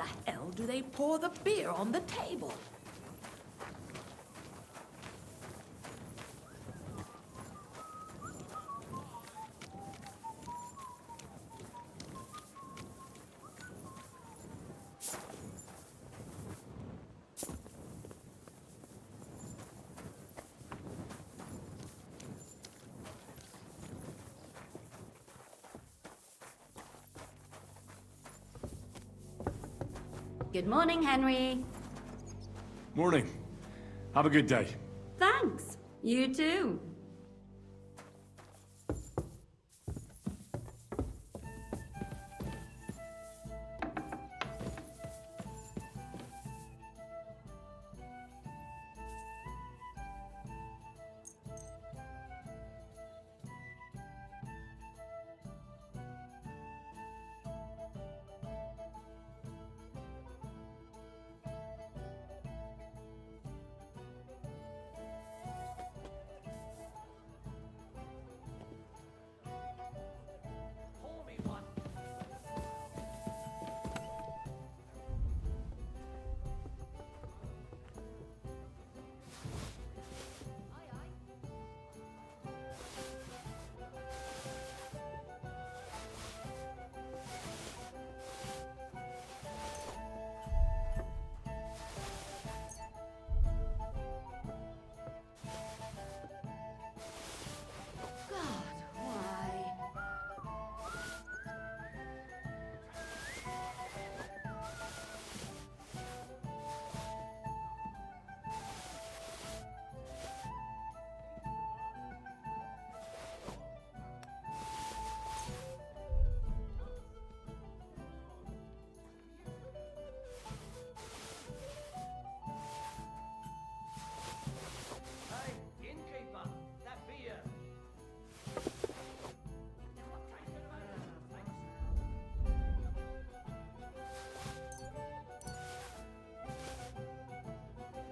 the hell do they pour the beer on the table? Good morning, Henry. Morning. Have a good day. Thanks. You too.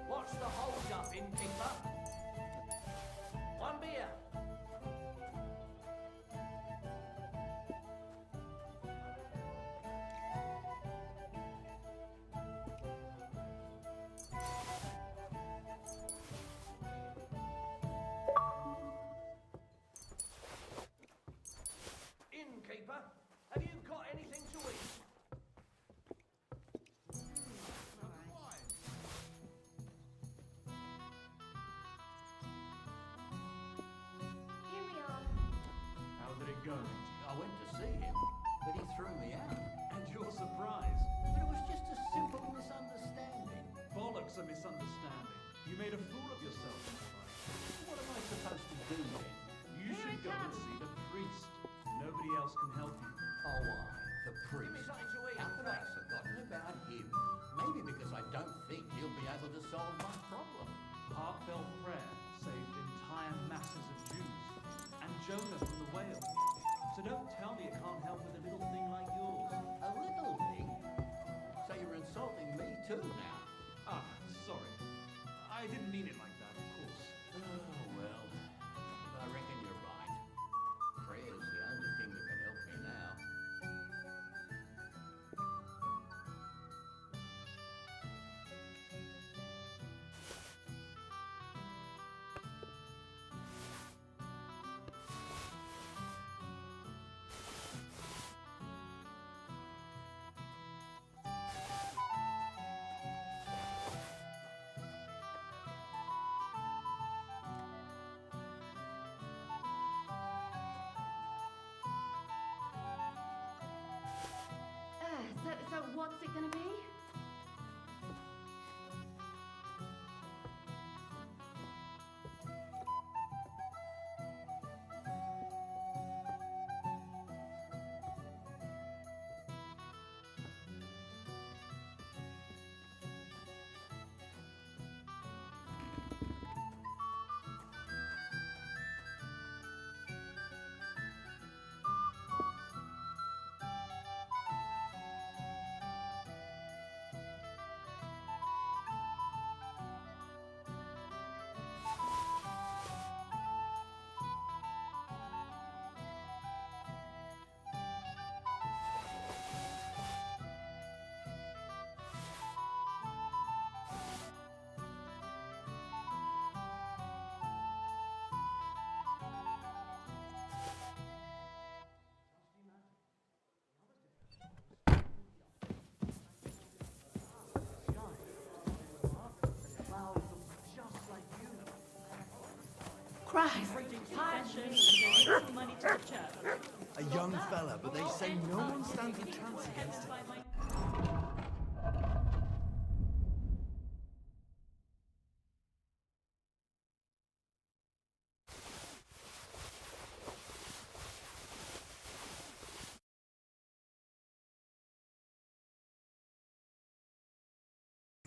What's the hold-up, innkeeper? One beer. Innkeeper, have you got anything to eat? How did it go? I went to see him, but he threw me out. And you're surprised? But it was just a simple misunderstanding. Bollocks a misunderstanding. You made a fool of yourself. What am I supposed to do then? You should go and see the priest. Nobody else can help you. Oh, why? The priest? How could I have forgotten about him? Maybe because I don't think he'll be able to solve my problem. Heartfelt prayer saved entire masses of Jews. And Jonah from the whale. So don't tell me it can't help with a little thing like yours. A little thing? So you're insulting me too now? Ah, sorry. I didn't mean it like that, of course. Oh, well. I reckon you're right. Prayer's the only thing that can help me now. So what's it gonna be? A young fella, but they say no one stands a chance against him.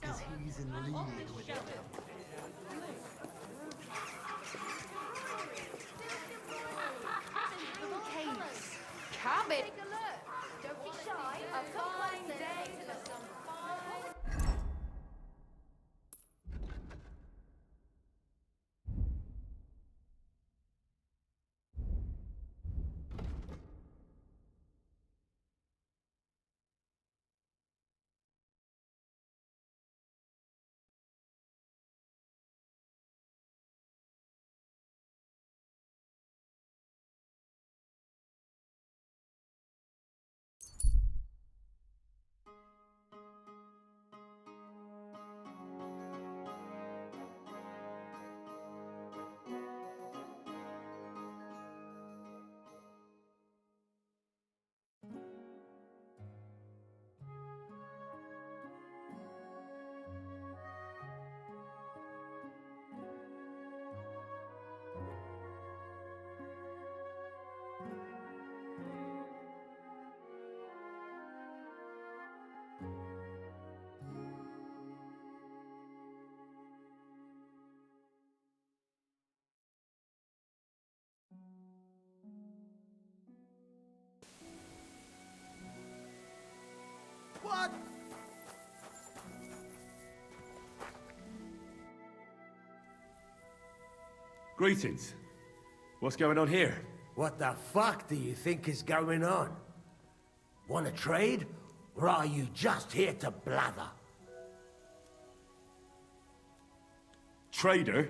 Because he's in league with them. Come in. Take a look. Don't be shy. A fine day for some fine. What? Greetings. What's going on here? What the fuck do you think is going on? Want to trade? Or are you just here to blather? Trader?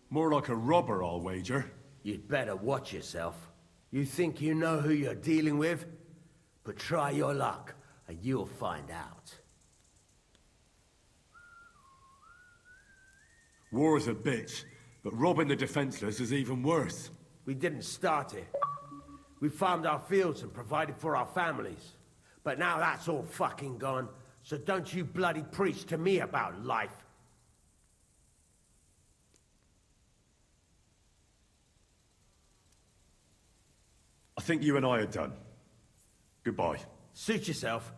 More like a robber, I'll wager. You'd better watch yourself. You think you know who you're dealing with? But try your luck, and you'll find out. War is a bitch, but robbing the defenseless is even worse. We didn't start it. We farmed our fields and provided for our families. But now that's all fucking gone, so don't you bloody preach to me about life. I think you and I are done. Goodbye. Suit yourself.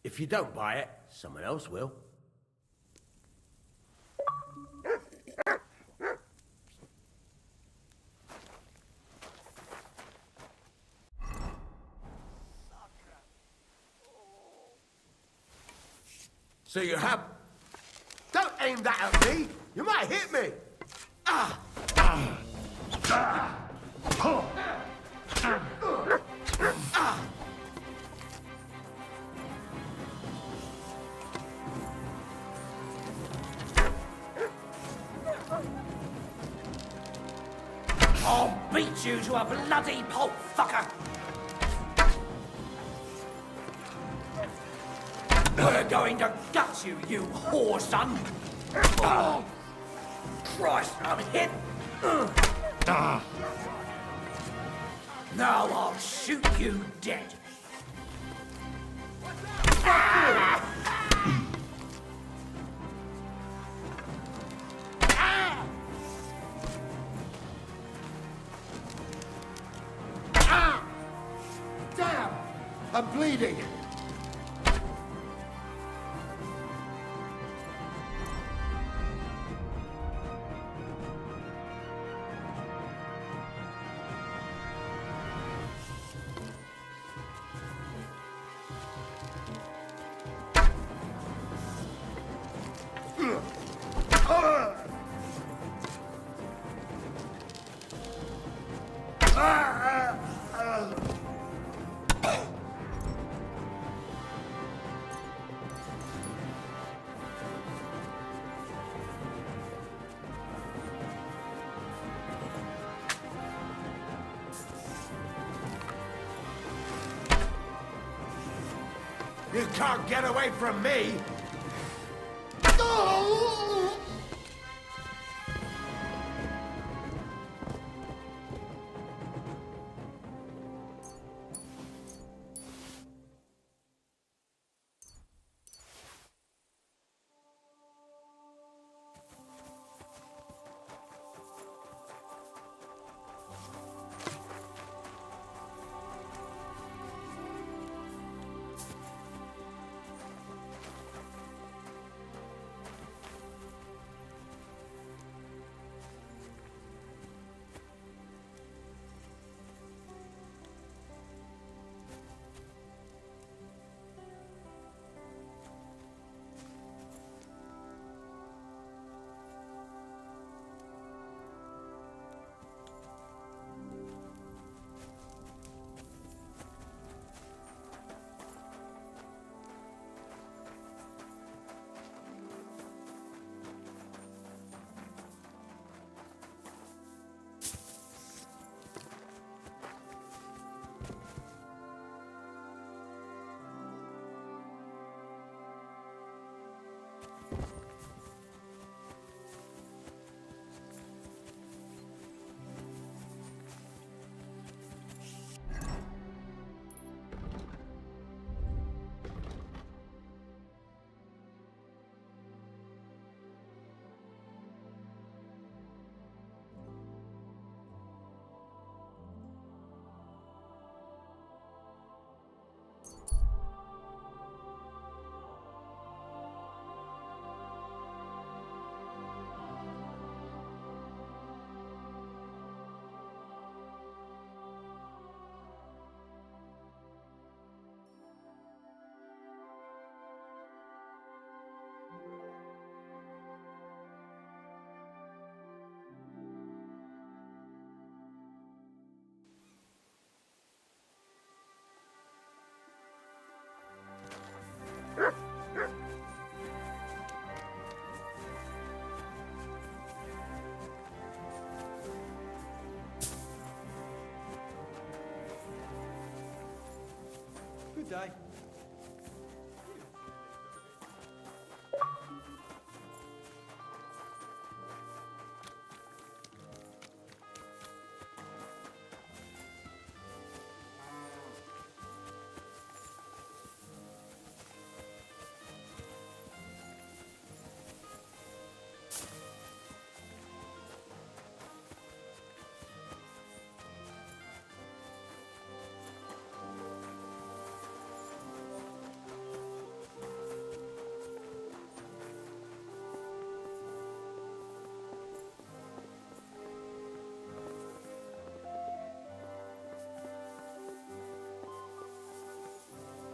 If you don't buy it, someone else will. So you're happy? Don't aim that at me! You might hit me! Ah! Ah! Ah! Ah! Ah! I'll beat you to a bloody pulp, fucker! We're going to gut you, you whore son! Oh, Christ, I'm hit! Now I'll shoot you dead! Ah! Ah! Ah! Damn! I'm bleeding! You can't get away from me! Good day.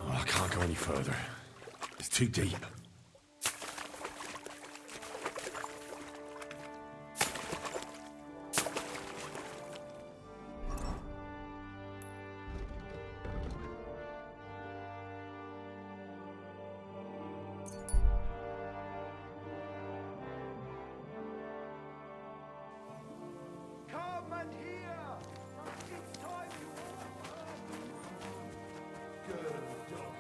Oh, I can't go any further. It's too deep. Come and hear! It's time you Good dog.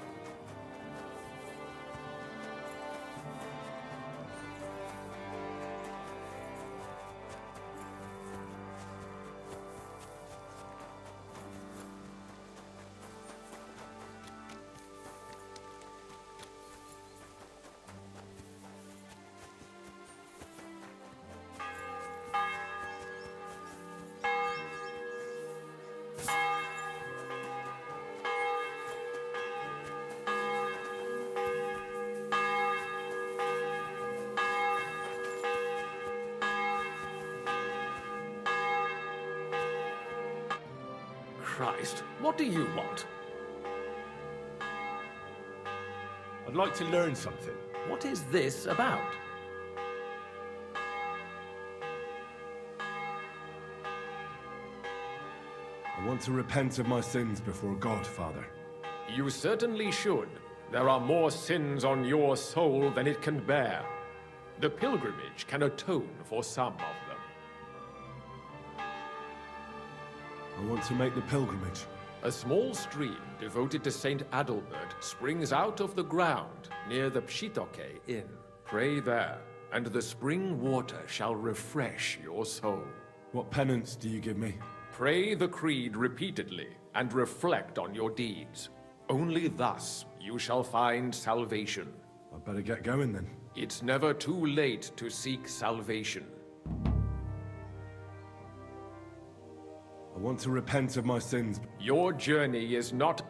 Christ, what do you want? I'd like to learn something. What is this about? I want to repent of my sins before God, Father. You certainly should. There are more sins on your soul than it can bear. The pilgrimage can atone for some of them. I want to make the pilgrimage. A small stream devoted to Saint Adalbert springs out of the ground near the Pshitoke Inn. Pray there, and the spring water shall refresh your soul. What penance do you give me? Pray the creed repeatedly and reflect on your deeds. Only thus you shall find salvation. I'd better get going then. It's never too late to seek salvation. I want to repent of my sins. Your journey is not...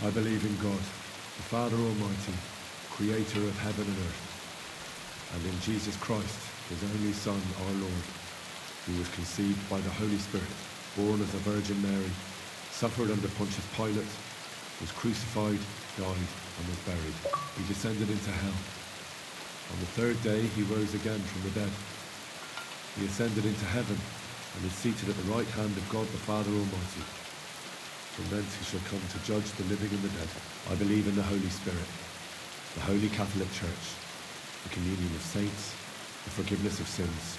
I believe in God, the Father Almighty, creator of heaven and earth, and in Jesus Christ, his only Son, our Lord, who was conceived by the Holy Spirit, born of the Virgin Mary, suffered under Pontius Pilate, was crucified, died, and was buried. He descended into hell. On the third day he rose again from the dead. He ascended into heaven and is seated at the right hand of God the Father Almighty. From thence he shall come to judge the living and the dead. I believe in the Holy Spirit, the Holy Catholic Church, the communion of saints, the forgiveness of sins,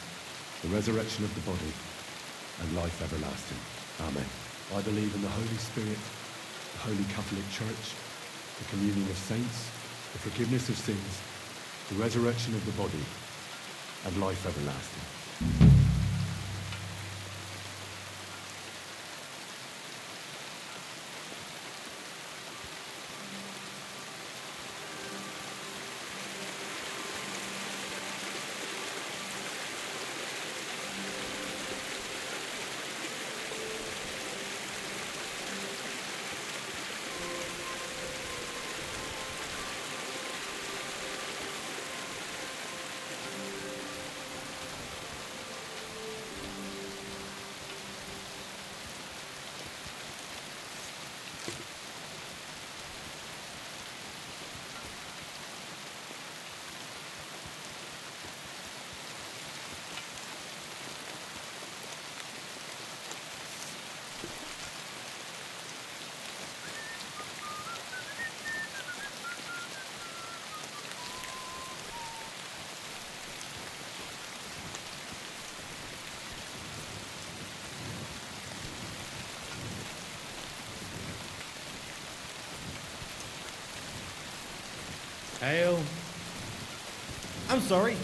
the resurrection of the body, and life everlasting. Amen. I believe in the Holy Spirit, the Holy Catholic Church, the communion of saints, the forgiveness of sins, the resurrection of the body, and life everlasting. Ale. I'm sorry.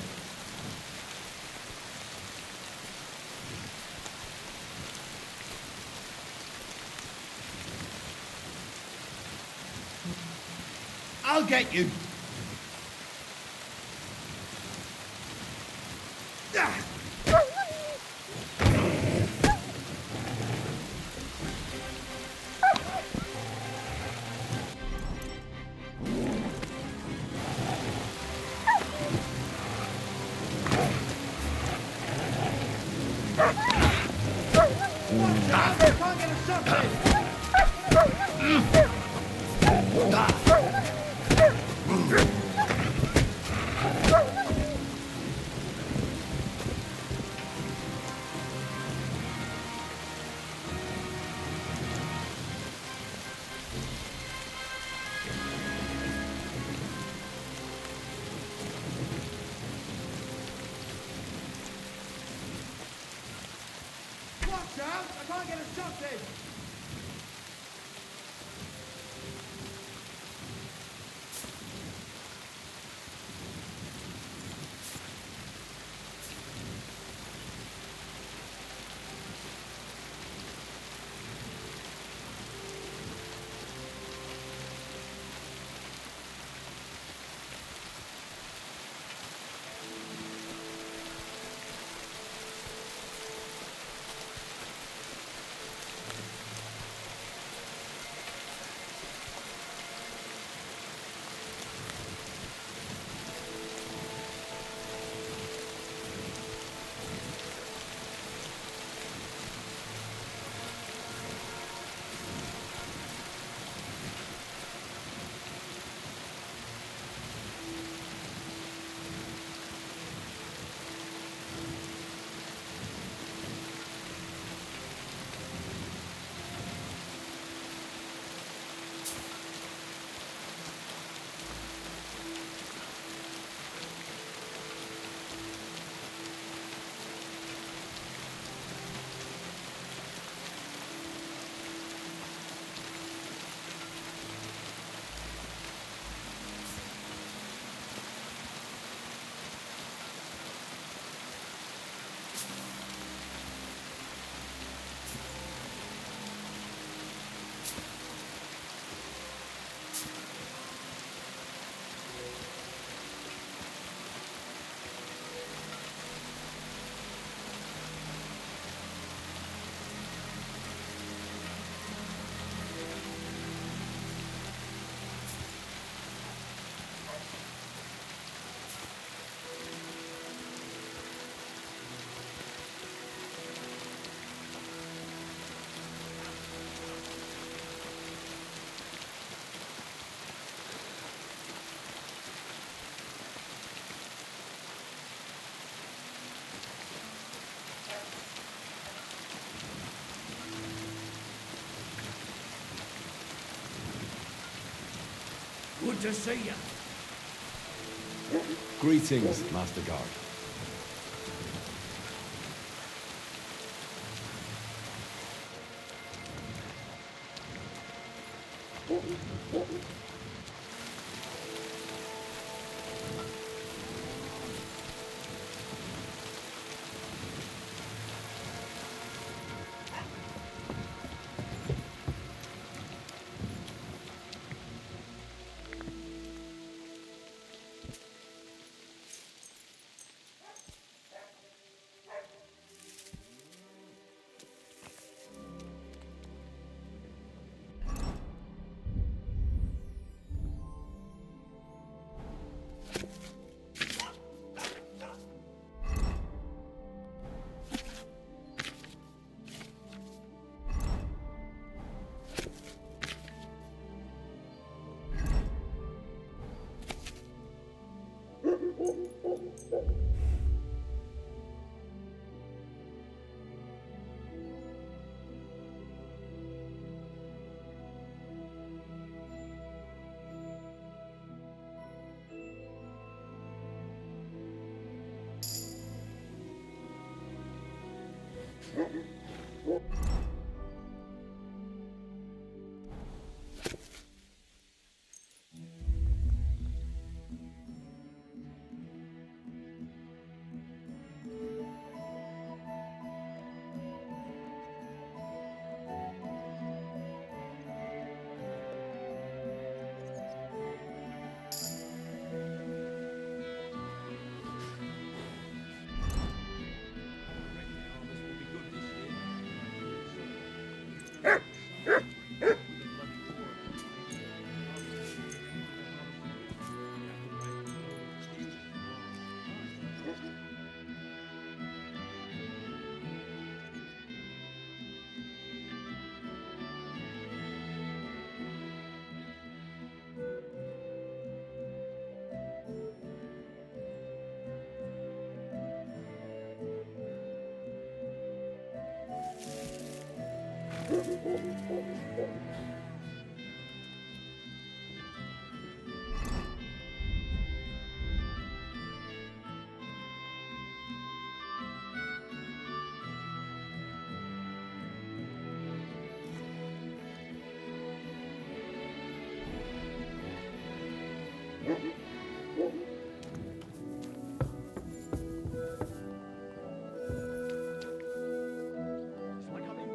I'll get you. I can't get a shot in! to see you. Greetings, Master Guard.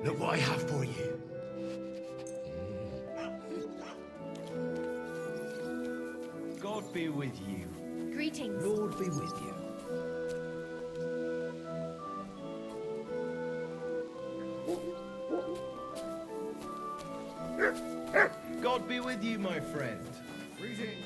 Look what I have for you. God be with you. Greetings. Lord be with you. God be with you, my friend. Greetings,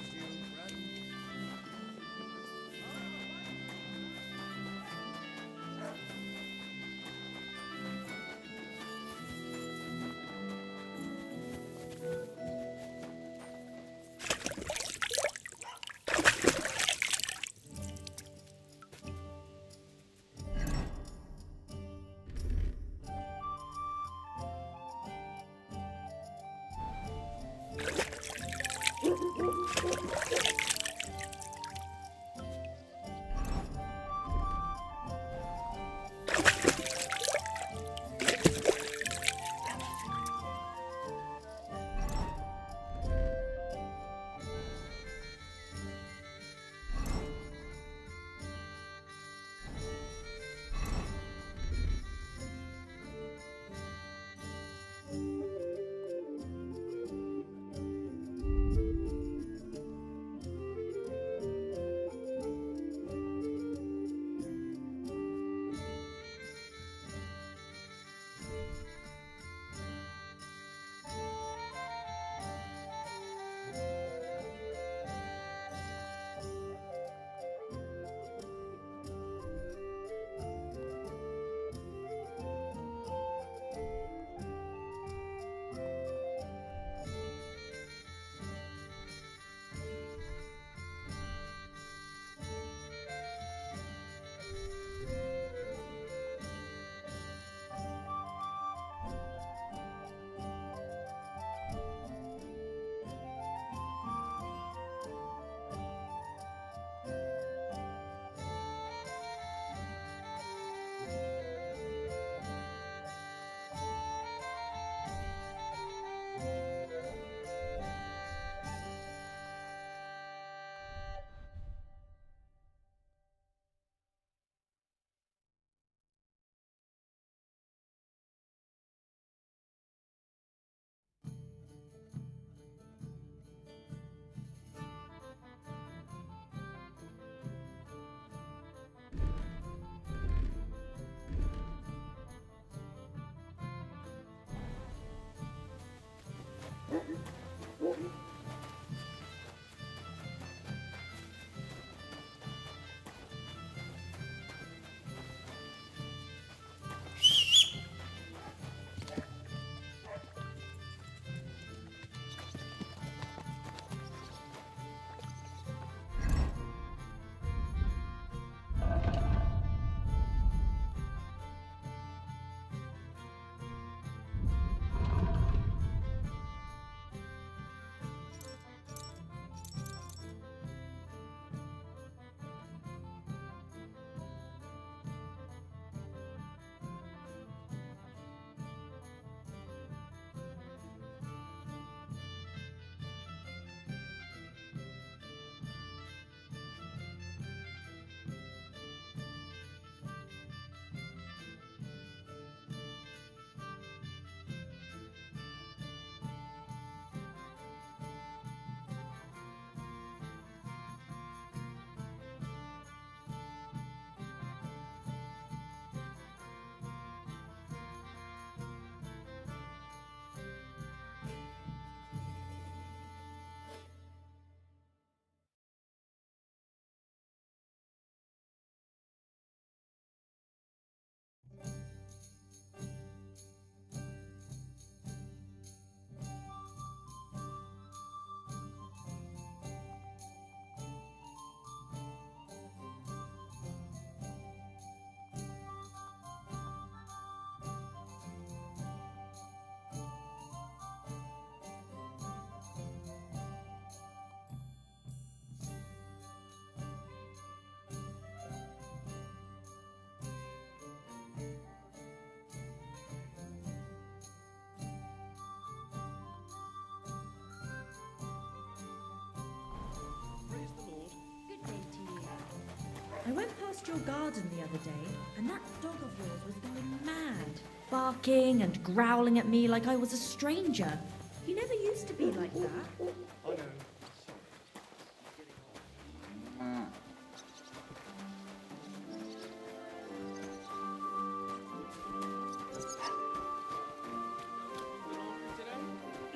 I went past your garden the other day, and that dog of yours was going mad, barking and growling at me like I was a stranger. He never used to be like that.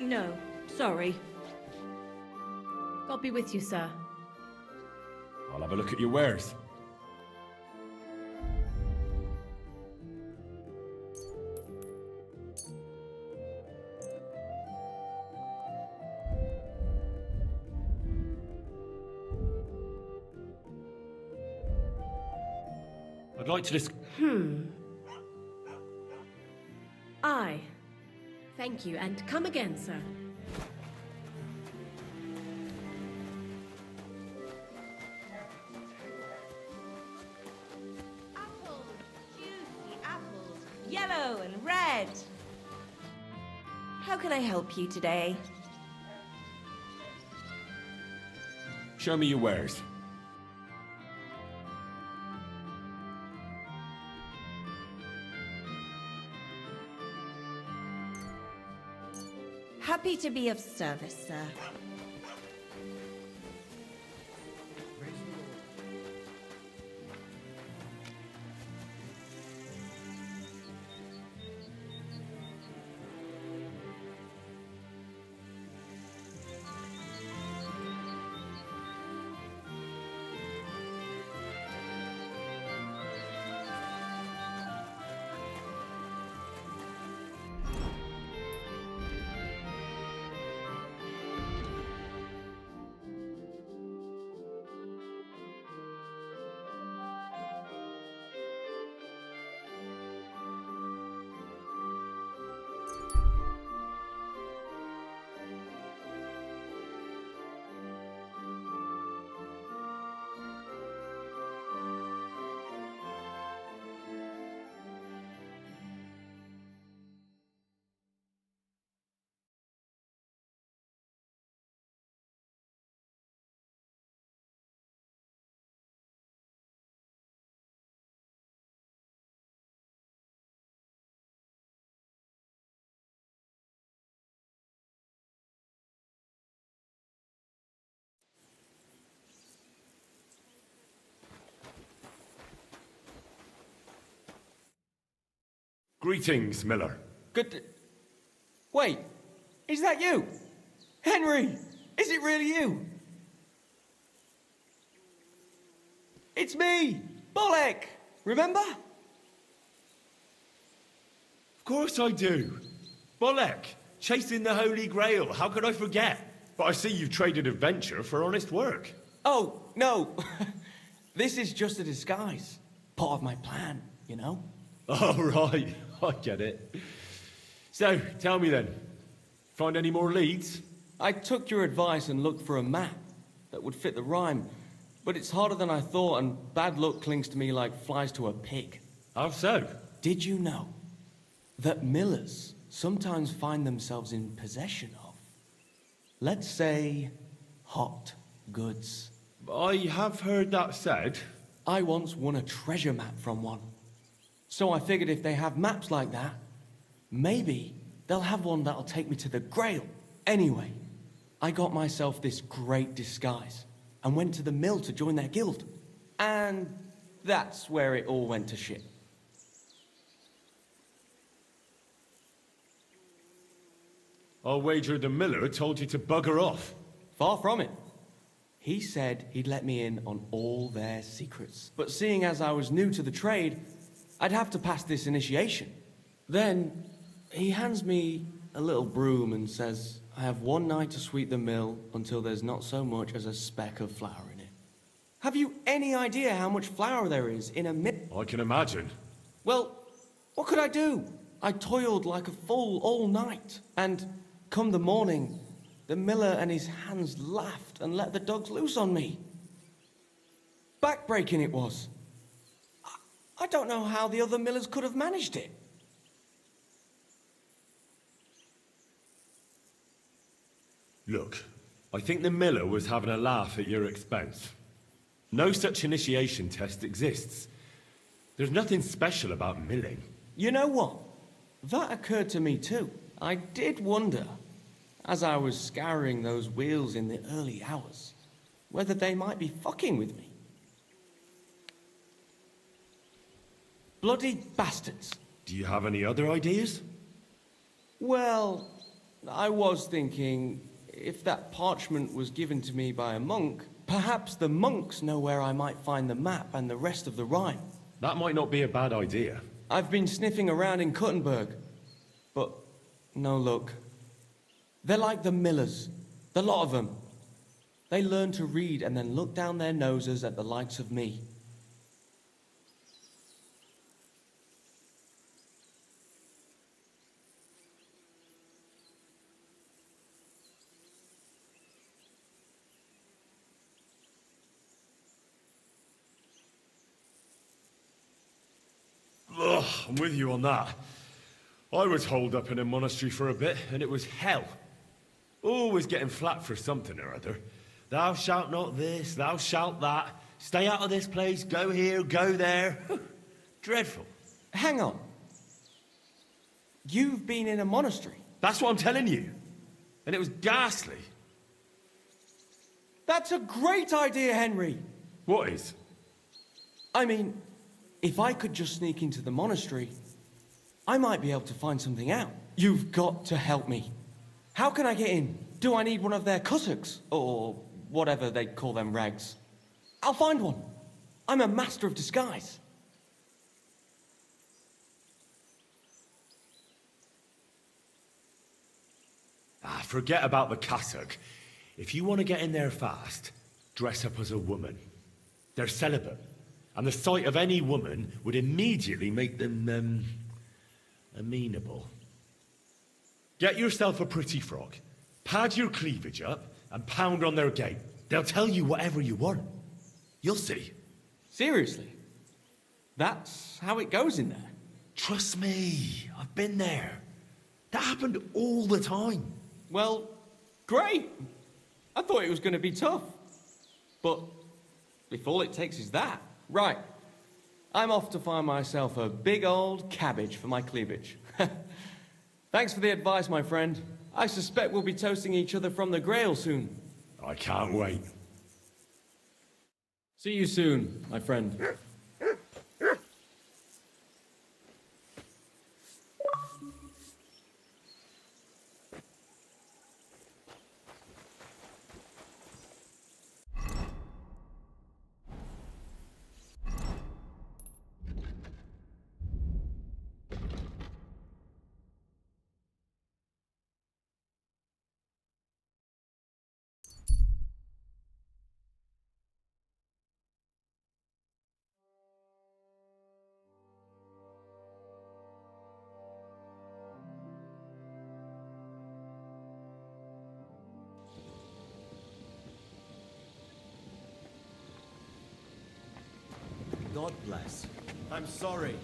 I know. No, sorry. God be with you, sir. I'll have a look at your wares. I'd like to Aye. Thank you, and come again, sir. Apples, juicy apples, yellow and red. How can I help you today? show me your wares. Happy to be of service, sir. Greetings, Miller. Good. Wait, is that you? Henry, is it really you? It's me, Bolek, remember? Of course I do. Bolek, chasing the Holy Grail, how could I forget? But I see you've traded adventure for honest work. Oh, no. This is just a disguise. Part of my plan, you know? Oh, right. I get it. So, tell me then. Find any more leads? I took your advice and looked for a map that would fit the rhyme. But it's harder than I thought, and bad luck clings to me like flies to a pig. How so? Did you know that millers sometimes find themselves in possession of, let's say, hot goods? I have heard that said. I once won a treasure map from one. So I figured if they have maps like that, maybe they'll have one that'll take me to the Grail. Anyway, I got myself this great disguise and went to the mill to join their guild. And that's where it all went to shit. I'll wager the Miller told you to bugger off. Far from it. He said he'd let me in on all their secrets. But seeing as I was new to the trade, I'd have to pass this initiation. Then he hands me a little broom and says, I have one night to sweep the mill until there's not so much as a speck of flour in it. Have you any idea how much flour there is in a mill? I can imagine. Well, what could I do? I toiled like a fool all night. And come the morning, the miller and his hands laughed and let the dogs loose on me. Backbreaking it was. I don't know how the other millers could have managed it. Look, I think the Miller was having a laugh at your expense. No such initiation test exists. There's nothing special about milling. You know what? That occurred to me too. I did wonder, as I was scouring those wheels in the early hours, whether they might be fucking with me. Bloody bastards. Do you have any other ideas? Well, I was thinking, if that parchment was given to me by a monk, perhaps the monks know where I might find the map and the rest of the rhyme. That might not be a bad idea. I've been sniffing around in Kuttenberg, but no luck. They're like the millers, the lot of them. They learn to read and then look down their noses at the likes of me. Ugh, I'm with you on that. I was holed up in a monastery for a bit, and it was hell. Always getting flack for something or other. Thou shalt not this, thou shalt that. Stay out of this place, go here, go there. Dreadful. Hang on. You've been in a monastery? That's what I'm telling you. And it was ghastly. That's a great idea, Henry. What is? I mean, if I could just sneak into the monastery, I might be able to find something out. You've got to help me. How can I get in? Do I need one of their kutuks? Or whatever they call them rags? I'll find one. I'm a master of disguise. Forget about the cassock. If you want to get in there fast, dress up as a woman. They're celibate, and the sight of any woman would immediately make them, amenable. Get yourself a pretty frog, pad your cleavage up, and pound on their gate. They'll tell you whatever you want. You'll see. Seriously? That's how it goes in there? Trust me, I've been there. That happened all the time. Well, great. I thought it was going to be tough. But if all it takes is that... Right. I'm off to find myself a big old cabbage for my cleavage. Thanks for the advice, my friend. I suspect we'll be toasting each other from the Grail soon. I can't wait. See you soon, my friend. God bless. I'm sorry.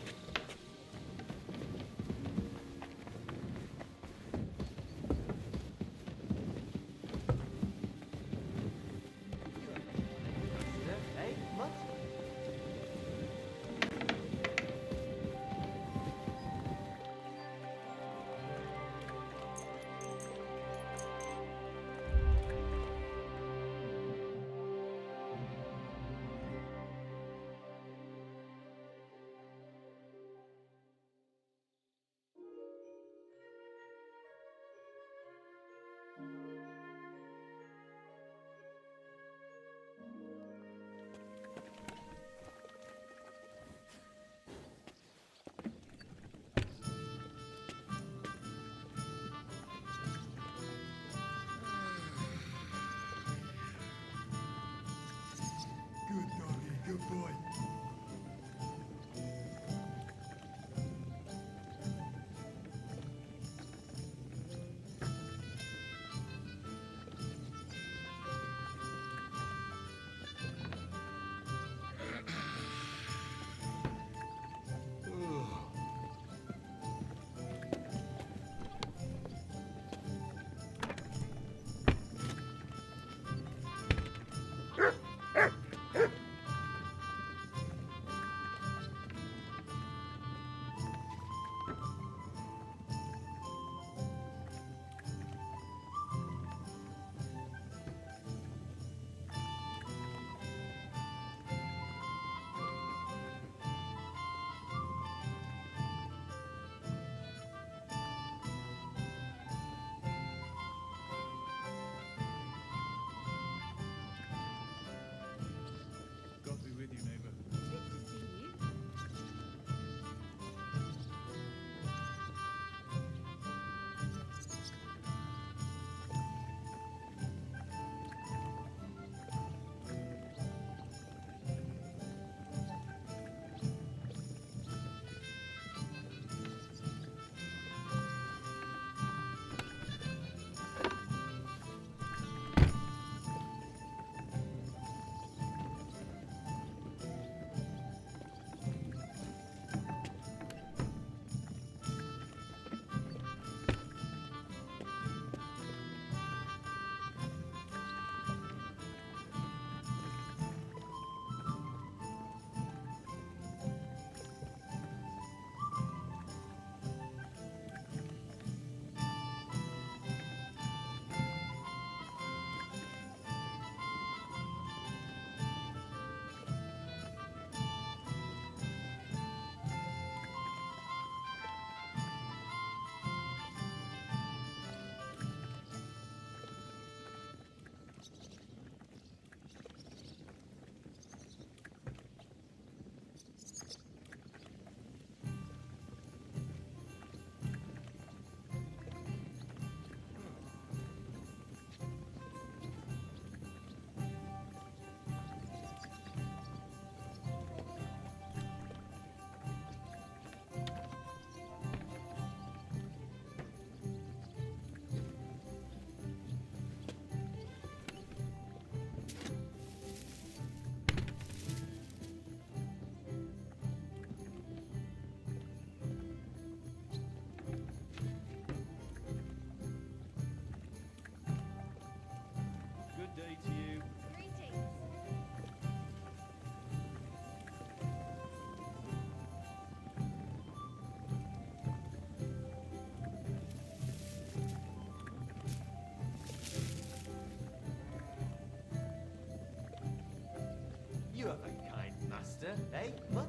say, but